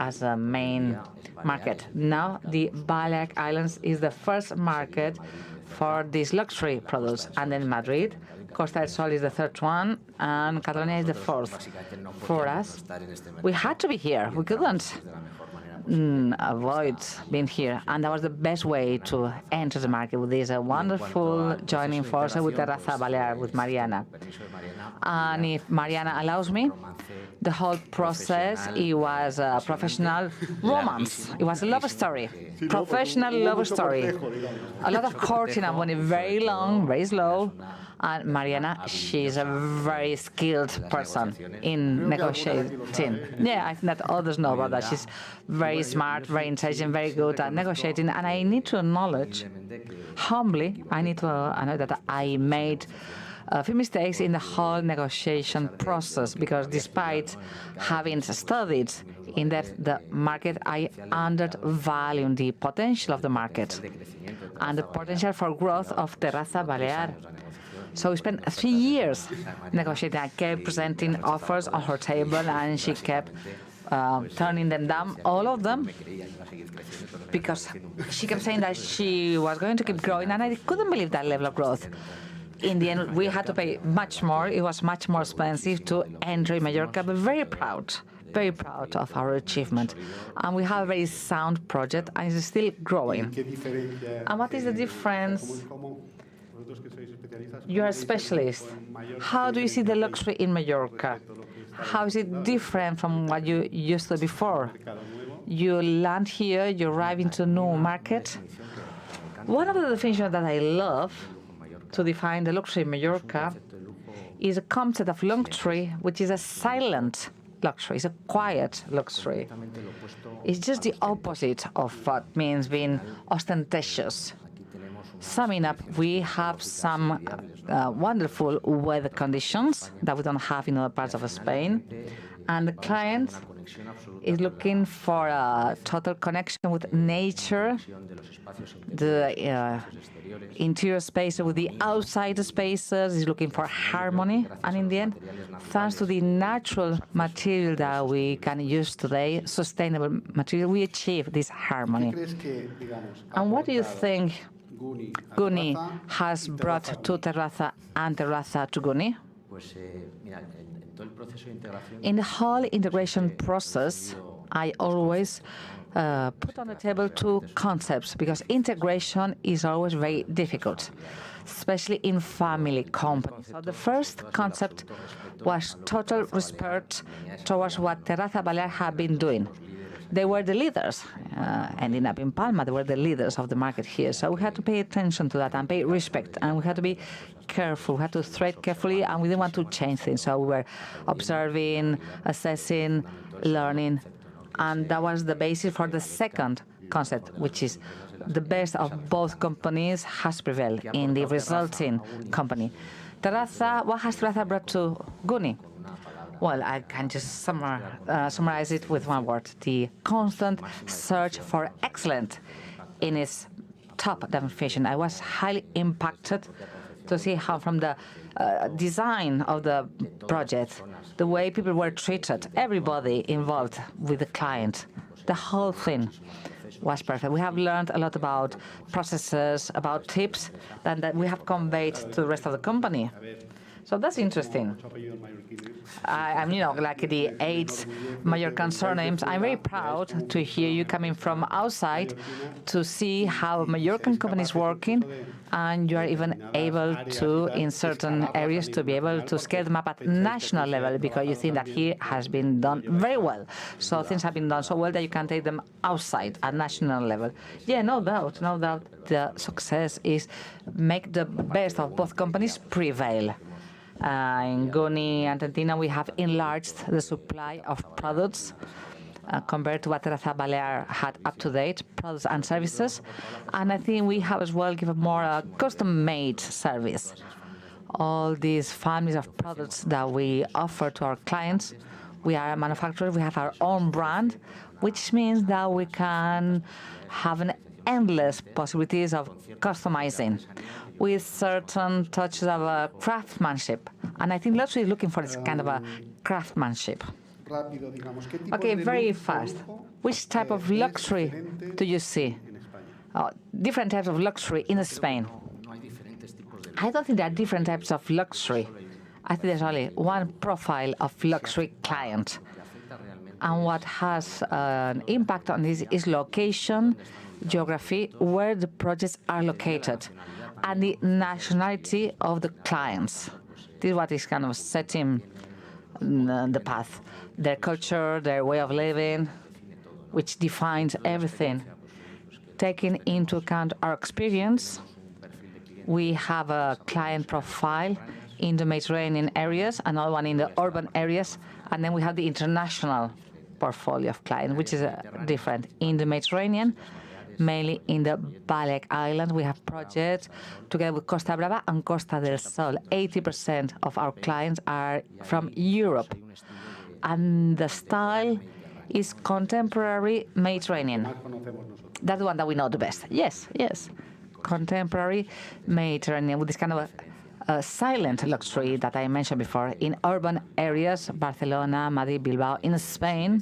as a main market. Now, the Balearic Islands is the first market for these luxury products, and then Madrid. Costa del Sol is the third one, and Catalonia is the fourth. For us, we had to be here. We couldn't avoid being here, and that was the best way to enter the market with this wonderful joining force with Terraza Balear, with Mariana. And if Mariana allows me, the whole process, it was a professional romance. It was a love story, professional love story. A lot of courting and money, very long, very slow. And Mariana, she's a very skilled person in negotiating. Yeah, I think that others know about that. She's very smart, very intelligent, very good at negotiating. And I need to acknowledge, humbly, I know that I made a few mistakes in the whole negotiation process, because despite having studied in depth the market, I undervalued the potential of the market and the potential for growth of Terraza Balear. So we spent 3 years negotiating. I kept presenting offers on her table, and she kept turning them down, all of them, because she kept saying that she was going to keep growing, and I couldn't believe that level of growth. In the end, we had to pay much more. It was much more expensive to enter Mallorca, but very proud of our achievement. And we have a very sound project, and it's still growing. And what is the difference? You are a specialist. How do you see the luxury in Mallorca? How is it different from what you used to before? You land here, you arrive into new market. One of the definitions that I love to define the luxury in Mallorca is a concept of luxury, which is a silent luxury. It's a quiet luxury. It's just the opposite of what means being ostentatious. Summing up, we have some wonderful weather conditions that we don't have in other parts of Spain. And the client is looking for a total connection with nature, the interior space with the outside spaces, is looking for harmony. And in the end, thanks to the natural material that we can use today, sustainable material, we achieve this harmony. And what do you think Guni has brought to Terraza and Terraza to Guni? In the whole integration process, I always put on the table two concepts, because integration is always very difficult, especially in family companies. So the first concept was total respect towards what Terraza Balear had been doing. They were the leaders, ending up in Palma. They were the leaders of the market here. So we had to pay attention to that and pay respect. And we had to be careful. We had to thread carefully, and we didn't want to change things. So we were observing, assessing, learning. And that was the basis for the second concept, which is the best of both companies has prevailed in the resulting company. Terraza, what has Terraza brought to Guni? Well, I can just summarize it with one word: the constant search for excellence in its top definition. I was highly impacted to see how from the design of the project, the way people were treated, everybody involved with the client, the whole thing was perfect. We have learned a lot about processes, about tips that we have conveyed to the rest of the company. So that's interesting. I'm, like the 8 Mallorcan surnames. I'm very proud to hear you coming from outside to see how Mallorcan company is working, and you are even able to, in certain areas, to be able to scale them up at national level, because you think that here has been done very well. So things have been done so well that you can take them outside at national level. Yeah, no doubt, no doubt. The success is make the best of both companies prevail. In Guni and Argentina, we have enlarged the supply of products compared to what Terraza Balear had up to date, products and services. And I think we have as well given more custom-made service. All these families of products that we offer to our clients, we are a manufacturer, we have our own brand, which means that we can have an endless possibilities of customizing with certain touches of craftsmanship. And I think luxury is looking for this kind of a craftsmanship. Okay, very fast. Which type of luxury do you see? Different types of luxury in Spain. I don't think there are different types of luxury. I think there's only one profile of luxury client. And what has an impact on this is location, geography, where the projects are located, and the nationality of the clients. This is what is kind of setting the path. Their culture, their way of living, which defines everything. Taking into account our experience, we have a client profile in the Mediterranean areas, another one in the urban areas, and then we have the international portfolio of clients, which is different. In the Mediterranean, mainly in the Balearic Islands, we have projects together with Costa Brava and Costa del Sol. 80% of our clients are from Europe, and the style is contemporary Mediterranean. That's the one that we know the best. Yes, yes. Contemporary Mediterranean with this kind of a silent luxury that I mentioned before. In urban areas, Barcelona, Madrid, Bilbao, in Spain,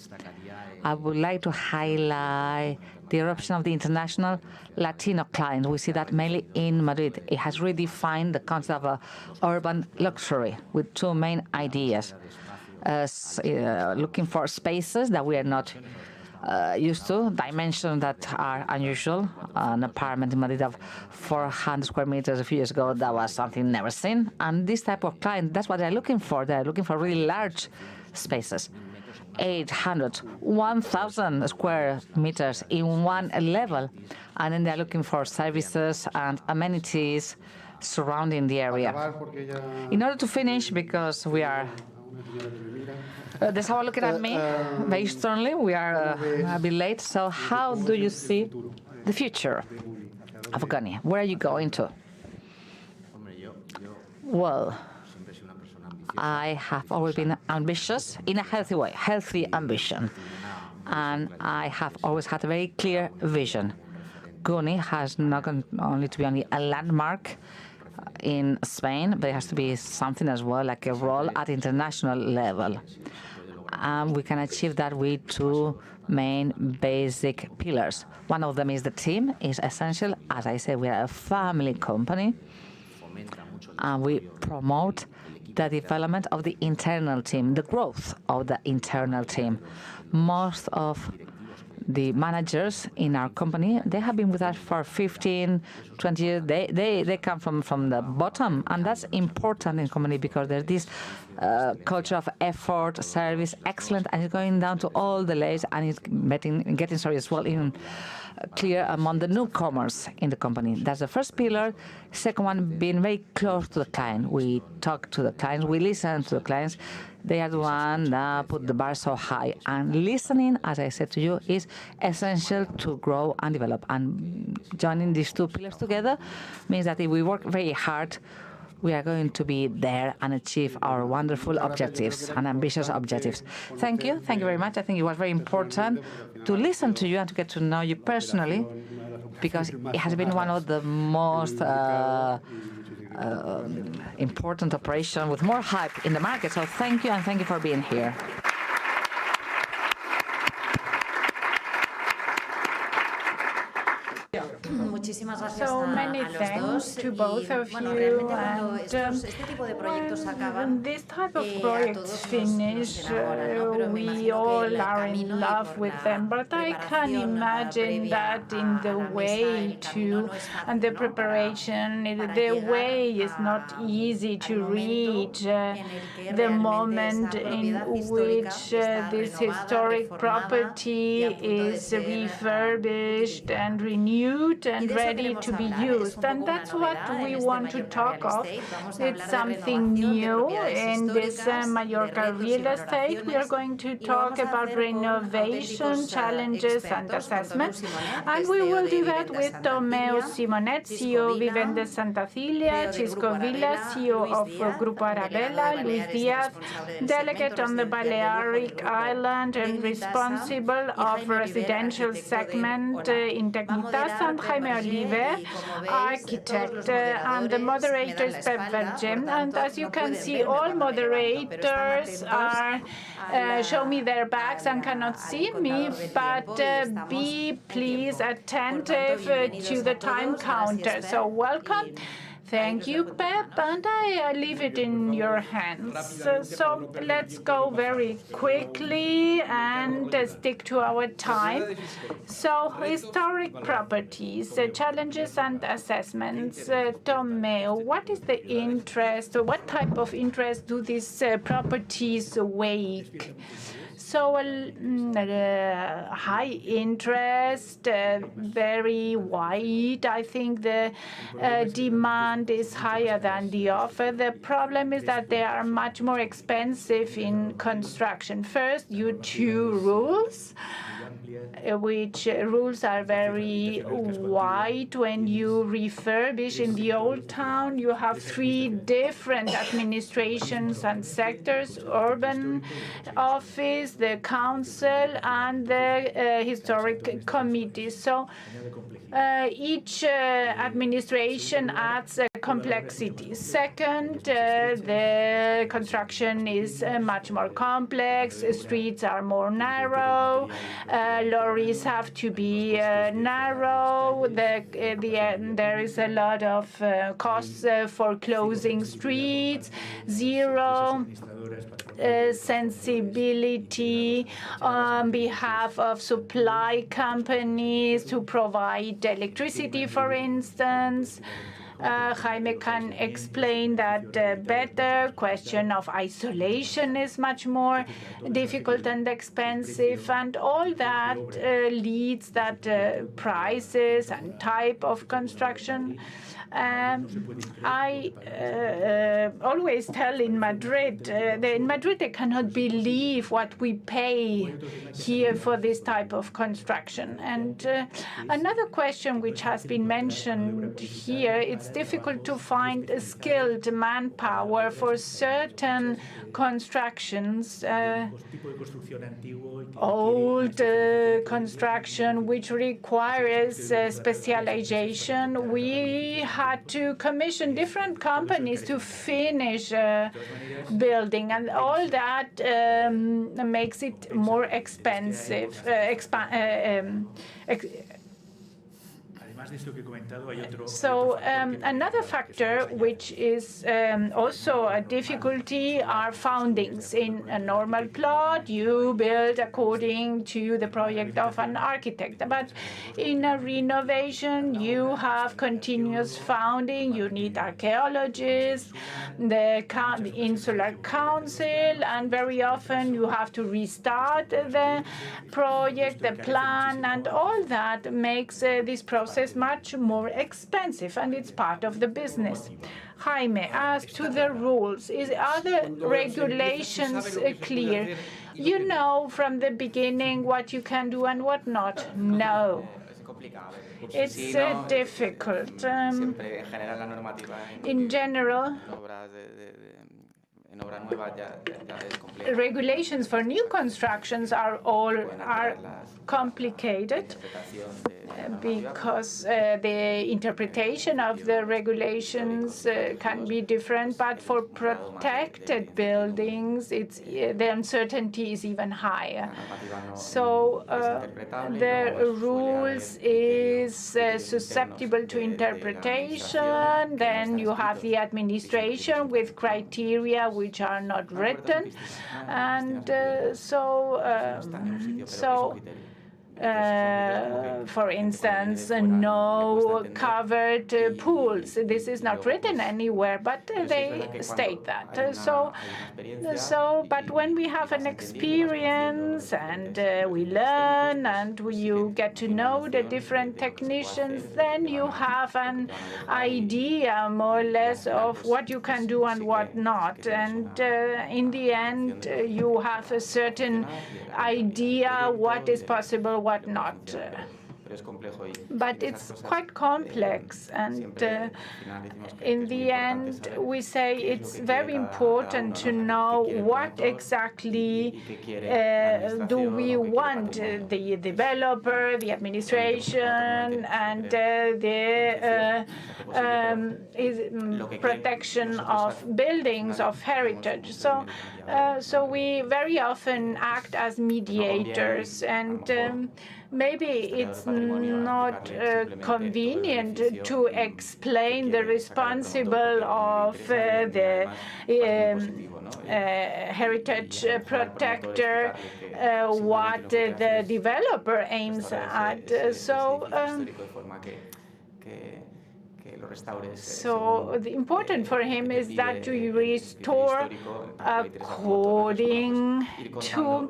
I would like to highlight the eruption of the international Latino client. We see that mainly in Madrid. It has redefined the concept of urban luxury with two main ideas. Looking for spaces that we are not used to, dimensions that are unusual. An apartment in Madrid of 400 square meters a few years ago, that was something never seen. And this type of client, that's what they're looking for. They're looking for really large spaces. 800, 1,000 square meters in one level. And then they're looking for services and amenities surrounding the area. In order to finish, because we are there's someone looking at me very sternly. We are a bit late. So how do you see the future of Goni? Where are you going to? Well, I have always been ambitious in a healthy way, healthy ambition. And I have always had a very clear vision. Goni has not only to be only a landmark in Spain, but it has to be something as well, like a role at international level. And we can achieve that with two main basic pillars. One of them is the team is essential. As I said, we are a family company, and we promote the development of the internal team, the growth of the internal team. Most of the managers in our company, they have been with us for 15, 20 years. They come from the bottom, and that's important in company because there's this culture of effort, service, excellent, and it's going down to all the layers, and it's getting sorry as well in clear among the newcomers in the company. That's the first pillar. Second one, being very close to the client. We talk to the clients, we listen to the clients. They are the one that put the bar so high. And listening, as I said to you, is essential to grow and develop. And joining these two pillars together means that if we work very hard, we are going to be there and achieve our wonderful objectives and ambitious objectives. Thank you. Thank you very much. I think it was very important to listen to you and to get to know you personally, because it has been one of the most important operations with more hype in the market. So thank you, and thank you for being here. So many thanks to both of you. And this type of projects finish, we all are in love with them. But I can imagine that in the way too, and the preparation, the way is not easy to reach. The moment in which this historic property is refurbished and renewed and ready to be used. And that's what we want to talk of. It's something new in this Mallorca Real Estate. We are going to talk about renovation, challenges and assessments. And we will do that with Tomeu Simonet, CEO Vivendes Santa Cilia, Chisco Villa, CEO of Grupo Arabella, Luis Diaz, delegate on the Balearic Islands and responsible of residential segment in Tecnitas, and Jaime Olive, architect, and the moderator is Pep Vergem. And as you can see, all moderators are show me their backs and cannot see me, but be please attentive to the time counter. So welcome. Thank you, Pep, and I leave it in your hands. So let's go very quickly and stick to our time. So historic properties, challenges and assessments. Tomeu, what is the interest? What type of interest do these properties wake? So high interest, very wide. I think the demand is higher than the offer. The problem is that they are much more expensive in construction. First, due to rules, which rules are very wide. When you refurbish in the old town, you have 3 different administrations and sectors: urban office, the council, and the historic committee. So each administration adds complexity. Second, the construction is much more complex. Streets are more narrow. Lorries have to be narrow. There is a lot of costs for closing streets. Zero sensibility on behalf of supply companies to provide electricity, for instance. Jaime can explain that better. Question of isolation is much more difficult and expensive, and all that leads that prices and type of construction. I always tell in Madrid, they cannot believe what we pay here for this type of construction. And another question which has been mentioned here, it's difficult to find a skilled manpower for certain constructions, old construction which requires specialization. We had to commission different companies to finish building, and all that makes it more expensive. So another factor which is also a difficulty are foundings. In a normal plot, you build according to the project of an architect. But in a renovation, you have continuous founding. You need archaeologists, the Insular Council, and very often you have to restart the project, the plan, and all that makes this process much more expensive, and it's part of the business. Jaime, as to the rules, are the regulations clear? You know from the beginning what you can do and what not? No. It's difficult. In general, regulations for new constructions are complicated because the interpretation of the regulations can be different, but for protected buildings, the uncertainty is even higher. So the rules is susceptible to interpretation. Then you have the administration with criteria which are not written, and for instance, no covered pools. This is not written anywhere, but they state that. But when we have an experience and we learn and you get to know the different technicians, then you have an idea more or less of what you can do and what not. And in the end, you have a certain idea what is possible, what not. But it's quite complex, and in the end, we say it's very important to know what exactly do we want, the developer, the administration, and the protection of buildings, of heritage. So we very often act as mediators, and maybe it's not convenient to explain the responsible of the heritage protector what the developer aims at. So the important for him is that you restore according to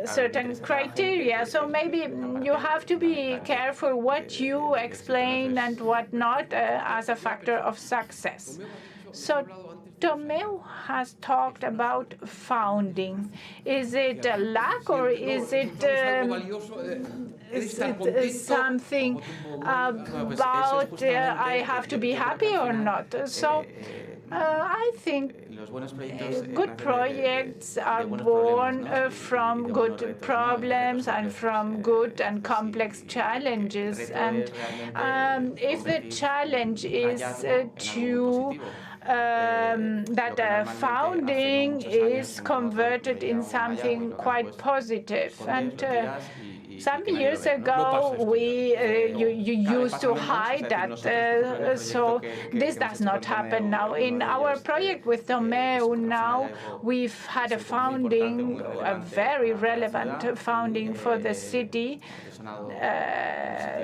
certain criteria. So maybe you have to be careful what you explain and what not as a factor of success. So Tomeu has talked about founding. Is it a lack, or is it something about I have to be happy or not? So I think good projects are born from good problems and from good and complex challenges. And if the challenge is that founding is converted in something quite positive, and Some years ago, you used to hide that, so this does not happen now. In our project with Tomeu now, we've had a founding, a very relevant founding for the city.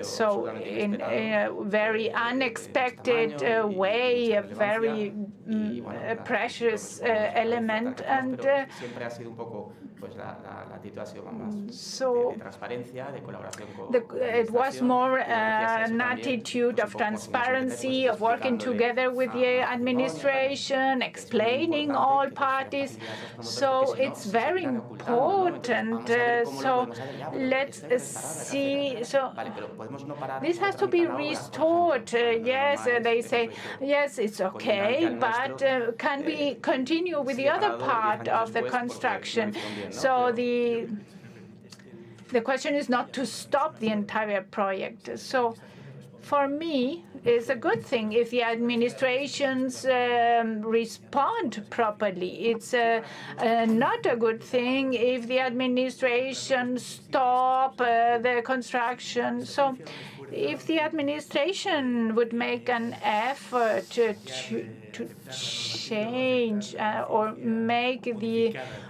So in a very unexpected way, a very precious element, and so it was more an attitude of transparency, of working together with the administration, explaining all parties. So it's very important. So let's see. So this has to be restored. Yes, they say, yes, it's okay, but can we continue with the other part of the construction? So the question is not to stop the entire project. So for me, it's a good thing if the administrations respond properly. It's not a good thing if the administration stop the construction. So if the administration would make an effort to change or make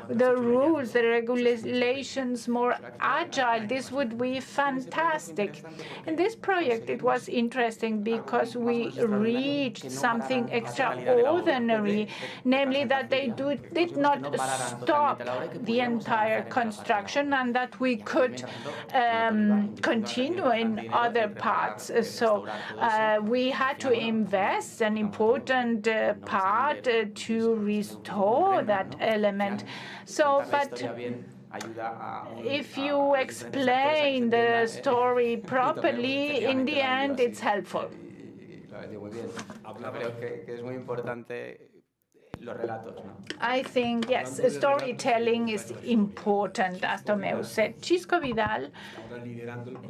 the rules, the regulations more agile, this would be fantastic. In this project, it was interesting because we reached something extraordinary, namely that they did not stop the entire construction and that we could continue in other parts. So we had to invest an important part to restore that element. So, but if you explain the story properly, in the end, it's helpful. I think, yes, storytelling is important, as Tomeu said. Chisco Vidal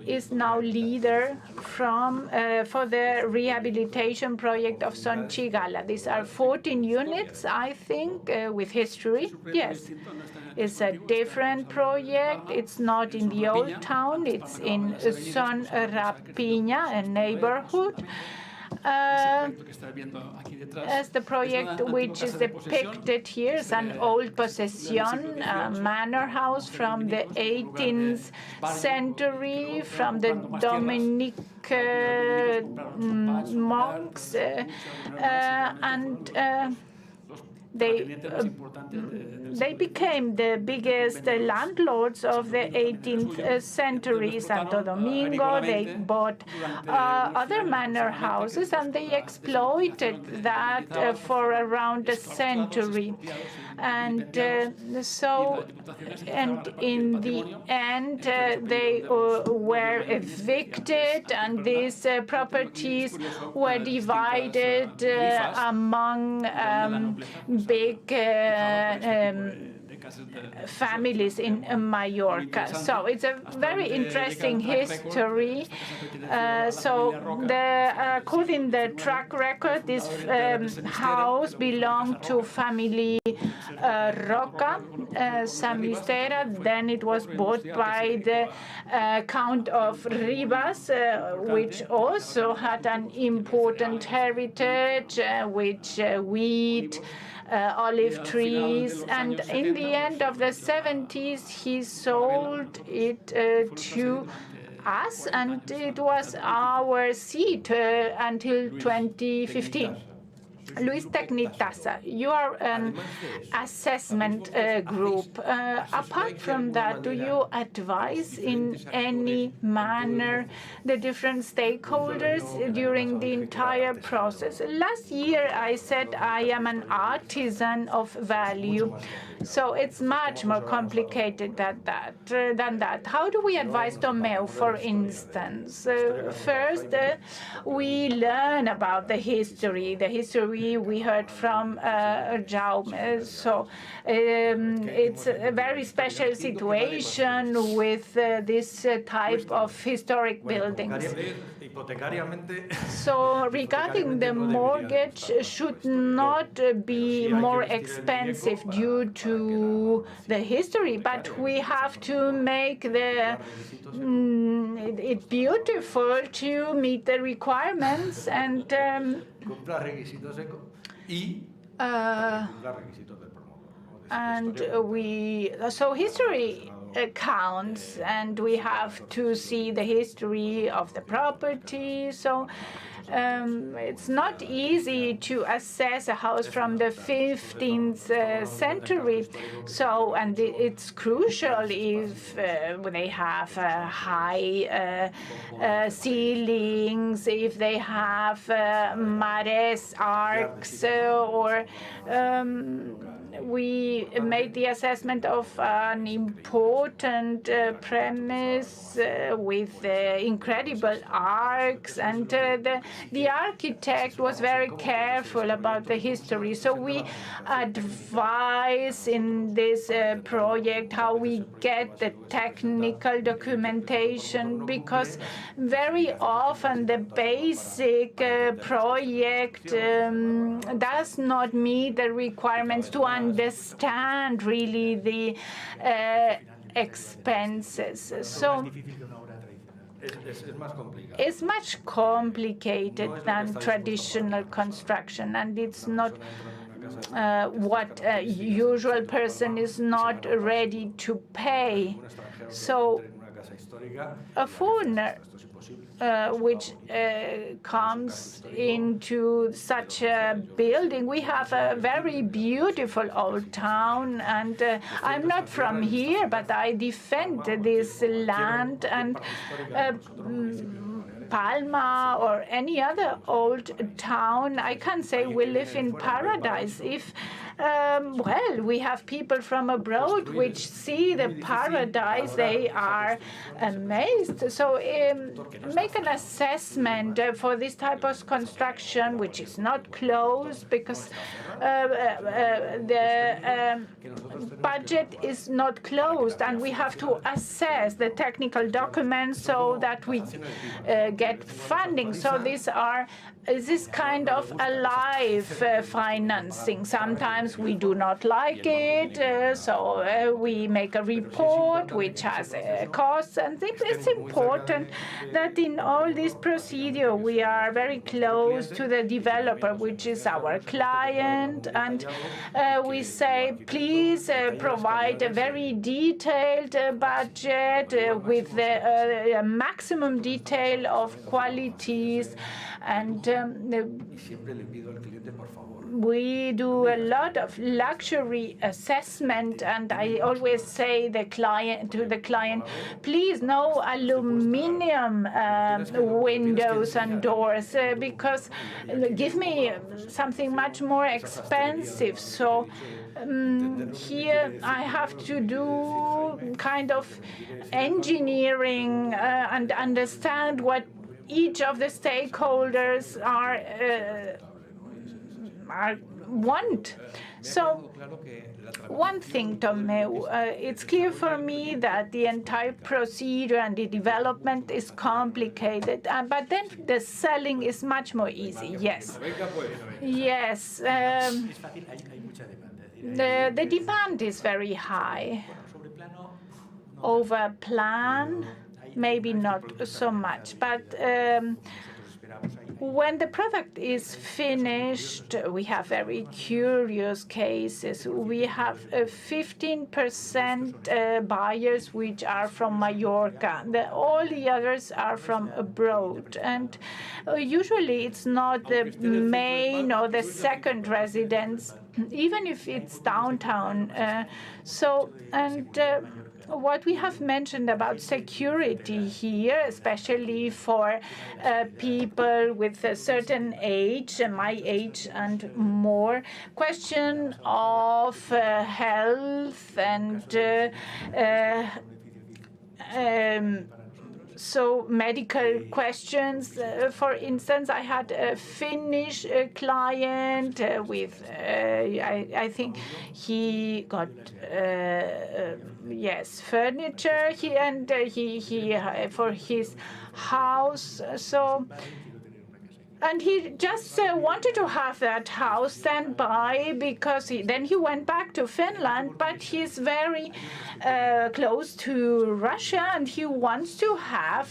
is now leader for the rehabilitation project of Sonchigala. These are 14 units, I think, with history. Yes, it's a different project. It's not in the old town. It's in Son Rapiña, a neighborhood. As the project which is depicted here is an old possession, a manor house from the 18th century, from the Dominic monks, and they became the biggest landlords of the 18th century. Santo Domingo, they bought other manor houses and they exploited that for around a century. And so, and in the end, they were evicted, and these properties were divided among big families in Mallorca. So it's a very interesting history. According to the track record, this house belonged to family Roca Samistera. Then it was bought by the Count of Rivas, which also had an important heritage, which wheat, olive trees, and in the end of the 70s he sold it to us, and it was our seat until 2015. Luis Tecnitasa, you are an assessment group. Apart from that, do you advise in any manner the different stakeholders during the entire process? Last year, I said I am an artisan of value. So it's much more complicated than that. How do we advise Tomeu, for instance? First, we learn about the history history we heard from Jaume. So it's a very special situation with this type of historic buildings. So regarding the mortgage, should not be more expensive due to the history, but we have to make it beautiful to meet the requirements and so history counts, and we have to see the history of the property. So it's not easy to assess a house from the 15th century. So, and it's crucial if they have high ceilings, if they have mares arcs, or we made the assessment of an important premise with incredible arcs, and the architect was very careful about the history. So we advise in this project how we get the technical documentation, because very often the basic project does not meet the requirements to understand really the expenses. So it's much complicated than traditional construction, and it's not what a usual person is not ready to pay. So a foreigner which comes into such a building. We have a very beautiful old town, and I'm not from here, but I defend this land, and Palma or any other old town, I can't say we live in paradise. If well, we have people from abroad which see the paradise, they are amazed. So make an assessment for this type of construction, which is not closed, because the budget is not closed, and we have to assess the technical documents so that we get funding. So these are this kind of alive financing. Sometimes we do not like it, so we make a report which has costs, and it's important that in all this procedure we are very close to the developer, which is our client, and we say, please provide a very detailed budget with the maximum detail of qualities, and we do a lot of luxury assessment, and I always say to the client, please no aluminum windows and doors, because give me something much more expensive. So here I have to do kind of engineering and understand what each of the stakeholders want. So one thing, Tomeu, it's clear for me that the entire procedure and the development is complicated, but then the selling is much more easy. Yes. Yes. The demand is very high. Over plan, maybe not so much, but when the product is finished, we have very curious cases. We have 15% buyers which are from Mallorca. All the others are from abroad. And usually it's not the main or the second residence, even if it's downtown. What we have mentioned about security here, especially for people with a certain age, my age and more, question of health and So medical questions, for instance, I had a Finnish client with, I think he got, yes, furniture, he for his house, so. And he just wanted to have that house standby because then he went back to Finland, but he's very close to Russia and he wants to have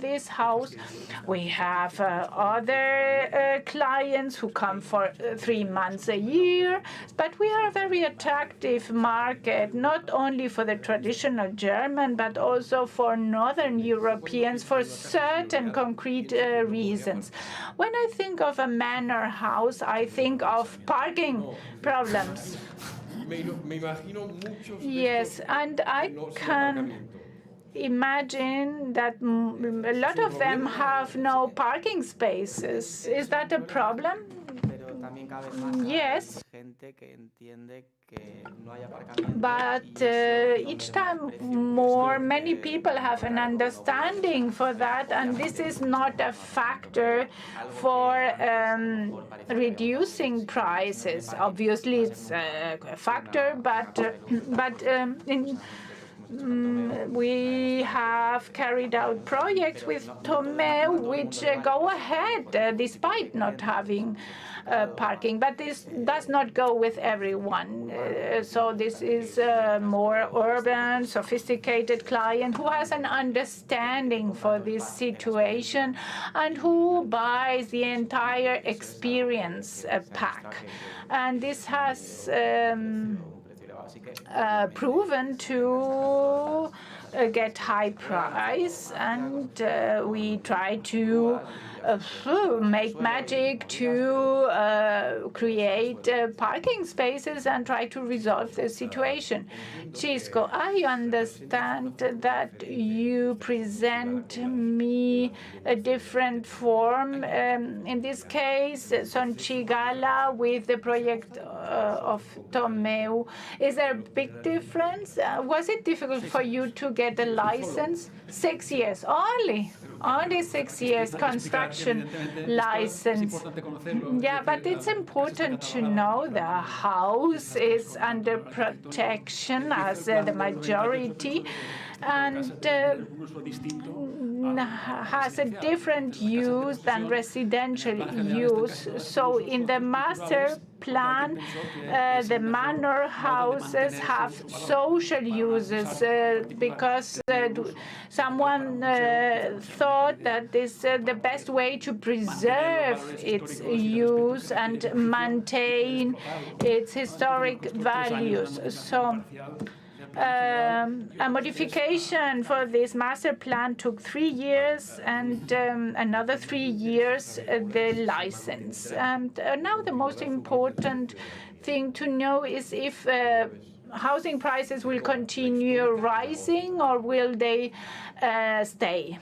this house. We have other clients who come for 3 months a year, but we are a very attractive market, not only for the traditional German, but also for Northern Europeans for certain concrete reasons. When I think of a manor house, I think of parking problems. Yes, and I can imagine that a lot of them have no parking spaces. Is that a problem? Yes. But each time many people have an understanding for that, and this is not a factor for reducing prices. Obviously, it's a factor, but we have carried out projects with Tomeu which go ahead despite not having parking, but this does not go with everyone. So this is a more urban, sophisticated client who has an understanding for this situation and who buys the entire experience pack. And this has proven to get high price, and we try to make magic to create parking spaces and try to resolve the situation. Chisco, I understand that you present me a different form. In this case, Sonchigala with the project of Tomeu. Is there a big difference? Was it difficult for you to get a license? 6 years only 6 years construction license. Yeah, but it's important to know the house is under protection as the majority and has a different use than residential use. So in the master plan, the manor houses have social uses because someone thought that this is the best way to preserve its use and maintain its historic values. So a modification for this master plan took 3 years and another 3 years the license. And now the most important thing to know is if housing prices will continue rising or will they stay.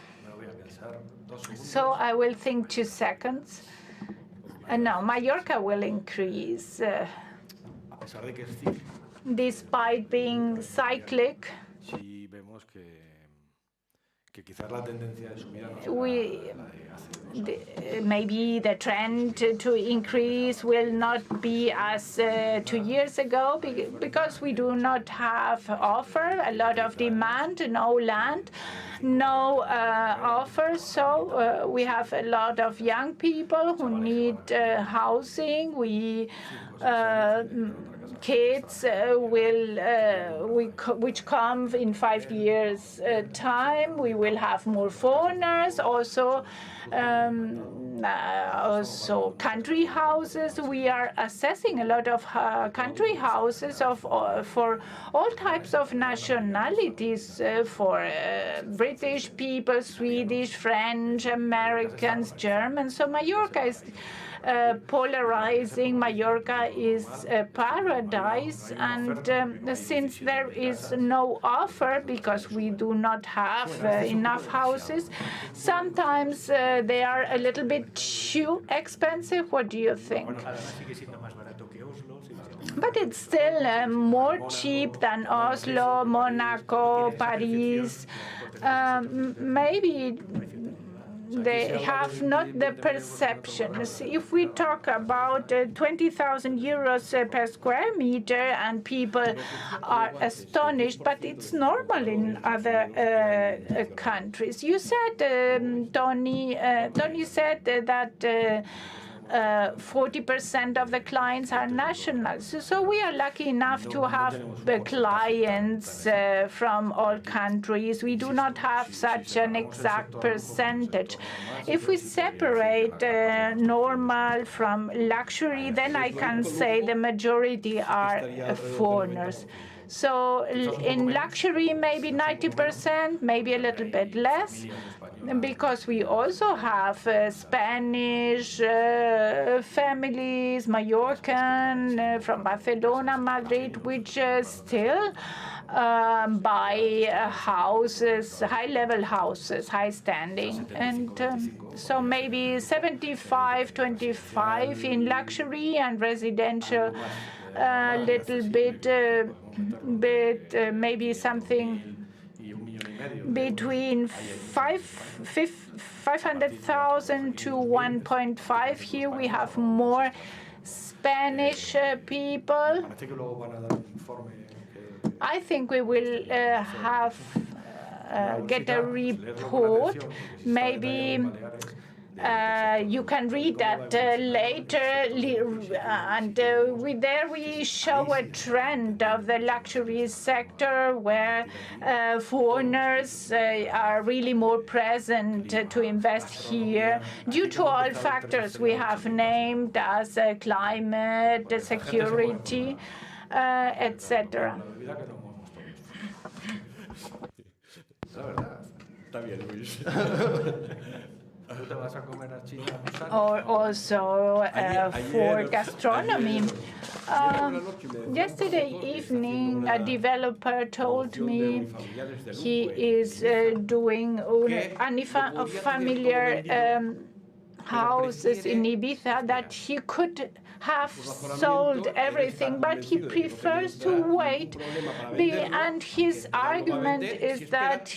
So I will think 2 seconds. No, Mallorca will increase. Despite being cyclic, maybe the trend to increase will not be as 2 years ago because we do not have offer, a lot of demand, no land, no offer. So we have a lot of young people who need housing. Kids which come in 5 years' time. We will have more foreigners. Also country houses. We are assessing a lot of country houses for all types of nationalities, for British people, Swedish, French, Americans, Germans. So Mallorca is polarizing. Mallorca is a paradise, and since there is no offer because we do not have enough houses, sometimes they are a little bit too expensive. What do you think? But it's still more cheap than Oslo, Monaco, Paris. maybe they have not the perceptions. If we talk about 20,000 euros per square meter, and people are astonished, but it's normal in other countries. You said, Tony said that 40% of the clients are nationals. So we are lucky enough to have clients from all countries. We do not have such an exact percentage. If we separate normal from luxury, then I can say the majority are foreigners. So in luxury, maybe 90%, maybe a little bit less, because we also have Spanish families, Mallorcan, from Barcelona, Madrid, which still buy houses, high-level houses, high-standing. And so maybe 75-25 in luxury, and residential a little bit, maybe something between 500,000 to 1.5. Here we have more Spanish people. I think we will get a report. Maybe you can read that later, and there we show a trend of the luxury sector where foreigners are really more present to invest here due to all factors we have named as climate, security, etc. Or also for gastronomy. Yesterday evening, a developer told me he is doing unfamiliar houses in Ibiza, that he could have sold everything, but he prefers to wait. And his argument is that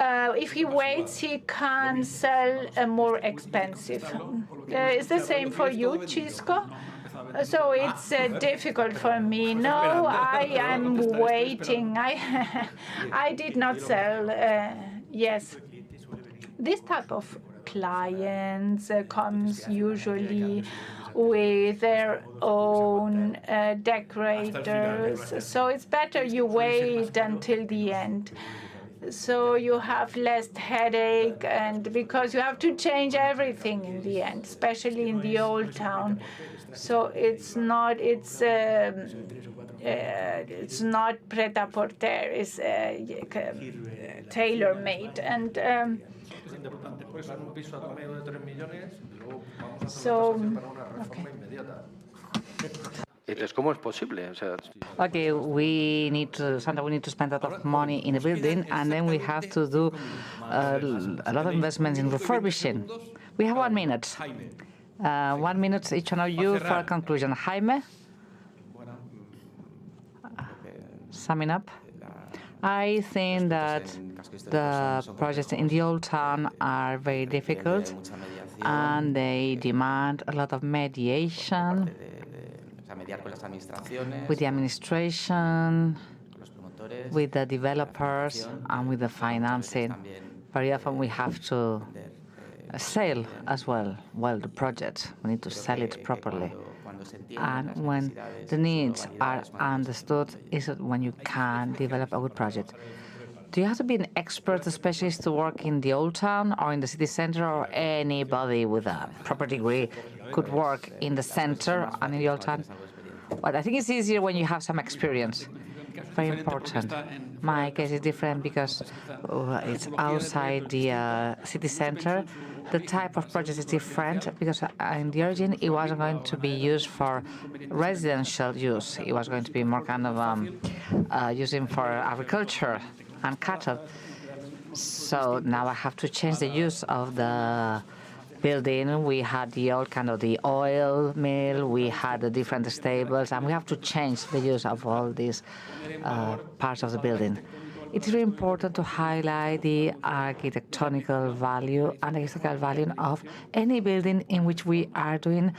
if he waits, he can sell more expensive. Is the same for you, Chisco? So it's difficult for me. No, I am waiting. I did not sell. Yes, this type of clients comes usually with their own decorators. So it's better you wait until the end. So you have less headache, and because you have to change everything in the end, especially in the old town. So it's not pret-à-porter, it's tailor-made. And ¿Cómo es posible? Okay, we need to spend a lot of money in a building, and then we have to do a lot of investments in refurbishing. We have 1 minute. 1 minute each one of you for a conclusion. Jaime? Summing up. I think that the projects in the old town are very difficult, and they demand a lot of mediation with the administration, with the developers, and with the financing. Very often we have to sell as well the project. We need to sell it properly. And when the needs are understood, is when you can develop a good project. Do you have to be an expert, a specialist to work in the old town or in the city center, or anybody with a proper degree could work in the center and in the old town? But I think it's easier when you have some experience. Very important. My case is different because it's outside the city center. The type of project is different because in the origin it wasn't going to be used for residential use. It was going to be more kind of using for agriculture and cattle. So now I have to change the use of the building. We had the old kind of the oil mill, we had the different stables, and we have to change the use of all these parts of the building. It is very important to highlight the architectonical value and aesthetical value of any building in which we are doing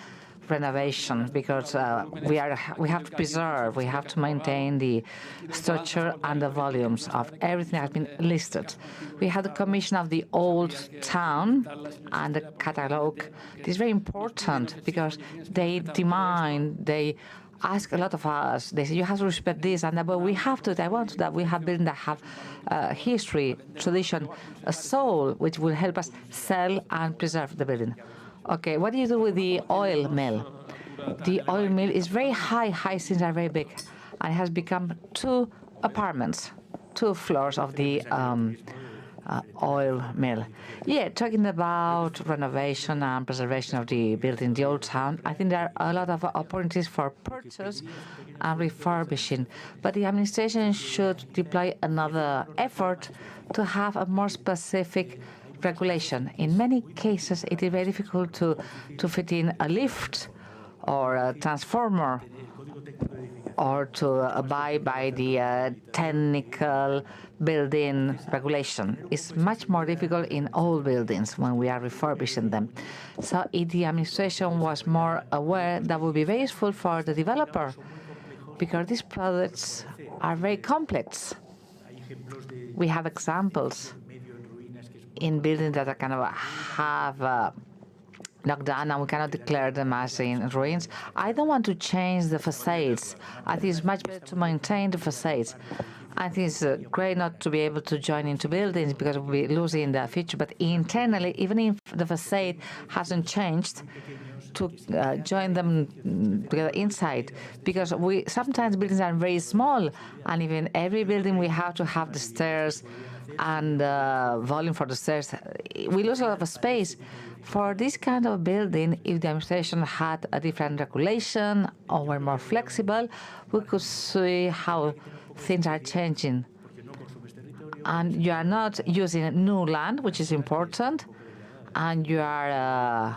renovation, because we have to preserve, we have to maintain the structure and the volumes of everything that has been listed. We have the commission of the old town and the catalogue. This is very important because they ask a lot of us. They say, you have to respect this and that, but we have to, I want that. We have buildings that have history, tradition, a soul, which will help us sell and preserve the building. Okay, what do you do with the oil mill? The oil mill is very high, hyacinths are very big, and it has become 2 apartments, 2 floors of the oil mill. Yeah, talking about renovation and preservation of the building, the old town, I think there are a lot of opportunities for purchase and refurbishing, but the administration should deploy another effort to have a more specific regulation. In many cases, it is very difficult to fit in a lift or a transformer or to abide by the technical building regulation. It's much more difficult in old buildings when we are refurbishing them. So if the administration was more aware, that would be very useful for the developer, because these products are very complex. We have examples in buildings that are kind of have knocked down and we cannot declare them as in ruins. I don't want to change the facades. I think it's much better to maintain the facades. I think it's great not to be able to join into buildings because we'll be losing the feature, but internally, even if the facade hasn't changed, to join them together inside, because sometimes buildings are very small, and even every building we have to have the stairs and volume for the stairs. We lose a lot of space. For this kind of building, if the administration had a different regulation or were more flexible, we could see how things are changing. And you are not using new land, which is important, and you are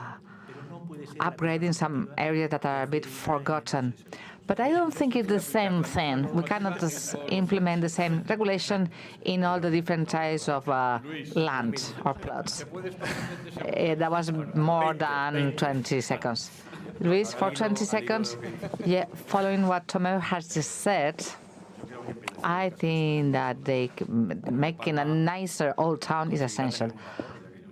upgrading some areas that are a bit forgotten. But I don't think it's the same thing. We cannot just implement the same regulation in all the different types of land or plots. That was more than 20 seconds. Luis, for 20 seconds, yeah, following what Tomeu has just said, I think that making a nicer old town is essential.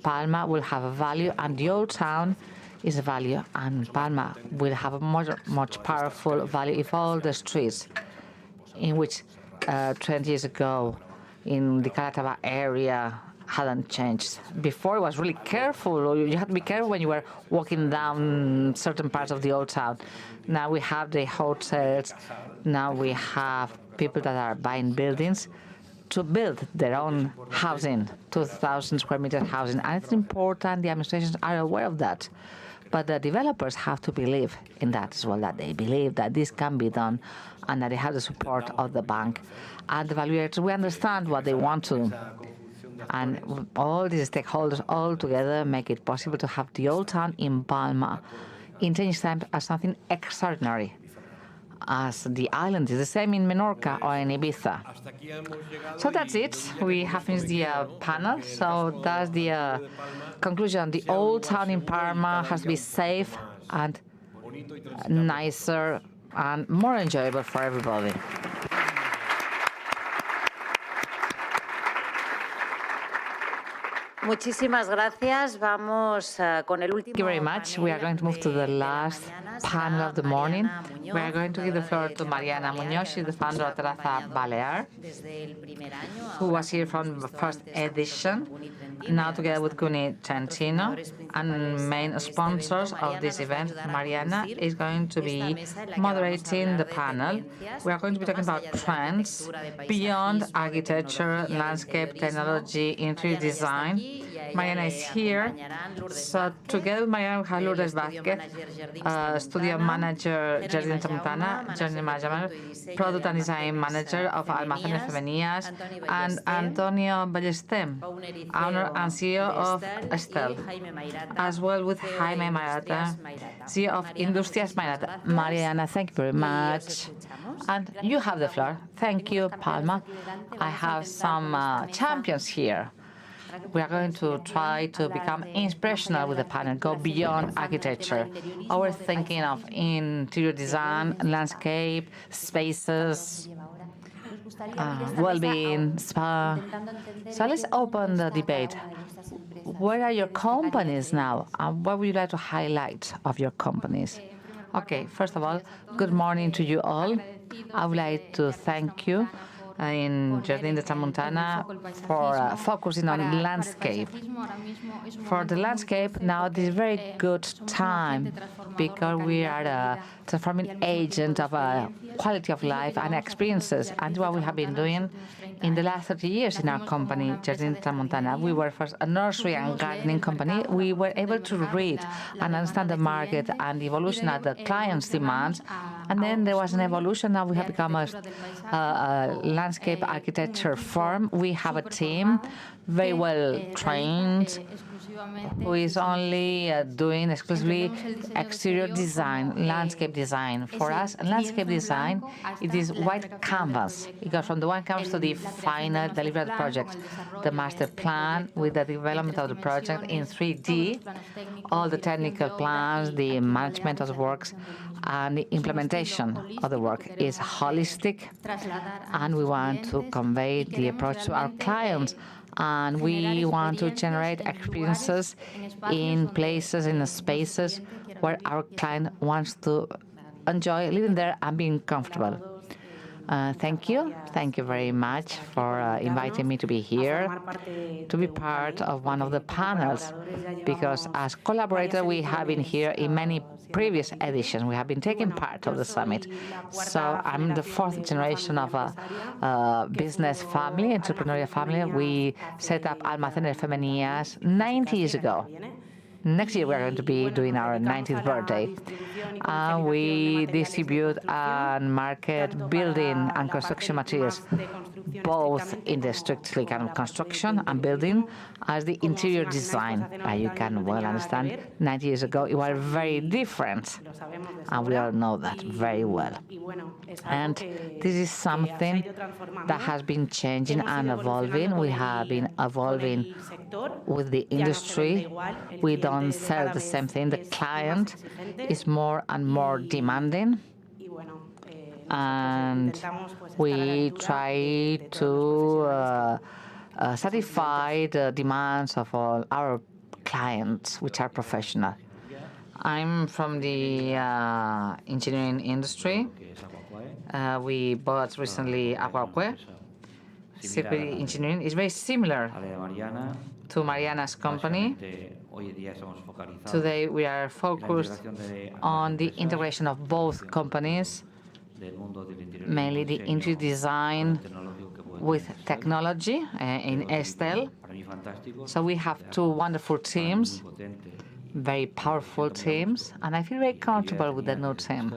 Palma will have a value, and the old town is a value, and Palma will have a much powerful value if all the streets in which 20 years ago in the Calataba area hadn't changed. Before, it was really careful. You had to be careful when you were walking down certain parts of the old town. Now we have the hotels. Now we have people that are buying buildings to build their own housing, 2,000 square meter housing. And it's important the administrations are aware of that. But the developers have to believe in that as well, that they believe that this can be done and that they have the support of the bank. And the valuators, we understand what they want to. And all these stakeholders all together make it possible to have the old town in Palma in 10 years' time as something extraordinary. As the island is the same in Mallorca or in Ibiza. So that's it. We have finished the panel. So that's the conclusion. The old town in Parma has to be safe and nicer and more enjoyable for everybody. Muchísimas gracias. Vamos con el último. Thank you very much. We are going to move to the last panel of the morning. We are going to give the floor to Mariana Muñoz. She's the founder of Terraza Balear, who was here from the first edition, now together with Cuni Trentino, and main sponsors of this event. Mariana is going to be moderating the panel. We are going to be talking about trends beyond architecture, landscape, technology, interior design, Mariana is here. So together with Mariana, we have Lourdes Vázquez, Studio Manager, Jardín Tramuntana, Journey Management, Product and Design Manager of Almacenes Femeninas, and Antonio Ballester, owner and CEO of Estel, as well with Jaime Mairata, CEO of Industrias Mairata. Mariana, thank you very much. And you have the floor. Thank you, Palma. I have some champions here. We are going to try to become inspirational with the panel, go beyond architecture. Our thinking of interior design, landscape, spaces, well-being, spa. So let's open the debate. Where are your companies now? And what would you like to highlight of your companies? Okay, first of all, good morning to you all. I would like to thank you in Jardín de Tramuntana for focusing on landscape. For the landscape, now this is a very good time because we are a transforming agent of quality of life and experiences, and what we have been doing in the last 30 years in our company, Jardín de Tramuntana. We were first a nursery and gardening company. We were able to read and understand the market and the evolution of the client's demands, and then there was an evolution. Now we have become a landscape architecture firm. We have a team very well trained who is only doing exclusively exterior design, landscape design. For us, landscape design, it is white canvas. It goes from the white canvas to the final delivery of the project, the master plan with the development of the project in 3D, all the technical plans, the management of the works, and the implementation of the work is holistic, and we want to convey the approach to our clients. And we want to generate experiences in places, in spaces where our client wants to enjoy living there and being comfortable. Thank you. Thank you very much for inviting me to be here, to be part of one of the panels, because as collaborator, we have been here in many previous editions. We have been taking part of the summit. So I'm the fourth generation of a business family, entrepreneurial family. We set up Almacenes Femeninas 90 years ago. Next year, we're going to be doing our 90th birthday. We distribute and market building and construction materials, both in the strictly kind of construction and building, as the interior design. You can well understand, 90 years ago, it was very different, and we all know that very well. And this is something that has been changing and evolving. We have been evolving with the industry. We don't sell the same thing. The client is more and more demanding, and we try to satisfy the demands of all our clients, which are professional. I'm from the engineering industry. We bought recently Aquaque. Civil engineering is very similar to Mariana's company. Today we are focused on the integration of both companies, mainly the interior design with technology in Estel. So we have two wonderful teams, very powerful teams, and I feel very comfortable with the new team.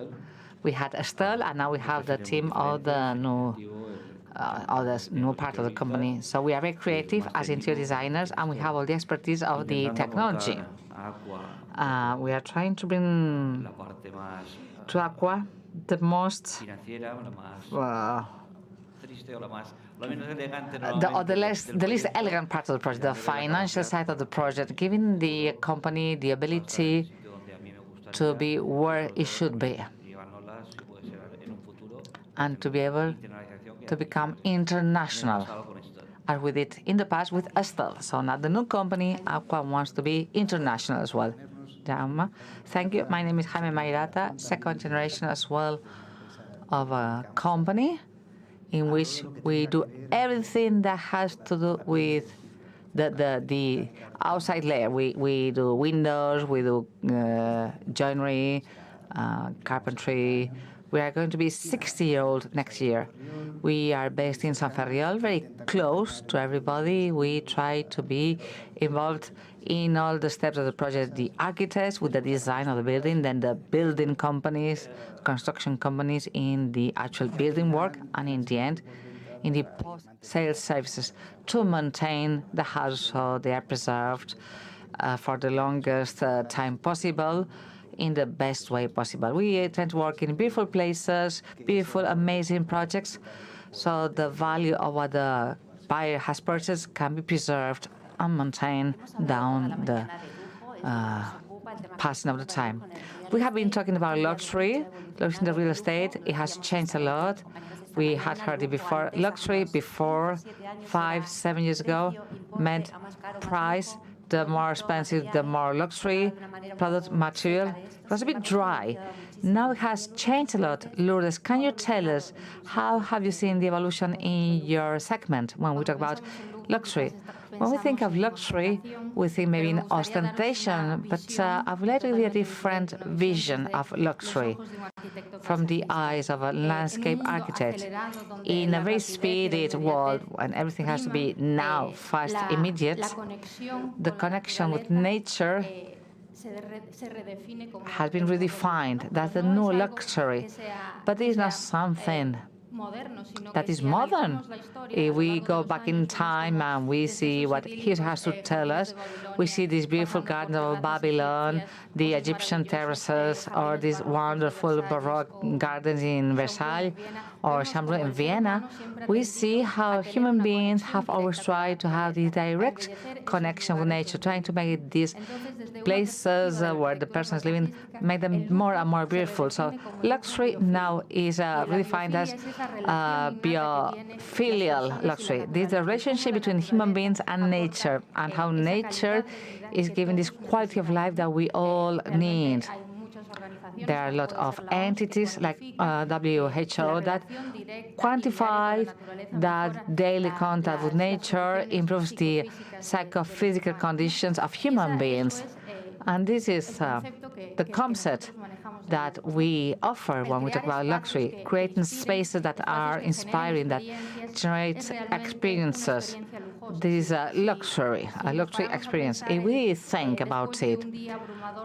We had Estel, and now we have the team of the new part of the company. So we are very creative as interior designers, and we have all the expertise of the technology. We are trying to bring to Aqua the most the least elegant part of the project, the financial side of the project, giving the company the ability to be where it should be and to be able to become international, as we did in the past with Estel. So now the new company, Aqua, wants to be international as well. Thank you. My name is Jaime Mairata, second generation as well of a company in which we do everything that has to do with the outside layer. We do windows, we do joinery, carpentry, We are going to be 60-year-old next year. We are based in San Ferriol, very close to everybody. We try to be involved in all the steps of the project, the architects with the design of the building, then the building companies, construction companies in the actual building work, and in the end, in the post-sales services to maintain the house so they are preserved for the longest time possible, in the best way possible. We tend to work in beautiful places, beautiful, amazing projects, so the value of what the buyer has purchased can be preserved and maintained down the passing of the time. We have been talking about luxury in the real estate. It has changed a lot. We had heard it before. Luxury before 5-7 years ago meant price. The more expensive, the more luxury product material. It was a bit dry. Now it has changed a lot. Lourdes, can you tell us how have you seen the evolution in your segment when we talk about luxury? When we think of luxury, we think maybe in ostentation, but I would like to give you a different vision of luxury from the eyes of a landscape architect. In a very speeded world, when everything has to be now, fast, immediate, the connection with nature has been redefined. That's the new luxury, but it's not something that is modern. If we go back in time and we see what he has to tell us, we see these beautiful gardens of Babylon, the Egyptian terraces, or these wonderful Baroque gardens in Versailles or Chambord in Vienna. We see how human beings have always tried to have this direct connection with nature, trying to make these places where the person is living, make them more and more beautiful. So luxury now is redefined as biofilial luxury. This is the relationship between human beings and nature, and how nature is giving this quality of life that we all need. There are a lot of entities like WHO that quantify that daily contact with nature improves the psychophysical conditions of human beings. And this is the concept that we offer when we talk about luxury, creating spaces that are inspiring, that generate experiences. This is a luxury experience. If we think about it,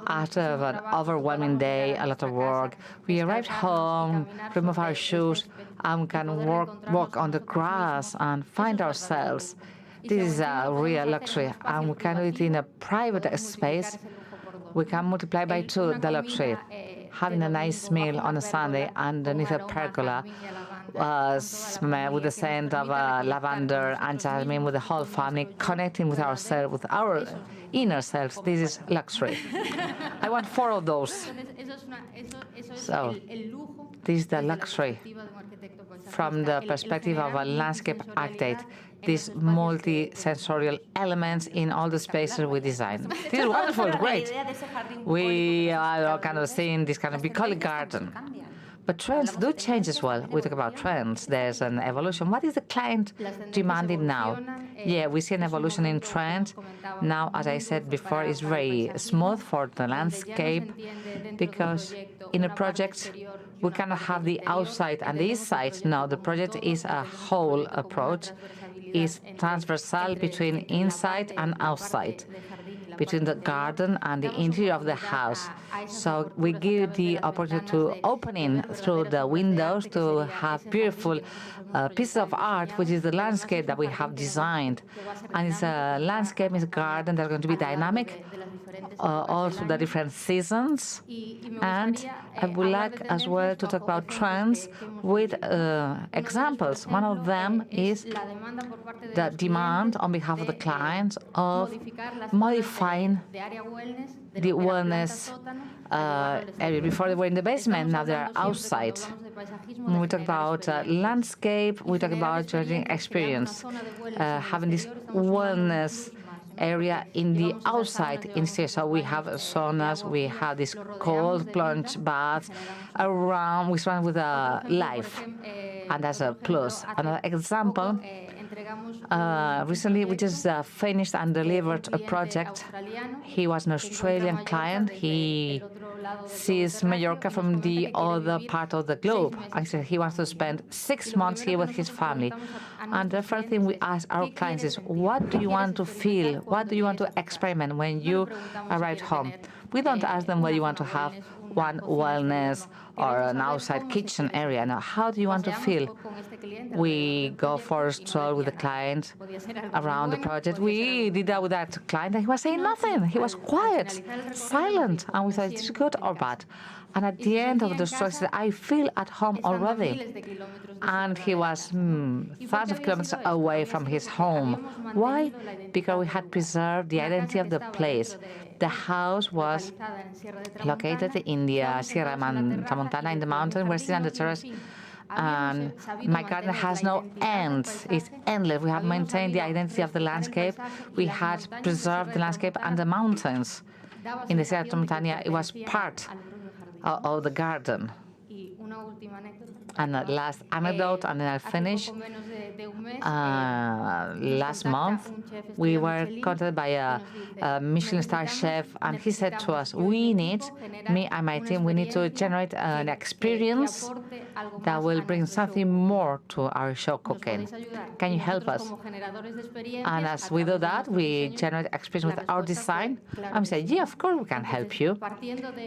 after an overwhelming day, a lot of work, we arrive home, remove our shoes, and can walk on the grass and find ourselves. This is a real luxury, and we can do it in a private space. We can multiply by 2 the luxury. Having a nice meal on a Sunday underneath a pergola with the scent of lavender and jasmine, with the whole family, connecting with ourselves, with our inner selves. This is luxury. I want 4 of those. So this is the luxury from the perspective of a landscape architect. These multi-sensorial elements in all the spaces we design. This is wonderful, great. We are kind of seeing this kind of bucolic garden. But trends do change as well. We talk about trends. There's an evolution. What is the client demanding now? Yeah, we see an evolution in trend. Now, as I said before, it's very smooth for the landscape, because in a project, we cannot have the outside and the inside. No, the project is a whole approach. It's transversal between inside and outside, between the garden and the interior of the house. So we give the opportunity to opening through the windows to have beautiful pieces of art, which is the landscape that we have designed. And it's a landscape, it's a garden that's going to be dynamic all through the different seasons. And I would like as well to talk about trends with examples. One of them is the demand on behalf of the clients of modifying the wellness area. Before they were in the basement, now they are outside. When we talk about landscape, we talk about changing experience, having this wellness area in the outside instead. So we have saunas, we have this cold plunge baths around, we surround with a life, and that's a plus. Another example, recently we just finished and delivered a project. He was an Australian client. He sees Mallorca from the other part of the globe. I said he wants to spend 6 months here with his family. And the first thing we ask our clients is, what do you want to feel? What do you want to experiment when you arrive home? We don't ask them whether you want to have one wellness or an outside kitchen area. Now, how do you want to feel? We go for a stroll with the client around the project. We did that with that client, and he was saying nothing. He was quiet, silent, and we thought, is it good or bad? And at the end of the stroll, he said, I feel at home already. And he was thousands of kilometers away from his home. Why? Because we had preserved the identity of the place. The house was located in the Sierra Tramontana in the mountain. We're sitting on the terrace, and my garden has no end. It's endless. We have maintained the identity of the landscape. We had preserved the landscape and the mountains. In the Sierra Tramontana, it was part of the garden. And the last anecdote, and then I'll finish. Last month, we were contacted by a Michelin star chef, and he said to us, we need, me and my team, we need to generate an experience that will bring something more to our show cooking. Can you help us? And as we do that, we generate experience with our design. And we said, yeah, of course we can help you.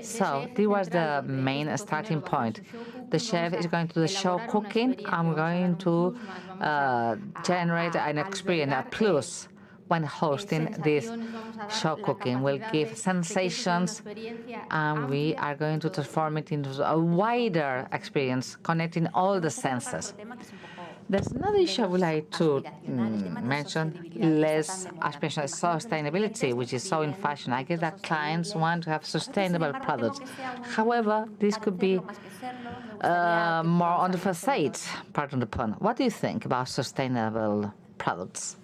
So this was the main starting point. The chef is going to do the show cooking. I'm going to generate an experience, a plus, when hosting this show cooking. We'll give sensations, and we are going to transform it into a wider experience, connecting all the senses. There's another issue I would like to mention, less aspirational sustainability, which is so in fashion. I guess that clients want to have sustainable products. However, this could be more on the facade, pardon the pun. What do you think about sustainable products?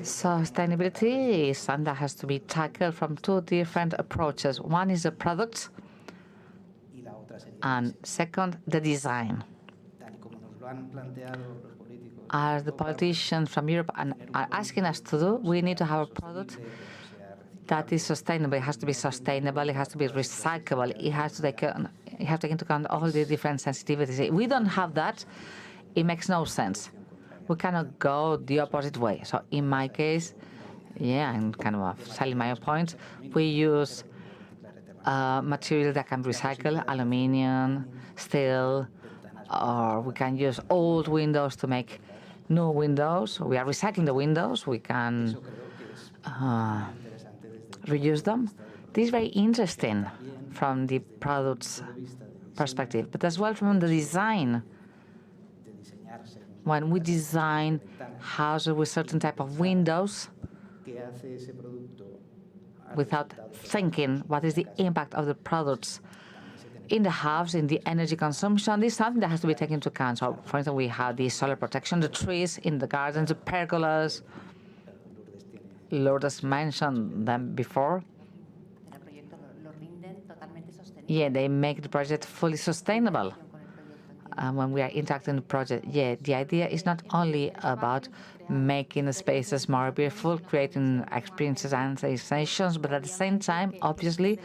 Sustainability is something that has to be tackled from two different approaches. One is the product, and second, the design. As the politicians from Europe are asking us to do, we need to have a product that is sustainable. It has to be sustainable. It has to be recyclable. It has to take into account all the different sensitivities. If we don't have that, it makes no sense. We cannot go the opposite way. So in my case, yeah, I'm kind of selling my own point. We use material that can recycle, aluminium, steel, or we can use old windows to make new windows. We are recycling the windows. We can reuse them. This is very interesting from the product's perspective, but as well from the design. When we design houses with certain type of windows, without thinking what is the impact of the products in the house, in the energy consumption, this is something that has to be taken into account. So, for instance, we have the solar protection, the trees in the gardens, the pergolas. Lourdes mentioned them before. Yeah, they make the project fully sustainable. When we are interacting in the project, yeah, the idea is not only about making the spaces more beautiful, creating experiences and sensations, but at the same time, obviously,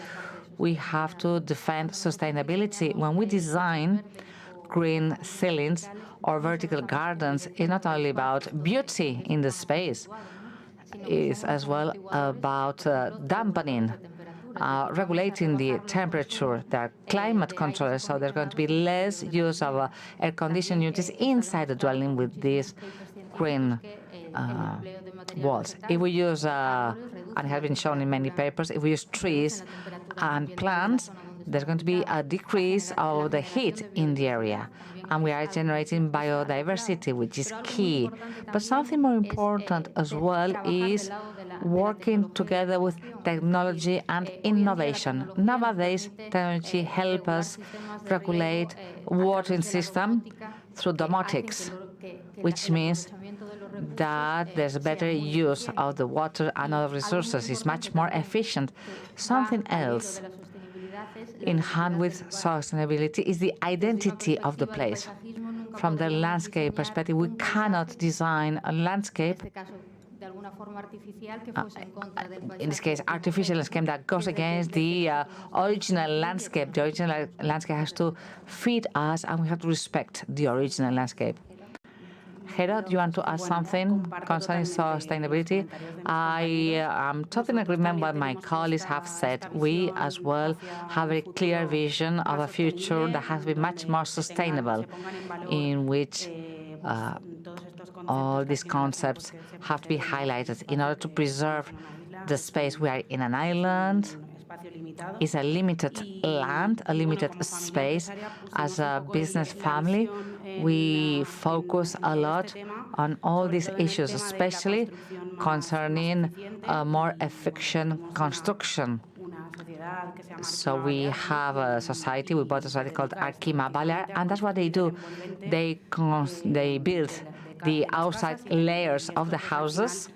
we have to defend sustainability. When we design green ceilings or vertical gardens, it's not only about beauty in the space, it's as well about dampening, regulating the temperature. There are climate controllers, so there's going to be less use of air conditioning units inside the dwelling with these green walls. If we use, and it has been shown in many papers, if we use trees and plants, there's going to be a decrease of the heat in the area. And we are generating biodiversity, which is key. But something more important as well is working together with technology and innovation. Nowadays, technology helps us regulate watering system through domotics, which means that there's a better use of the water and other resources. It's much more efficient. Something else in hand with sustainability is the identity of the place. From the landscape perspective, we cannot design a landscape in this case, artificial landscape that goes against the original landscape. The original landscape has to feed us, and we have to respect the original landscape. Hera, do you want to add something concerning sustainability? I am totally in agreement with what my colleagues have said. We as well have a clear vision of a future that has to be much more sustainable, in which all these concepts have to be highlighted in order to preserve the space. We are in an island. It's a limited land, a limited space. As a business family, we focus a lot on all these issues, especially concerning more efficient construction. So we have a society, we bought a society called Arkima Balearic, and that's what they do. They build the outside layers of the houses,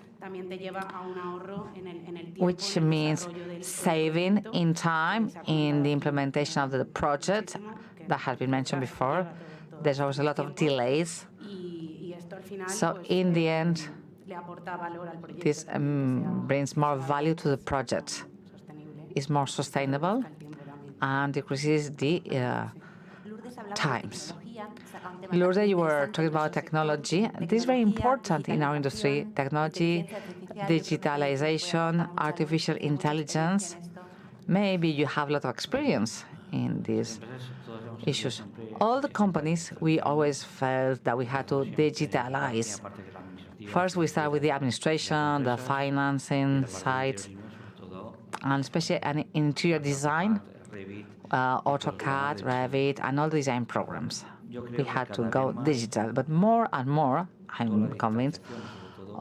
which means saving in time in the implementation of the project that has been mentioned before. There's always a lot of delays. So in the end, this brings more value to the project. It's more sustainable and decreases the times. Lourdes, you were talking about technology. This is very important in our industry. Technology, digitalization, artificial intelligence. Maybe you have a lot of experience in these issues. All the companies, we always felt that we had to digitalize. First, we start with the administration, the financing side, and especially in interior design, AutoCAD, Revit, and all the design programs. We had to go digital, but more and more, I'm convinced,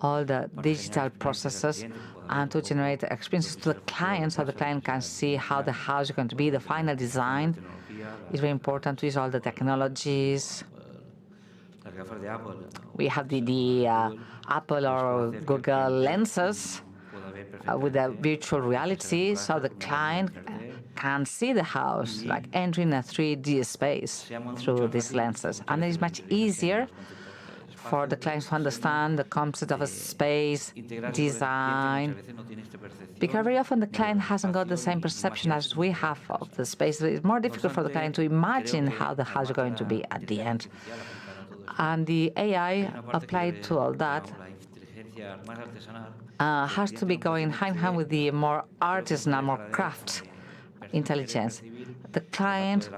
all the digital processes and to generate experiences to the client so the client can see how the house is going to be, the final design. It's very important to use all the technologies. We have the Apple or Google lenses with the virtual reality, so the client can see the house, like entering a 3D space through these lenses. And it is much easier for the clients to understand the concept of a space, design, because very often the client hasn't got the same perception as we have of the space. It's more difficult for the client to imagine how the house is going to be at the end. And the AI applied to all that has to be going hand in hand with the more artisanal, more craft intelligence. The client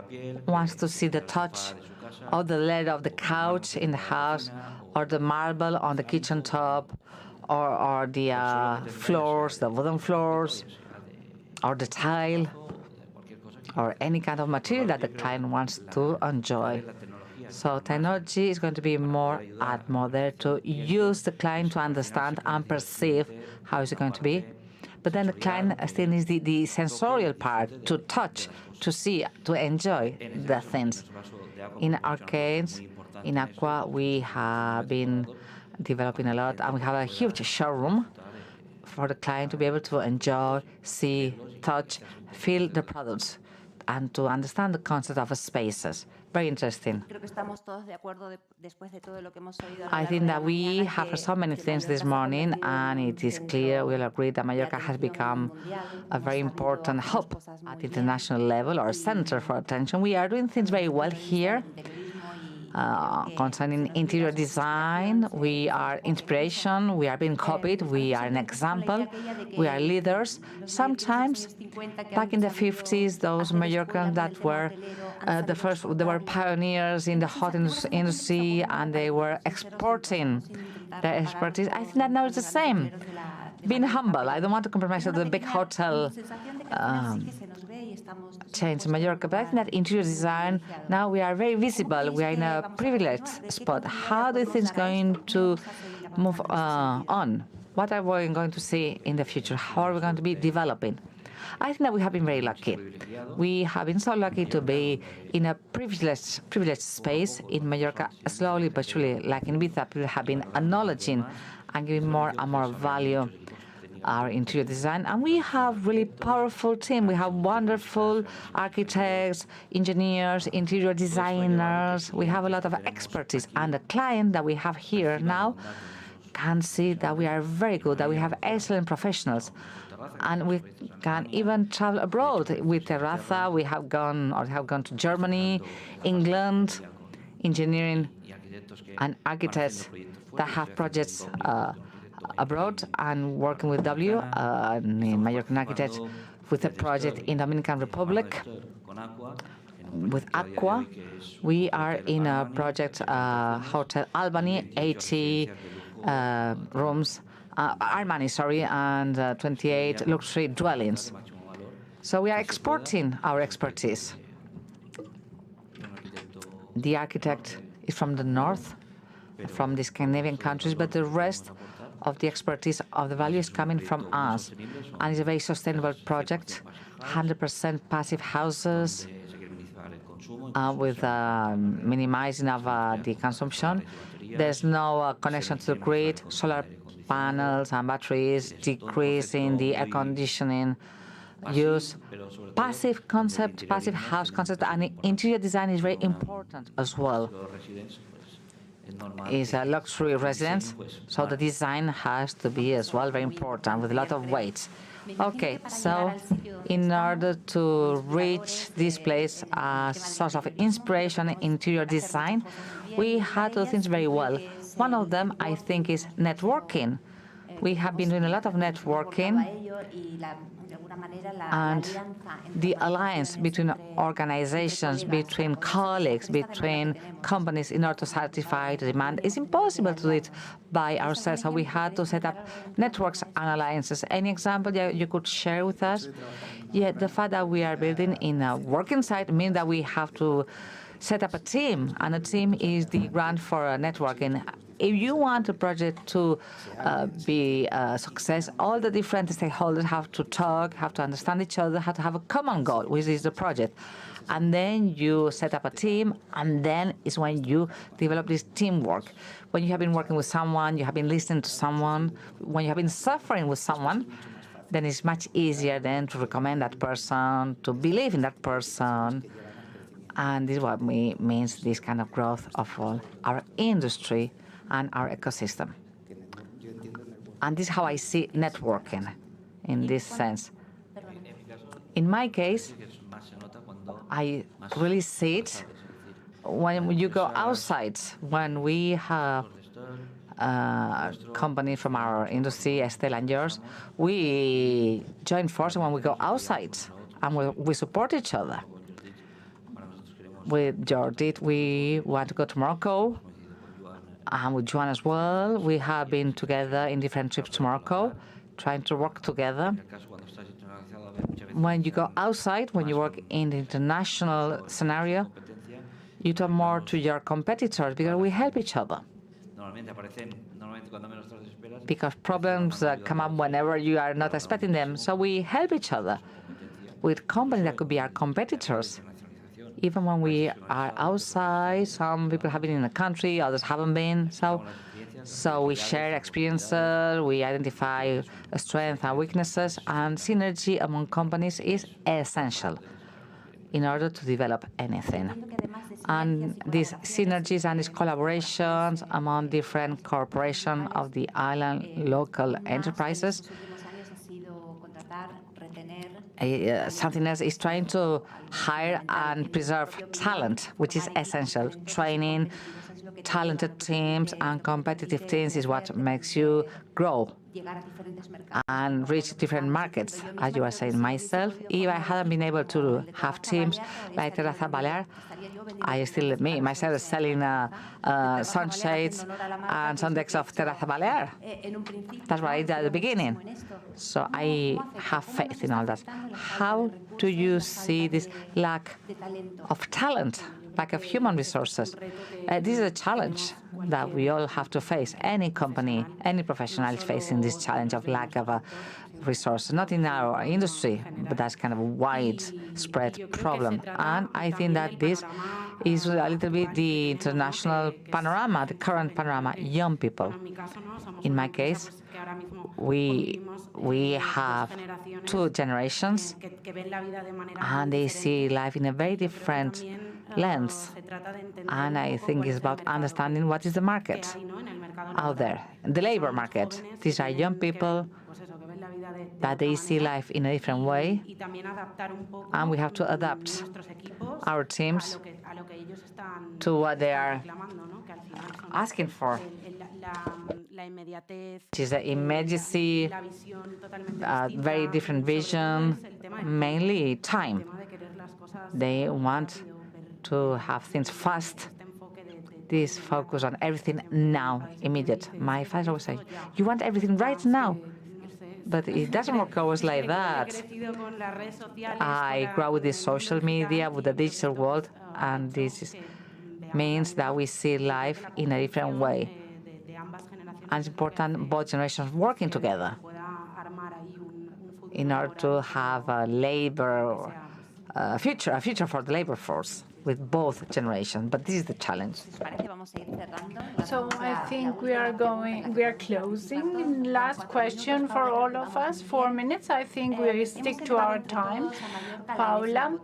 wants to see the touch of the leather of the couch in the house, or the marble on the kitchen top, or the floors, the wooden floors, or the tile, or any kind of material that the client wants to enjoy. So technology is going to be more and more there to use the client to understand and perceive how is it going to be. But then the client still needs the sensorial part, to touch, to see, to enjoy the things. In our case, in Aqua, we have been developing a lot, and we have a huge showroom for the client to be able to enjoy, see, touch, feel the products, and to understand the concept of spaces. Very interesting. I think that we have heard so many things this morning, and it is clear, we'll agree that Mallorca has become a very important hub at international level, or a center for attention. We are doing things very well here. Concerning interior design, we are inspiration, we are being copied, we are an example, we are leaders. Sometimes, back in the 50s, those Mallorcans that were the first, they were pioneers in the hot industry, and they were exporting their expertise. I think that now it's the same. Being humble, I don't want to compromise with the big hotel chains in Mallorca, but I think that interior design, now we are very visible. We are in a privileged spot. How do you think it's going to move on? What are we going to see in the future? How are we going to be developing? I think that we have been very lucky. We have been so lucky to be in a privileged space in Mallorca. Slowly but surely, like in Ibiza, people have been acknowledging and giving more and more value our interior design, and we have really powerful team. We have wonderful architects, engineers, interior designers. We have a lot of expertise, and the client that we have here now can see that we are very good, that we have excellent professionals, and we can even travel abroad. With Terraza, we have gone to Germany, England, engineering and architects that have projects abroad, and working with W, in Mallorca Architects, with a project in Dominican Republic. With Aqua, we are in a project, Hotel Albany, 80 rooms, Armani, sorry, and 28 luxury dwellings. So we are exporting our expertise. The architect is from the north, from the Scandinavian countries, but the rest of the expertise of the value is coming from us. And it's a very sustainable project, 100% passive houses, with minimizing of the consumption. There's no connection to the grid, solar panels and batteries, decreasing the air conditioning use. Passive concept, passive house concept, and interior design is very important as well. It's a luxury residence, so the design has to be as well very important, with a lot of weight. Okay, so in order to reach this place as a source of inspiration in interior design, we had to do things very well. One of them, I think, is networking. We have been doing a lot of networking, and the alliance between organizations, between colleagues, between companies in order to satisfy the demand is impossible to do it by ourselves. So we had to set up networks and alliances. Any example that you could share with us? Yeah, the fact that we are building in a working site means that we have to set up a team, and a team is the ground for networking. If you want a project to be a success, all the different stakeholders have to talk, have to understand each other, have to have a common goal, which is the project. And then you set up a team, and then is when you develop this teamwork. When you have been working with someone, you have been listening to someone, when you have been suffering with someone, then it's much easier then to recommend that person, to believe in that person. And this is what means this kind of growth of all our industry and our ecosystem. And this is how I see networking in this sense. In my case, I really see it when you go outside, when we have a company from our industry, Estelle and yours, we join forces when we go outside, and we support each other. With Jordit, we want to go to Morocco, and with Joan as well. We have been together in different trips to Morocco, trying to work together. When you go outside, when you work in the international scenario, you talk more to your competitors, because we help each other. Because problems come up whenever you are not expecting them, so we help each other. With companies that could be our competitors, even when we are outside, some people have been in the country, others haven't been. So we share experiences, we identify strengths and weaknesses, and synergy among companies is essential in order to develop anything. And these synergies and these collaborations among different corporations of the island local enterprises, something else is trying to hire and preserve talent, which is essential. Training, talented teams and competitive teams is what makes you grow and reach different markets. As you were saying, myself, if I hadn't been able to have teams like Terraza Balear, I still, myself, selling sunshades and sun decks of Terraza Balear. That's what I did at the beginning. So I have faith in all that. How do you see this lack of talent, lack of human resources? This is a challenge that we all have to face. Any company, any professional is facing this challenge of lack of resources, not in our industry, but that's kind of a widespread problem. And I think that this is a little bit the international panorama, the current panorama, young people. In my case, we have two generations, and they see life in a very different lens. And I think it's about understanding what is the market out there, the labor market. These are young people that they see life in a different way, and we have to adapt our teams to what they are asking for, which is the immediacy, very different vision, mainly time. They want to have things fast. This focus on everything now, immediate. My father always say, you want everything right now. But it doesn't work always like that. I grew up with the social media, with the digital world, and this means that we see life in a different way. And it's important both generations working together in order to have a labor a future for the labor force with both generations. But this is the challenge. So I think we are closing. Last question for all of us, 4 minutes. I think we stick to our time. Paula.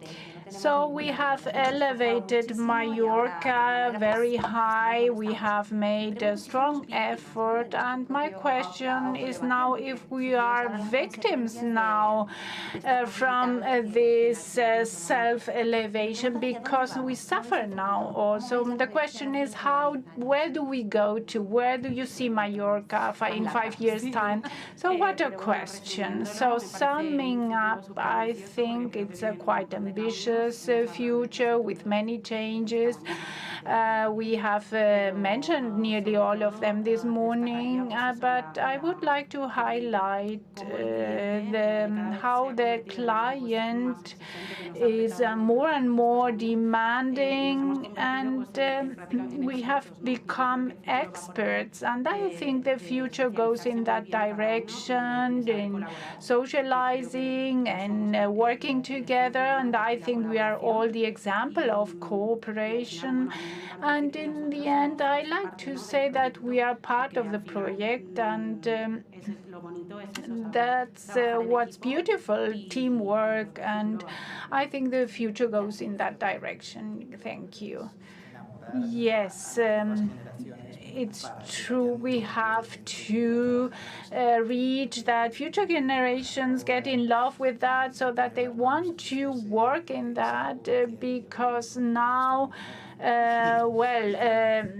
So we have elevated Mallorca very high. We have made a strong effort. And my question is now if we are victims now from this self-elevation, because we suffer now also. The question is where do we go to? Where do you see Mallorca in 5 years' time? So what a question. So summing up, I think it's a quite ambitious future with many changes. We have mentioned nearly all of them this morning, but I would like to highlight how the client is more and more demanding, and we have become experts. And I think the future goes in that direction, in socializing and working together. And I think we are all the example of cooperation. And in the end, I like to say that we are part of the project, and that's what's beautiful, teamwork. And I think the future goes in that direction. Thank you. Yes. It's true, we have to reach that future generations get in love with that, so that they want to work in that, because now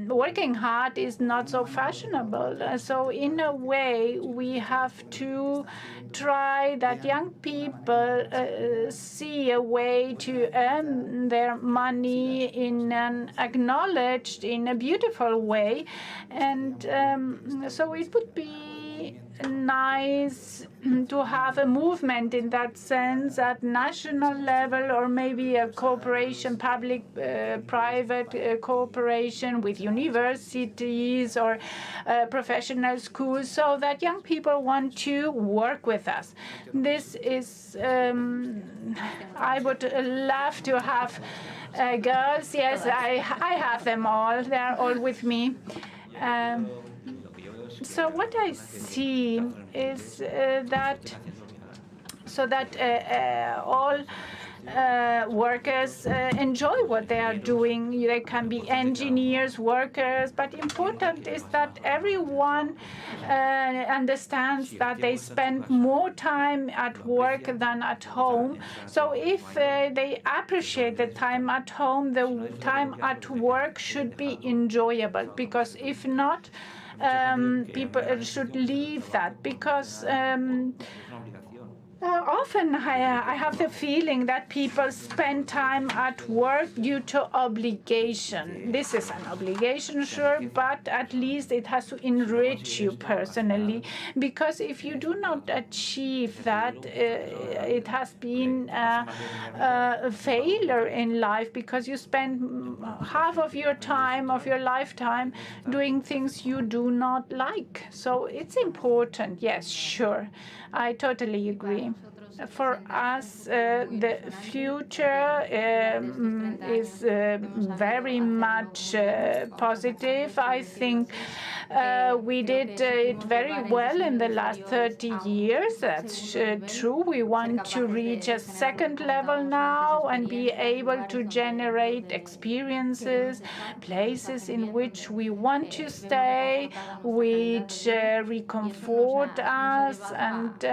working hard is not so fashionable. So in a way, we have to try that young people see a way to earn their money in an acknowledged, in a beautiful way. And so it would be nice to have a movement in that sense at national level, or maybe a cooperation, public-private cooperation with universities or professional schools, so that young people want to work with us. This is, I would love to have girls. Yes, I have them all. They're all with me. So what I see is that all workers enjoy what they are doing. They can be engineers, workers, but important is that everyone understands that they spend more time at work than at home. So if they appreciate the time at home, the time at work should be enjoyable, because if not, people should leave that, because often I have the feeling that people spend time at work due to obligation. This is an obligation, sure, but at least it has to enrich you personally, because if you do not achieve that, it has been a failure in life, because you spend half of your time, of your lifetime, doing things you do not like. So it's important. Yes, sure. I totally agree. For us, the future is very much positive. I think we did it very well in the last 30 years. That's true. We want to reach a second level now and be able to generate experiences, places in which we want to stay, which reconfort us, and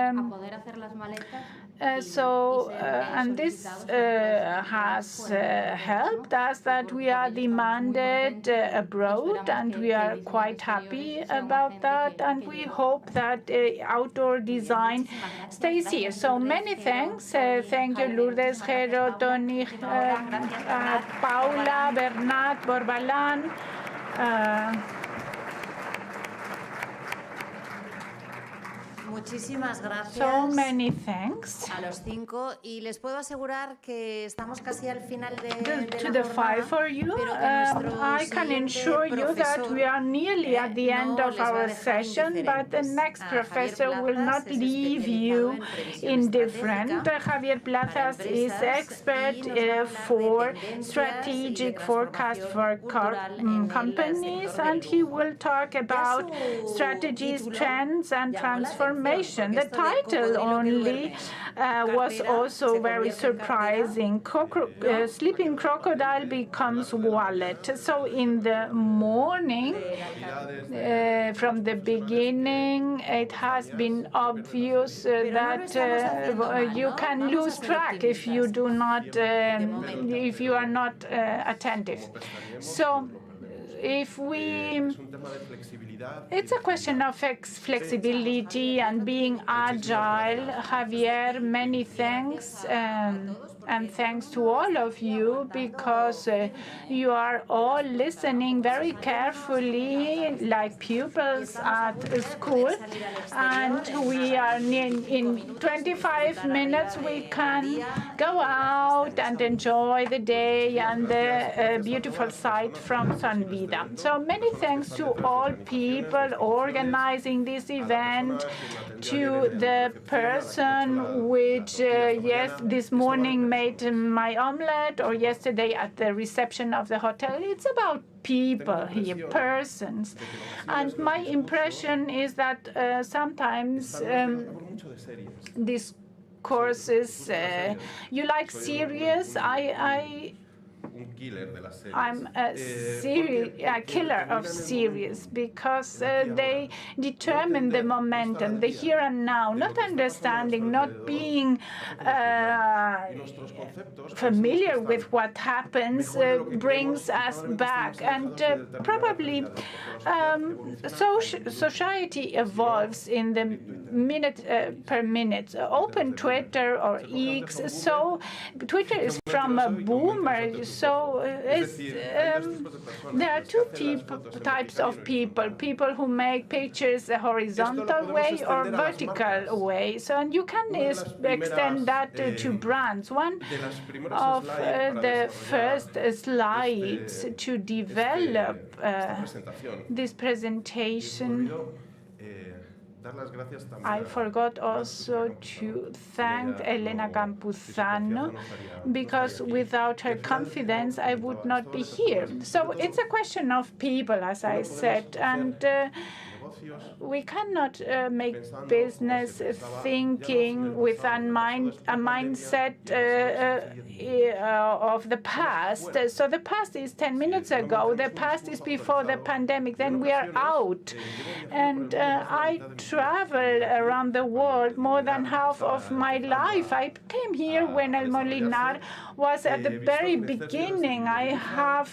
and this has helped us that we are demanded abroad, and we are quite happy about that, and we hope that outdoor design stays here. So many thanks. Thank you, Lourdes, Jero, Tony, Paula, Bernat, Borbalán. Muchísimas gracias. So many thanks. A los 5, y les puedo asegurar que estamos casi al final de To la the 5 for you, I can ensure you that we are nearly at the end of our session, but the next professor will not leave you indifferent. Javier Plazas is expert for strategic forecast for companies, and he will talk about strategies, trends, and transformation. The title only was also very surprising. Sleeping crocodile becomes wallet. So in the morning, from the beginning, it has been obvious that you can lose track if you do not, if you are not attentive. So if we, it's a question of flexibility and being agile. Javier, many thanks. And thanks to all of you, because you are all listening very carefully, like pupils at school. And we are in 25 minutes, we can go out and enjoy the day and the beautiful sight from San Vida. So many thanks to all people organizing this event, to the person which, yes, this morning made my omelette, or yesterday at the reception of the hotel. It's about people here, persons. And my impression is that sometimes these courses, you like serious. I'm a killer of series, because they determine the momentum, the here and now, not understanding, not being familiar with what happens brings us back. And probably society evolves in the minute per minute. Open Twitter or X. So Twitter is from a boomer. So there are two types of people: people who make pictures a horizontal way or vertical way. So, and you can extend that to brands. One of the first slides to develop this presentation, I forgot also to thank Elena Campuzano, because without her confidence, I would not be here. So it's a question of people, as I said, and we cannot make business thinking with a mindset of the past. So the past is 10 minutes ago. The past is before the pandemic. Then we are out. And I travel around the world more than half of my life. I came here when El Molinar was at the very beginning. I have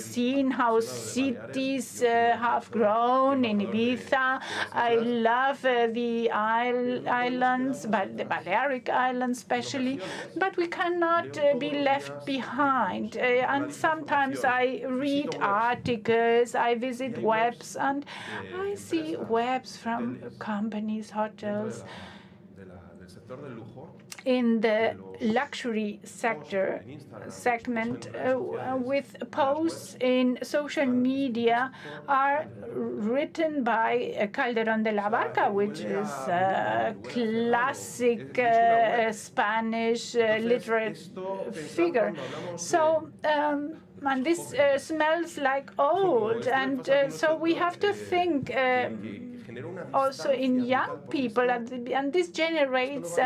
seen how cities have grown in Ibiza. I love the islands, but the Balearic Islands especially. But we cannot be left behind. And sometimes I read articles, I visit webs, and I see webs from companies, hotels, in the luxury segment with posts in social media are written by Calderón de la Barca, which is a classic Spanish literate figure. So, and this smells like old, and so we have to think also in young people, and this generates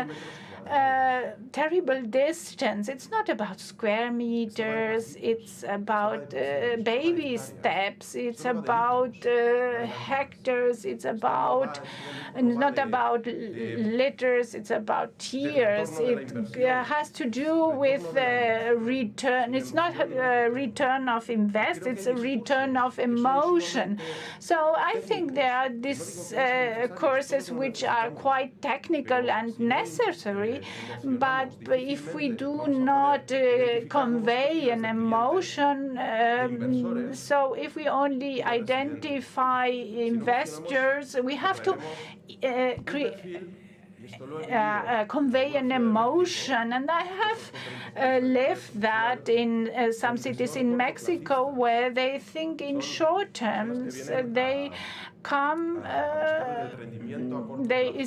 terrible distance. It's not about square meters, it's about baby steps, it's about hectares, it's about not about liters, it's about tears. It has to do with return. It's not a return of invest, it's a return of emotion. So I think there are these courses which are quite technical and necessary, but if we do not convey an emotion, so if we only identify investors, we have to convey an emotion. And I have lived that in some cities in Mexico where they think in short terms. They come, they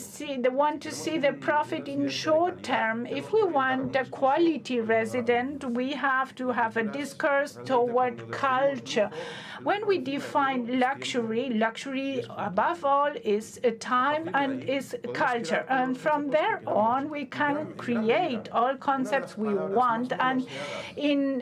want to see the profit in short term. If we want a quality resident, we have to have a discourse toward culture. When we define luxury, luxury above all is time and is culture. And from there on, we can create all concepts we want. And in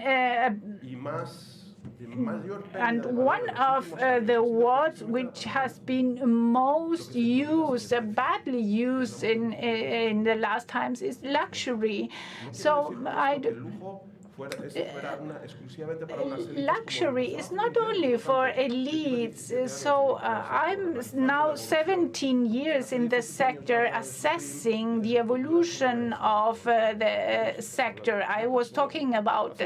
and one of the words which has been most used, badly used in the last times is luxury. So luxury is not only for elites. So I'm now 17 years in the sector, assessing the evolution of the sector. I was talking about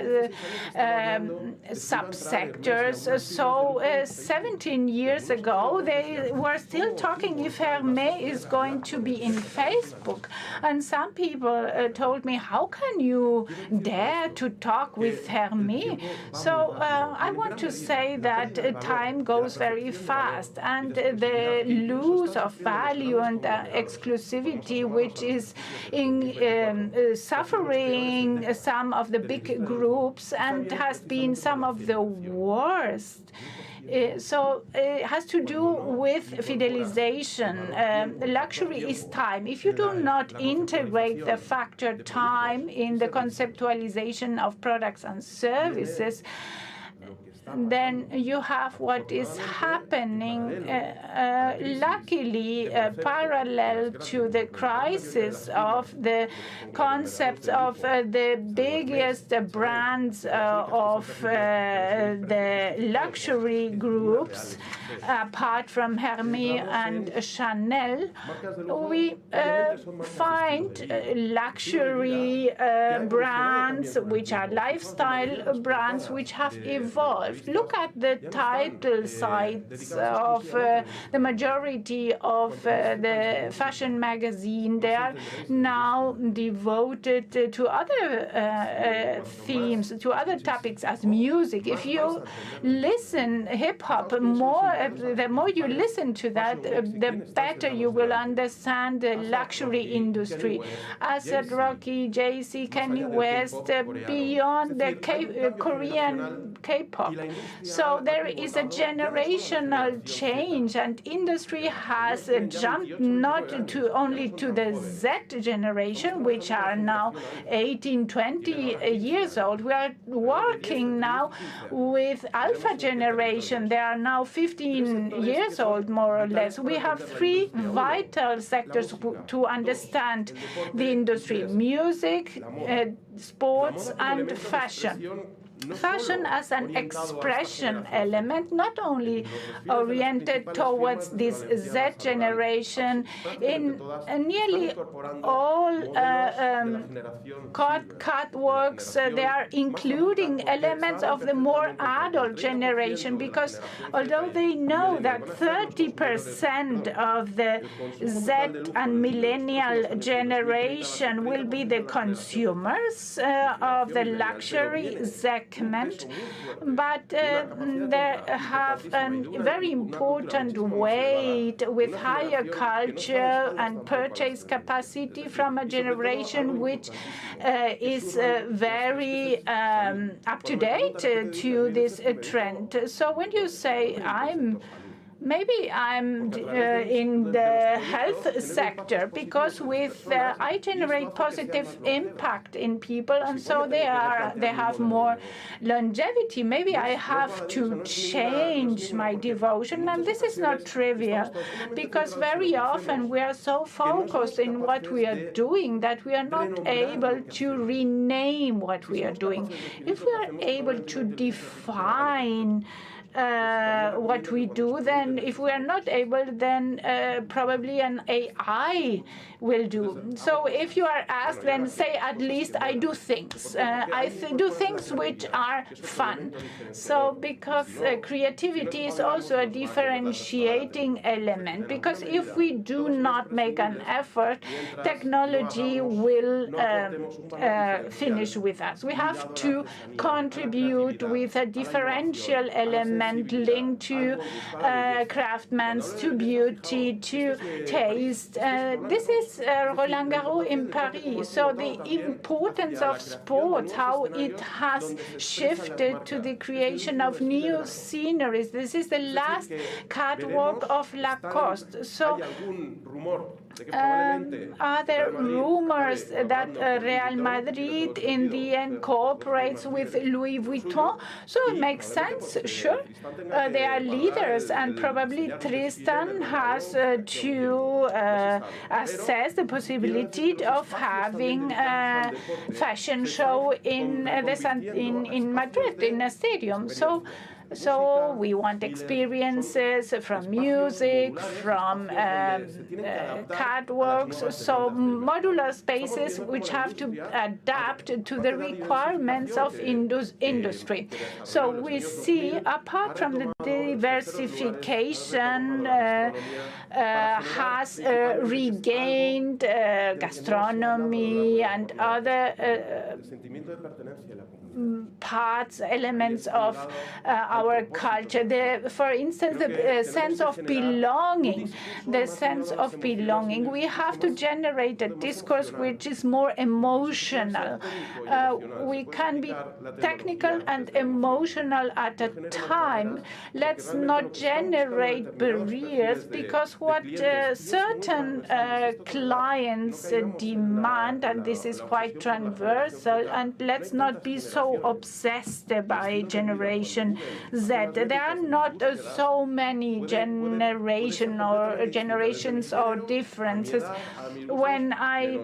subsectors. So 17 years ago, they were still talking if Hermès is going to be in Facebook. And some people told me, how can you dare to talk with Hermès? So I want to say that time goes very fast, and the loss of value and exclusivity, which is in suffering some of the big groups and has been some of the worst. So it has to do with fidelization. Luxury is time. If you do not integrate the factor time in the conceptualization of products and services, then you have what is happening. Luckily, parallel to the crisis of the concepts of the biggest brands of the luxury groups, apart from Hermès and Chanel, we find luxury brands, which are lifestyle brands, which have evolved. Look at the title sites of the majority of the fashion magazine. They are now devoted to other themes, to other topics as music. If you listen hip-hop, the more you listen to that, the better you will understand the luxury industry. Asset Rocky, Jay-Z, Kanye West, beyond the Korean K-pop. So there is a generational change, and industry has jumped not to only to the Z generation, which are now 18, 20 years old. We are working now with Alpha generation. They are now 15 years old, more or less. We have three vital sectors to understand the industry: music, sports, and fashion. fashion as an expression element, not only oriented towards this Z generation. In nearly all catwalks, they are including elements of the more adult generation, because although they know that 30% of the Z and millennial generation will be the consumers of the luxury segment, but they have a very important weight with higher culture and purchase capacity from a generation which is very up to date to this trend. So when you say maybe I'm in the health sector, because I generate positive impact in people, and so they have more longevity. Maybe I have to change my devotion, and this is not trivial, because very often we are so focused in what we are doing that we are not able to rename what we are doing. If we are able to define what we do, then if we are not able, then probably an AI will do. So if you are asked, then say at least I do things. I do things which are fun. So because creativity is also a differentiating element, because if we do not make an effort, technology will finish with us. We have to contribute with a differential element linked to craftsmanship, to beauty, to taste. This is Roland Garros in Paris. So the importance of sports, how it has shifted to the creation of new sceneries. This is the last catwalk of Lacoste. So are there rumors that Real Madrid in the end cooperates with Louis Vuitton? So it makes sense, sure. They are leaders, and probably Tristan has to assess the possibility of having a fashion show in Madrid, in a stadium. So we want experiences from music, from catwalks, so modular spaces which have to adapt to the requirements of industry. So we see, apart from the diversification, has regained gastronomy and other parts, elements of our culture. For instance, the sense of belonging. The sense of belonging. We have to generate a discourse which is more emotional. We can be technical and emotional at a time. Let's not generate barriers, because what certain clients demand, and this is quite transversal, and let's not be so obsessed by Generation Z. There are not so many generations or differences. When I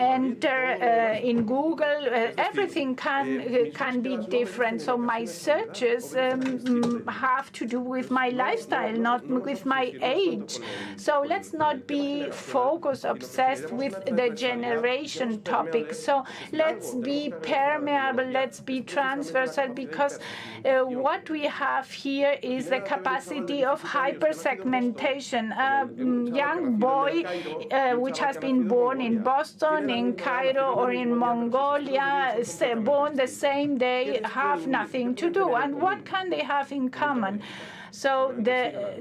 enter in Google, everything can be different. So my searches have to do with my lifestyle, not with my age. So let's not be focused, obsessed with the generation topic. So let's be permeable, let's be transversal, because what we have here is the capacity of hyper-segmentation. A young boy which has been born in Boston, in Cairo, or in Mongolia, born the same day, have nothing to do. And what can they have in common? So their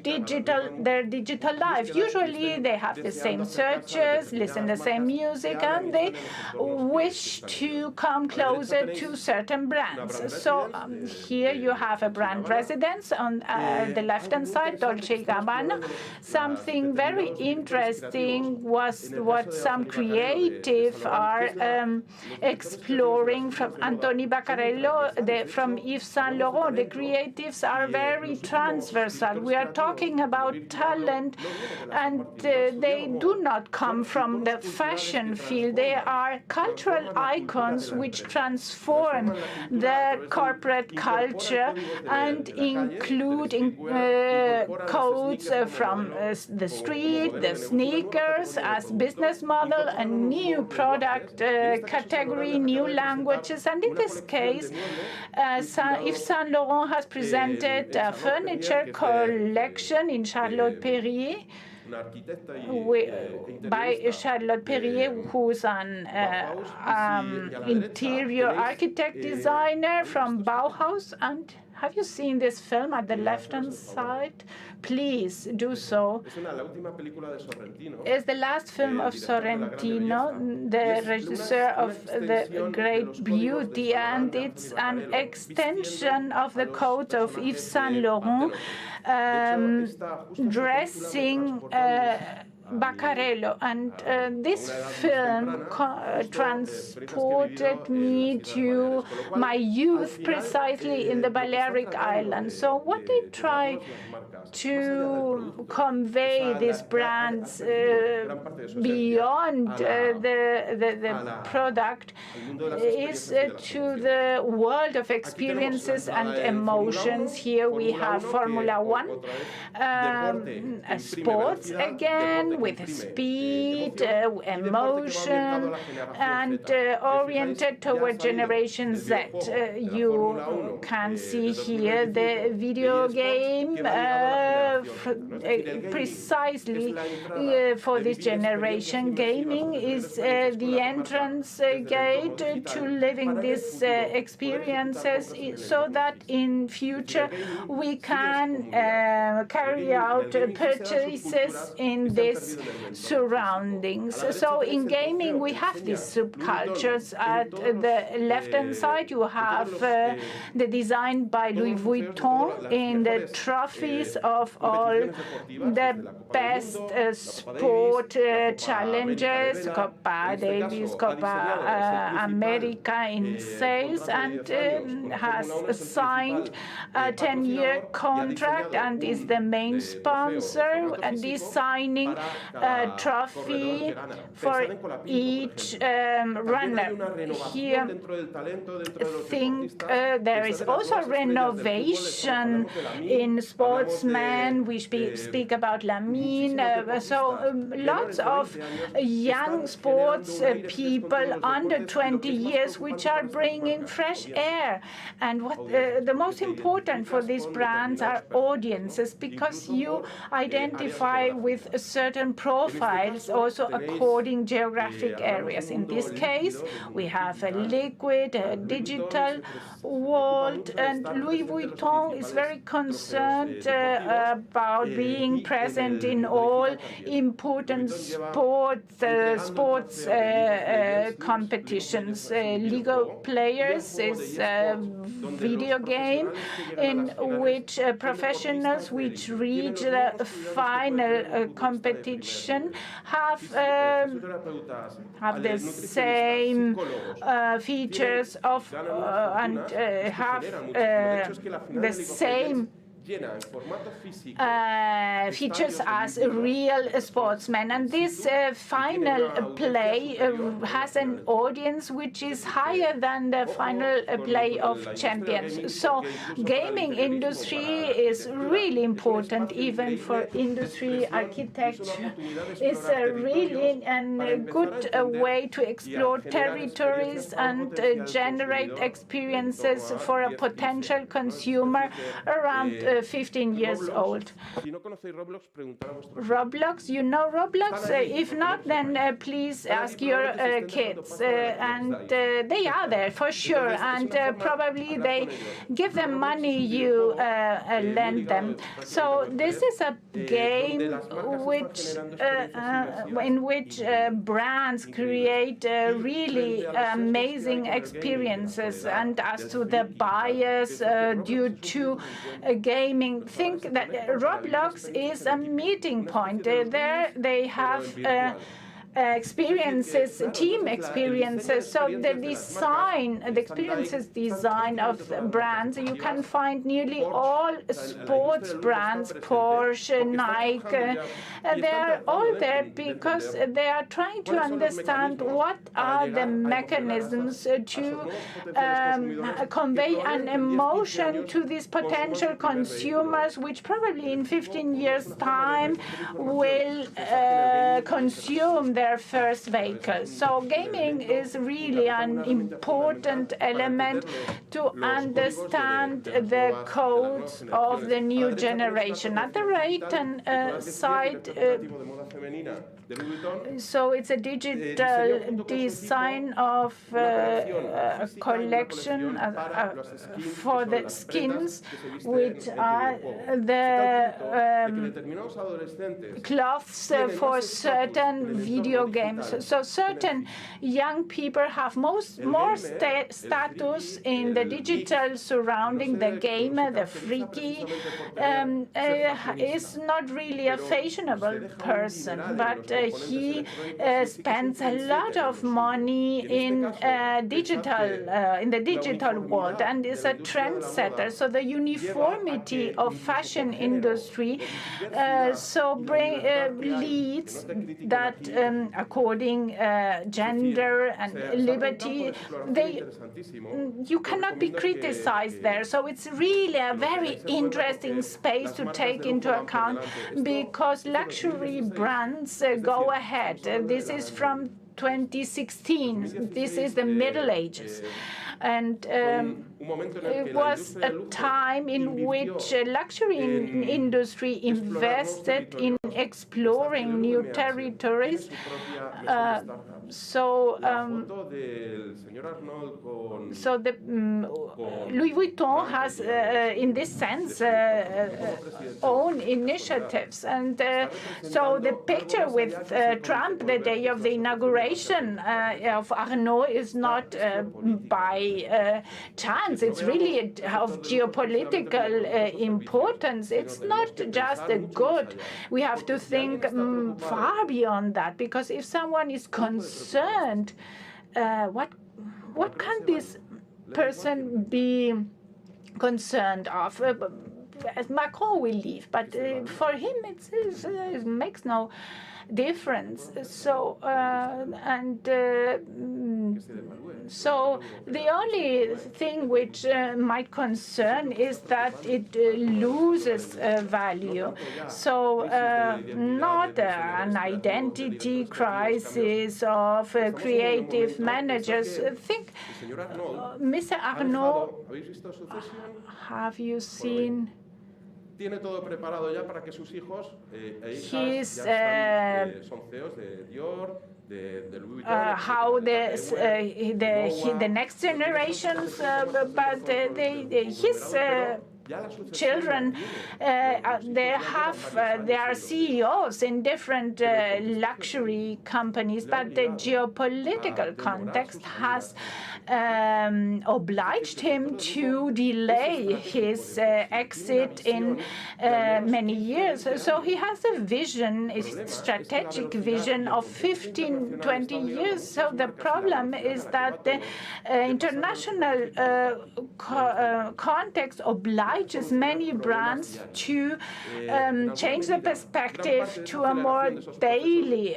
digital life. Usually they have the same searches, listen to the same music, and they wish to come closer to certain brands. So here you have a brand residence on the left-hand side, Dolce & Gabbana. Something very interesting was what some creative are exploring from Anthony Vaccarello, from Yves Saint Laurent, the creative initiatives are very transversal. We are talking about talent, and they do not come from the fashion field. They are cultural icons which transform the corporate culture and include codes from the street, the sneakers as business model, a new product category, new languages. And in this case, Yves Saint Laurent has presented a furniture collection in Charlotte-Perrier by Charlotte Perrier, who's an interior architect designer from Bauhaus. And have you seen this film at the left-hand side? Please do so. It's the last film of Sorrentino, the regisseur of The Great Beauty, and it's an extension of the code of Yves Saint Laurent, dressing Baccarello. And this film transported me to my youth, precisely in the Balearic Islands. So what they try to convey these brands beyond the product is to the world of experiences and emotions. Here we have Formula One, sports again, with speed, emotion, and oriented toward Generation Z. You can see here the video game precisely for this generation. Gaming is the entrance gate to living these experiences, so that in future we can carry out purchases in these surroundings. So in gaming we have these subcultures. At the left-hand side you have the design by Louis Vuitton in the trophies of all the best sport challenges, Copa Davis, Copa America in sales, and has signed a 10-year contract and is the main sponsor, and is signing a trophy for each runner. Here, think there is also renovation in sportsmen. We speak about Lamine. So lots of young sports people under 20 years which are bringing fresh air. And what the most important for these brands are audiences, because you identify with certain profiles also according geographic areas. In this case, we have a liquid, a digital world, and Louis Vuitton is very concerned about being present in all important sports competitions. League of Players is a video game in which professionals which reach the final competition have the same features of and have the same features as real sportsmen. And this final play has an audience which is higher than the final play of champions. So gaming industry is really important, even for industry. Architecture is really a good way to explore territories and generate experiences for a potential consumer around 15 years old. Roblox, you know Roblox? If not, then please ask your kids. And they are there for sure. And probably they give them money you lend them. So this is a game in which brands create really amazing experiences. And as to the bias due to gaming, think that Roblox is a meeting point. There they have experiences, team experiences. So the design, the experiences design of brands, you can find nearly all sports brands, Porsche, Nike, they're all there because they are trying to understand what are the mechanisms to convey an emotion to these potential consumers, which probably in 15 years' time will consume their first vehicle. So gaming is really an important element to understand the codes of the new generation. At the right-hand side, so it's a digital design of a collection for the skins, which are the cloths for certain video games. So certain young people have more status in the digital surrounding. The gamer, the freaky, is not really a fashionable person, but he spends a lot of money in the digital world and is a trendsetter. So the uniformity of fashion industry leads that according gender and liberty, you cannot be criticized there. So it's really a very interesting space to take into account because luxury brands go ahead. This is from 2016. This is the Middle Ages. And it was a time in which luxury industry invested in exploring new territories. So the Louis Vuitton has, in this sense, own initiatives. And so the picture with Trump the day of the inauguration of Arnault is not by chance. It's really of geopolitical importance. It's not just a good. We have to think far beyond that, because if someone is concerned, what can this person be concerned of? Macron will leave, but for him it makes no difference. So so the only thing which might concern is that it loses value. So not an identity crisis of creative managers. Think, Mr. Arnault, have you seen tiene todo preparado ya para que sus hijos e hijas his, ya son CEOs de Dior, de Louis Vuitton, how the next generations, but his children, they are CEOs in different luxury companies, but the geopolitical context has obliged him to delay his exit in many years. So he has a vision, a strategic vision of 15, 20 years. So the problem is that the international context obliges many brands to change the perspective to a more daily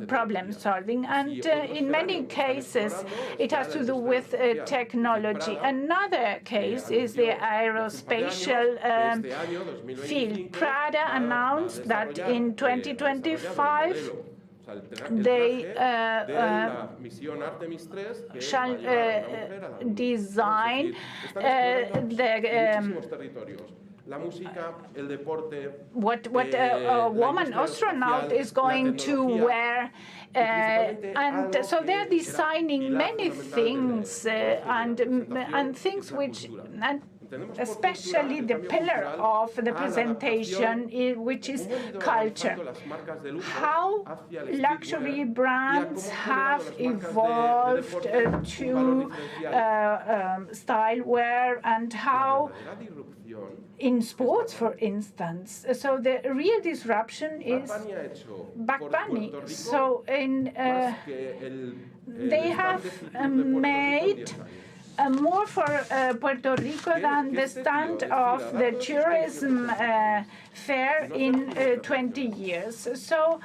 problem solving. And in many cases, it has to do with technology. Another case is the aerospatial field. Prada announced that in 2025 they shall design what a woman astronaut is going to wear. And so they're designing many things and things which, and especially the pillar of the presentation, which is culture. How luxury brands have evolved to style wear, and how in sports, for instance. So the real disruption is Bad Bunny. So they have made more for Puerto Rico than the stand of the tourism fair in 20 years. So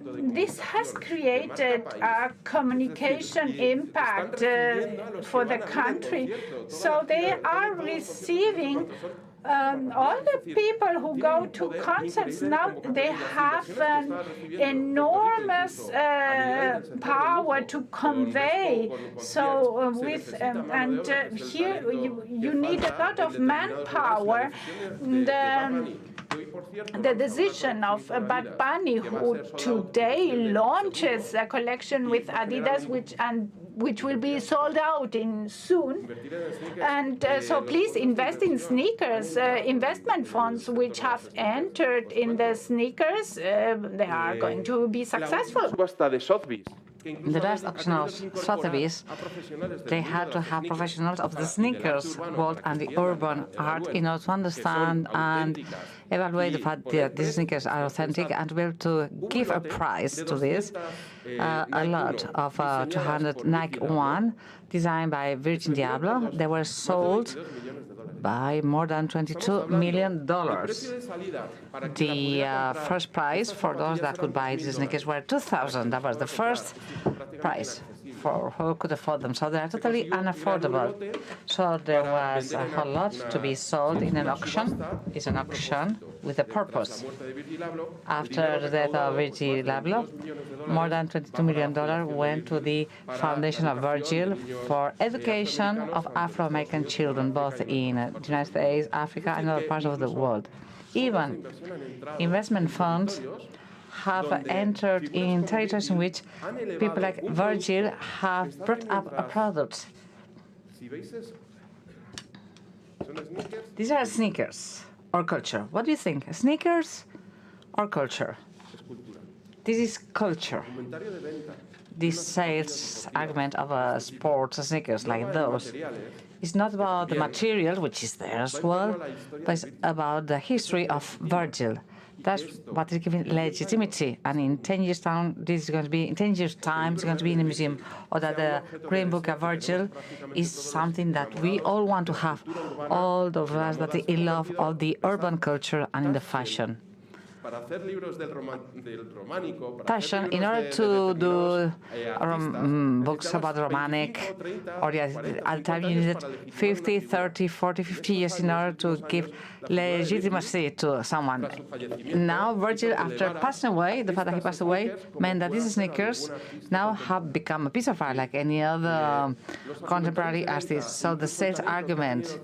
this has created a communication impact for the country. So they are receiving all the people who go to concerts now, they have an enormous power to convey. So here you need a lot of manpower. The decision of Bad Bunny, who today launches a collection with Adidas, which will be sold out soon. And so please invest in sneakers. Investment funds which have entered in the sneakers, they are going to be successful. The last auction of Sotheby's, they had to have professionals of the sneakers world and the urban art in order to understand and evaluate the fact that these sneakers are authentic and to be able to give a price to this. A lot of 200 Nike One designed by Virgin Diablo, they were sold by more than $22 million. The first price for those that could buy these sneakers were $2,000. That was the first price for who could afford them. So they are totally unaffordable. So there was a whole lot to be sold in an auction. It's an auction with a purpose. After the death of Virgil Abloh, more than $22 million went to the Foundation of Virgil for education of Afro-American children, both in the United States, Africa, and other parts of the world. Even investment funds have entered in territories in which people like Virgil have brought up a product. These are sneakers or culture. What do you think? Sneakers or culture? This is culture. This sales argument of sports sneakers like those is not about the material, which is there as well, but it's about the history of Virgil. That's what is giving legitimacy. And in 10 years' time, this is going to be in 10 years' time, it's going to be in a museum. Or that the Green Book of Virgil is something that we all want to have. All of us that are in love of the urban culture and in the fashion. Fashion, in order to do books about the Romanic, or at the time you needed 50, 30, 40, 50 years in order to give legitimacy to someone. Now, Virgil, after passing away, the fact that he passed away meant that these sneakers now have become a piece of art like any other contemporary artist. So the sales argument,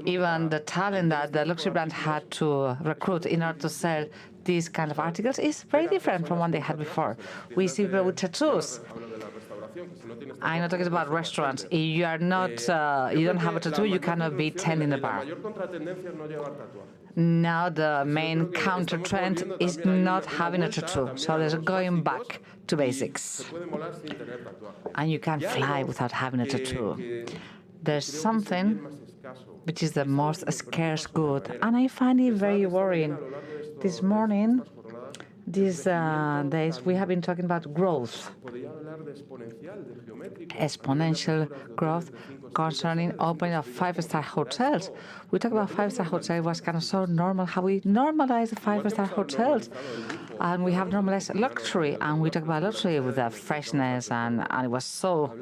even the talent that the luxury brand had to recruit in order to sell these kind of articles is very different from what they had before. We see people with tattoos. I'm not talking about restaurants. If you are not, you don't have a tattoo, you cannot be tending a bar. Now the main counter trend is not having a tattoo. So there's going back to basics. And you can't fly without having a tattoo. There's something which is the most scarce good, and I find it very worrying. This morning, these days, we have been talking about growth, exponential growth concerning opening of five-star hotels. We talk about five-star hotels, was kind of so normal, how we normalize the five-star hotels. And we have normalized luxury, and we talk about luxury with the freshness, and it was so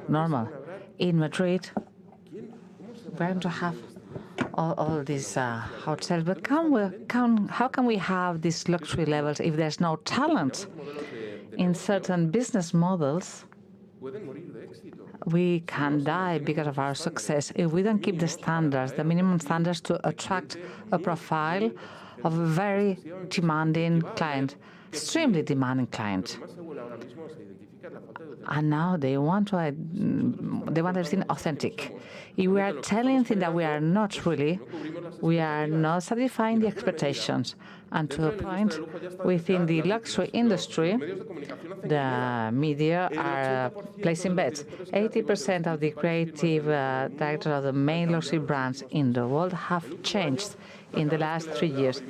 normal. In Madrid, we're going to have all these hotels, but how can we have these luxury levels if there's no talent? In certain business models, we can die because of our success if we don't keep the standards, the minimum standards to attract a profile of a very demanding client, extremely demanding client. And now they want everything authentic. If we are telling things that we are not really, we are not satisfying the expectations. And to a point, within the luxury industry, the media are placing bets. 80% of the creative directors of the main luxury brands in the world have changed in the last 3 years.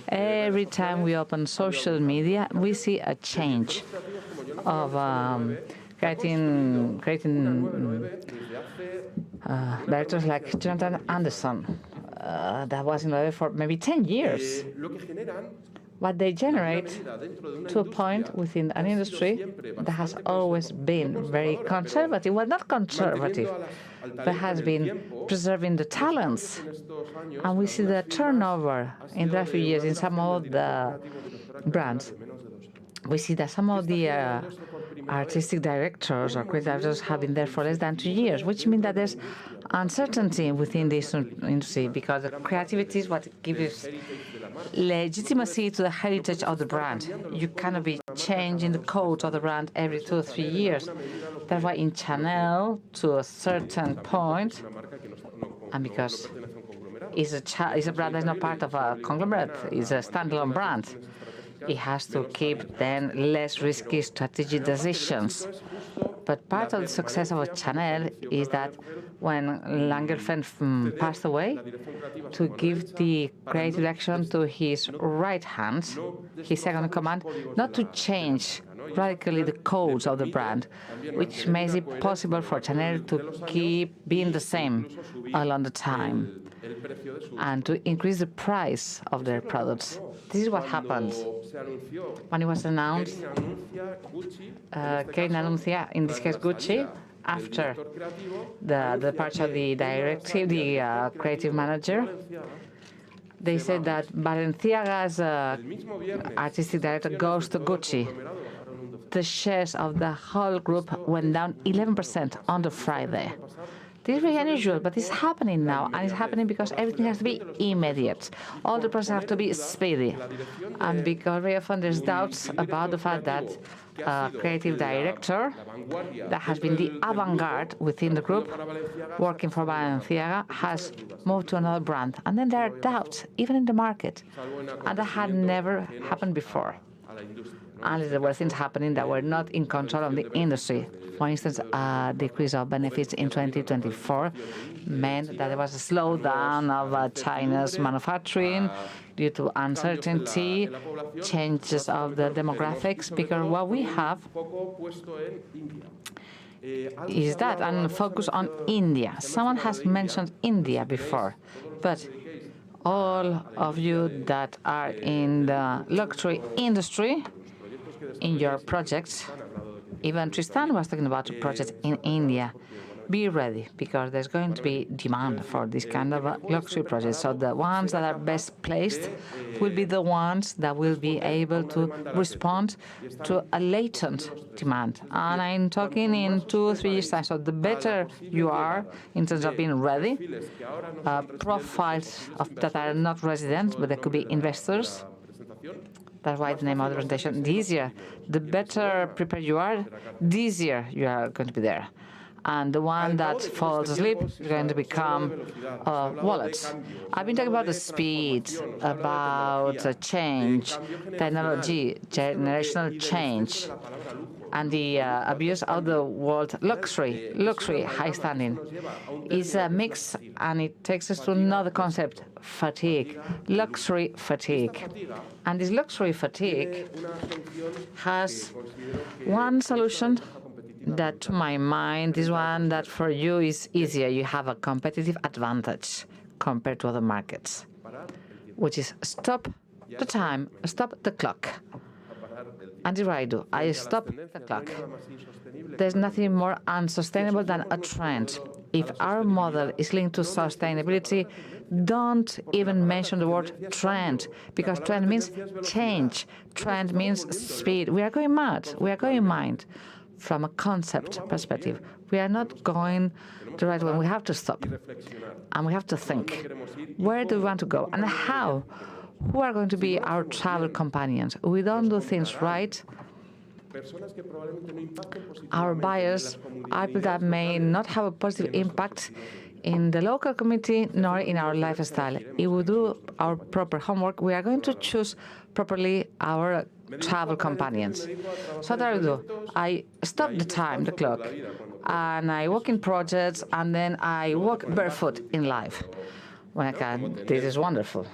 Every time we open social media, we see a change of creating directors like Jonathan Anderson. That was in the for maybe 10 years. What they generate to a point within an industry that has always been very conservative. Well, not conservative, but has been preserving the talents. And we see the turnover in the last few years in some of the brands. We see that some of the artistic directors or creative directors have been there for less than 2 years, which means that there's uncertainty within this industry, because the creativity is what gives legitimacy to the heritage of the brand. You cannot be changing the code of the brand every 2 or 3 years. That's why in Chanel, to a certain point, and because it's a brand that's not part of a conglomerate, it's a standalone brand, it has to keep then less risky strategic decisions. But part of the success of Chanel is that when Lagerfeld passed away, to give the creative direction to his right hand, his second in command, not to change radically the codes of the brand, which makes it possible for Chanel to keep being the same along the time and to increase the price of their products. This is what happened. When it was announced, Kate anuncia, in this case Gucci, after the departure of the creative manager, they said that Balenciaga's artistic director goes to Gucci. The shares of the whole group went down 11% on the Friday. This is very unusual, but it's happening now, and it's happening because everything has to be immediate. All the process have to be speedy, and because very often there's doubts about the fact that a creative director that has been the avant-garde within the group, working for Balenciaga, has moved to another brand. And then there are doubts, even in the market, and that had never happened before. Unless there were things happening that were not in control of the industry. For instance, a decrease of benefits in 2024 meant that there was a slowdown of China's manufacturing due to uncertainty, changes of the demographics, because what we have is that, and focus on India. Someone has mentioned India before, but all of you that are in the luxury industry, in your projects, even Tristan was talking about a project in India. Be ready, because there's going to be demand for this kind of luxury projects. So the ones that are best placed will be the ones that will be able to respond to a latent demand. And I'm talking in 2 or 3 years' time. So the better you are in terms of being ready, profiles that are not residents, but they could be investors. That's why the name of the presentation. The easier, the better prepared you are, the easier you are going to be there. And the one that falls asleep is going to become wallets. I've been talking about the speed, about change, technology, generational change, and the abuse of the word luxury, high standing. It's a mix, and it takes us to another concept, fatigue, luxury fatigue. And this luxury fatigue has one solution that, to my mind, is one that for you is easier. You have a competitive advantage compared to other markets, which is stop the time, stop the clock. And this is what I do. I stop the clock. There's nothing more unsustainable than a trend. If our model is linked to sustainability, don't even mention the word trend, because trend means change. Trend means speed. We are going mad. We are going mad. From a concept perspective, we are not going the right way. We have to stop, and we have to think, where do we want to go, and how? Who are going to be our travel companions? If we don't do things right, Our buyers are people that may not have a positive impact in the local community nor in our lifestyle. If we do our proper homework, we are going to choose properly our travel companions. So what I do, I stop the time, the clock, and I walk in projects, and then I walk barefoot in life. When I can, this is wonderful.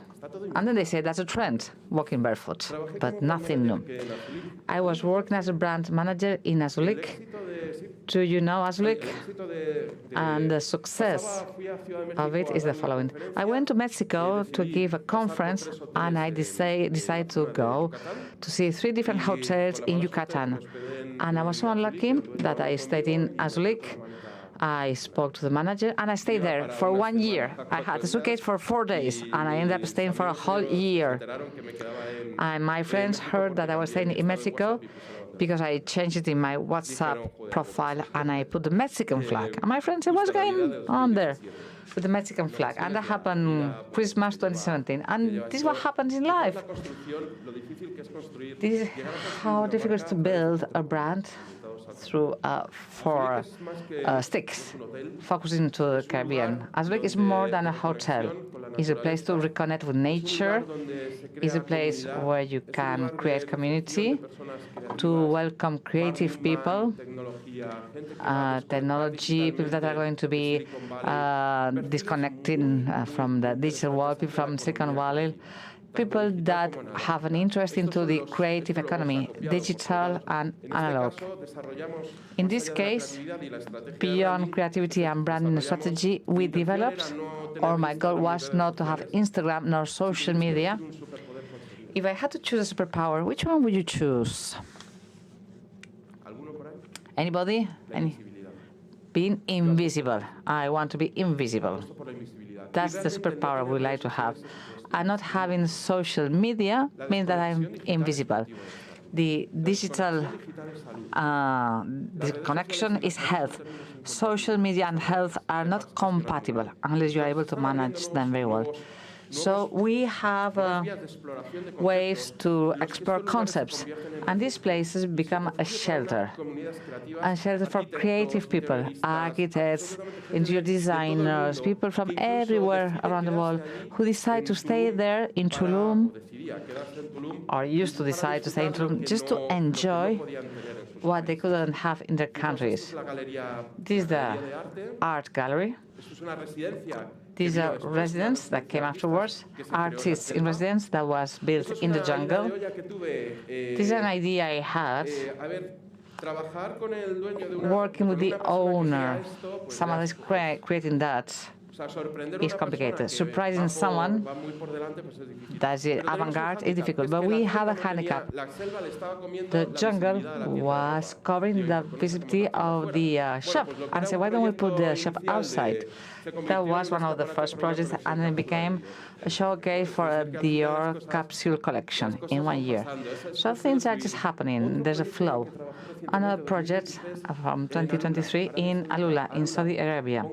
And then they say that's a trend, walking barefoot, but nothing new. I was working as a brand manager in Azulik. Do you know Azulik? And the success of it is the following. I went to Mexico to give a conference, and I decided to go to see 3 different hotels in Yucatan. And I was so unlucky that I stayed in Azulik. I spoke to the manager, and I stayed there for 1 year. I had a suitcase for 4 days, and I ended up staying for a whole year. And my friends heard that I was staying in Mexico because I changed it in my WhatsApp profile, and I put the Mexican flag. And my friends said, what's going on there with the Mexican flag? And that happened Christmas 2017. And this is what happens in life. This is how difficult it is to build a brand through 4 sticks, focusing to the Caribbean. Azulik is more than a hotel. It's a place to reconnect with nature. It's a place where you can create community, to welcome creative people, technology, people that are going to be disconnecting from the digital world, people from Silicon Valley, people that have an interest into the creative economy, digital and analog. In this case, beyond creativity and branding strategy, we developed, or my goal was not to have Instagram nor social media. If I had to choose a superpower, which one would you choose? Anybody? Being invisible. I want to be invisible. That's the superpower we like to have. And not having social media means that I'm invisible. The digital the connection is health. Social media and health are not compatible unless you are able to manage them very well. So we have ways to explore concepts, and these places become a shelter for creative people, architects, interior designers, people from everywhere around the world who decide to stay there in Tulum, or used to decide to stay in Tulum just to enjoy what they couldn't have in their countries. This is the art gallery. These are residents that came afterwards, artists in residence that was built in the jungle. This is an idea I had, working with the owner. Someone is creating that. It's complicated. Surprising someone that's avant-garde is difficult, but we have a handicap. The jungle was covering the visibility of the shop, and I said, why don't we put the shop outside? That was one of the first projects, and it became a showcase for a Dior capsule collection in 1 year. So things are just happening. There's a flow. Another project from 2023 in Alula, in Saudi Arabia.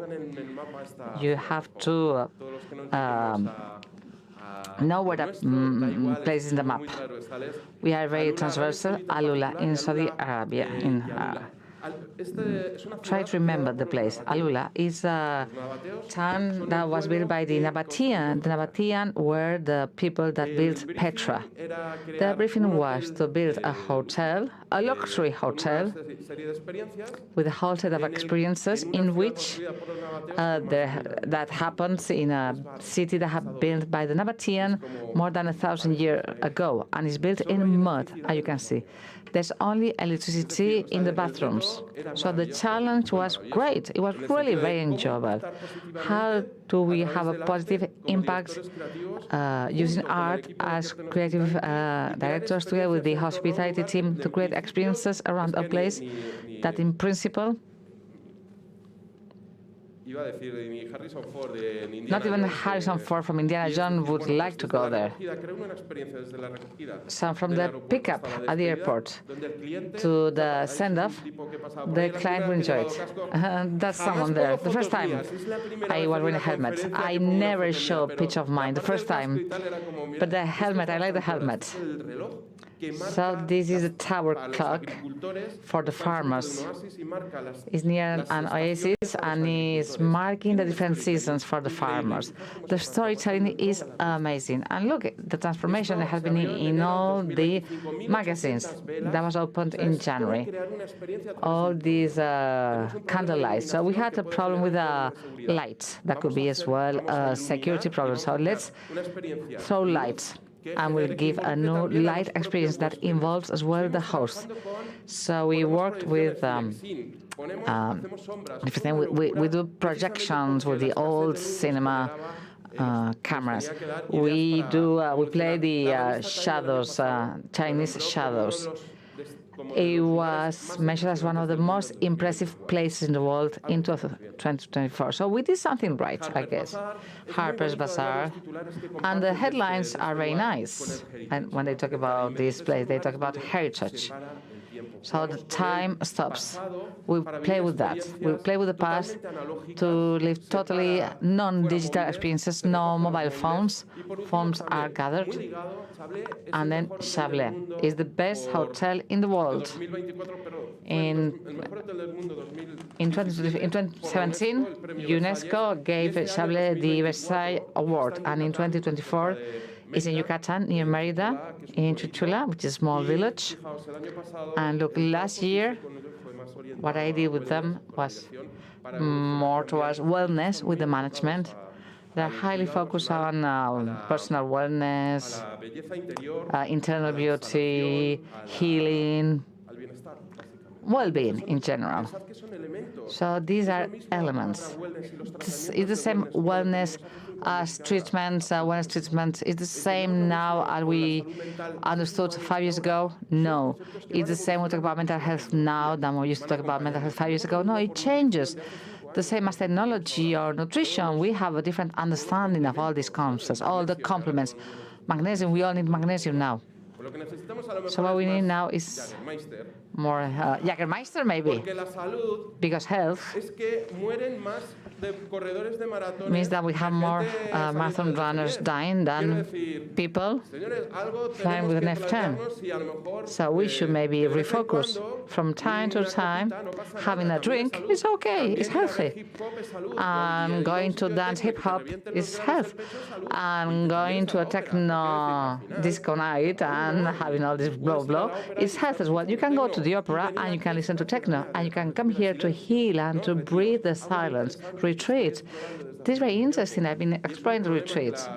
You have to know where the place is in the map. We are very transversal. Alula in Saudi Arabia. Try to remember the place. Alula is a town that was built by the Nabatean. The Nabatean were the people that built Petra. Their briefing was to build a hotel, a luxury hotel, with a whole set of experiences in which that happens in a city that had built by the Nabatean more than 1,000 years ago, and is built in mud, as you can see. There's only electricity in the bathrooms. So the challenge was great. It was really very enjoyable. How do we have a positive impact using art as creative directors together with the hospitality team to create experiences around a place that in principle not even Harrison Ford from Indiana Jones would like to go there. So from the pickup at the airport to the send-off, the client will enjoy it. That's someone there. The first time I was wearing a helmet. I never show a pitch of mine the first time. But the helmet, I like the helmet. So this is a tower clock for the farmers. It's near an oasis and is marking the different seasons for the farmers. The storytelling is amazing. And look, the transformation that has been in all the magazines that was opened in January. All these candlelights. So we had a problem with lights. That could be as well a security problem. So let's throw lights. And we'll give a new light experience that involves as well the host. So we worked with we do projections with the old cinema cameras. We play the shadows, Chinese shadows. It was measured as one of the most impressive places in the world in 2024. So we did something right, I guess. Harper's Bazaar. And the headlines are very nice. And when they talk about this place, they talk about heritage. So the time stops. We play with that. We play with the past to live totally non-digital experiences, no mobile phones. Phones are gathered. And then Chablais is the best hotel in the world. In 2017, UNESCO gave Chablais the Versailles Award. And in 2024, it's in Yucatan, near Mérida, in Chuchula, which is a small village. And look, last year, what I did with them was more towards wellness with the management. They're highly focused on personal wellness, internal beauty, healing, well-being in general. So these are elements. It's the same wellness as treatments, wellness treatment. Is the same now as we understood 5 years ago? No. It's the same we talk about mental health now than we used to talk about mental health 5 years ago? No, it changes. The same as technology or nutrition, we have a different understanding of all these concepts, all the complements. Magnesium, we all need magnesium now. So what we need now is more Jägermeister, maybe, because health means that we have more marathon runners dying than people flying with an F-10. So we should maybe refocus from time to time. Having a drink is okay, it's healthy. And going to dance hip-hop is health. And going to a techno disco night and having all this blow is health as well. You can go to the opera and you can listen to techno, and you can come here to heal and to breathe the silence. Retreat. This is very interesting. I've been exploring the retreats.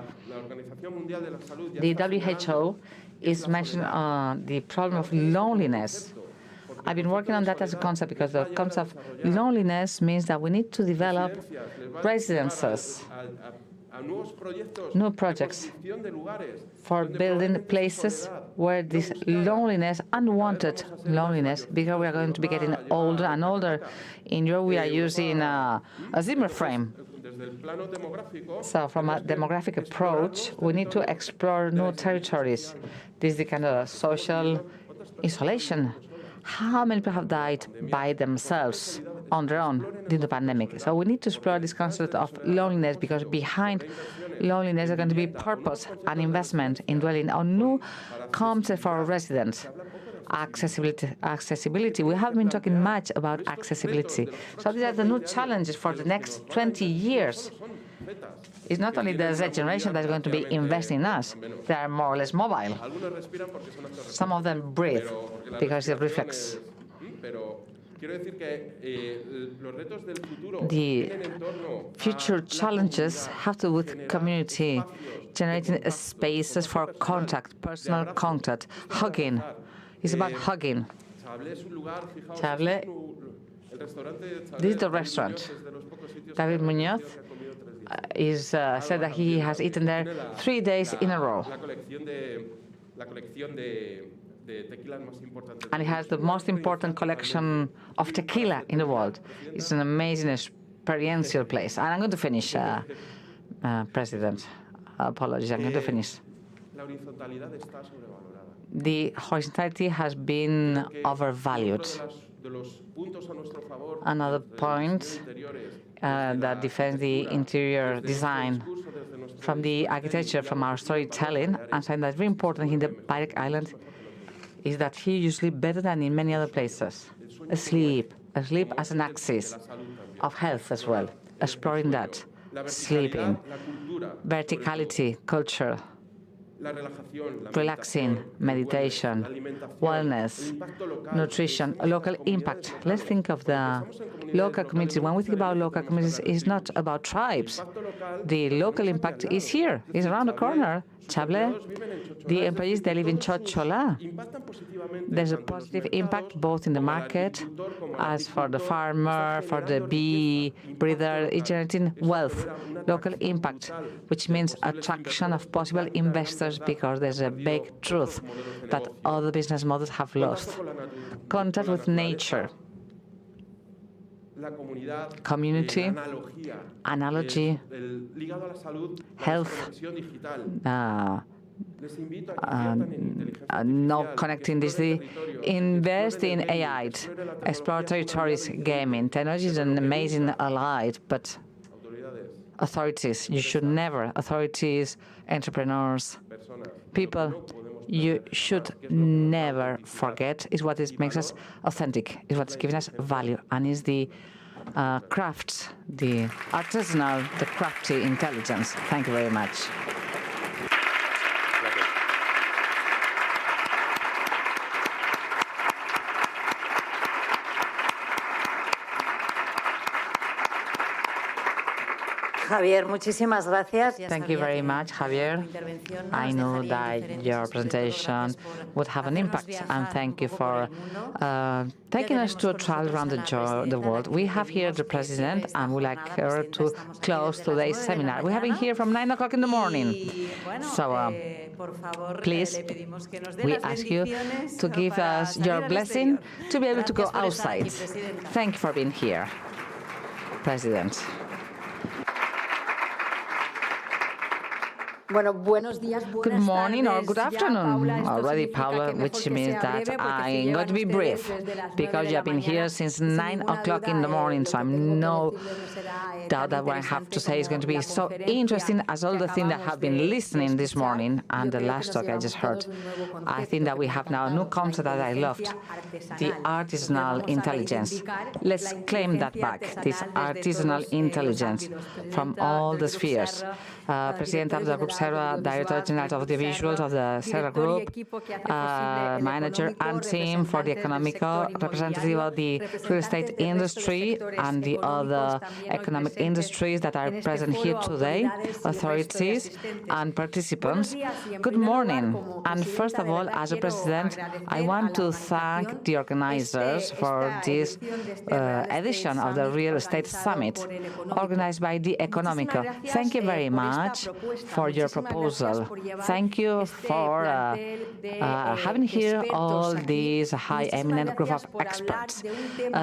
The WHO is mentioning the problem of loneliness. I've been working on that as a concept because the concept of loneliness means that we need to develop residences, new projects for building places where this loneliness, unwanted loneliness, because we are going to be getting older and older. In Europe, we are using a Zimmer frame. So from a demographic approach, we need to explore new territories. This is the kind of social isolation. How many people have died by themselves on their own during the pandemic? So we need to explore this concept of loneliness, because behind loneliness is going to be purpose and investment in dwelling on new concept for residents. Accessibility. We haven't been talking much about accessibility. So these are the new challenges for the next 20 years. It's not only the Z generation that's going to be investing in us. They are more or less mobile. Some of them breathe because of reflex. The future challenges have to do with community, generating spaces for contact, personal contact, hugging. It's about hugging. Chablais, this is the restaurant. David Muñoz said that he has eaten there 3 days in a row. And it has the most important collection of tequila in the world. It's an amazing experiential place. And I'm going to finish, President. Apologies, I'm going to finish. The horizontality has been overvalued. Another point that defends the interior design from the architecture, from our storytelling, and something that's very important in the Balearic Islands is that here you sleep better than in many other places. Sleep as an axis of health as well, exploring that, sleeping, verticality, culture, relaxing, meditation, wellness, nutrition, local impact. Let's think of the local community. When we think about local communities, it's not about tribes. The local impact is here, is around the corner. Chable, the employees, they live in Chochola. There's a positive impact both in the market, as for the farmer, for the bee breeder, it's generating wealth, local impact, which means attraction of possible investors because there's a big truth that other business models have lost. Contact with nature, community, analogy, health, no connecting this. Invest in AI, explore territories, gaming. Technology is an amazing ally, but authorities, you should never, authorities, entrepreneurs, people, you should never forget is what makes us authentic, is what's giving us value, and is the crafts, the artisanal, the crafty intelligence. Thank you very much. Javier, muchísimas gracias. Thank you very much, Javier. I know that your presentation would have an impact, and thank you for taking us to a trial around the world. We have here the president, and we'd like her to close today's seminar. We have been here from 9 o'clock in the morning. So please, we ask you to give us your blessing to be able to go outside. Thank you for being here, President. Good morning or good afternoon already, Paula, which means that I'm going to be brief because you have been here since 9 o'clock in the morning, so I'm no doubt that what I have to say is going to be so interesting as all the things that have been listening this morning and the last talk I just heard. I think that we have now a new concept that I loved, the artisanal intelligence. Let's claim that back, this artisanal intelligence from all the spheres. President of the Group Serra, Director General of the Visuals of the Serra Group, manager and team for the economical representative of the real estate industry and the other economic industries that are present here today, authorities and participants. Good morning. And first of all, as a president, I want to thank the organizers for this edition of the Real Estate Summit, organized by the Económico. Thank you very much for your proposal. Thank you for having here all these high eminent group of experts.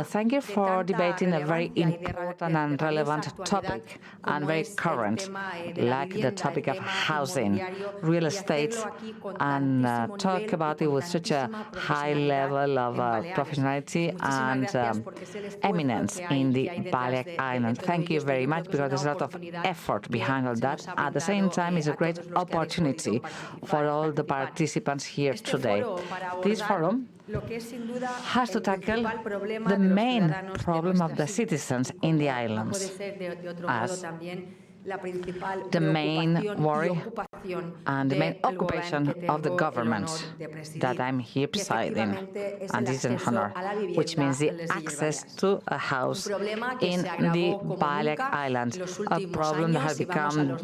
Thank you for debating a very important and relevant topic and very current, like the topic of housing, real estate, and talk about it with such a high level of professionality and eminence in the Balearic Islands. Thank you very much, because there's a lot of effort behind all that. At the same time, it's a great opportunity for all the participants here today. This forum has to tackle the main problem of the citizens in the islands, as the main worry and the main occupation of the government that I'm here presiding, and this is an honor, which means the access to a house in the Balearic Islands, a problem that has become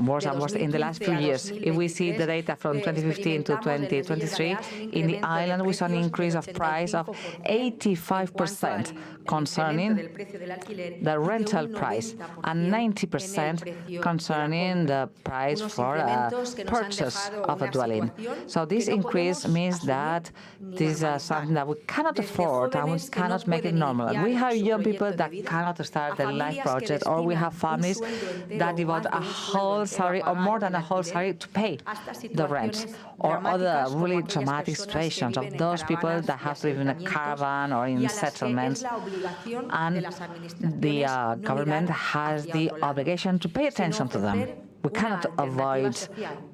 worse and worse in the last few years. If we see the data from 2015 to 2023, in the island we saw an increase of price of 85% concerning the rental price, and 90% concerning the price for purchase of a dwelling. So this increase means that this is something that we cannot afford and we cannot make it normal. And we have young people that cannot start their life project, or we have families that devote a whole salary or more than a whole salary to pay the rent, or other really dramatic situations of those people that have to live in a caravan or in settlements, and the government has the obligation to pay attention to them. we cannot avoid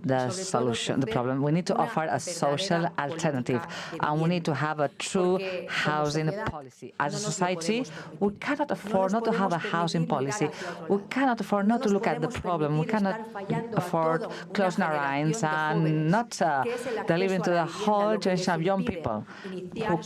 the solution, the problem. We need to offer a social alternative, and we need to have a true housing policy. As a society, we cannot afford not to have a housing policy. We cannot afford not to look at the problem. We cannot afford closing our eyes and not delivering to the whole generation of young people who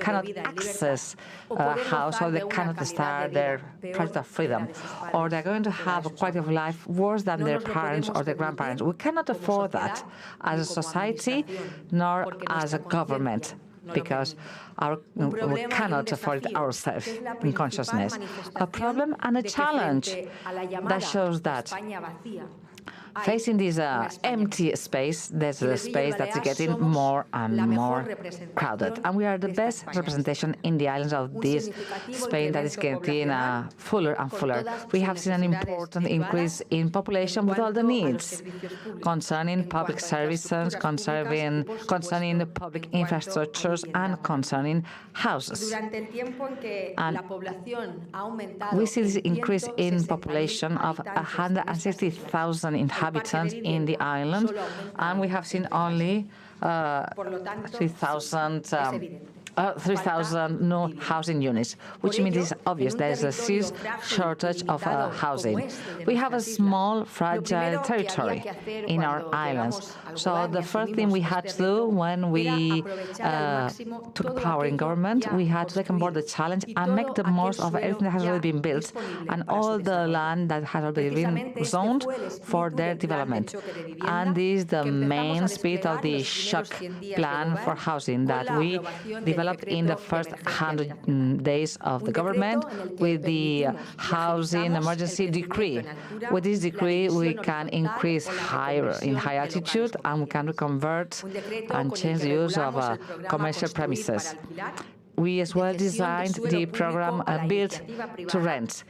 cannot access a house, or they cannot start their project of freedom, or they're going to have a quality of life worse than their parents or their grandparents. We cannot afford that as a society nor as a government, because we cannot afford it ourselves in consciousness. A problem and a challenge that shows that facing this empty space, there's a space that's getting more and more crowded. And we are the best representation in the islands of this Spain that is getting fuller and fuller. We have seen an important increase in population with all the needs concerning public services, concerning public infrastructures, and concerning houses. And we see this increase in population of 160,000 inhabitants in the island, and we have seen only 3,000 new housing units, which means it's obvious there is a serious shortage of housing. We have a small, fragile territory in our islands. So the first thing we had to do when we took power in government, we had to take on board the challenge and make the most of everything that has already been built and all the land that has already been zoned for their development. And this is the main spirit of the shock plan for housing that we developed in the first 100 days of the government with the housing emergency decree. With this decree, we can increase in high altitude, and we can convert and change the use of commercial premises. We as well designed the program Build to Rent,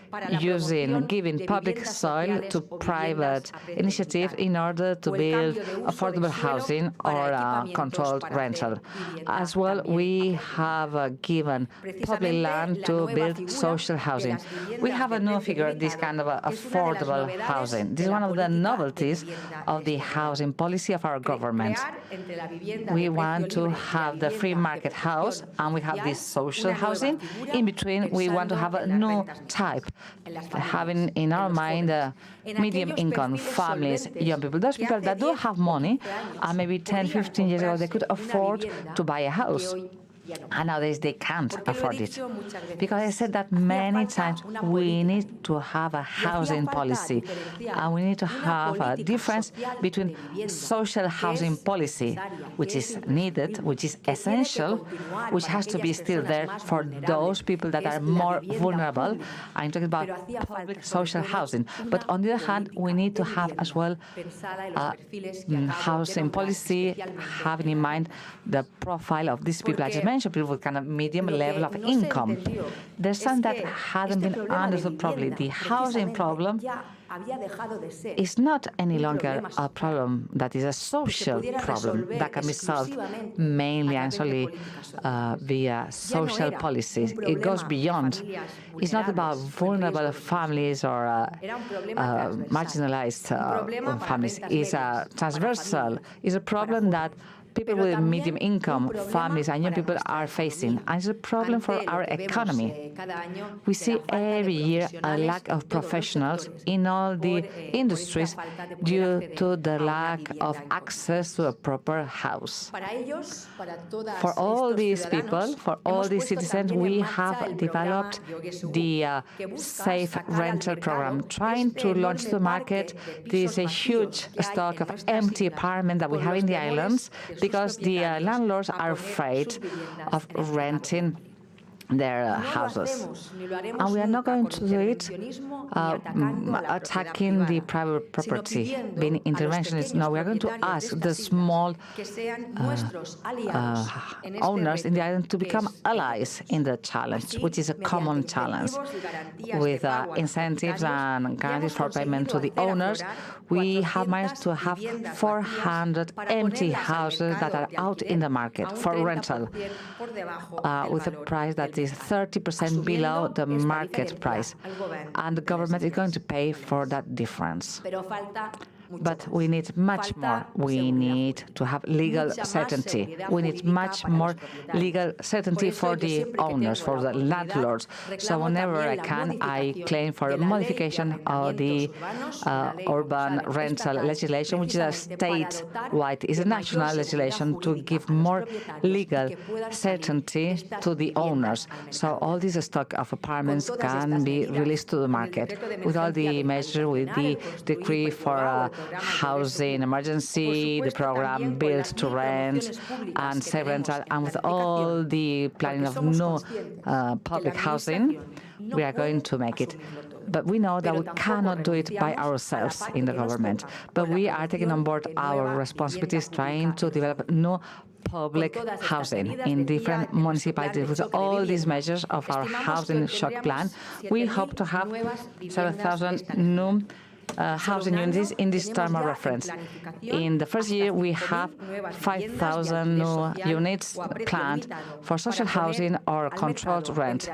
giving public soil to private initiative in order to build affordable housing or controlled rental. As well, we have given public land to build social housing. We have a new figure, this kind of affordable housing. This is one of the novelties of the housing policy of our government. We want to have the free market house, and we have this social housing. In between, we want to have a new type, having in our mind medium income families, young people, those people that do have money, and maybe 10, 15 years ago they could afford to buy a house. And nowadays they can't afford it. Because I said that many times, we need to have a housing policy. And we need to have a difference between social housing policy, which is needed, which is essential, which has to be still there for those people that are more vulnerable. I'm talking about public social housing. But on the other hand, we need to have as well housing policy, having in mind the profile of these people I just mentioned, people with kind of medium level of income. There's something that hasn't been understood properly. The housing problem is not any longer a problem that is a social problem that can be solved mainly and solely via social policies. It goes beyond. It's not about vulnerable families or marginalized families. It's transversal. It's a problem that people with medium income, families and young people are facing. And it's a problem for our economy. We see every year a lack of professionals in all the industries due to the lack of access to a proper house. For all these people, for all these citizens, we have developed the Safe Rental Program, trying to launch to the market this huge stock of empty apartments that we have in the islands, because the landlords are afraid of renting their houses. And we are not going to do it attacking the private property, being interventionists. No, we are going to ask the small owners in the island to become allies in the challenge, which is a common challenge. With incentives and guarantees for payment to the owners, we have managed to have 400 empty houses that are out in the market for rental, with a price that is 30% below the market price, and the government is going to pay for that difference. But we need much more. We need to have legal certainty. We need much more legal certainty for the owners, for the landlords. So whenever I can, I claim for a modification of the urban rental legislation, which is a statewide, is a national legislation to give more legal certainty to the owners. So all this stock of apartments can be released to the market with all the measures, with the decree for housing emergency, the program built to rent and safe rental, and with all the planning of new public housing, we are going to make it. But we know that we cannot do it by ourselves in the government. But we are taking on board our responsibilities, trying to develop new public housing in different municipalities. With all these measures of our housing shock plan, we hope to have 7,000 new housing units in this term of reference. In the first year, we have 5,000 new units planned for social housing or controlled rent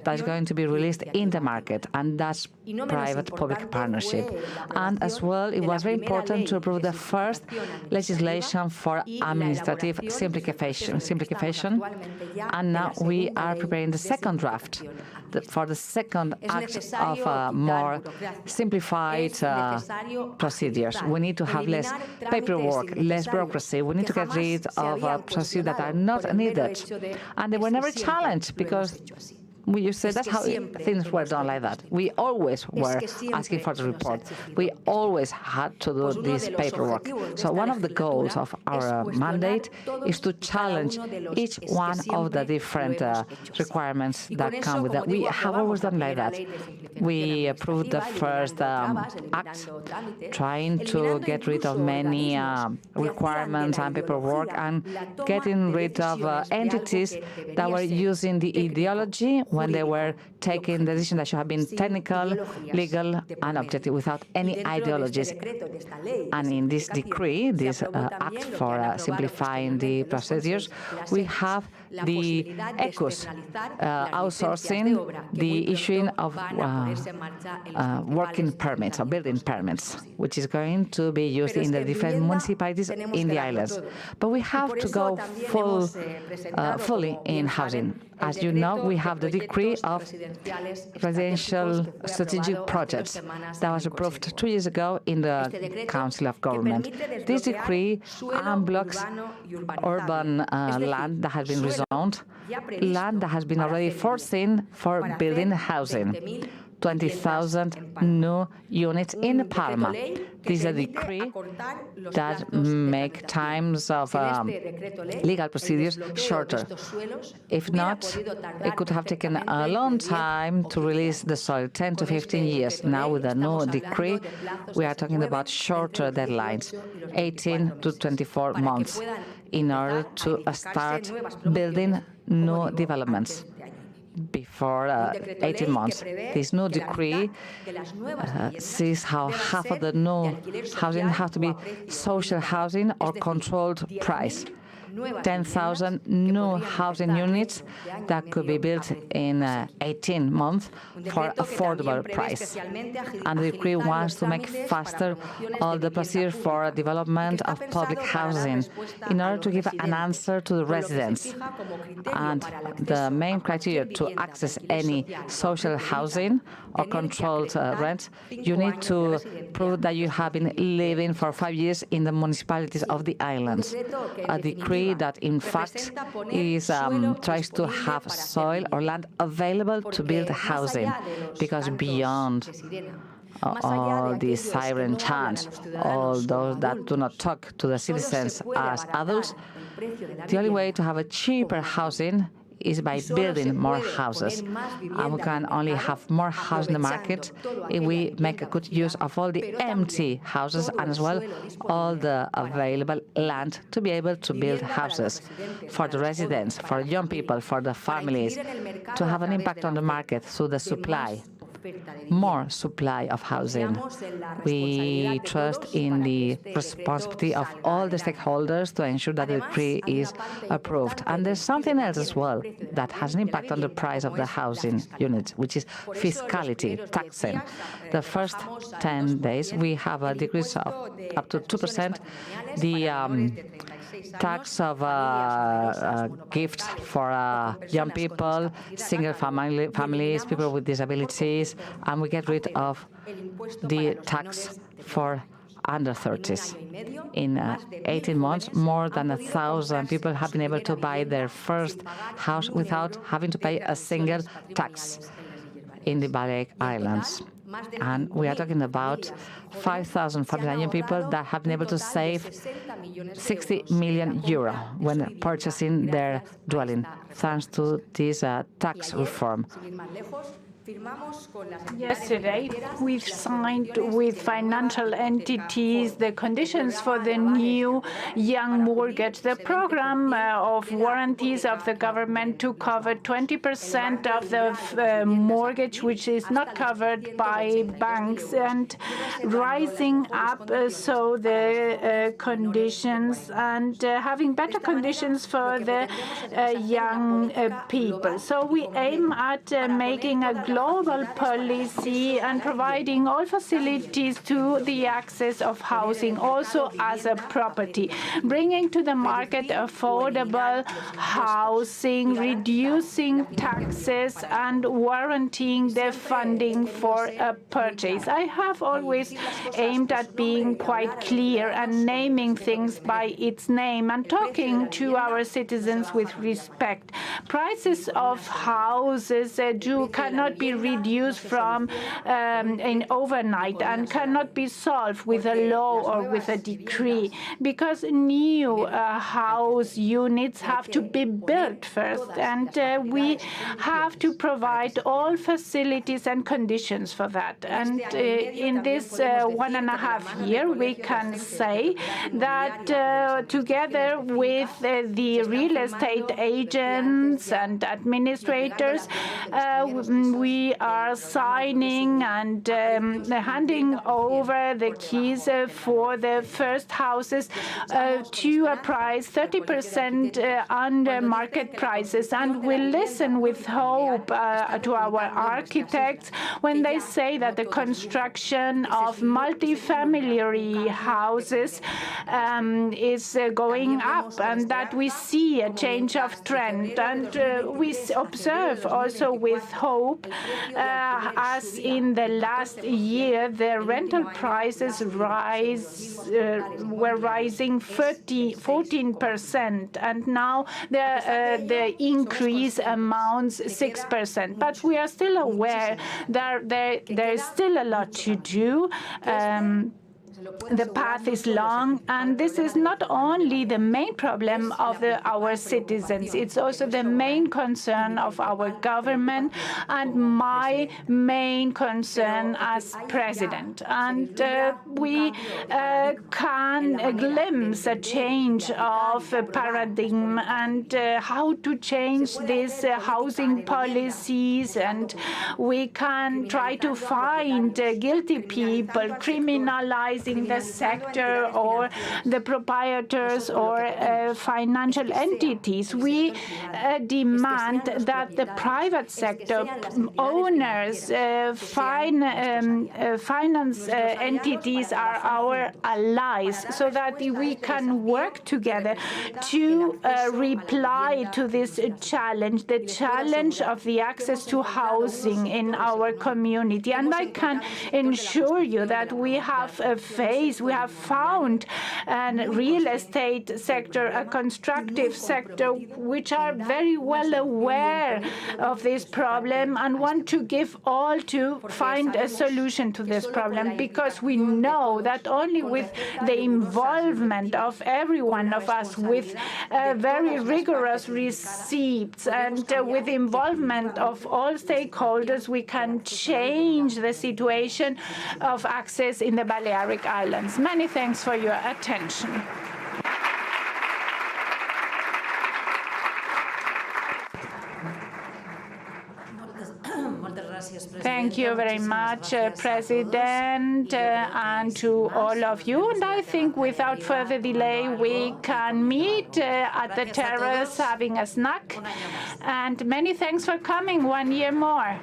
that's going to be released in the market, and that's private-public partnership. And as well, it was very important to approve the first legislation for administrative simplification, and now we are preparing the second draft for the second act of more simplified procedures. We need to have less paperwork, less bureaucracy. We need to get rid of procedures that are not needed. And they were never challenged because we used to say that's how things were done like that. We always were asking for the report. We always had to do this paperwork. So one of the goals of our mandate is to challenge each one of the different requirements that come with that. We have always done like that. We approved the first act, trying to get rid of many requirements and paperwork and getting rid of entities that were using the ideology when they were taking the decision that should have been technical, legal, and objective without any ideologies. And in this decree, this act for simplifying the procedures, we have the ECUs outsourcing the issuing of working permits or building permits, which is going to be used in the different municipalities in the islands. But we have to go fully in housing. As you know, we have the decree of residential strategic projects that was approved 2 years ago in the Council of Government. This decree unblocks urban land that has been rezoned, land that has been already foreseen for building housing. 20,000 new units in Palma. This is a decree that make times of legal procedures shorter. If not, it could have taken a long time to release the soil, 10 to 15 years. Now with a new decree, we are talking about shorter deadlines, 18 to 24 months, in order to start building new developments before 18 months. This new decree sees how half of the new housing have to be social housing or controlled price. 10,000 new housing units that could be built in 18 months for affordable price. And the decree wants to make faster all the procedure for development of public housing in order to give an answer to the residents. And the main criteria to access any social housing or controlled rent, you need to prove that you have been living for 5 years in the municipalities of the islands. A decree that in fact is tries to have soil or land available to build housing, because beyond all these siren chants, all those that do not talk to the citizens as adults, the only way to have a cheaper housing is by building more houses. And we can only have more houses in the market if we make a good use of all the empty houses and as well all the available land to be able to build houses for the residents, for young people, for the families, to have an impact on the market through the supply. more supply of housing. We trust in the responsibility of all the stakeholders to ensure that the decree is approved. And there's something else as well that has an impact on the price of the housing units, which is fiscality, taxing. The first 10 days, we have a decrease of up to 2%. The tax of gifts for young people, single families, people with disabilities, and we get rid of the tax for under 30s. In 18 months, more than 1,000 people have been able to buy their first house without having to pay a single tax in the Balearic Islands. And we are talking about 5,000 families and young people that have been able to save 60 million euro when purchasing their dwelling, thanks to this tax reform. Yesterday, we've signed with financial entities the conditions for the new young mortgage, the program of warranties of the government to cover 20% of the mortgage which is not covered by banks, and rising up so the conditions and having better conditions for the young people. So we aim at making a global policy and providing all facilities to the access of housing, also as a property, bringing to the market affordable housing, reducing taxes, and guaranteeing the funding for a purchase. I have always aimed at being quite clear and naming things by its name and talking to our citizens with respect. Prices of houses cannot be reduced from in overnight and cannot be solved with a law or with a decree, because new house units have to be built first, and we have to provide all facilities and conditions for that. And in this 1.5 years, we can say that together with the real estate agents and administrators, we are signing and handing over the keys for the first houses to a price 30% under market prices. And we listen with hope to our architects when they say that the construction of multifamily houses is going up, and that we see a change of trend. And we observe also with hope, as in the last year, the rental prices were rising 14%, and now the increase amounts 6%. But we are still aware that there is still a lot to do. The path is long, and this is not only the main problem of our citizens, it's also the main concern of our government and my main concern as president. And we can glimpse a change of paradigm and how to change these housing policies, and we can try to find guilty people, criminalizing the sector or the proprietors or financial entities. We demand that the private sector, owners, finance entities are our allies, so that we can work together to reply to this challenge, the challenge of the access to housing in our community. And I can ensure you that we have found a real estate sector, a constructive sector, which are very well aware of this problem and want to give all to find a solution to this problem, because we know that only with the involvement of every one of us, with very rigorous receipts and with involvement of all stakeholders, we can change the situation of access in the Balearic Islands. Many thanks for your attention. Thank Thank you very much, President, and to all of you. And I think without further delay, we can meet at the terrace having a snack. And many thanks for coming 1 year more.